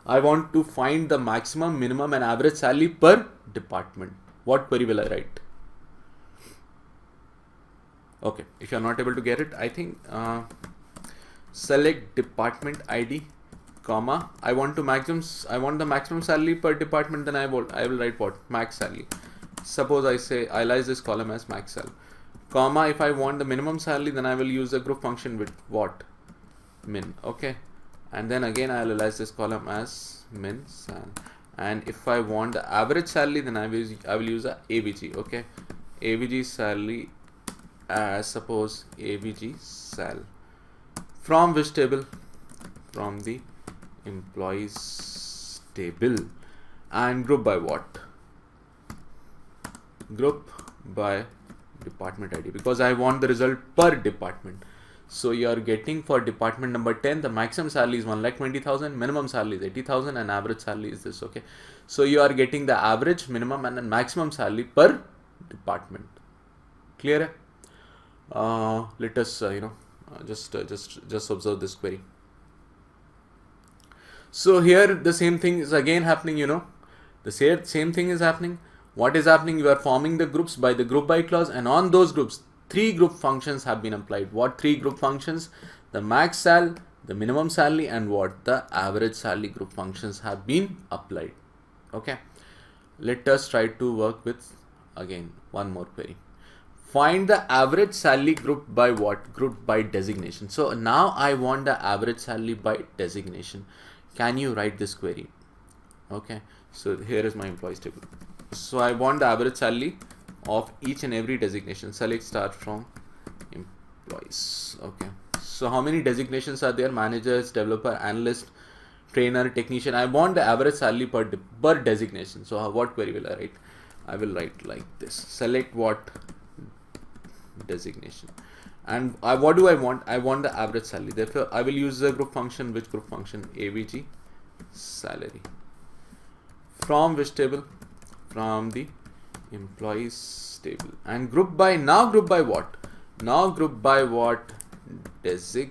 B: I want to find the maximum, minimum and average salary per department. What query will I write? Okay, if you are not able to get it, I think select department ID, comma. I want the maximum salary per department. Then I will write what? Max salary. Suppose I say alias this column as max salary, comma. If I want the minimum salary, then I will use the group function with what? Min. Okay, and then again I will alias this column as min sal. And if I want the average salary, then I will use a AVG. Okay, AVG salary as suppose AVG sal. From which table? From the employees table. And group by what? Group by department ID, because I want the result per department. So you are getting for department number 10, the maximum salary is 1,20,000, minimum salary is 80,000 and average salary is this. Okay, so you are getting the average, minimum and the maximum salary per department. Clear? Let us just observe this query. So here the same thing is again happening. The same thing is happening. What is happening? You are forming the groups by the group by clause, and on those groups 3 group functions have been applied. What 3 group functions? The max sal, the minimum salary and what? The average salary group functions have been applied. Okay, let us try to work with again one more query. Find the average salary group by what? Group by designation. So now I want the average salary by designation. Can you write this query? Okay, so here is my employees table. So I want the average salary of each and every designation. Select start from employees. Okay, so how many designations are there? Managers, developer, analyst, trainer, technician. I want the average salary per designation. So what query will I write? I will write like this. Select what? Designation. And what do I want? I want the average salary. Therefore I will use the group function. Which group function? AVG salary. From which table? From the employees table. And group by, now group by what? Now group by what? Designation.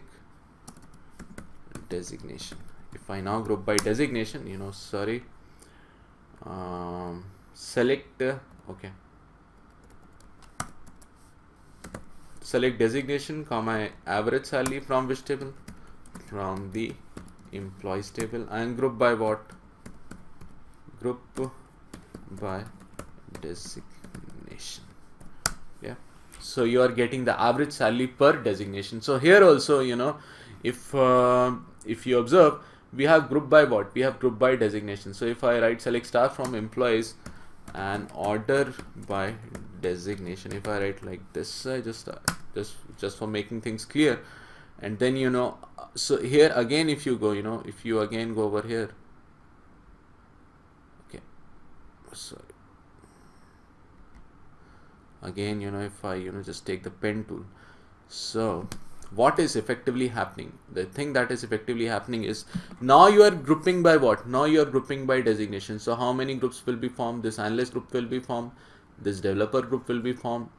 B: If I now group by designation, select okay, select designation, comma average salary. From which table? From the employees table. And group by what? Group by designation. Yeah, so you are getting the average salary per designation. So here also, if you observe, we have group by what? We have group by designation. So if I write select star from employees and order by designation, if I write like this, just for making things clear, and then so here again, if you go, if you again go over here, okay, sorry, again, if I just take the pen tool. So what is effectively happening? The thing that is effectively happening is now you are grouping by what? Now you are grouping by designation. So how many groups will be formed? This analyst group will be formed, this developer group will be formed,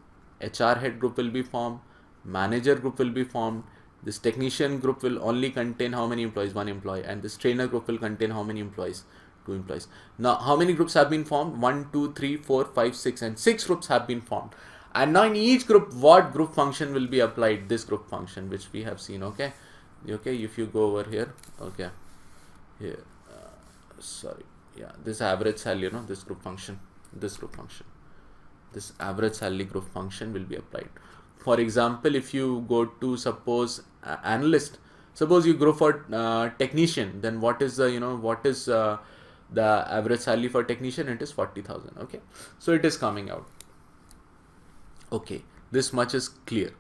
B: HR head group will be formed, manager group will be formed, this technician group will only contain how many employees? 1 employee, and this trainer group will contain how many employees? 2 employees. Now how many groups have been formed? 1, 2, 3, 4, 5, 6 and 6 groups have been formed. And now in each group, what group function will be applied? This group function which we have seen. Okay, if you go over here, okay, here, sorry, yeah, this average salary, this group function, this average salary group function will be applied. For example, if you go to suppose analyst, suppose you go for technician, then what is the the average salary for technician? It is 40,000. Okay, so it is coming out. Okay, this much is clear.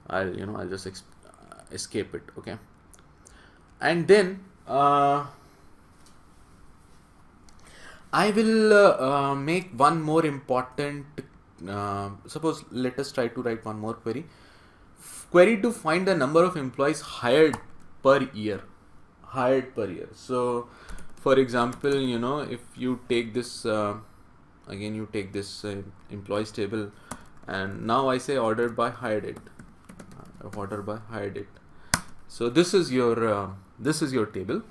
B: I'll just escape it. Okay, and then I will make one more important. Suppose let us try to write one more query. Query to find the number of employees hired per year. So for example, you know, if you take this again, you take this employees table, and now I say ordered by hire date, order by hire date. So this is your table,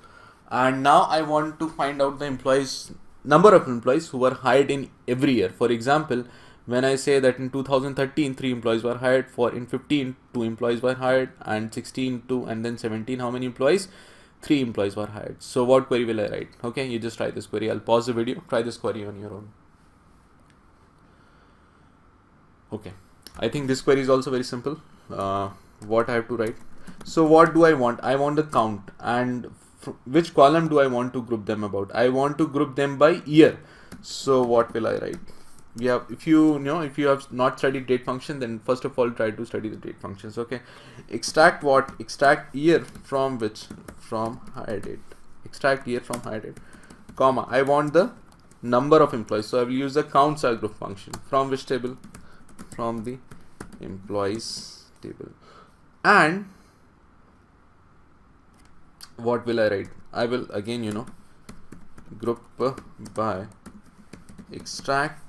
B: and now I want to find out the employees, number of employees who were hired in every year. For example, when I say that in 2013 3 employees were hired, for in 15 2 employees were hired, and 16 2, and then 17 how many employees? 3 employees were hired. So what query will I write? Okay, you just try this query. I'll pause the video, try this query on your own. Okay, I think this query is also very simple. What I have to write? So what do I want? I want the count, and which column do I want to group them about? I want to group them by year. So what will I write? We have, if you have not studied date function, then first of all try to study the date functions. Okay, extract what? Extract year from which? From hire date. Extract year from hire date, comma, I want the number of employees, so I will use the count group function. From which table? From the employees table. And what will I write? I will again group by extract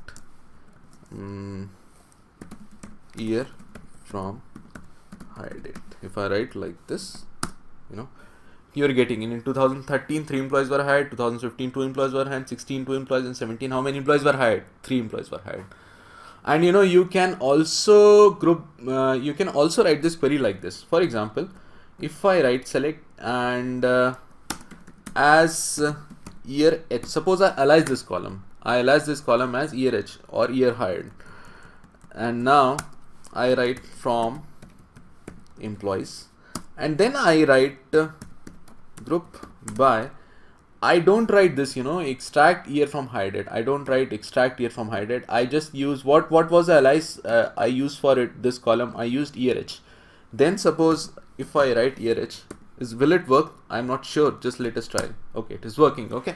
B: year from hire date. If I write like this, you are getting in 2013 3 employees were hired, 2015 2 employees were hired, 16 2 employees, and 17 how many employees were hired? 3 employees were hired. And you can also group, you can also write this query like this. For example, if I write select and as year H, suppose I alias this column. I alias this column as year H or year hired, and now I write from employees, and then I write group by, I don't write this extract year from hire date. I don't write extract year from hire date. I just use what was the alias I used for it, this column? I used year H. Then suppose if I write year H, will it work? I'm not sure, just let us try. Okay, it is working. Okay,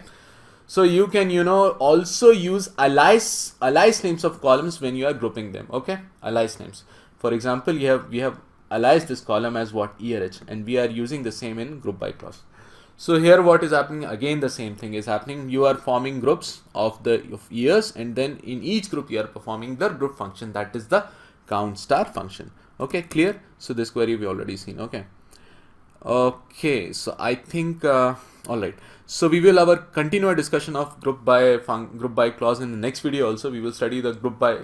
B: so you can also use alias names of columns when you are grouping them. Okay, alias names. For example, we have aliased this column as what? Year H, and we are using the same in group by clause. So here what is happening? Again the same thing is happening. You are forming groups of years, and then in each group you are performing the group function, that is the count star function. Okay, clear? So this query we already seen. Okay, so I think all right, so we will have a continue our discussion of group by clause in the next video. Also we will study the group by,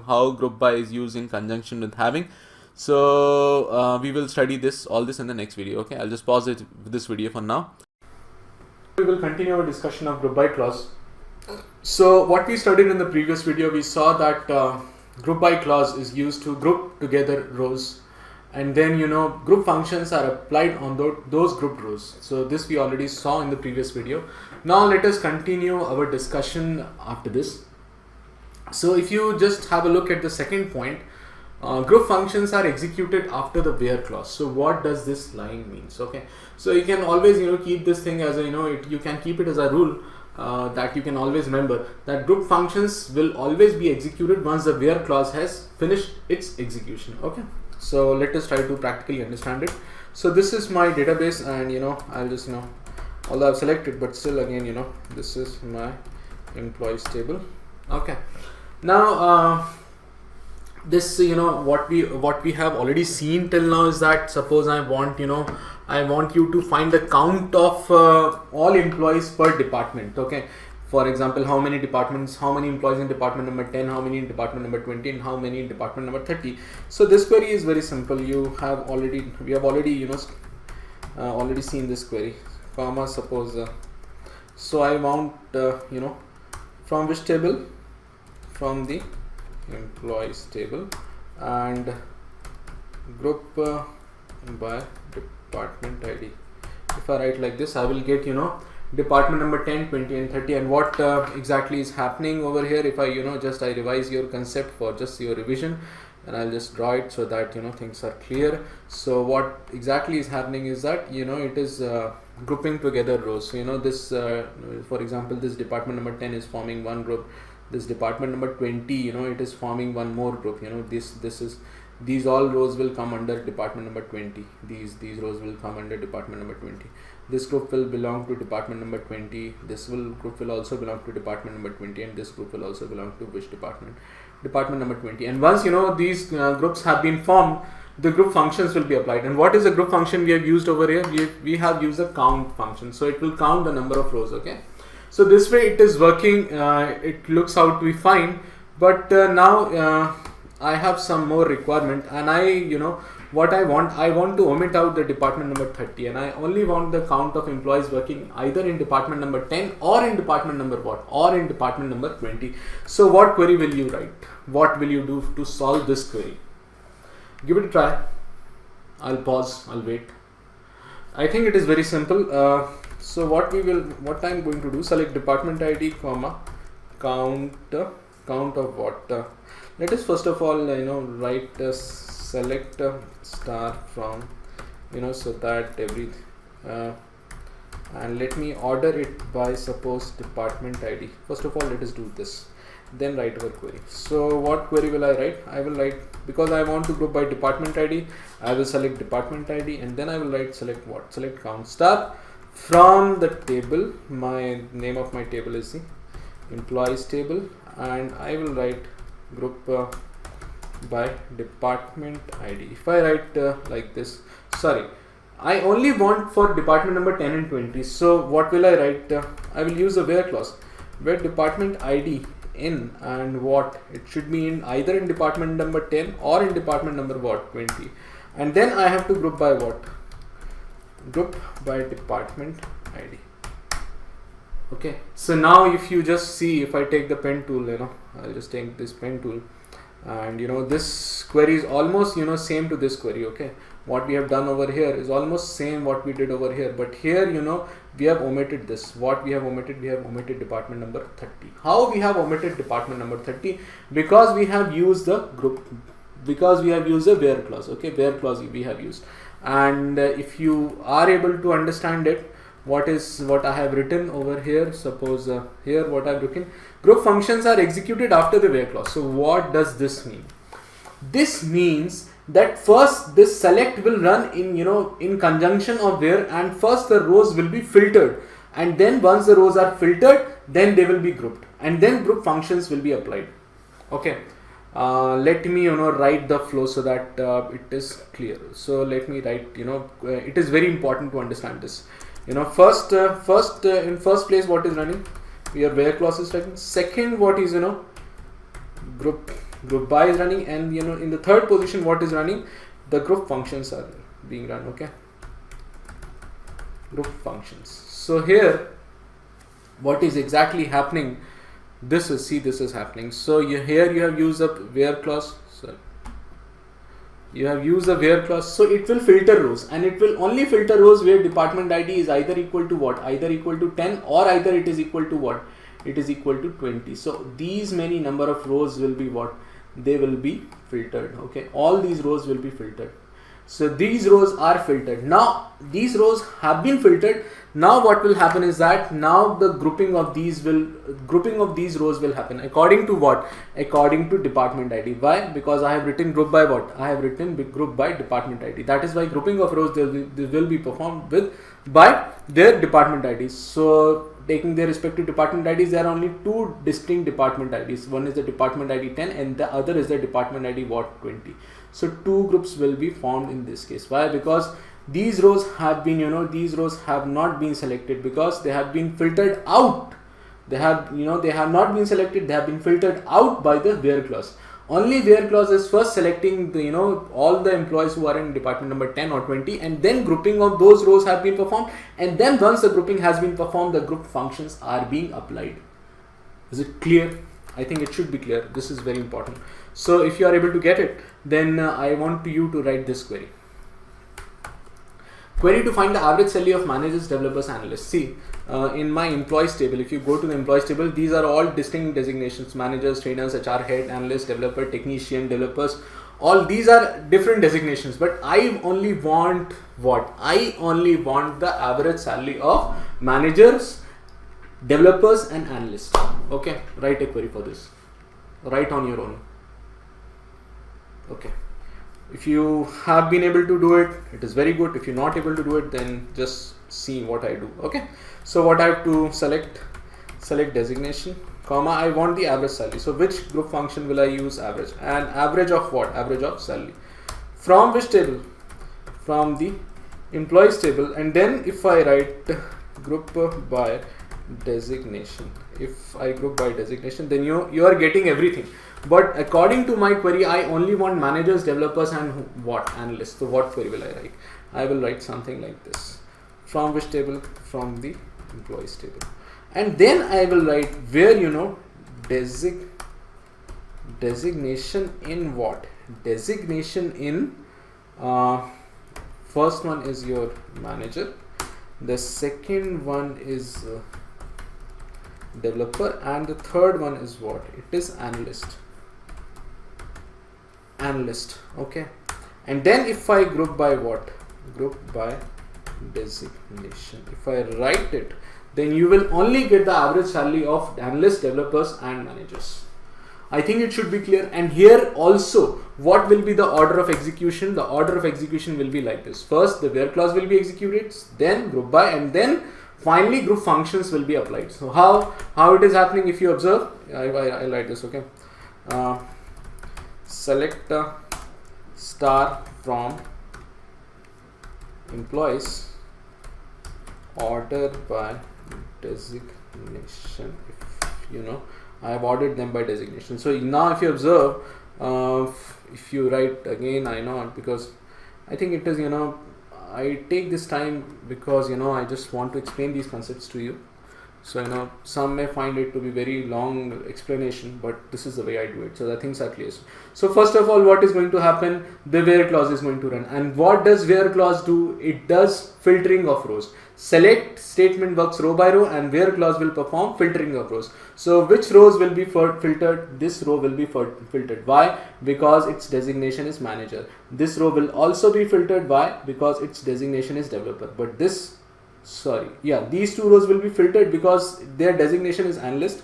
B: how group by is used in conjunction with having. So we will study all this in the next video. Okay, I'll just pause this video for now. We will continue our discussion of group by clause. So what we studied in the previous video, we saw that group by clause is used to group together rows, and then group functions are applied on those grouped rows. So this we already saw in the previous video. Now let us continue our discussion after this. So if you just have a look at the second point, group functions are executed after the where clause. So what does this line means? Okay, so you can always keep this thing as a you can keep it as a rule that you can always remember that group functions will always be executed once the where clause has finished its execution. Okay, so let us try to practically understand it. So this is my database, and I'll just although I've selected, but still again this is my employees table. Okay, now this what we have already seen till now is that suppose I want you to find the count of all employees per department. Okay, for example, how many employees in department number 10, how many in department number 20, and how many in department number 30. So this query is very simple. We have already already seen this query, comma, suppose so I want from which table? From the employees table, and group by department ID. If I write like this, I will get department number 10, 20, and 30. And what exactly is happening over here? If I just I revise your concept for just your revision, and I'll just draw it so that things are clear. So what exactly is happening is that it is grouping together rows. So this for example, this department number 10 is forming one group. This department number 20, it is forming one more group. These all rows will come under department number 20. These rows will come under department number 20. this group will belong to department number 20, group will also belong to department number 20, and this group will also belong to which department number 20. And once these groups have been formed, the group functions will be applied. And what is the group function we have used over here? We have used a count function, so it will count the number of rows. Okay, so this way it is working. It looks out to be fine, but now I have some more requirement, and what I want to omit out the department number 30, and I only want the count of employees working either in department number 10 or in department number 20. So what query will you write? What will you do to solve this query? Give it a try. I'll pause, I'll wait. I think it is very simple. So what I'm going to do, select department ID, comma, count of what? Let us first of all write select star from so that and let me order it by suppose department ID. First of all, let us do this, then write our query. So what query will I write? I will write, because I want to group by department ID, I will select department ID, and then I will write select count star from the table. My name of my table is the employees table, and I will write group by department ID. If I write like this, sorry, I only want for department number 10 and 20. So what will I write? I will use a where clause, where department ID in, and what it should be in either in department number 10 or in department number 20. And then I have to group by what? Group by department ID. Okay, so now if you just see, if I take the pen tool, I'll just take this pen tool, and this query is almost same to this query. Okay, what we have done over here is almost same what we did over here, but here we have omitted this. What we have omitted? We have omitted department number 30. How we have omitted department number 30? Because we have used the group, because we have used a where clause. Okay, where clause we have used. And if you are able to understand it, what I have written over here, suppose here what I have written, group functions are executed after the where clause. So what does this mean? This means that first this select will run in conjunction of where, and first the rows will be filtered, and then once the rows are filtered, then they will be grouped, and then group functions will be applied. Okay, let me write the flow so that it is clear. So let me write, it is very important to understand this. First in first place, what is running? Your where clause is running. Second, what is group by is running, and in the third position, what is running? The group functions are being run. Okay, group functions. So here, what is exactly happening? This is happening. So here you have used a where clause. You have used a where clause, so it will filter rows, and it will only filter rows where department ID is either equal to what? Either equal to 10, or either it is equal to what? It is equal to 20. So these many number of rows will be what? They will be filtered. Okay, all these rows will be filtered. So these rows are filtered. Now these rows have been filtered. Now what will happen is that now the grouping of these rows will happen according to what? According to department ID. Why? Because I have written group by what? I have written group by department ID. That is why grouping of rows will be performed by their department IDs. So taking their respective department IDs, there are only two distinct department IDs. One is the department ID 10, and the other is the department ID 20. So two groups will be formed in this case. Why? Because these rows have been, these rows have not been selected because they have been filtered out. They have, they have not been selected. They have been filtered out by the where clause. Only where clause is first selecting the, all the employees who are in department number 10 or 20, and then grouping of those rows have been performed. And then once the grouping has been performed, the group functions are being applied. Is it clear? I think it should be clear. This is very important. So if you are able to get it, then I want you to write this query. Query to find the average salary of managers, developers, analysts. See, in my employees table, if you go to the employees table, these are all distinct designations: managers, trainers, HR head, analyst, developer, technician, developers. All these are different designations, but I only want what? I only want the average salary of managers, developers, and analysts. Okay, write a query for this. Write on your own. Okay. If you have been able to do it, it is very good. If you're not able to do it, then just see what I do. Okay, so what I have to select designation, comma, I want the average salary. So which group function will I use? Average. And average of what? Average of salary. From which table? From the employees table. And then if I write group by designation, if I group by designation, then you are getting everything. But according to my query, I only want managers, developers, and what? Analysts. So what query will I write? I will write something like this. From which table? From the employees table. And then I will write where, you know, designation in what? Designation in first one is your manager, the second one is developer, and the third one is what? It is analyst. Okay, and then if I group by what? Group by designation. If I write it, then you will only get the average salary of analysts, developers, and managers. I think it should be clear. And here also, what will be the order of execution? The order of execution will be like this. First, the where clause will be executed, then group by, and then finally group functions will be applied. So how it is happening? If you observe, I write this. Okay, select star from employees, order by designation. If you know, I have ordered them by designation. So now if you observe, if you write again, I know, because I think it is, you know, I take this time because, you know, I just want to explain these concepts to you. So, you know, some may find it to be very long explanation, but this is the way I do it. So the things are clear. So first of all, what is going to happen? The where clause is going to run. And what does where clause do? It does filtering of rows. Select statement works row by row, and where clause will perform filtering of rows. So which rows will be filtered? This row will be filtered. Why? Because its designation is manager. This row will also be filtered. Why? Because its designation is developer. But this, these two rows will be filtered because their designation is analyst.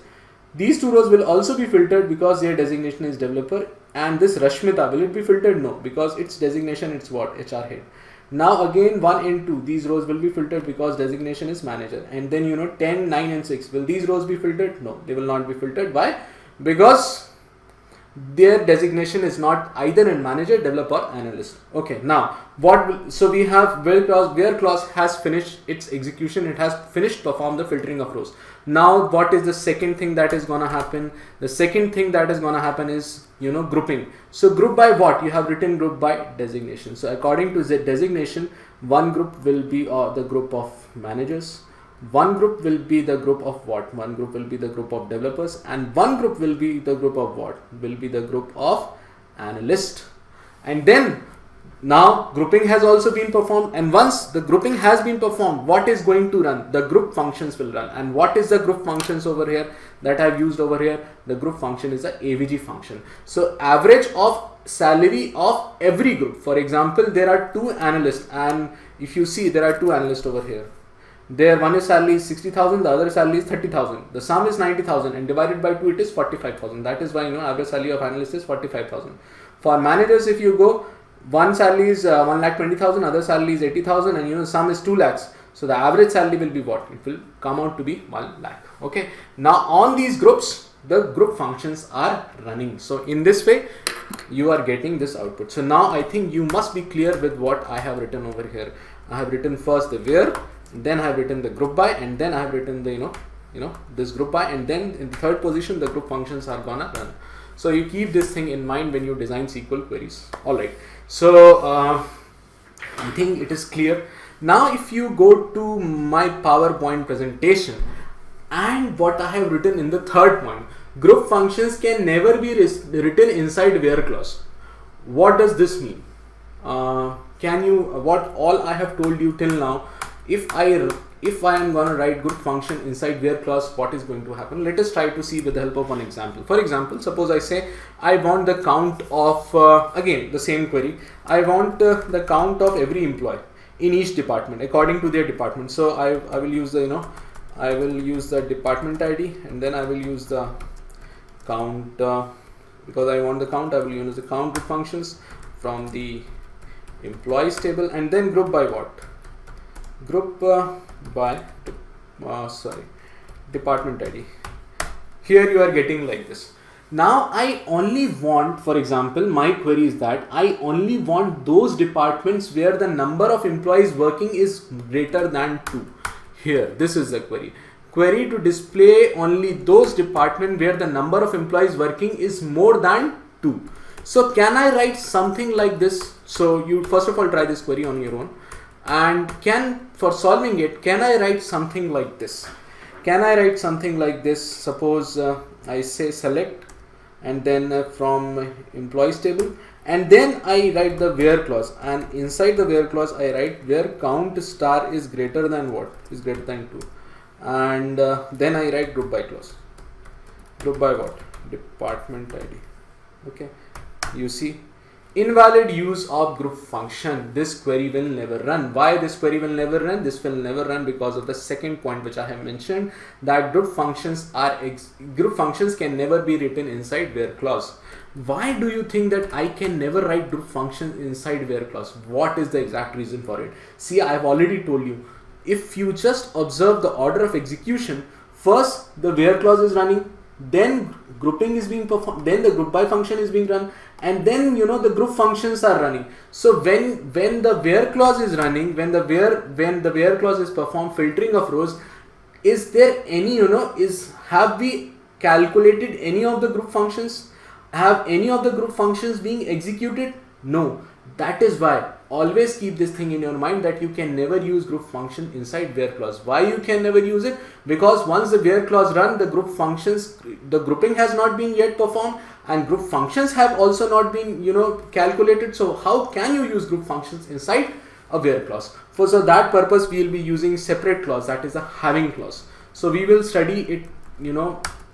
B: These two rows will also be filtered because their designation is developer. And this Rashmita, will it be filtered? No, because its designation is what? HR head. Now again 1 and 2, these rows will be filtered because designation is manager. And then, you know, 10, 9 and 6, will these rows be filtered? No, they will not be filtered. Why? Because their designation is not either in manager, developer, or analyst. Okay, now so we have where clause has finished its execution. It has finished perform the filtering of rows. Now what is the second thing that is going to happen? The second thing that is going to happen is, you know, grouping. So group by what? You have written group by designation. So according to the designation, one group will be the group of managers. One group will be the group of what? One group will be the group of developers, and one group will be the group of what? Will be the group of analyst. And then now grouping has also been performed, and once the grouping has been performed, what is going to run? The group functions will run. And what is the group functions over here that I have used over here? The group function is the AVG function. So average of salary of every group. For example, there are two analysts, and if you see, there are two analysts over here. There one is salary is 60,000, the other salary is 30,000. The sum is 90,000 and divided by 2 it is 45,000. That is why, you know, average salary of analyst is 45,000. For managers, if you go, one salary is 1,20,000, other salary is 80,000, and, you know, sum is 2 lakhs. So the average salary will be what? It will come out to be 1 lakh. Okay. Now on these groups, the group functions are running. So in this way, you are getting this output. So now I think you must be clear with what I have written over here. I have written first the where, then I have written the group by, and then I have written the, you know, this group by, and then in the third position, the group functions are gonna run. So you keep this thing in mind when you design SQL queries. All right. So I think it is clear. Now if you go to my PowerPoint presentation, and what I have written in the third point, group functions can never be written inside where clause. What does this mean? What all I have told you till now, if I am going to write group function inside where clause, what is going to happen? Let us try to see with the help of one example. For example, suppose I say I want the count of, again the same query, I want the count of every employee in each department according to their department. So I will use the, you know, I will use the department ID, and then I will use the count, because I want the count, I will use the count group functions. from the employees table, and then group by what? Group by department ID. Here you are getting like this. Now I only want, for example, my query is that I only want those departments where the number of employees working is greater than 2. Here, this is the query. Query to display only those departments where the number of employees working is more than 2. So can I write something like this? So you first of all try this query on your own, and for solving it, can I write something like this? Can I write something like this? Suppose I say select, and then from employees table, and then I write the where clause, and inside the where clause I write where count star is greater than what? Is greater than 2, and then I write group by clause. Group by what? Department ID. Okay, you see, invalid use of group function. This query will never run. Why this query will never run? This will never run because of the second point which I have mentioned, that group functions can never be written inside where clause. Why do you think that I can never write group functions inside where clause? What is the exact reason for it? See, I have already told you. If you just observe the order of execution, first the where clause is running, then grouping is being performed, then the group by function is being run, and then the group functions are running. So when the where clause is running, when the where clause is performed filtering of rows, is there any have we calculated any of the group functions? Have any of the group functions being executed? No. That is why always keep this thing in your mind, that you can never use group function inside where clause. Why you can never use it? Because once the where clause run, the group functions, the grouping has not been yet performed, and group functions have also not been calculated. So how can you use group functions inside a where clause? For that purpose we will be using separate clause, that is a having clause. So we will study it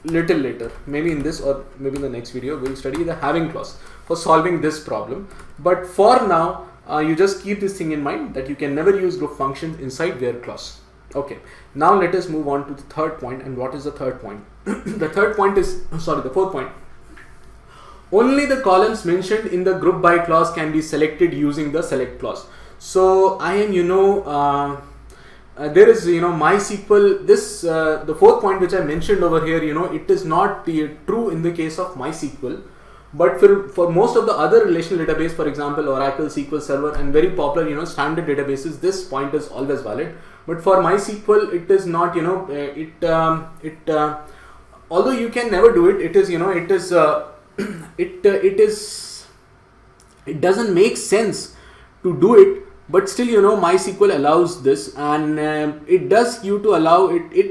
B: little later, maybe in this or maybe in the next video we will study the having clause for solving this problem. But for now you just keep this thing in mind, that you can never use group functions inside where clause. Okay, now let us move on to the third point. And what is the third point? The fourth point. Only the columns mentioned in the group by clause can be selected using the select clause. So I am there is MySQL, this the fourth point which I mentioned over here, it is not true in the case of MySQL, but for most of the other relational database, for example Oracle, SQL Server, and very popular standard databases, this point is always valid. But for MySQL it is not. Although you can never do it, it doesn't make sense to do it. But still, MySQL allows this, and it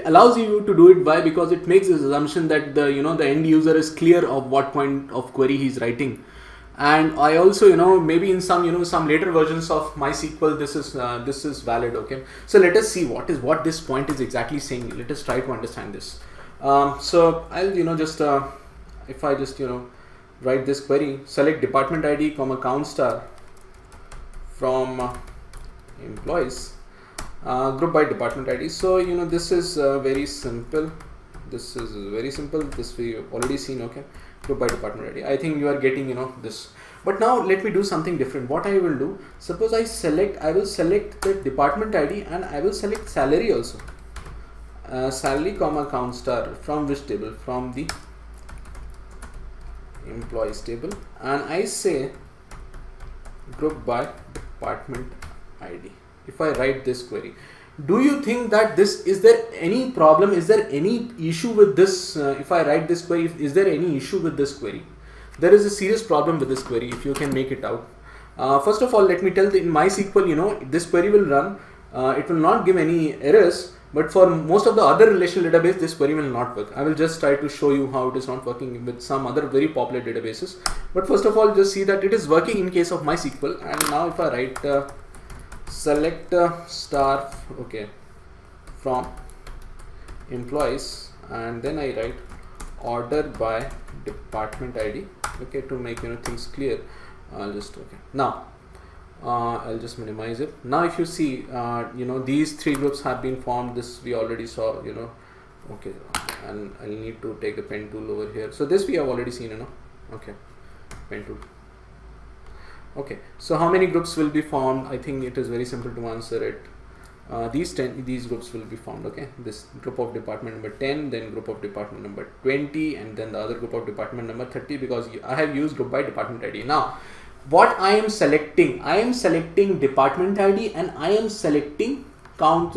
B: allows you to do it. Why? Because it makes this assumption that the end user is clear of what kind of query he's writing. And I also maybe in some some later versions of MySQL this is valid. Okay, so let us see what this point is exactly saying. Let us try to understand this. So I'll just if I just write this query, select department ID, count star from employees, group by department ID. So this is very simple. This we have already seen. Okay, group by department ID. I think you are getting this. But now let me do something different. What I will do, suppose I will select the department ID, and I will select salary also. Salary count star from which table? From the employees table, and I say group by department ID. If I write this query, do you think that is there any problem? Is there any issue with this? If I write this query, is there any issue with this query? There is a serious problem with this query, if you can make it out. First of all, let me tell that in MySQL, this query will run. It will not give any errors. But for most of the other relational database, this query will not work. I will just try to show you how it is not working with some other very popular databases. But first of all, just see that it is working in case of MySQL. And now if I write select star, okay, from employees, and then I write order by department ID, okay, to make things clear. I'll just now I'll just minimize it. Now if you see these three groups have been formed. This we already saw, okay, and I'll need to take the pen tool over here. So this we have already seen, okay, pen tool. Okay, so how many groups will be formed? I think it is very simple to answer it. These groups will be formed. Okay, this group of department number 10, then group of department number 20, and then the other group of department number 30, because I have used group by department ID. Now what I am selecting department ID, and I am selecting count.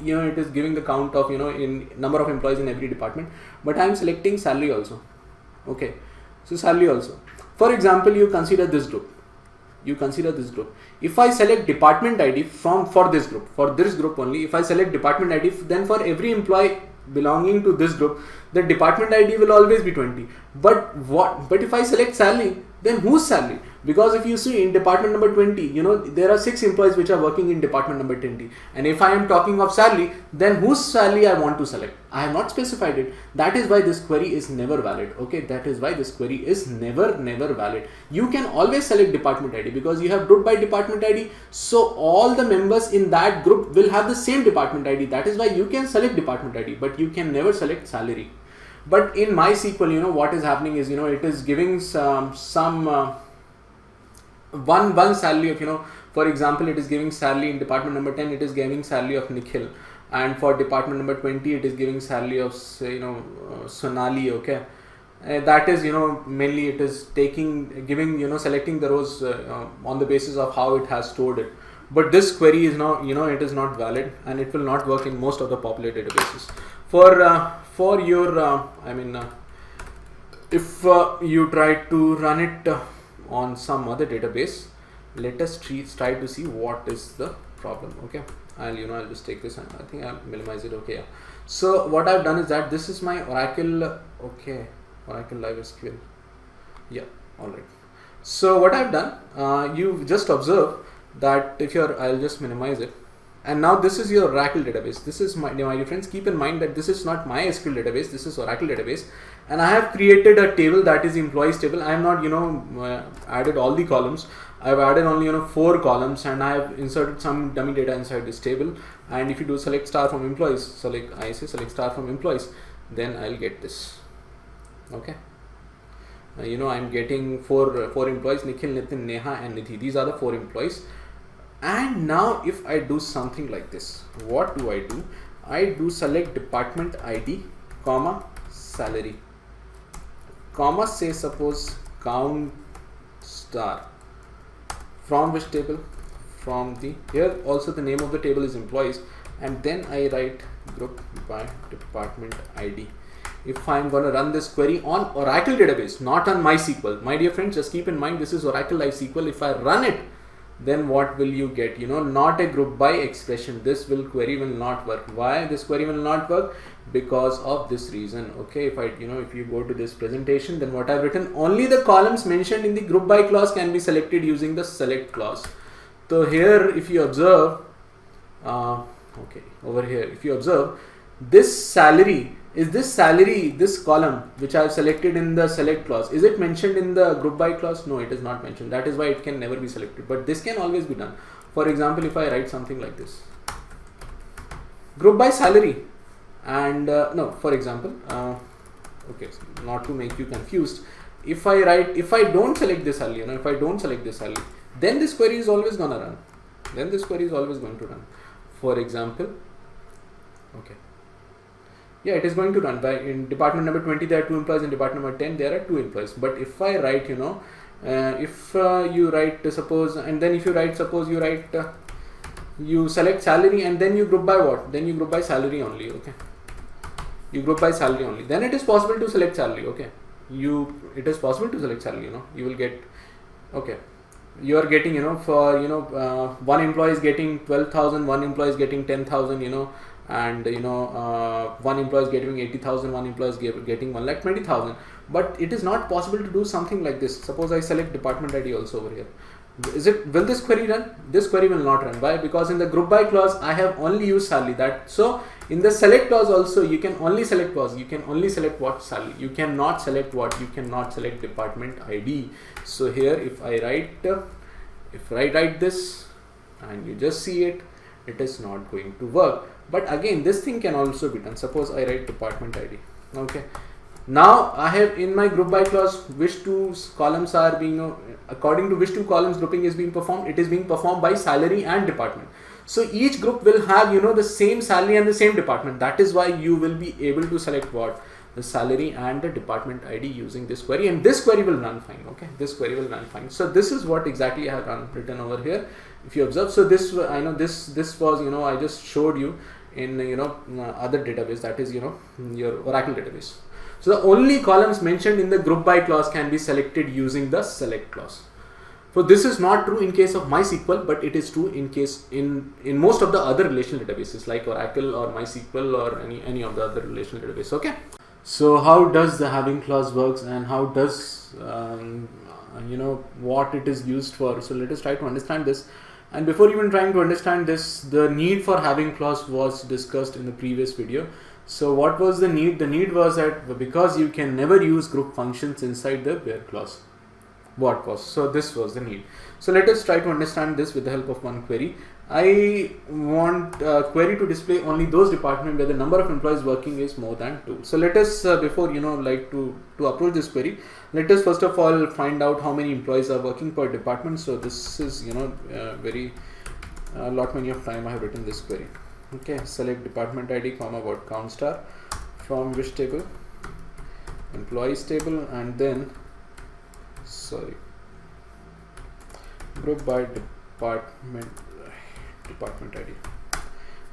B: You know, it is giving the count of, you know, in number of employees in every department, but I am selecting salary also. Okay, so salary also. For example, you consider this group. If I select department ID for this group only, if I select department ID, then for every employee belonging to this group, the department ID will always be 20. But if I select salary, then whose salary? Because if you see in department number 20, you know, there are 6 employees which are working in department number 20, and if I am talking of salary, then whose salary I want to select? I have not specified it. That is why this query is never valid. Okay, that is why this query is never valid. You can always select department ID because you have group by department ID, so all the members in that group will have the same department ID. That is why you can select department ID, but you can never select salary. But in MySQL, you know, what is happening is, you know, it is giving one salary of, you know, for example, it is giving salary in department number 10, it is giving salary of Nikhil, and for department number 20 it is giving salary of, say, you know, Sonali. Okay, that is, you know, mainly it is giving, you know, selecting the rows on the basis of how it has stored it. But this query is not, you know, it is not valid, and it will not work in most of the popular databases. For your if you try to run it on some other database, let us try to see what is the problem. Okay, I'll just take this, and I think I'll minimize it. Okay, yeah. So what I've done is that this is my Oracle. Okay, Oracle Live SQL. Yeah, all right. So what I've done, you just observe that if you're, I'll just minimize it. And now this is your Oracle database. This is my dear friends, keep in mind that this is not MySQL database, this is Oracle database, and I have created a table that is employees table. I have not, you know, added all the columns. I have added only, you know, 4 columns, and I have inserted some dummy data inside this table. And if you do select star from employees, select star from employees, then I'll get this. Okay. You know, I'm getting four employees: Nikhil, Nitin, Neha, and Nidhi. These are the 4 employees. And now if I do something like this, what do? I do select department ID, comma, salary, comma, say suppose count star, from which table? From the, here also the name of the table is employees, and then I write group by department ID. If I'm going to run this query on Oracle database, not on MySQL, my dear friends, just keep in mind this is Oracle Live SQL. If I run it, then what will you get? You know, not a group by expression. This query will not work. Why this query will not work? Because of this reason. Okay, if you go to this presentation, then what I've written, only the columns mentioned in the group by clause can be selected using the select clause. So here, if you observe, okay, over here, if you observe, this salary, this column which I have selected in the select clause, is it mentioned in the group by clause? No, it is not mentioned. That is why it can never be selected, but this can always be done. For example, if I write something like this, group by salary, and no, for example, okay, so not to make you confused, if I don't select this salary, if I don't select this salary, then this query is always going to run. For example, okay, yeah, it is going to run. By in department number 20 there are 2 employees, in department number 10 there are 2 employees. But if I write, if you write suppose, and then if you write suppose you write you select salary, and then you group by what? Then you group by salary only. Okay, you group by salary only. Then it is possible to select salary. Okay, it is possible to select salary. You will get, okay, you are getting, for one employee is getting 12,000, one employee is getting 10,000, and one employee is getting 80,000, one employee is getting 1,20,000. But it is not possible to do something like this. Suppose I select department ID also over here. Will this query run? This query will not run. Why? Because in the group by clause I have only used salary. So in the select clause also you can only select clause. You can only select what? Salary. You cannot select what? You cannot select department ID. So here if I write this and you just see it, it is not going to work. But again, this thing can also be done. Suppose I write department ID. Okay, Now I have in my group by clause which two columns are being, according to which two columns grouping is being performed. It is being performed by salary and department. So each group will have, you know, the same salary and the same department. That is why you will be able to select what? The salary and the department ID using this query, and this query will run fine. Okay, this query will run fine. So this is what exactly I have written over here. If you observe, so this, I know this was, you know, I just showed you in, you know, other database, that is, you know, your Oracle database. So the only columns mentioned in the group by clause can be selected using the select clause. So this is not true in case of MySQL, but it is true in case in most of the other relational databases like Oracle or MySQL or any of the other relational database. Okay. So how does the having clause works, and how does you know, what it is used for? So let us try to understand this. And before even trying to understand this, the need for having clause was discussed in the previous video. So what was the need? The need was that because you can never use group functions inside the where clause. What was? So this was the need. So let us try to understand this with the help of one query. I want query to display only those departments where the number of employees working is more than 2. So let us before, you know, like to approach this query, let us first of all find out how many employees are working per department. So this is, you know, very lot many of time I have written this query. Okay, select department ID comma what count star from which table? Employees table, and then group by department ID.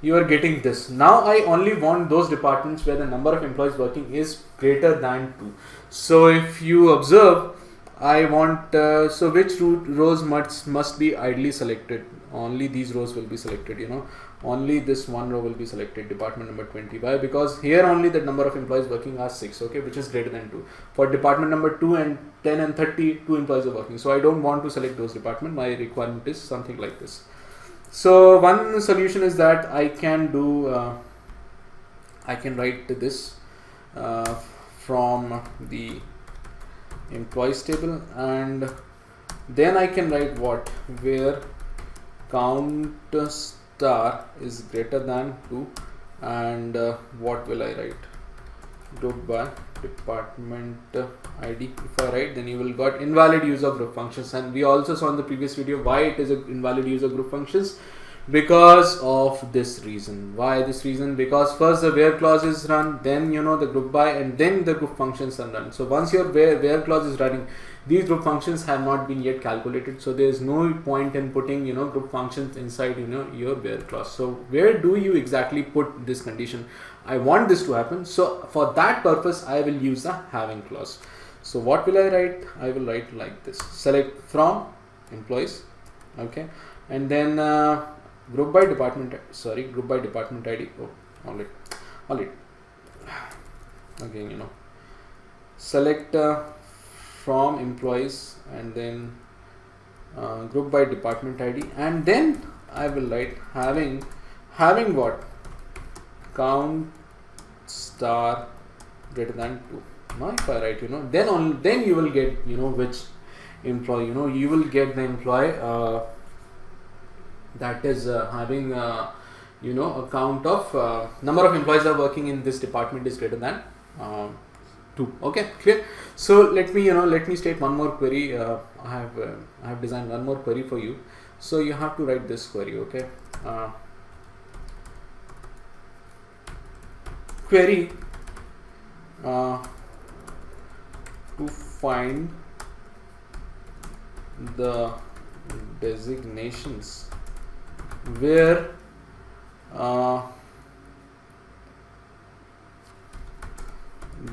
B: You are getting this. Now I only want those departments where the number of employees working is greater than 2. So if you observe, I want so which rows must be ideally selected. Only these rows will be selected, you know, only this one row will be selected, department number 20. Why? Because here only the number of employees working are 6, okay, which is greater than 2. For department number 2 and 10 and 30, 2 employees are working. So I don't want to select those departments. My requirement is something like this. So one solution is that I can do, I can write this from the employees table, and then I can write what? Where count star is greater than 2, and what will I write? Group by department ID. If I write, then you will got invalid use of group functions, and we also saw in the previous video why it is an invalid use of group functions. Because of this reason. Why this reason? Because first the where clause is run, then, you know, the group by, and then the group functions are run. So once your where clause is running, these group functions have not been yet calculated. So there is no point in putting, you know, group functions inside, you know, your where clause. So where do you exactly put this condition? I want this to happen. So for that purpose, I will use the having clause. So what will I write? I will write like this: select from employees, okay, and then group by department ID. Oh, all right. Again, you know, select from employees, and then group by department ID, and then I will write having what? Count star greater than 2. Now if I write, you know, then you will get, you know, which employee, you know, you will get the employee that is having you know, a count of number of employees are working in this department is greater than 2. Okay, clear? So let me state one more query. I have designed one more query for you. So you have to write this query. Okay, query to find the designations where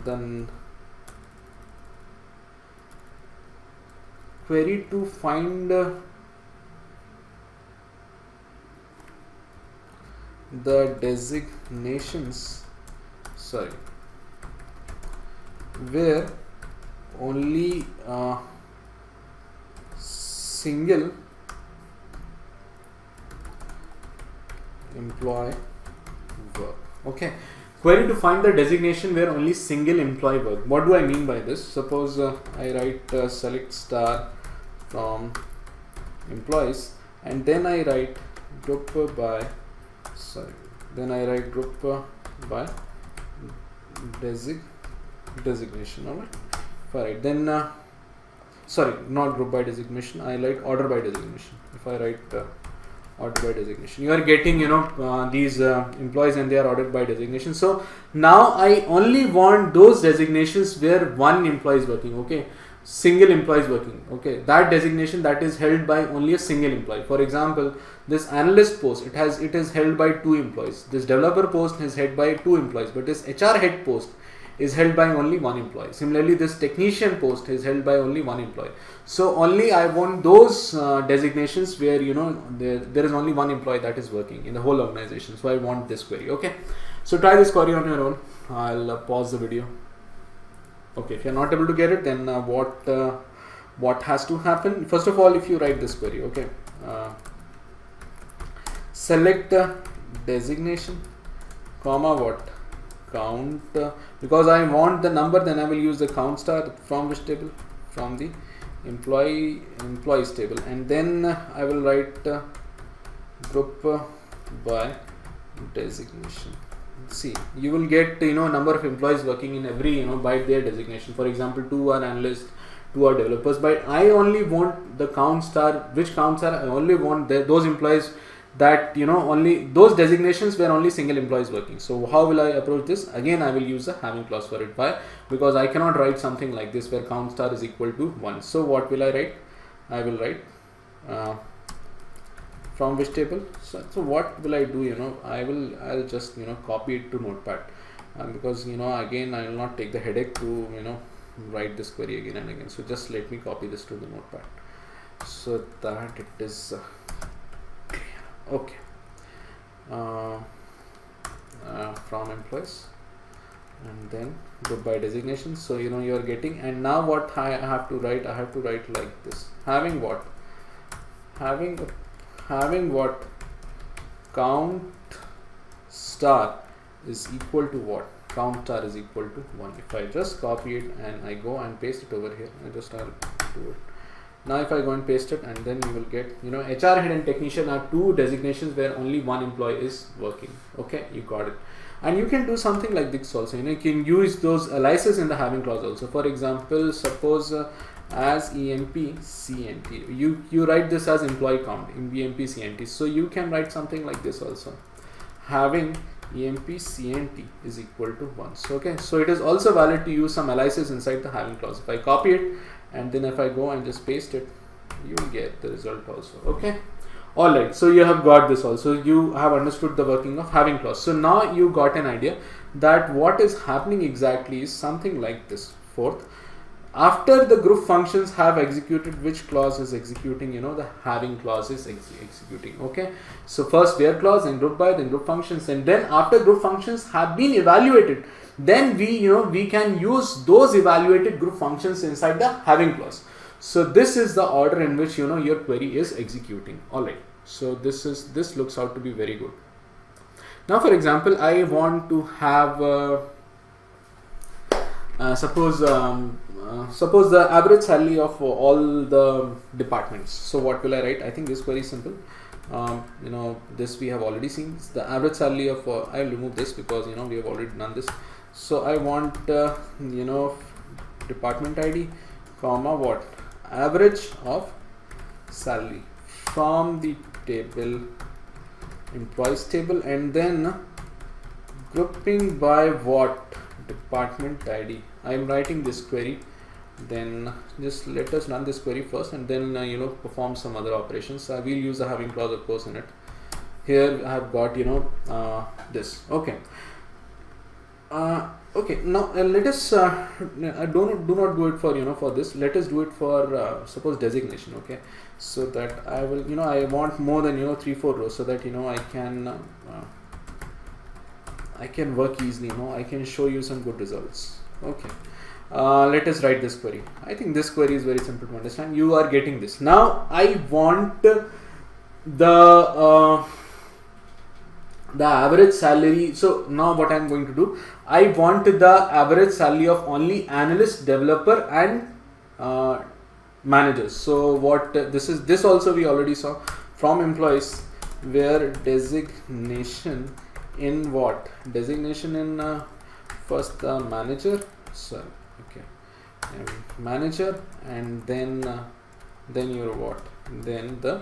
B: then query to find the designations, where only single employee work. Okay, query to find the designation where only single employee work. What do I mean by this? Suppose I write select star from employees, and then I write group by by designation designation. All right. Alright, then sorry, not group by designation. I write order by designation. If I write order by designation, you are getting these employees and they are ordered by designation. So now I only want those designations where one employee is working. Okay, single employee is working. Okay, that designation that is held by only a single employee. For example, this analyst post, it is held by 2 employees. This developer post is held by 2 employees, but this HR head post is held by only 1 employee. Similarly, this technician post is held by only 1 employee. So only I want those designations where there is only 1 employee that is working in the whole organization. So I want this query. Okay, so try this query on your own. I'll pause the video. Okay, if you're not able to get it, then what has to happen? First of all, if you write this query, okay, select designation, comma what? Count, because I want the number, then I will use the count star from which table? From the employees table, and then I will write group by designation. See, you will get number of employees working in every by their designation. For example, 2 are analysts, 2 are developers, but I only want the count star. Which count star? I only want those employees that only those designations where only single employees working. So how will I approach this? Again, I will use a having clause for it. Why? Because I cannot write something like this where count star is equal to 1. So what will I write? I will write from which table? So what will I do? I'll just copy it to Notepad, because again I will not take the headache to write this query again and again. So just let me copy this to the Notepad so that it is okay. From employees, and then group by designation. So you are getting, and now what I have to write? I have to write like this: having what? Having what? Count star is equal to what? Count star is equal to 1. If I just copy it and I go and paste it over here, I'll do it. Now if I go and paste it, and then you will get HR head and technician are 2 designations where only 1 employee is working. Okay, you got it. And you can do something like this also. You can use those aliases in the having clause also. For example, suppose as empcnt, you write this as employee count in empcnt. So you can write something like this also: having empcnt is equal to 1. So okay, so it is also valid to use some aliases inside the having clause. If I copy it, and then if I go and just paste it, you will get the result also. Okay, alright, so you have got this also. You have understood the working of having clause. So now you got an idea that what is happening exactly is something like this. Fourth, after the group functions have executed, which clause is executing? The having clause is executing. Okay, so first where clause, then group by, then group functions, and then after group functions have been evaluated, then we can use those evaluated group functions inside the having clause. So this is the order in which your query is executing. Alright, so this looks out to be very good. Now for example, I want to have suppose the average salary of all the departments. So what will I write? I think this query is simple. This we have already seen. It's the average salary of I will remove this because we have already done this. So I want department ID, comma what? Average of salary from the table, employees table, and then grouping by what? Department ID. I am writing this query. Then just let us run this query first, and then perform some other operations. I will use the having clause of course in it. Here I have got this. Okay. Okay, now let us do not do it for this. Let us do it for suppose designation. Okay, so that I will I want more than 3-4 rows, so that I can work easily. I can show you some good results. Okay, let us write this query. I think this query is very simple to understand. You are getting this. Now I want the average salary. So now what I am going to do, I want the average salary of only analyst, developer, and managers. So what this also we already saw from employees, where designation in what? Designation in first the manager, sorry, okay, manager, and then your what, then the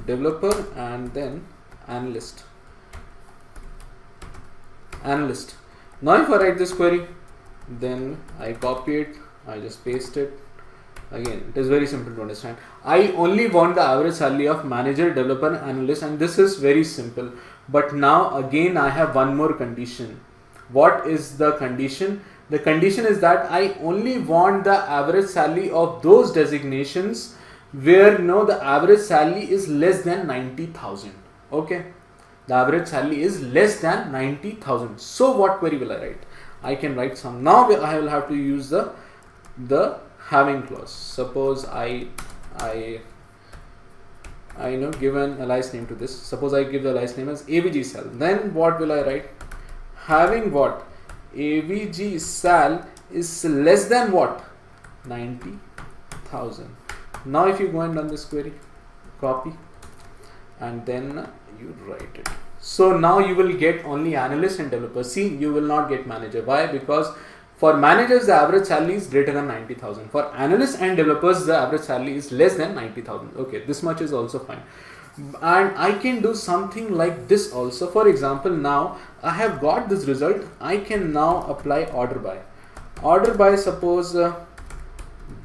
B: developer, and then analyst. Now if I write this query, then I copy it, I just paste it. Again, it is very simple to understand. I only want the average salary of manager, developer, analyst, and this is very simple. But now again I have one more condition. What is the condition? The condition is that I only want the average salary of those designations where the average salary is less than 90,000. Okay, the average salary is less than 90,000. So what query will I write? I can write some. Now I will have to use the having clause. Suppose I give an alias name to this. Suppose I give the alias name as avg sal. Then what will I write? Having what? avg sal is less than what? 90,000. Now if you go and run this query, copy, and then you write it. So now you will get only analyst and developer. See, you will not get manager. Why? Because for managers, the average salary is greater than 90,000. For analysts and developers, the average salary is less than 90,000. Okay, this much is also fine. And I can do something like this also. For example, now I have got this result. I can now apply order by. Order by, suppose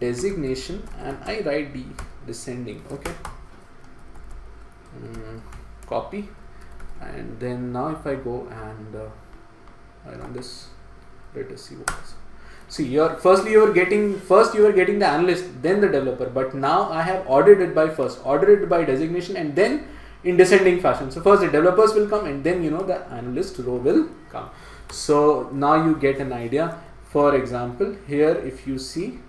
B: designation, and I write descending. Okay, copy, and then now if I go and I run this, let us see what is. See, first you were getting the analyst, then the developer, but now I have ordered it by designation, and then in descending fashion. So first the developers will come, and then the analyst row will come. So now you get an idea. For example, here if you see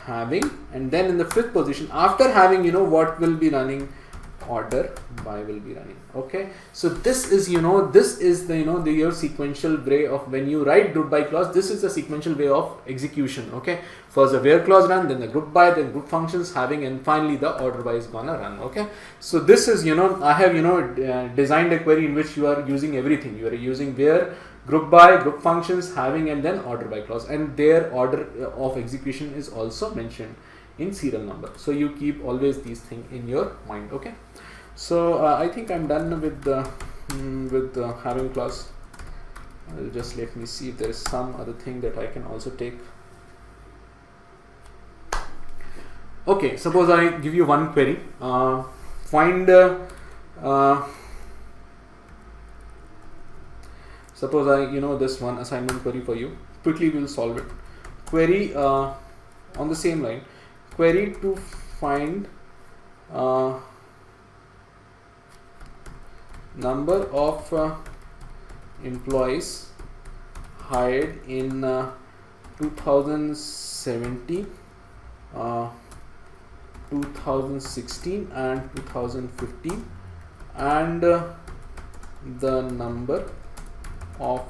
B: having, and then in the fifth position after having, what will be running? Order by will be running. Okay, so this is the your sequential way of when you write group by clause. This is the sequential way of execution. Okay, first the where clause run, then the group by, then group functions having, and finally the order by is gonna run. Okay, so this is I have designed a query in which you are using everything. You are using where, group by, group functions having, and then order by clause, and their order of execution is also mentioned in serial number. So you keep always these things in your mind. Okay, so I think I'm done with the having clause. I'll just let me see if there is some other thing that I can also take. Okay, suppose I give you one query. Find suppose I this one assignment query for you. Quickly we will solve it. Query on the same line. Query to find number of employees hired in 2017, 2016 and 2015, and the number of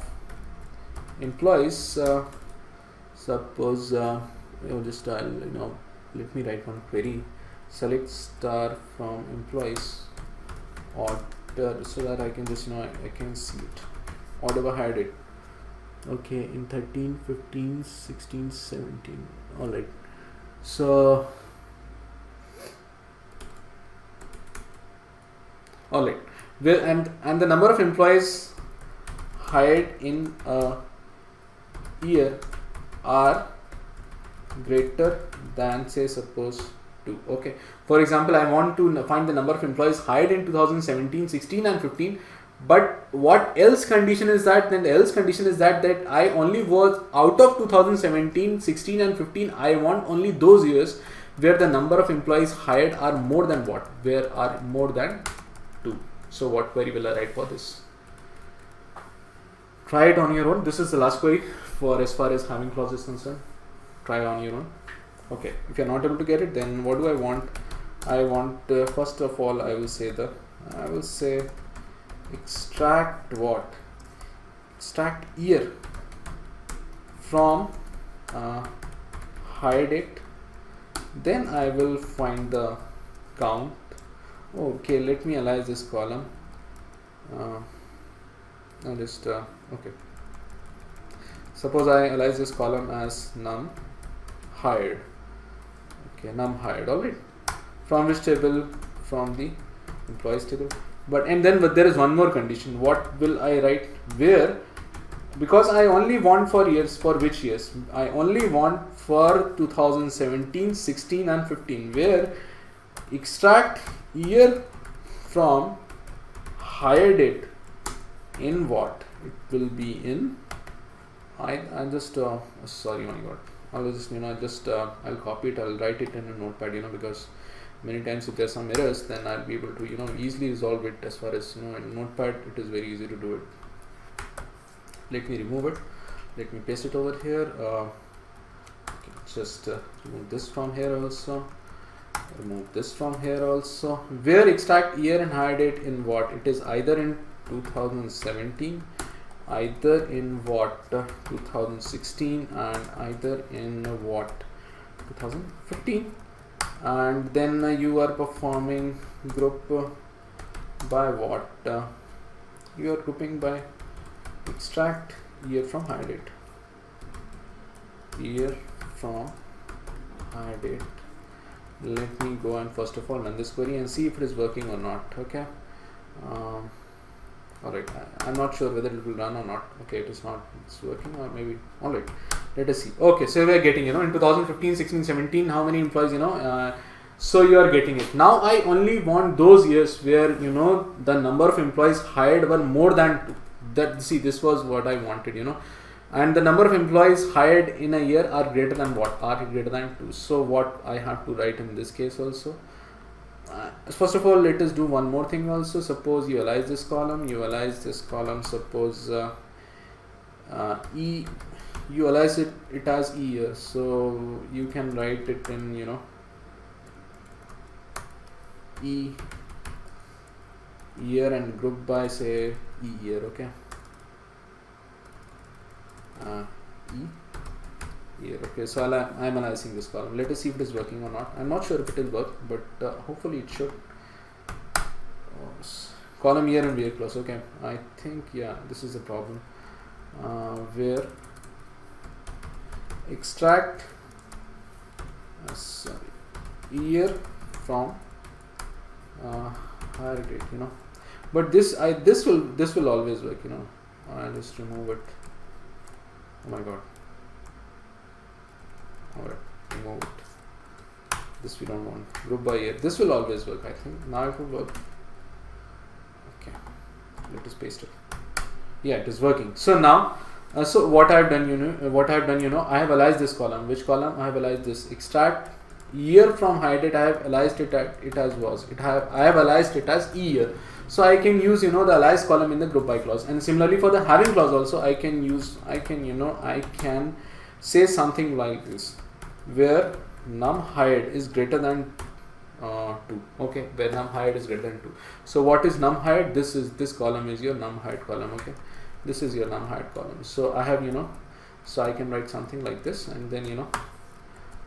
B: employees, suppose just let me write one query. Select star from employees order, so that I can just I can see it. Order had it. Okay, in 13, 15, 16, 17. All right. So all right. Well, and the number of employees hired in a year are greater than, say, suppose 2. Okay, for example, I want to find the number of employees hired in 2017, 16 and 15, but what else condition is that? Then the else condition is that I only was out of 2017, 16 and 15, I want only those years where the number of employees hired are more than what? Where are more than 2. So what query will I write for this? Try it on your own. This is the last query for as far as having clause is concerned. Try on your own. Okay, if you're not able to get it, then what do I want? I want first of all I will say extract what? Extract year from hire date. Then I will find the count. Okay, let me alias this column. Okay. suppose I alias this column as num hired. Okay, num hired. All right. From which table? From the employees table. But there is one more condition. What will I write? Where, because I only want for years, for which years? I only want for 2017, 16 and 15, where extract year from hire date in what? It will be in, I just sorry, my god, I was just I'll copy it, I'll write it in a notepad, because many times if there's some errors, then I'll be able to easily resolve it. As far as in notepad, it is very easy to do it. Let me remove it, let me paste it over here. Okay, just remove this from here also, remove this from here also. Where extract year and hire date in what? It is either in 2017, either in what 2016, and either in what 2015. And then you are performing group by what? You are grouping by extract year from hire date. Year from hire date. Let me go and first of all run this query and see if it is working or not. Okay. Alright, I'm not sure whether it will run or not. Okay, it is not, it's working, or maybe. Alright, let us see. Okay, so we are getting, in 2015, 16, 17, how many employees, so you are getting it. Now I only want those years where, the number of employees hired were more than 2. That, see, this was what I wanted, and the number of employees hired in a year are greater than what? Are greater than 2. So what I have to write in this case also? First of all, let us do one more thing also. Suppose you alias this column, suppose E, you alias it as E year, so you can write it in E year and group by say E year. Okay, E year. Okay, so I'm analyzing this column. Let us see if it is working or not. I'm not sure if it will work, but hopefully it should. Column year and year close. Okay, I think this is the problem. Where extract year from hire date. But this will always work. I'll just remove it. Oh my god. Alright, remove it. This we don't want. Group by year. This will always work, I think. Now it will work. Okay, let us paste it. Yeah, it is working. So now, so what I have done, I have aliased this column. Which column? I have aliased this. Extract year from hire date. I have aliased it as was. I have aliased it as E year. So I can use the alias column in the group by clause. And similarly for the having clause also, I can say something like this, where num hired is greater than 2. Okay, where num hired is greater than 2. So what is num hired? This column is your num hired column. Okay, this is your num hired column. So I have so I can write something like this, and then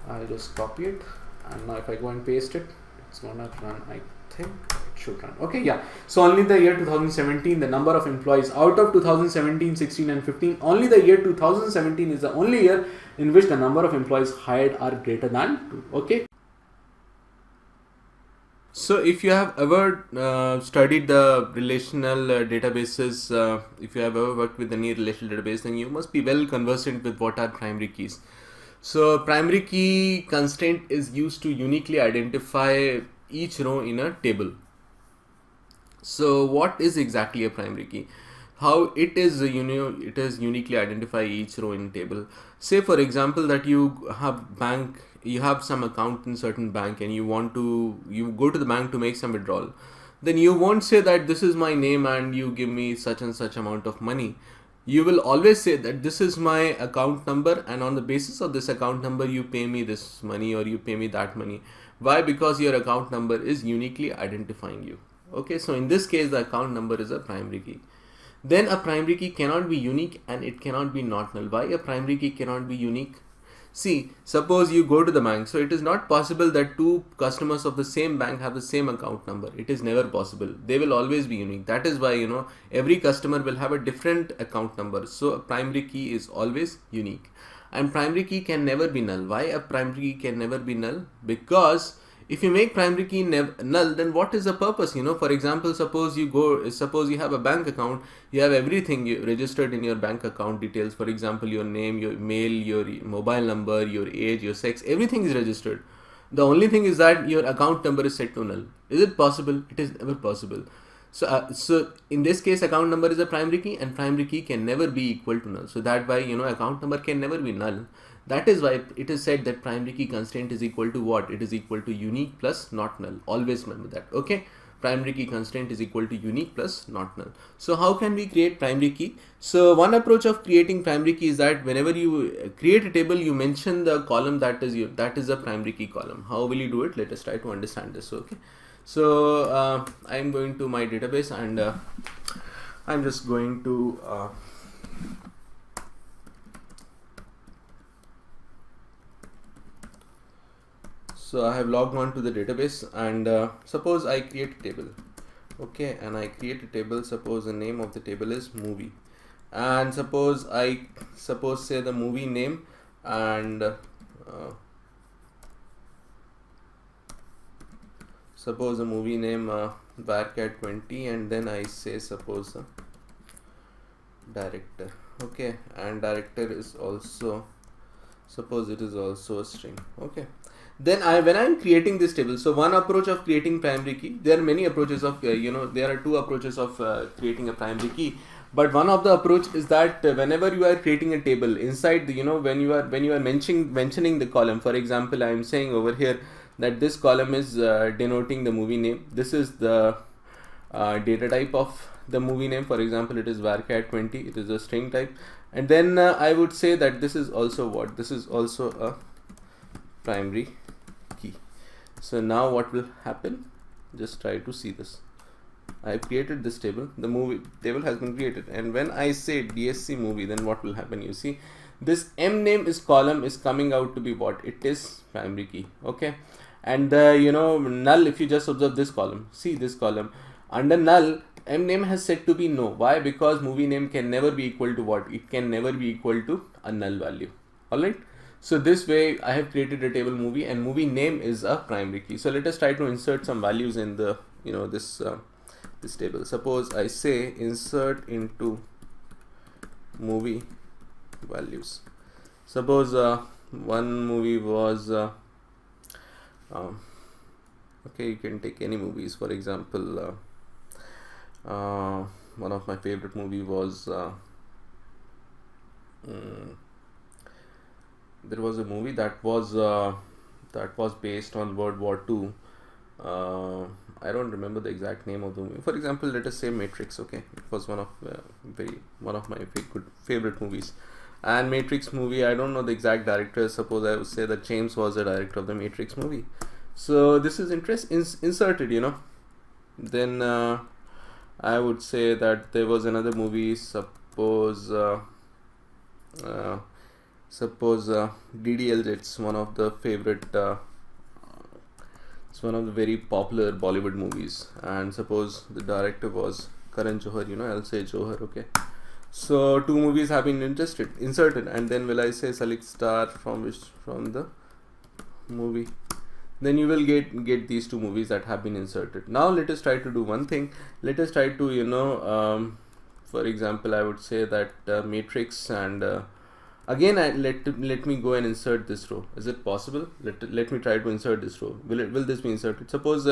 B: I'll just copy it, and now if I go and paste it, it's gonna run. I think it should run. Okay, yeah. So only the year 2017, the number of employees out of 2017, 16 and 15, only the year 2017 is the only year in which the number of employees hired are greater than 2. Okay. So if you have ever studied the relational databases, if you have ever worked with any relational database, then you must be well conversant with what are primary keys. So primary key constraint is used to uniquely identify each row in a table. So what is exactly a primary key? How it is uniquely identify each row in table. Say for example that you have some account in certain bank, and you go to the bank to make some withdrawal. Then you won't say that this is my name and you give me such and such amount of money. You will always say that this is my account number, and on the basis of this account number you pay me this money or you pay me that money. Why? Because your account number is uniquely identifying you. Okay, so in this case the account number is a primary key. Then a primary key cannot be unique and it cannot be not null. Why a primary key cannot be unique?
C: See, suppose you go to the bank, so it is not possible that two customers of the same bank have the same account number. It is never possible. They will always be unique. That is why, every customer will have a different account number. So a primary key is always unique. And primary key can never be null. Why a primary key can never be null? Because if you make primary key null, then what is the purpose? For example, suppose you have a bank account, you have everything registered in your bank account details. For example, your name, your mail, your mobile number, your age, your sex, everything is registered. The only thing is that your account number is set to null. Is it possible? It is never possible. So in this case, account number is a primary key, and primary key can never be equal to null. So that why, account number can never be null. That is why it is said that primary key constraint is equal to what? It is equal to unique plus not null. Always remember that. Okay. Primary key constraint is equal to unique plus not null. So how can we create primary key? So one approach of creating primary key is that whenever you create a table, you mention the column that is a primary key column. How will you do it? Let us try to understand this. Okay. So I'm going to my database, and I'm just going to so I have logged on to the database, and suppose I create a table. Okay, and I create a table. Suppose the name of the table is movie, and suppose say the movie name, and suppose the movie name varcat 20, and then I say suppose director. Okay, and director is also, suppose it is also a string. Okay, then when I'm creating this table, so one approach of creating primary key, there are many approaches of there are two approaches of creating a primary key. But one of the approach is that whenever you are creating a table inside the, when you are mentioning the column, for example, I am saying over here that this column is denoting the movie name. This is the data type of the movie name. For example, it is varcat 20. It is a string type. And then I would say that this is also what? This is also a primary key. So now what will happen? Just try to see this. I have created this table. The movie table has been created. And when I say DSC movie, then what will happen? You see, this M name is column is coming out to be what? It is primary key. Okay. And the null, if you just observe this column, see this column under null, M name has set to be no. Why? Because movie name can never be equal to what? It can never be equal to a null value. Alright. So this way I have created a table movie, and movie name is a primary key. So let us try to insert some values in the this table. Suppose I say insert into movie values. Suppose one movie was okay, you can take any movies. For example, one of my favorite movie was there was a movie that was based on World War II. I don't remember the exact name of the movie. For example, let us say Matrix. Okay, it was one of my favorite movies. And Matrix movie, I don't know the exact director. Suppose I would say that James was the director of the Matrix movie. So this is inserted, Then I would say that there was another movie. Suppose DDLJ. It's one of the favorite. It's one of the very popular Bollywood movies. And suppose the director was Karan Johar. I'll say Johar. Okay. So two movies have been inserted, and then will I say select star from the movie, then you will get these two movies that have been inserted. Now let us try to do one thing. Let us try to for example, I would say that Matrix, and again let me go and insert this row. Is it possible? Let me try to insert this row. Will this be inserted? Suppose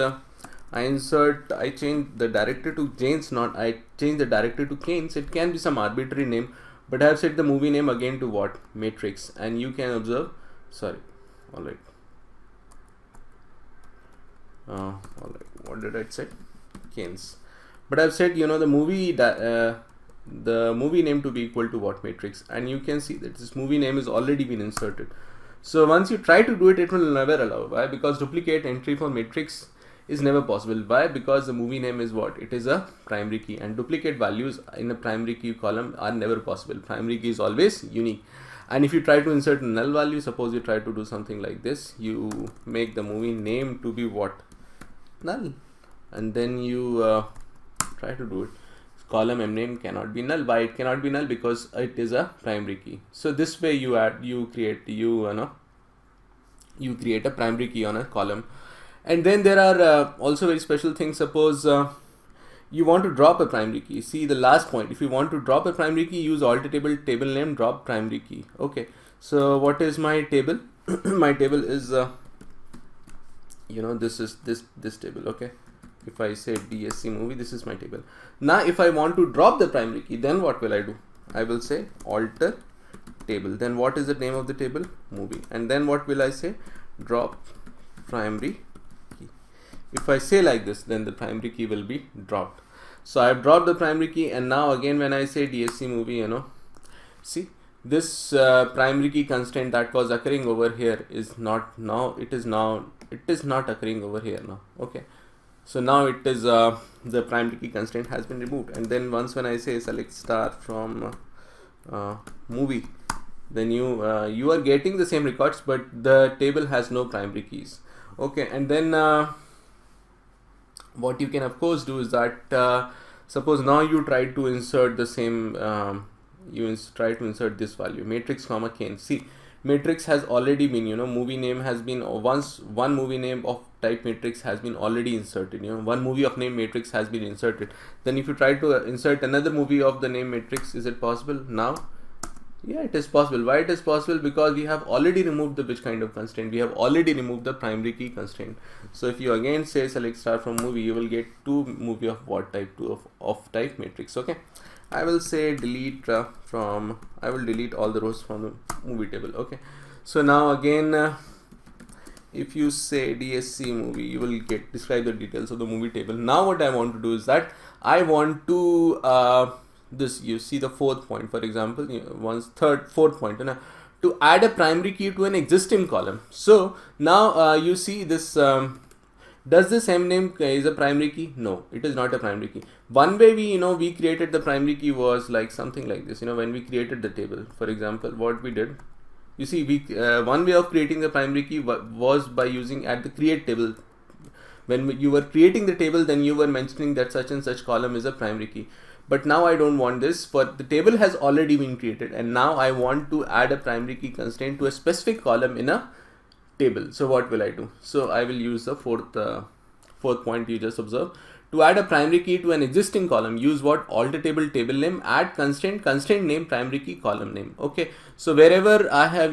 C: I change the director to James, I change the director to Keynes. It can be some arbitrary name, but I have set the movie name again to what? Matrix. And you can observe, alright, what did I say? Keynes. But I have set, the movie name to be equal to what? Matrix. And you can see that this movie name is already been inserted. So once you try to do it, it will never allow. Why? Because duplicate entry for Matrix is never possible. Why? Because the movie name is what? It is a primary key, and duplicate values in a primary key column are never possible. Primary key is always unique. And if you try to insert a null value, suppose you try to do something like this, you make the movie name to be what? Null. And then you try to do it. Column mname cannot be null. Why it cannot be null? Because it is a primary key. So this way you create a primary key on a column. And then there are also very special things. Suppose you want to drop a primary key. See the last point. If you want to drop a primary key, use alt table name drop primary key. Okay. So what is my table? My table is this is this table. Okay. If I say DSC movie, this is my table. Now if I want to drop the primary key, then what will I do? I will say alter table. Then what is the name of the table? Movie. And then what will I say? Drop primary key. If I say like this, then the primary key will be dropped. So I've dropped the primary key, and now again when I say DSC movie, see this primary key constraint that was occurring over here is not now. It is not occurring over here now. Okay. So now it is the primary key constraint has been removed. And then once when I say select star from movie, then you are getting the same records, but the table has no primary keys. Okay. And then what you can of course do is that suppose now you try to insert the same try to insert this value matrix comma cane. See, matrix has already been, movie name has been, once one movie name of type matrix has been already inserted, one movie of name matrix has been inserted. Then if you try to insert another movie of the name matrix, is it possible now? Yeah, it is possible. Why it is possible? Because we have already removed the which kind of constraint? We have already removed the primary key constraint. So if you again say select star from movie, you will get two movie of what type? Two of type matrix. Okay. I will say delete I will delete all the rows from the movie table. Okay. So now again, if you say DSC movie, you will describe the details of the movie table. Now what I want to do is that I want to you see the fourth point, for example, fourth point, to add a primary key to an existing column. So now you see this. Does this mname is a primary key? No, it is not a primary key. One way we created the primary key was like something like this. When we created the table, for example, what we did, you see, one way of creating the primary key was by using at the create table. When you were creating the table, then you were mentioning that such and such column is a primary key. But now I don't want this, for the table has already been created, and now I want to add a primary key constraint to a specific column in a table. So what will I do? So I will use the fourth point you just observed. To add a primary key to an existing column, use what? Alter table name, add constraint name, primary key column name. Okay. So wherever I have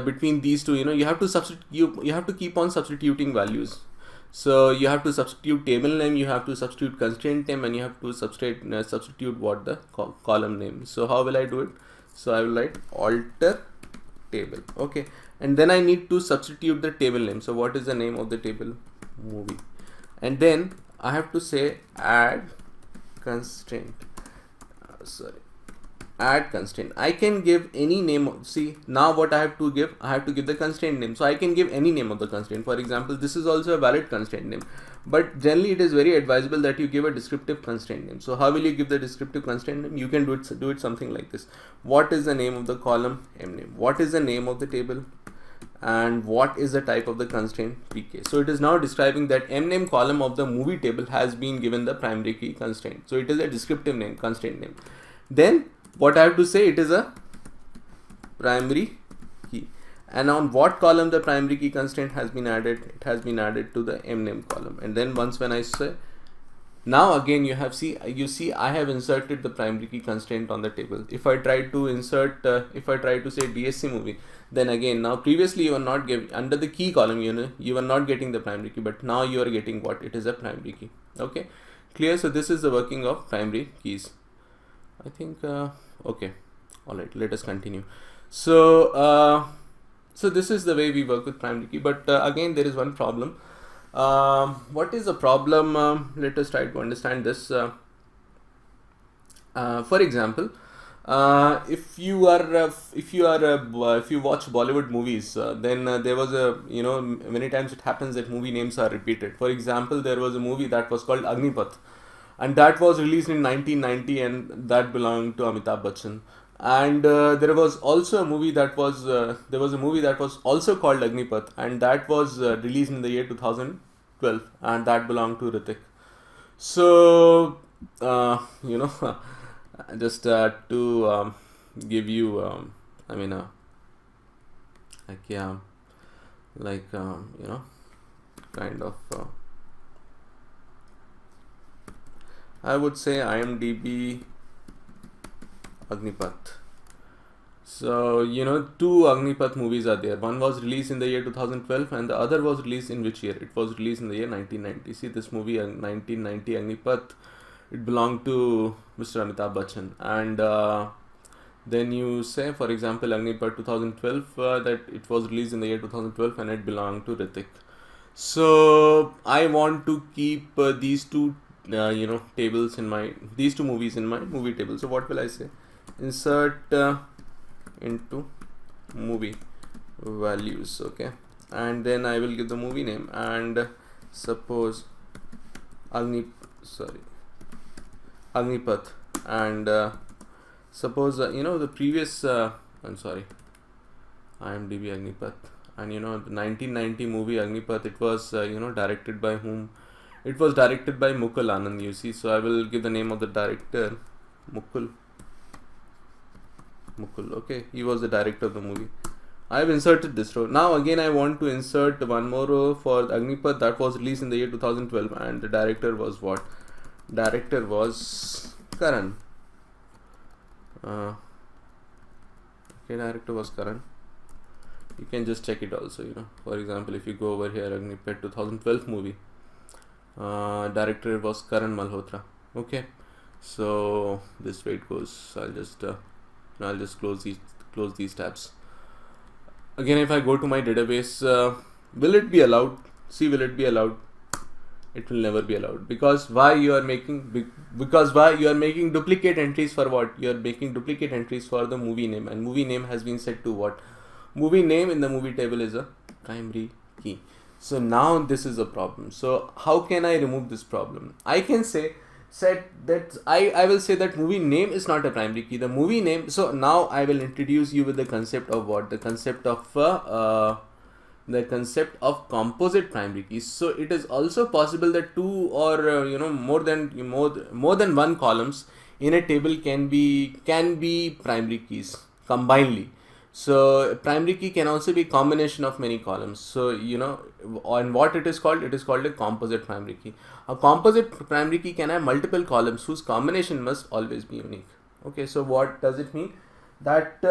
C: between these two, you have to substitute. You have to keep on substituting values. So you have to substitute table name, you have to substitute constraint name, and you have to substitute what? The column name. So how will I do it? So I will write alter table. Okay. And then I need to substitute the table name. So what is the name of the table? Movie. And then I have to say add constraint. Add constraint. I can give any name. See, now what I have to give? I have to give the constraint name. So I can give any name of the constraint. For example, this is also a valid constraint name. But generally it is very advisable that you give a descriptive constraint name. So how will you give the descriptive constraint name? You can do it something like this. What is the name of the column? Mname. What is the name of the table? And what is the type of the constraint? PK. So it is now describing that mname column of the movie table has been given the primary key constraint. So it is a descriptive name, constraint name. Then what I have to say, it is a primary key. And on what column the primary key constraint has been added? It has been added to the mname column. And then once when I say, now again you see I have inserted the primary key constraint on the table. If I try to insert, if I try to say DSC movie, then again, now previously you were not giving under the key column, you were not getting the primary key, but now you are getting what? It is a primary key. Okay, clear? So this is the working of primary keys. I think okay, all right, let us continue. So so this is the way we work with primary key, but again there is one problem. What is the problem? Let us try to understand this. For example, if you watch Bollywood movies, then there was many times it happens that movie names are repeated. For example, there was a movie that was called Agnipath. and that was released in 1990, and that belonged to Amitabh Bachchan. And there was also a movie that was also called Agnipath, and that was released in the year 2012, and that belonged to Hrithik. So just to give you kind of I would say IMDb Agnipath. So two Agnipath movies are there. One was released in the year 2012, and the other was released in which year? It was released in the year 1990. See, this movie 1990 Agnipath, it belonged to Mr. Amitabh Bachchan. And then you say, for example, Agnipath 2012, that it was released in the year 2012 and it belonged to Hrithik. So I want to keep these two tables in these two movies in my movie table. So what will I say? Insert into movie values, okay, and then I will give the movie name, and suppose Agnipath, and suppose the previous I'm sorry, IMDb Agnipath, and the 1990 movie Agnipath, it was directed by whom? It was directed by Mukul Anand, you see. So I will give the name of the director, Mukul, okay, he was the director of the movie. I have inserted this row. Now again I want to insert one more row for Agnipath, that was released in the year 2012, and the director was what? Director was Karan. Okay, director was Karan. You can just check it also, for example, if you go over here, Agnipath 2012 movie, director was Karan Malhotra. Okay, so this way it goes. I'll just close these tabs. Again, if I go to my database, will it be allowed? See, will it be allowed? It will never be allowed. Because why you are making duplicate entries for what? You are making duplicate entries for the movie name, and movie name has been set to what? Movie name in the movie table is a primary key. So now this is a problem. So how can I remove this problem? I can I will say that movie name is not a primary key. The movie name. So now I will introduce you with the concept of what? The concept of composite primary keys. So it is also possible that two or more than one columns in a table can be primary keys combinedly. So primary key can also be combination of many columns. So and what it is called? It is called a composite primary key. A composite primary key can have multiple columns whose combination must always be unique. Okay, so what does it mean? That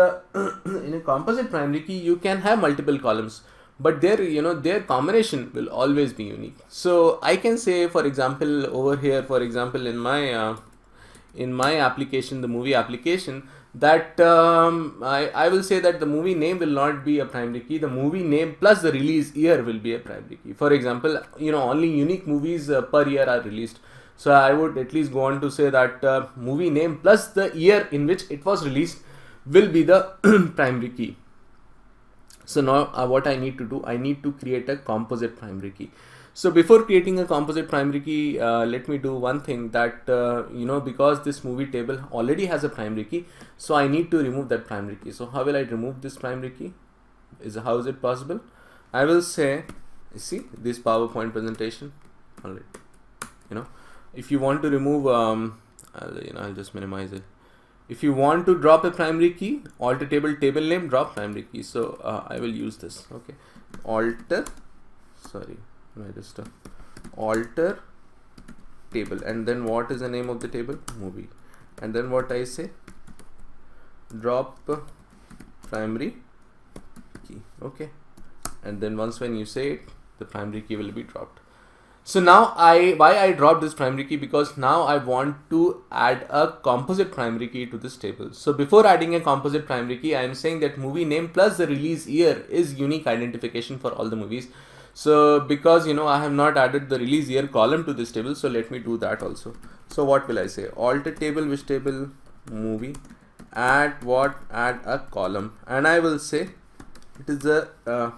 C: in a composite primary key you can have multiple columns, but their combination will always be unique. So I can say, for example, over here, for example, in my application, the movie application, that I will say that the movie name will not be a primary key. The movie name plus the release year will be a primary key. For example, only unique movies per year are released. So I would at least go on to say that movie name plus the year in which it was released will be the primary key. So now what I need to do, I need to create a composite primary key. So before creating a composite primary key, let me do one thing, that because this movie table already has a primary key, so I need to remove that primary key. So how will I remove this primary key? How is it possible? I will say, see this PowerPoint presentation. Alright, if you want to remove, I'll just minimize it. If you want to drop a primary key, alter table name, drop primary key. So I will use this. Okay, alter table, and then what is the name of the table? Movie. And then what I say? Drop primary key. Okay, and then when you say it, the primary key will be dropped. So now why I dropped this primary key? Because now I want to add a composite primary key to this table. So before adding a composite primary key, I am saying that movie name plus the release year is unique identification for all the movies. So because I have not added the release year column to this table, so let me do that also. So what will I say? Alter table, which table? Movie. Add what? Add a column, and I will say it is a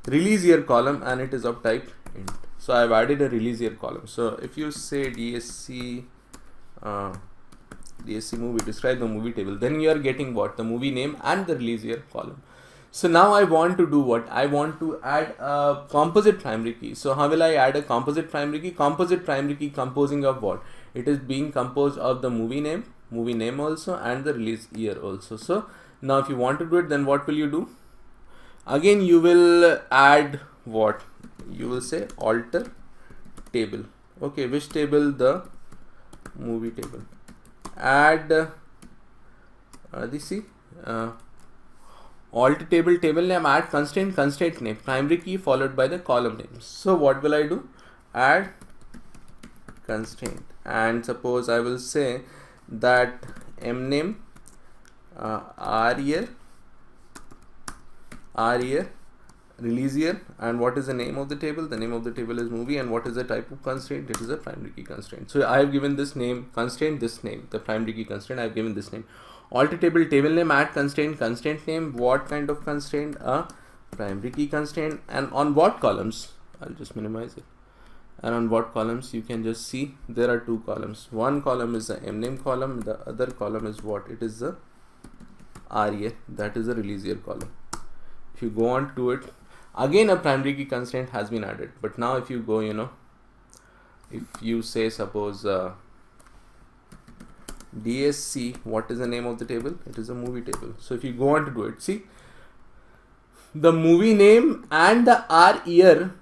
C: release year column, and it is of type int. So I've added a release year column. So if you say DSC movie, describe the movie table, then you are getting what? The movie name and the release year column. So now I want to do what? I want to add a composite primary key. So how will I add a composite primary key? Composite primary key composing of what? It is being composed of the movie name also, and the release year also. So now if you want to do it, then what will you do? Again, you will add what? You will say alter table. Okay, which table? The movie table. Add alt table name, add constraint name, primary key followed by the column name. So what will I do? Add constraint, and suppose I will say that mname r year release year, and what is the name of the table? The name of the table is movie, and what is the type of constraint? It is a primary key constraint. So I have given this name constraint, this name, the primary key constraint, I have given this name. Alter table name, add constraint name, what kind of constraint? A primary key constraint. And on what columns? I'll just minimize it. And on what columns? You can just see there are two columns. One column is the mname column, the other column is what? It is the r year, that is the release year column. If you go on to it, again a primary key constraint has been added. But now if you go, if you say suppose DSC, what is the name of the table? It is a movie table. So if you go on to do it, see, the movie name and the r year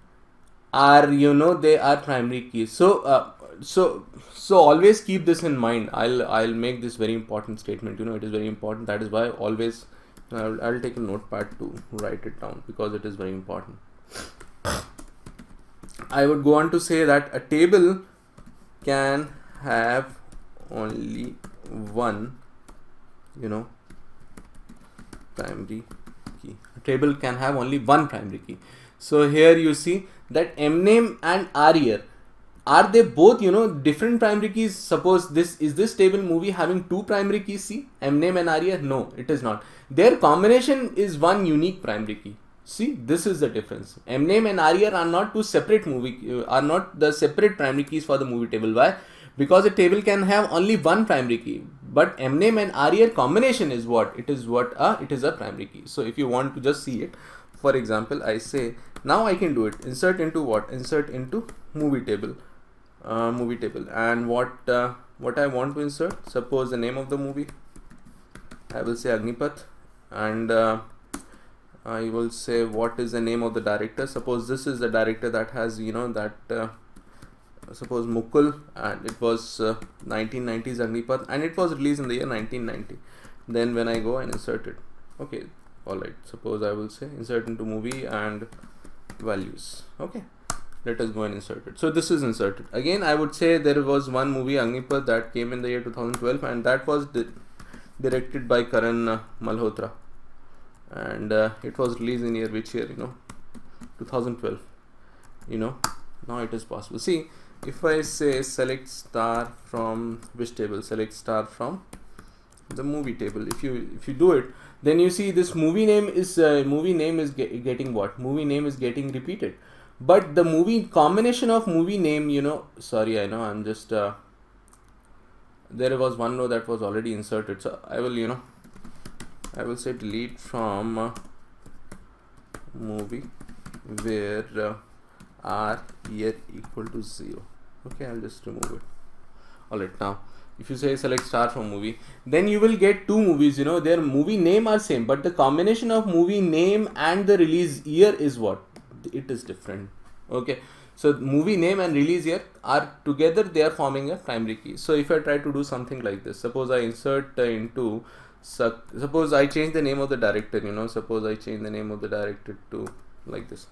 C: are, they are primary keys. So so always keep this in mind. I'll make this very important statement. It is very important. That is why always I'll take a notepad to write it down, because it is very important. I would go on to say that a table can have only one primary key. A table can have only one primary key. So here you see that mname and r year, are they both different primary keys? Suppose this table movie having two primary keys? See, mname and r year? No, it is not. Their combination is one unique primary key. See, this is the difference. Mname and r year are not two separate are not the separate primary keys for the movie table. Why? Because a table can have only one primary key, but mname and r year combination is what? It is what? It is a primary key. So if you want to just see it, for example, I say now I can do it. Insert into what? Insert into movie table. And what I want to insert? Suppose the name of the movie, I will say Agnipath, and I will say what is the name of the director. Suppose this is the director that has suppose Mukul, and it was 1990s Agnipath, and it was released in the year 1990. Then when I go and insert it, okay, alright, suppose I will say insert into movie and values. Okay, let us go and insert it. So this is inserted. Again, I would say there was one movie Agnipath that came in the year 2012, and that was directed by Karan Malhotra, and it was released in year which year? 2012. Now it is possible. See, if I say select star from which table? Select star from the movie table. If you do it, then you see this movie name is getting what? Movie name is getting repeated, but the movie combination of movie name, sorry, I know I'm just there was one row that was already inserted, so I will say delete from movie where r year equal to 0. Okay, I'll just remove it. Alright, now if you say select star from movie, then you will get two movies. Their movie name are same, but the combination of movie name and the release year is what? It is different. Okay, so movie name and release year are together, they are forming a primary key. So if I try to do something like this, suppose I insert into suppose I change the name of the director, suppose I change the name of the director to like this.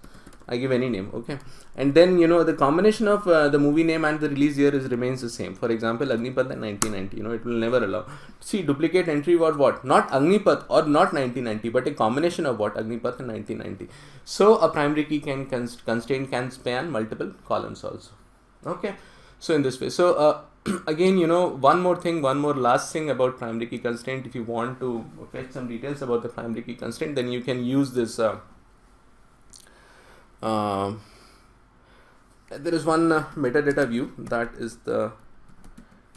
C: I give any name, okay, and then the combination of the movie name and the release year remains the same. For example, Agnipath and 1990, it will never allow. See, duplicate entry was what? Not Agnipath or not 1990, but a combination of what? Agnipath and 1990. So a primary key constraint can span multiple columns also. Okay, so in this way. So again, one more last thing about primary key constraint. If you want to fetch some details about the primary key constraint, then you can use this there is one metadata view, that is the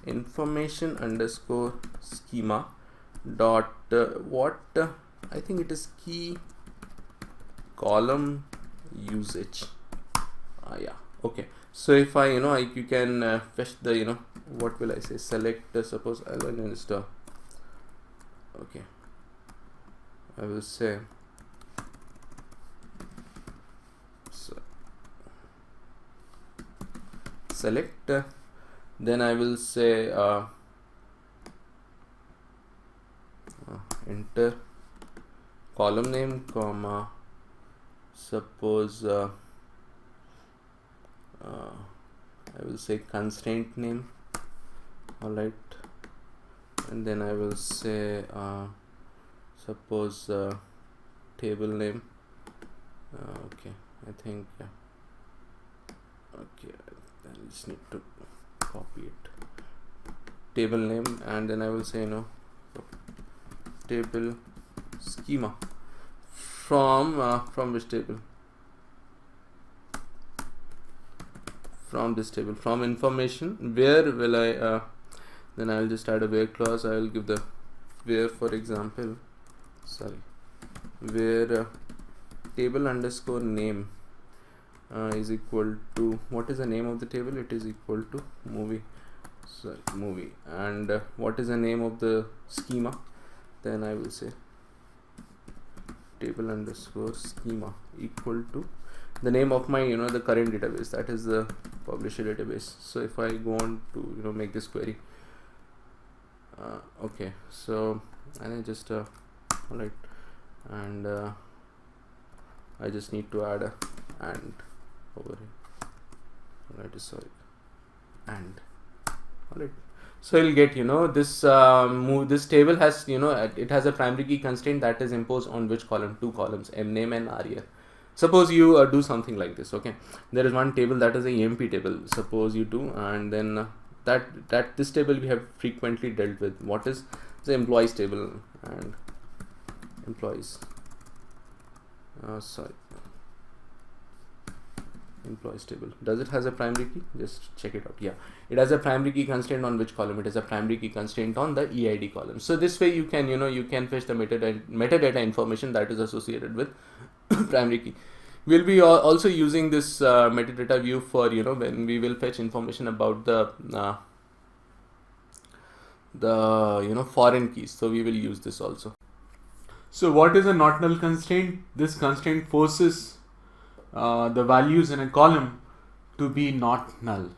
C: information underscore schema dot I think it is key column usage. Yeah, okay. So if I you can fetch the what will I say, select suppose I will install, okay, I will say select, then I will say enter column name comma suppose I will say constraint name, alright, and then I will say suppose table name, okay, I think okay, I just need to copy it, table name, and then I will say table schema from which table, from this table, from information, where will I then I will just add a where clause. I will give the where, for example, where table underscore name is equal to, what is the name of the table, it is equal to movie, and what is the name of the schema, then I will say table underscore schema equal to the name of my the current database, that is the publisher database. So if I go on to make this query, okay, so and I just alright, and I just need to add a and over here, alright, sorry, and alright. So you'll get this this table has it has a primary key constraint that is imposed on which column, two columns, mname and rer. Suppose you do something like this, okay, there is one table that is a EMP table, suppose you do, and then that this table we have frequently dealt with, what is the employees table, and employees employees table, does it has a primary key? Just check it out. Yeah, it has a primary key constraint on which column? It has a primary key constraint on the EID column. So this way you can you can fetch the metadata information that is associated with primary key. We'll be also using this metadata view for when we will fetch information about the foreign keys. So we will use this also. So what is a not null constraint? This constraint forces the values in a column to be not null.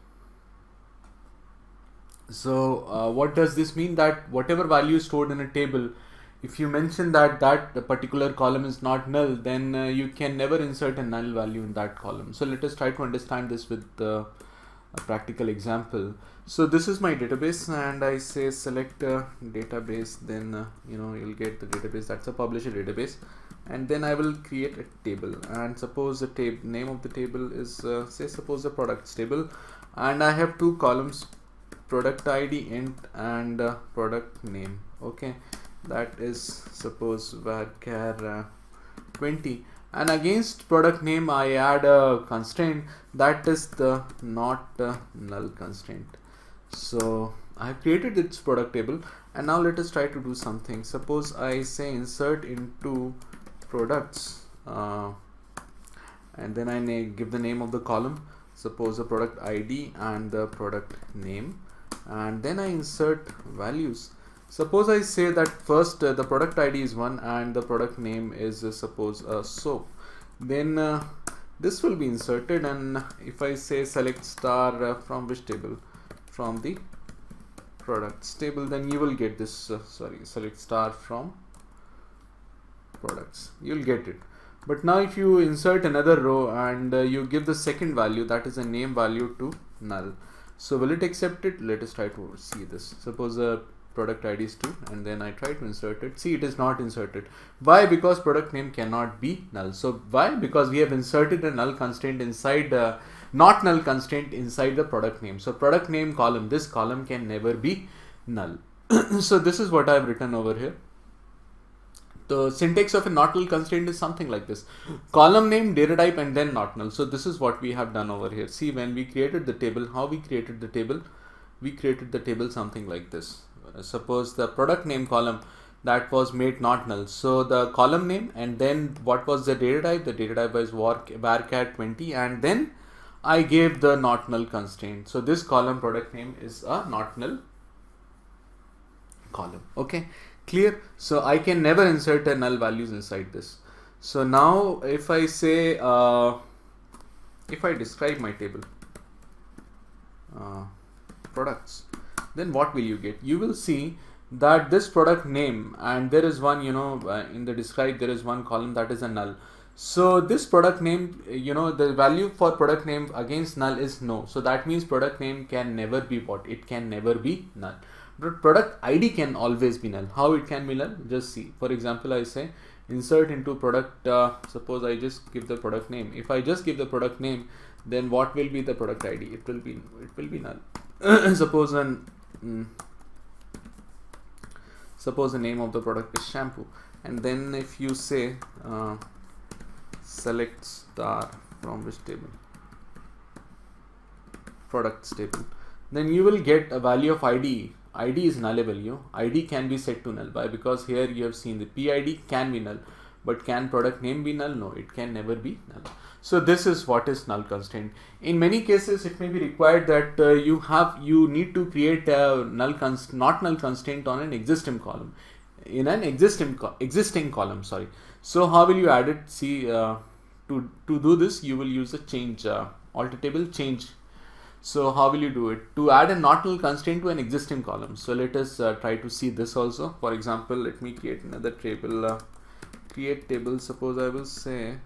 C: So what does this mean? That whatever value is stored in a table, if you mention that particular column is not null, then you can never insert a null value in that column. So let us try to understand this with a practical example. So this is my database, and I say select database, then you'll get the database, that's a publisher database, and then I will create a table, and suppose the name of the table is say suppose the products table, and I have two columns, product ID int and product name, okay, that is suppose varchar 20, and against product name I add a constraint, that is the not null constraint. So I have created its product table, and now let us try to do something. Suppose I say insert into products, and then I give the name of the column, suppose the product ID and the product name, and then I insert values. Suppose I say that first the product ID is 1 and the product name is suppose soap, then this will be inserted, and if I say select star from which table, from the products table, then you will get this select star from products, you'll get it. But now if you insert another row and you give the second value, that is a name value, to null, so will it accept it? Let us try to see this. Suppose the product ID is 2 and then I try to insert it. See, it is not inserted. Why? Because product name cannot be null. So why? Because we have inserted a null constraint inside not null constraint inside the product name. So product name column, this column can never be null. So this is what I have written over here.
B: the syntax of a not null constraint is something like this: column name, data type, and then not null. So this is what we have done over here. See, when we created the table, how we created the table? We created the table something like this. Suppose the product name column, that was made not null. So the column name, and then what was the data type? The data type was varchar 20, and then I gave the not null constraint. So this column product name is a not null column. Okay, clear? So I can never insert a null values inside this. So now if I say, if I describe my table products, then what will you get? You will see that this product name, and there is one, in the describe there is one column that is a null. So this product name, the value for product name against null is no. So that means product name can never be what? It can never be null. But product ID can always be null. How it can be null? Just see. For example, I say insert into product, suppose I just give the product name. If I just give the product name, then what will be the product ID? It will be null. Suppose the name of the product is shampoo, and then if you say select star from which table? Products table, then you will get a value of ID. ID is nullable. ID can be set to null. Why? Because here you have seen the PID can be null, but can product name be null? No, it can never be null. So this is what is null constraint. In many cases, it may be required that you need to create a not null constraint on an existing column, in an existing column. Sorry. So how will you add it? See, to do this, you will use a change alter table change. So how will you do it? To add a not null constraint to an existing column. So let us try to see this also. For example, let me create another table. Create table. Suppose I will say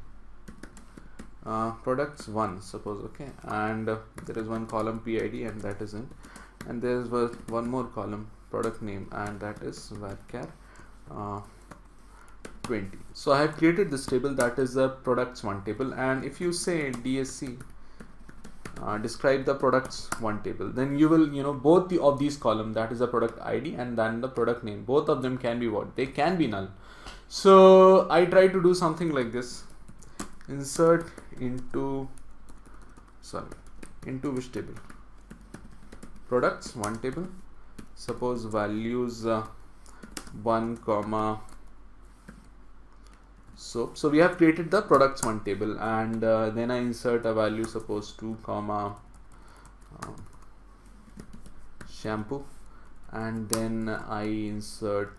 B: products 1, suppose, okay, and there is one column PID, and that is it, and there is one more column product name, and that is varchar 20. So I have created this table, that is the products 1 table, and if you say DSC describe the products 1 table, then you will both of these columns, that is the product ID and then the product name, both of them can be what? They can be null. So I try to do something like this: insert into which table? Products 1 table, suppose values 1 comma soap. So we have created the products 1 table, and then I insert a value, suppose 2 comma shampoo, and then I insert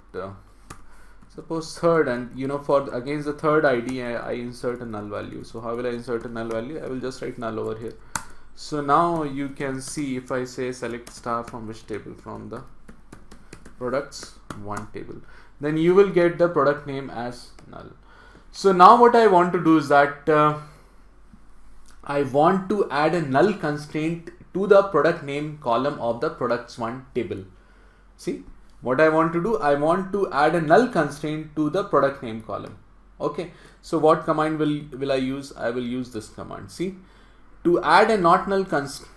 B: suppose third, and for against the third ID I insert a null value. So how will I insert a null value? I will just write null over here. So now you can see, if I say select star from which table? From the products 1 table, then you will get the product name as null. So now what I want to do is that I want to add a null constraint to the product name column of the products 1 table. See what I want to do? I want to add a null constraint to the product name column. Okay, so what command will I use? I will use this command. See, to add a not null constraint,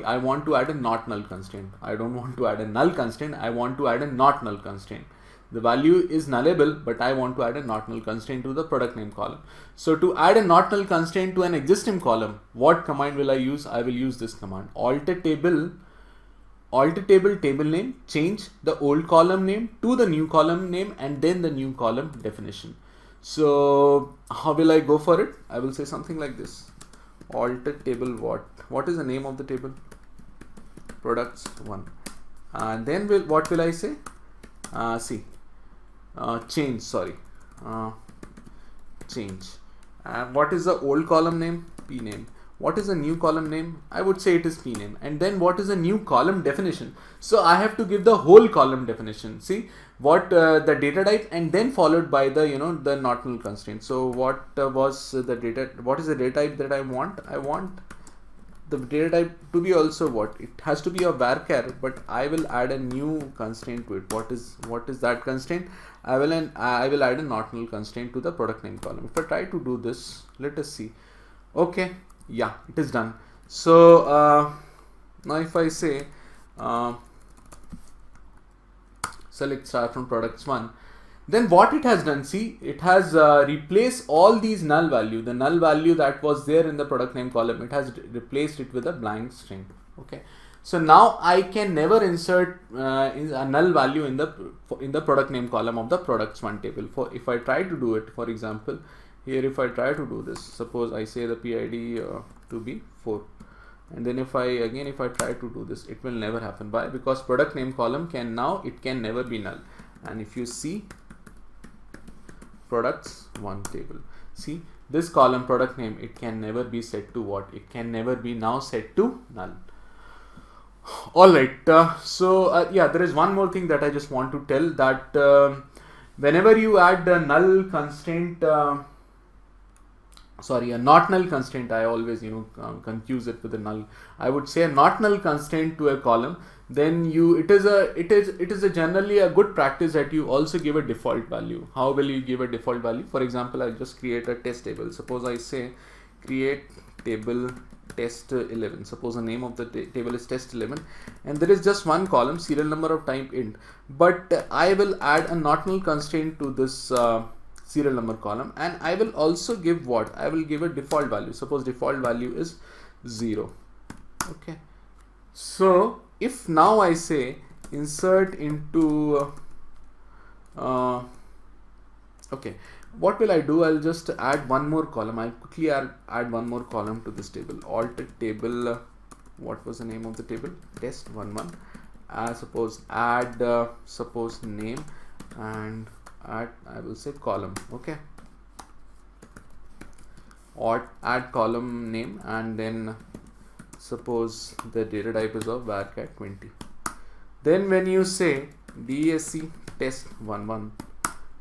B: I want to add a not null constraint. I don't want to add a null constraint, I want to add a not null constraint. The value is nullable, but I want to add a not null constraint to the product name column. So to add a not null constraint to an existing column, what command will I use? I will use this command: alter table table name, change the old column name to the new column name, and then the new column definition. So how will I go for it? I will say something like this: alter table what is the name of the table? Products 1, and then what will I say? Change. And what is the old column name? P name. What is the new column name? I would say it is P name. And then what is the new column definition? So I have to give the whole column definition. See what the data type, and then followed by the the not null constraint. So what was the data? What is the data type that I want? I want the data type to be also what? It has to be a varchar, but I will add a new constraint to it. What is that constraint? I will add a not null constraint to the product name column. If I try to do this, let us see. Okay, yeah, it is done. So now if I say select star from products 1, Then what it has done, see, it has replaced all these null value, the null value that was there in the product name column, it has replaced it with a blank string. Okay, so now I can never insert a null value in the product name column of the products one table. For if I try to do it, for example, here if I try to do this, suppose I say the PID to be 4, and then if I try to do this, it will never happen. Why? Because product name column can never be null. And if you see products one table, see this column product name, it can never be set to what? It can never be now set to null. Alright, yeah, there is one more thing that I just want to tell, that whenever you add the null constraint, a not null constraint, I always confuse it with a null. I would say a not null constraint to a column, then it is generally a good practice that you also give a default value. How will you give a default value? For example, I'll just create a test table. Suppose I say create table test 11. Suppose the name of the table is test 11, and there is just one column, serial number of type int, but I will add a not null constraint to this serial number column, and I will also give what? I will give a default value. Suppose default value is 0. Okay, so if now I say insert into okay, what will I do? I'll just add one more column. I'll quickly add one more column to this table. Alt table, what was the name of the table? Test 11. Suppose add suppose name, and add, I will say column. Okay, or add column name, and then suppose the data type is of varchar 20. Then when you say DSC test 11,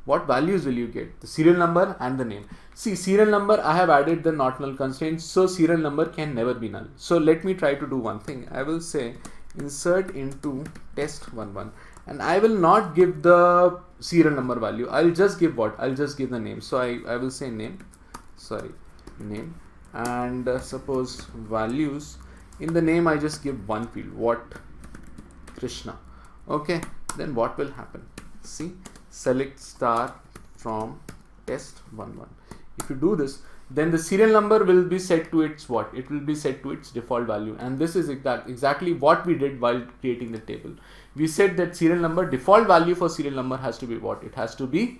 B: what values will you get? The serial number and the name. See, serial number, I have added the not null constraint, so serial number can never be null. So let me try to do one thing. I will say insert into test 11, and I will not give the serial number value. I'll just give what? I'll just give the name. So I will say name, and suppose values. In the name I just give one field, what? Krishna. Okay, then what will happen? See, select star from test 11. If you do this, then the serial number will be set to its what? It will be set to its default value, and this is exactly what we did while creating the table. We said that serial number, default value for serial number has to be what? It has to be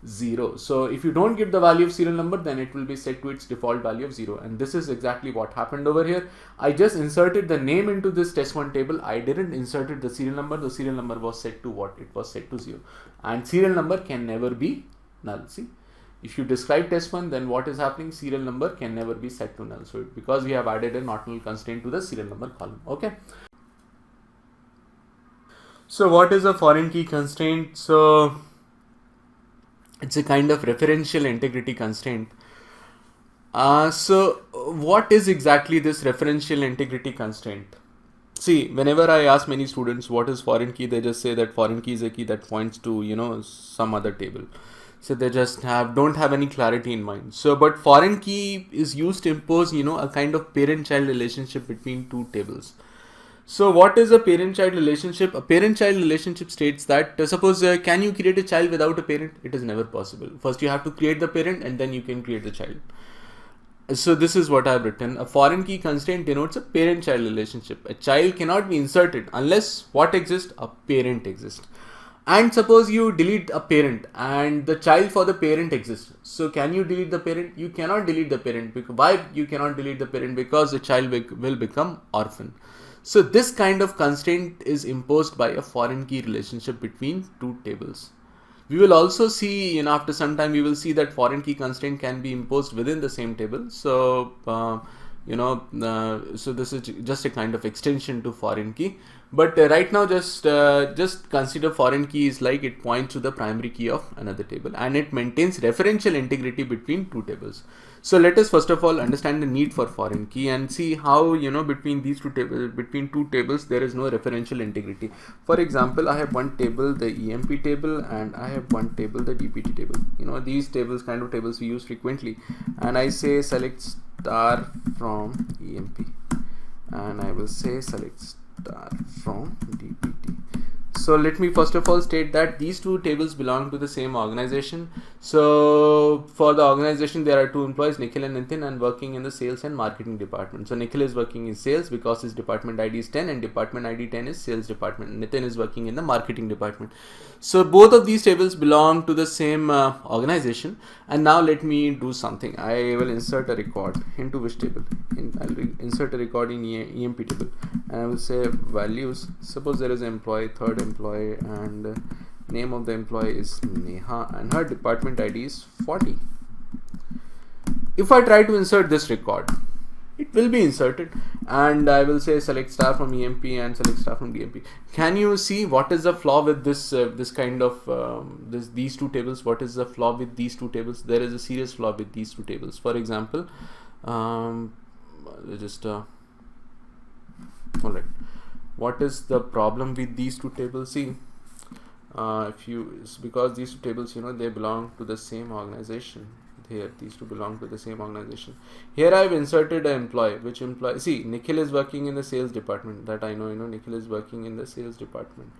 B: 0. So if you don't give the value of serial number, then it will be set to its default value of 0, and this is exactly what happened over here. I just inserted the name into this test1 table. I didn't inserted the serial number. The serial number was set to what? It was set to 0, and serial number can never be null. See, if you describe test1, then what is happening? Serial number can never be set to null. So because we have added a not null constraint to the serial number column. Okay, so what is a foreign key constraint? So it's a kind of referential integrity constraint. So what is exactly this referential integrity constraint? See, whenever I ask many students what is foreign key, they just say that foreign key is a key that points to some other table. So they just don't have any clarity in mind. So but foreign key is used to impose a kind of parent-child relationship between two tables. So what is a parent-child relationship? A parent-child relationship states that suppose can you create a child without a parent? It is never possible. First you have to create the parent, and then you can create the child. So this is what I have written. A foreign key constraint denotes a parent-child relationship. A child cannot be inserted unless what exists? A parent exists. And suppose you delete a parent and the child for the parent exists. So can you delete the parent? You cannot delete the parent. Why you cannot delete the parent? Because the child will become orphan. So this kind of constraint is imposed by a foreign key relationship between two tables. We will also see, after some time, we will see that foreign key constraint can be imposed within the same table. So, so this is just a kind of extension to foreign key. But right now, just consider foreign key is like it points to the primary key of another table, and it maintains referential integrity between two tables. So let us first of all understand the need for foreign key and see how between these two tables there is no referential integrity. For example, I have one table, the EMP table, and I have one table, the DPT table. These tables, kind of tables we use frequently, and I say select star from EMP, and I will say select star from DPT. So let me first of all state that these two tables belong to the same organization. So for the organization there are two employees, Nikhil and Nitin, and working in the sales and marketing department. So Nikhil is working in sales because his department ID is 10 and department ID 10 is sales department. Nitin is working in the marketing department. So both of these tables belong to the same organization. And now let me do something. I will insert a record into which table? I'll insert a record in EMP table, and I will say values. Suppose there is an employee, third employee, and name of the employee is Neha, and her department ID is 40. If I try to insert this record, it will be inserted, and I will say select star from EMP and select star from DMP. Can you see what is the flaw with this this kind of these two tables? What is the flaw with these two tables? There is a serious flaw with these two tables. For example, alright, what is the problem with these two tables? See, because these two tables, they belong to the same organization. Here these two belong to the same organization. Here I have inserted an employee. Which employee? See, Nikhil is working in the sales department. That I know. Nikhil is working in the sales department.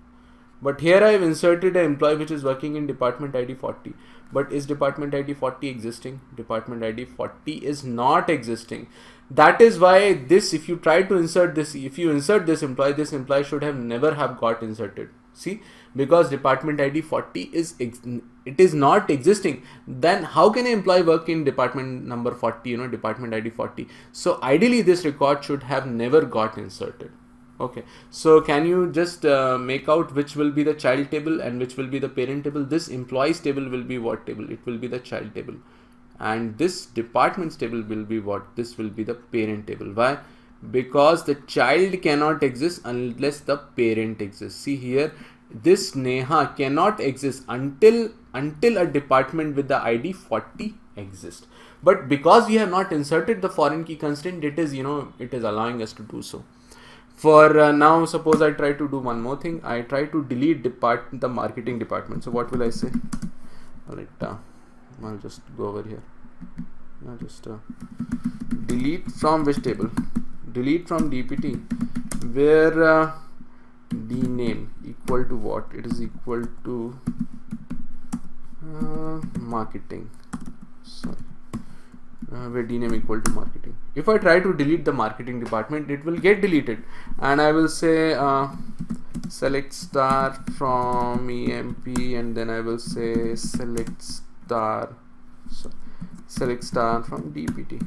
B: But here I have inserted an employee which is working in department ID 40. But is department ID 40 existing? Department ID 40 is not existing. That is why this, if you try to insert this, if you insert this employee should have never have got inserted. See, because department ID 40 is not existing. Then how can an employee work in department number 40, department ID 40? So ideally this record should have never got inserted. Okay, so can you just make out which will be the child table and which will be the parent table? This employees table will be what table? It will be the child table, and this departments table will be what? This will be the parent table. Why? Because the child cannot exist unless the parent exists. See here, this Neha cannot exist until a department with the ID 40 exists. But because we have not inserted the foreign key constraint, it is it is allowing us to do so. For now, suppose I try to do one more thing. I try to delete the marketing department. So what will I say? Alright, I'll just go over here. Now just delete from which table? Delete from DPT, where dayname equal to what? It is equal to marketing. Sorry. Where dayname equal to marketing. If I try to delete the marketing department, it will get deleted, and I will say select star from EMP, and then I will say select star from DPT.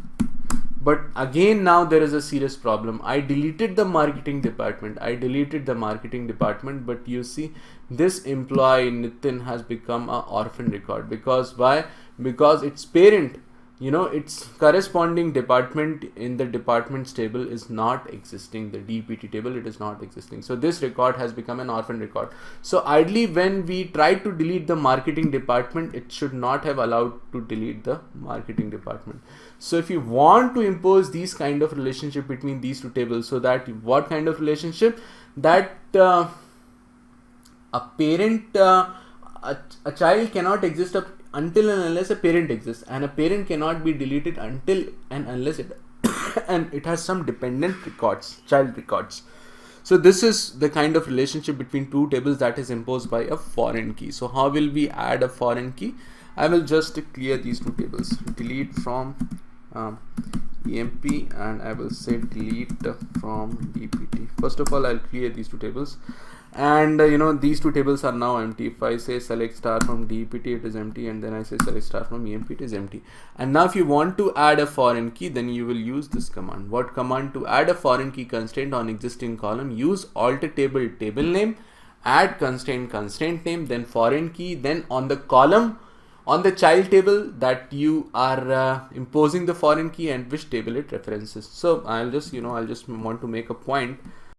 B: But again, now there is a serious problem. I deleted the marketing department. But you see, this employee Nitin has become an orphan record. Because why? Because its parent, its corresponding department in the departments table is not existing. The DPT table, it is not existing. So this record has become an orphan record. So ideally, when we try to delete the marketing department, it should not have allowed to delete the marketing department. So if you want to impose these kind of relationship between these two tables, so that what kind of relationship? That a parent, a child cannot exist until and unless a parent exists, and a parent cannot be deleted until and unless it and it has some dependent records, child records. So this is the kind of relationship between two tables that is imposed by a foreign key. So how will we add a foreign key? I will just clear these two tables. Delete from EMP, and I will say delete from DPT. First of all, I'll clear these two tables, and these two tables are now empty. If I say select star from DPT, it is empty, and then I say select star from EMP, it is empty. And now if you want to add a foreign key, then you will use this command. What command? To add a foreign key constraint on existing column, use alt table name, add constraint name, then foreign key, then on the column, on the child table that you are imposing the foreign key and which table it references. So I'll just want to make a point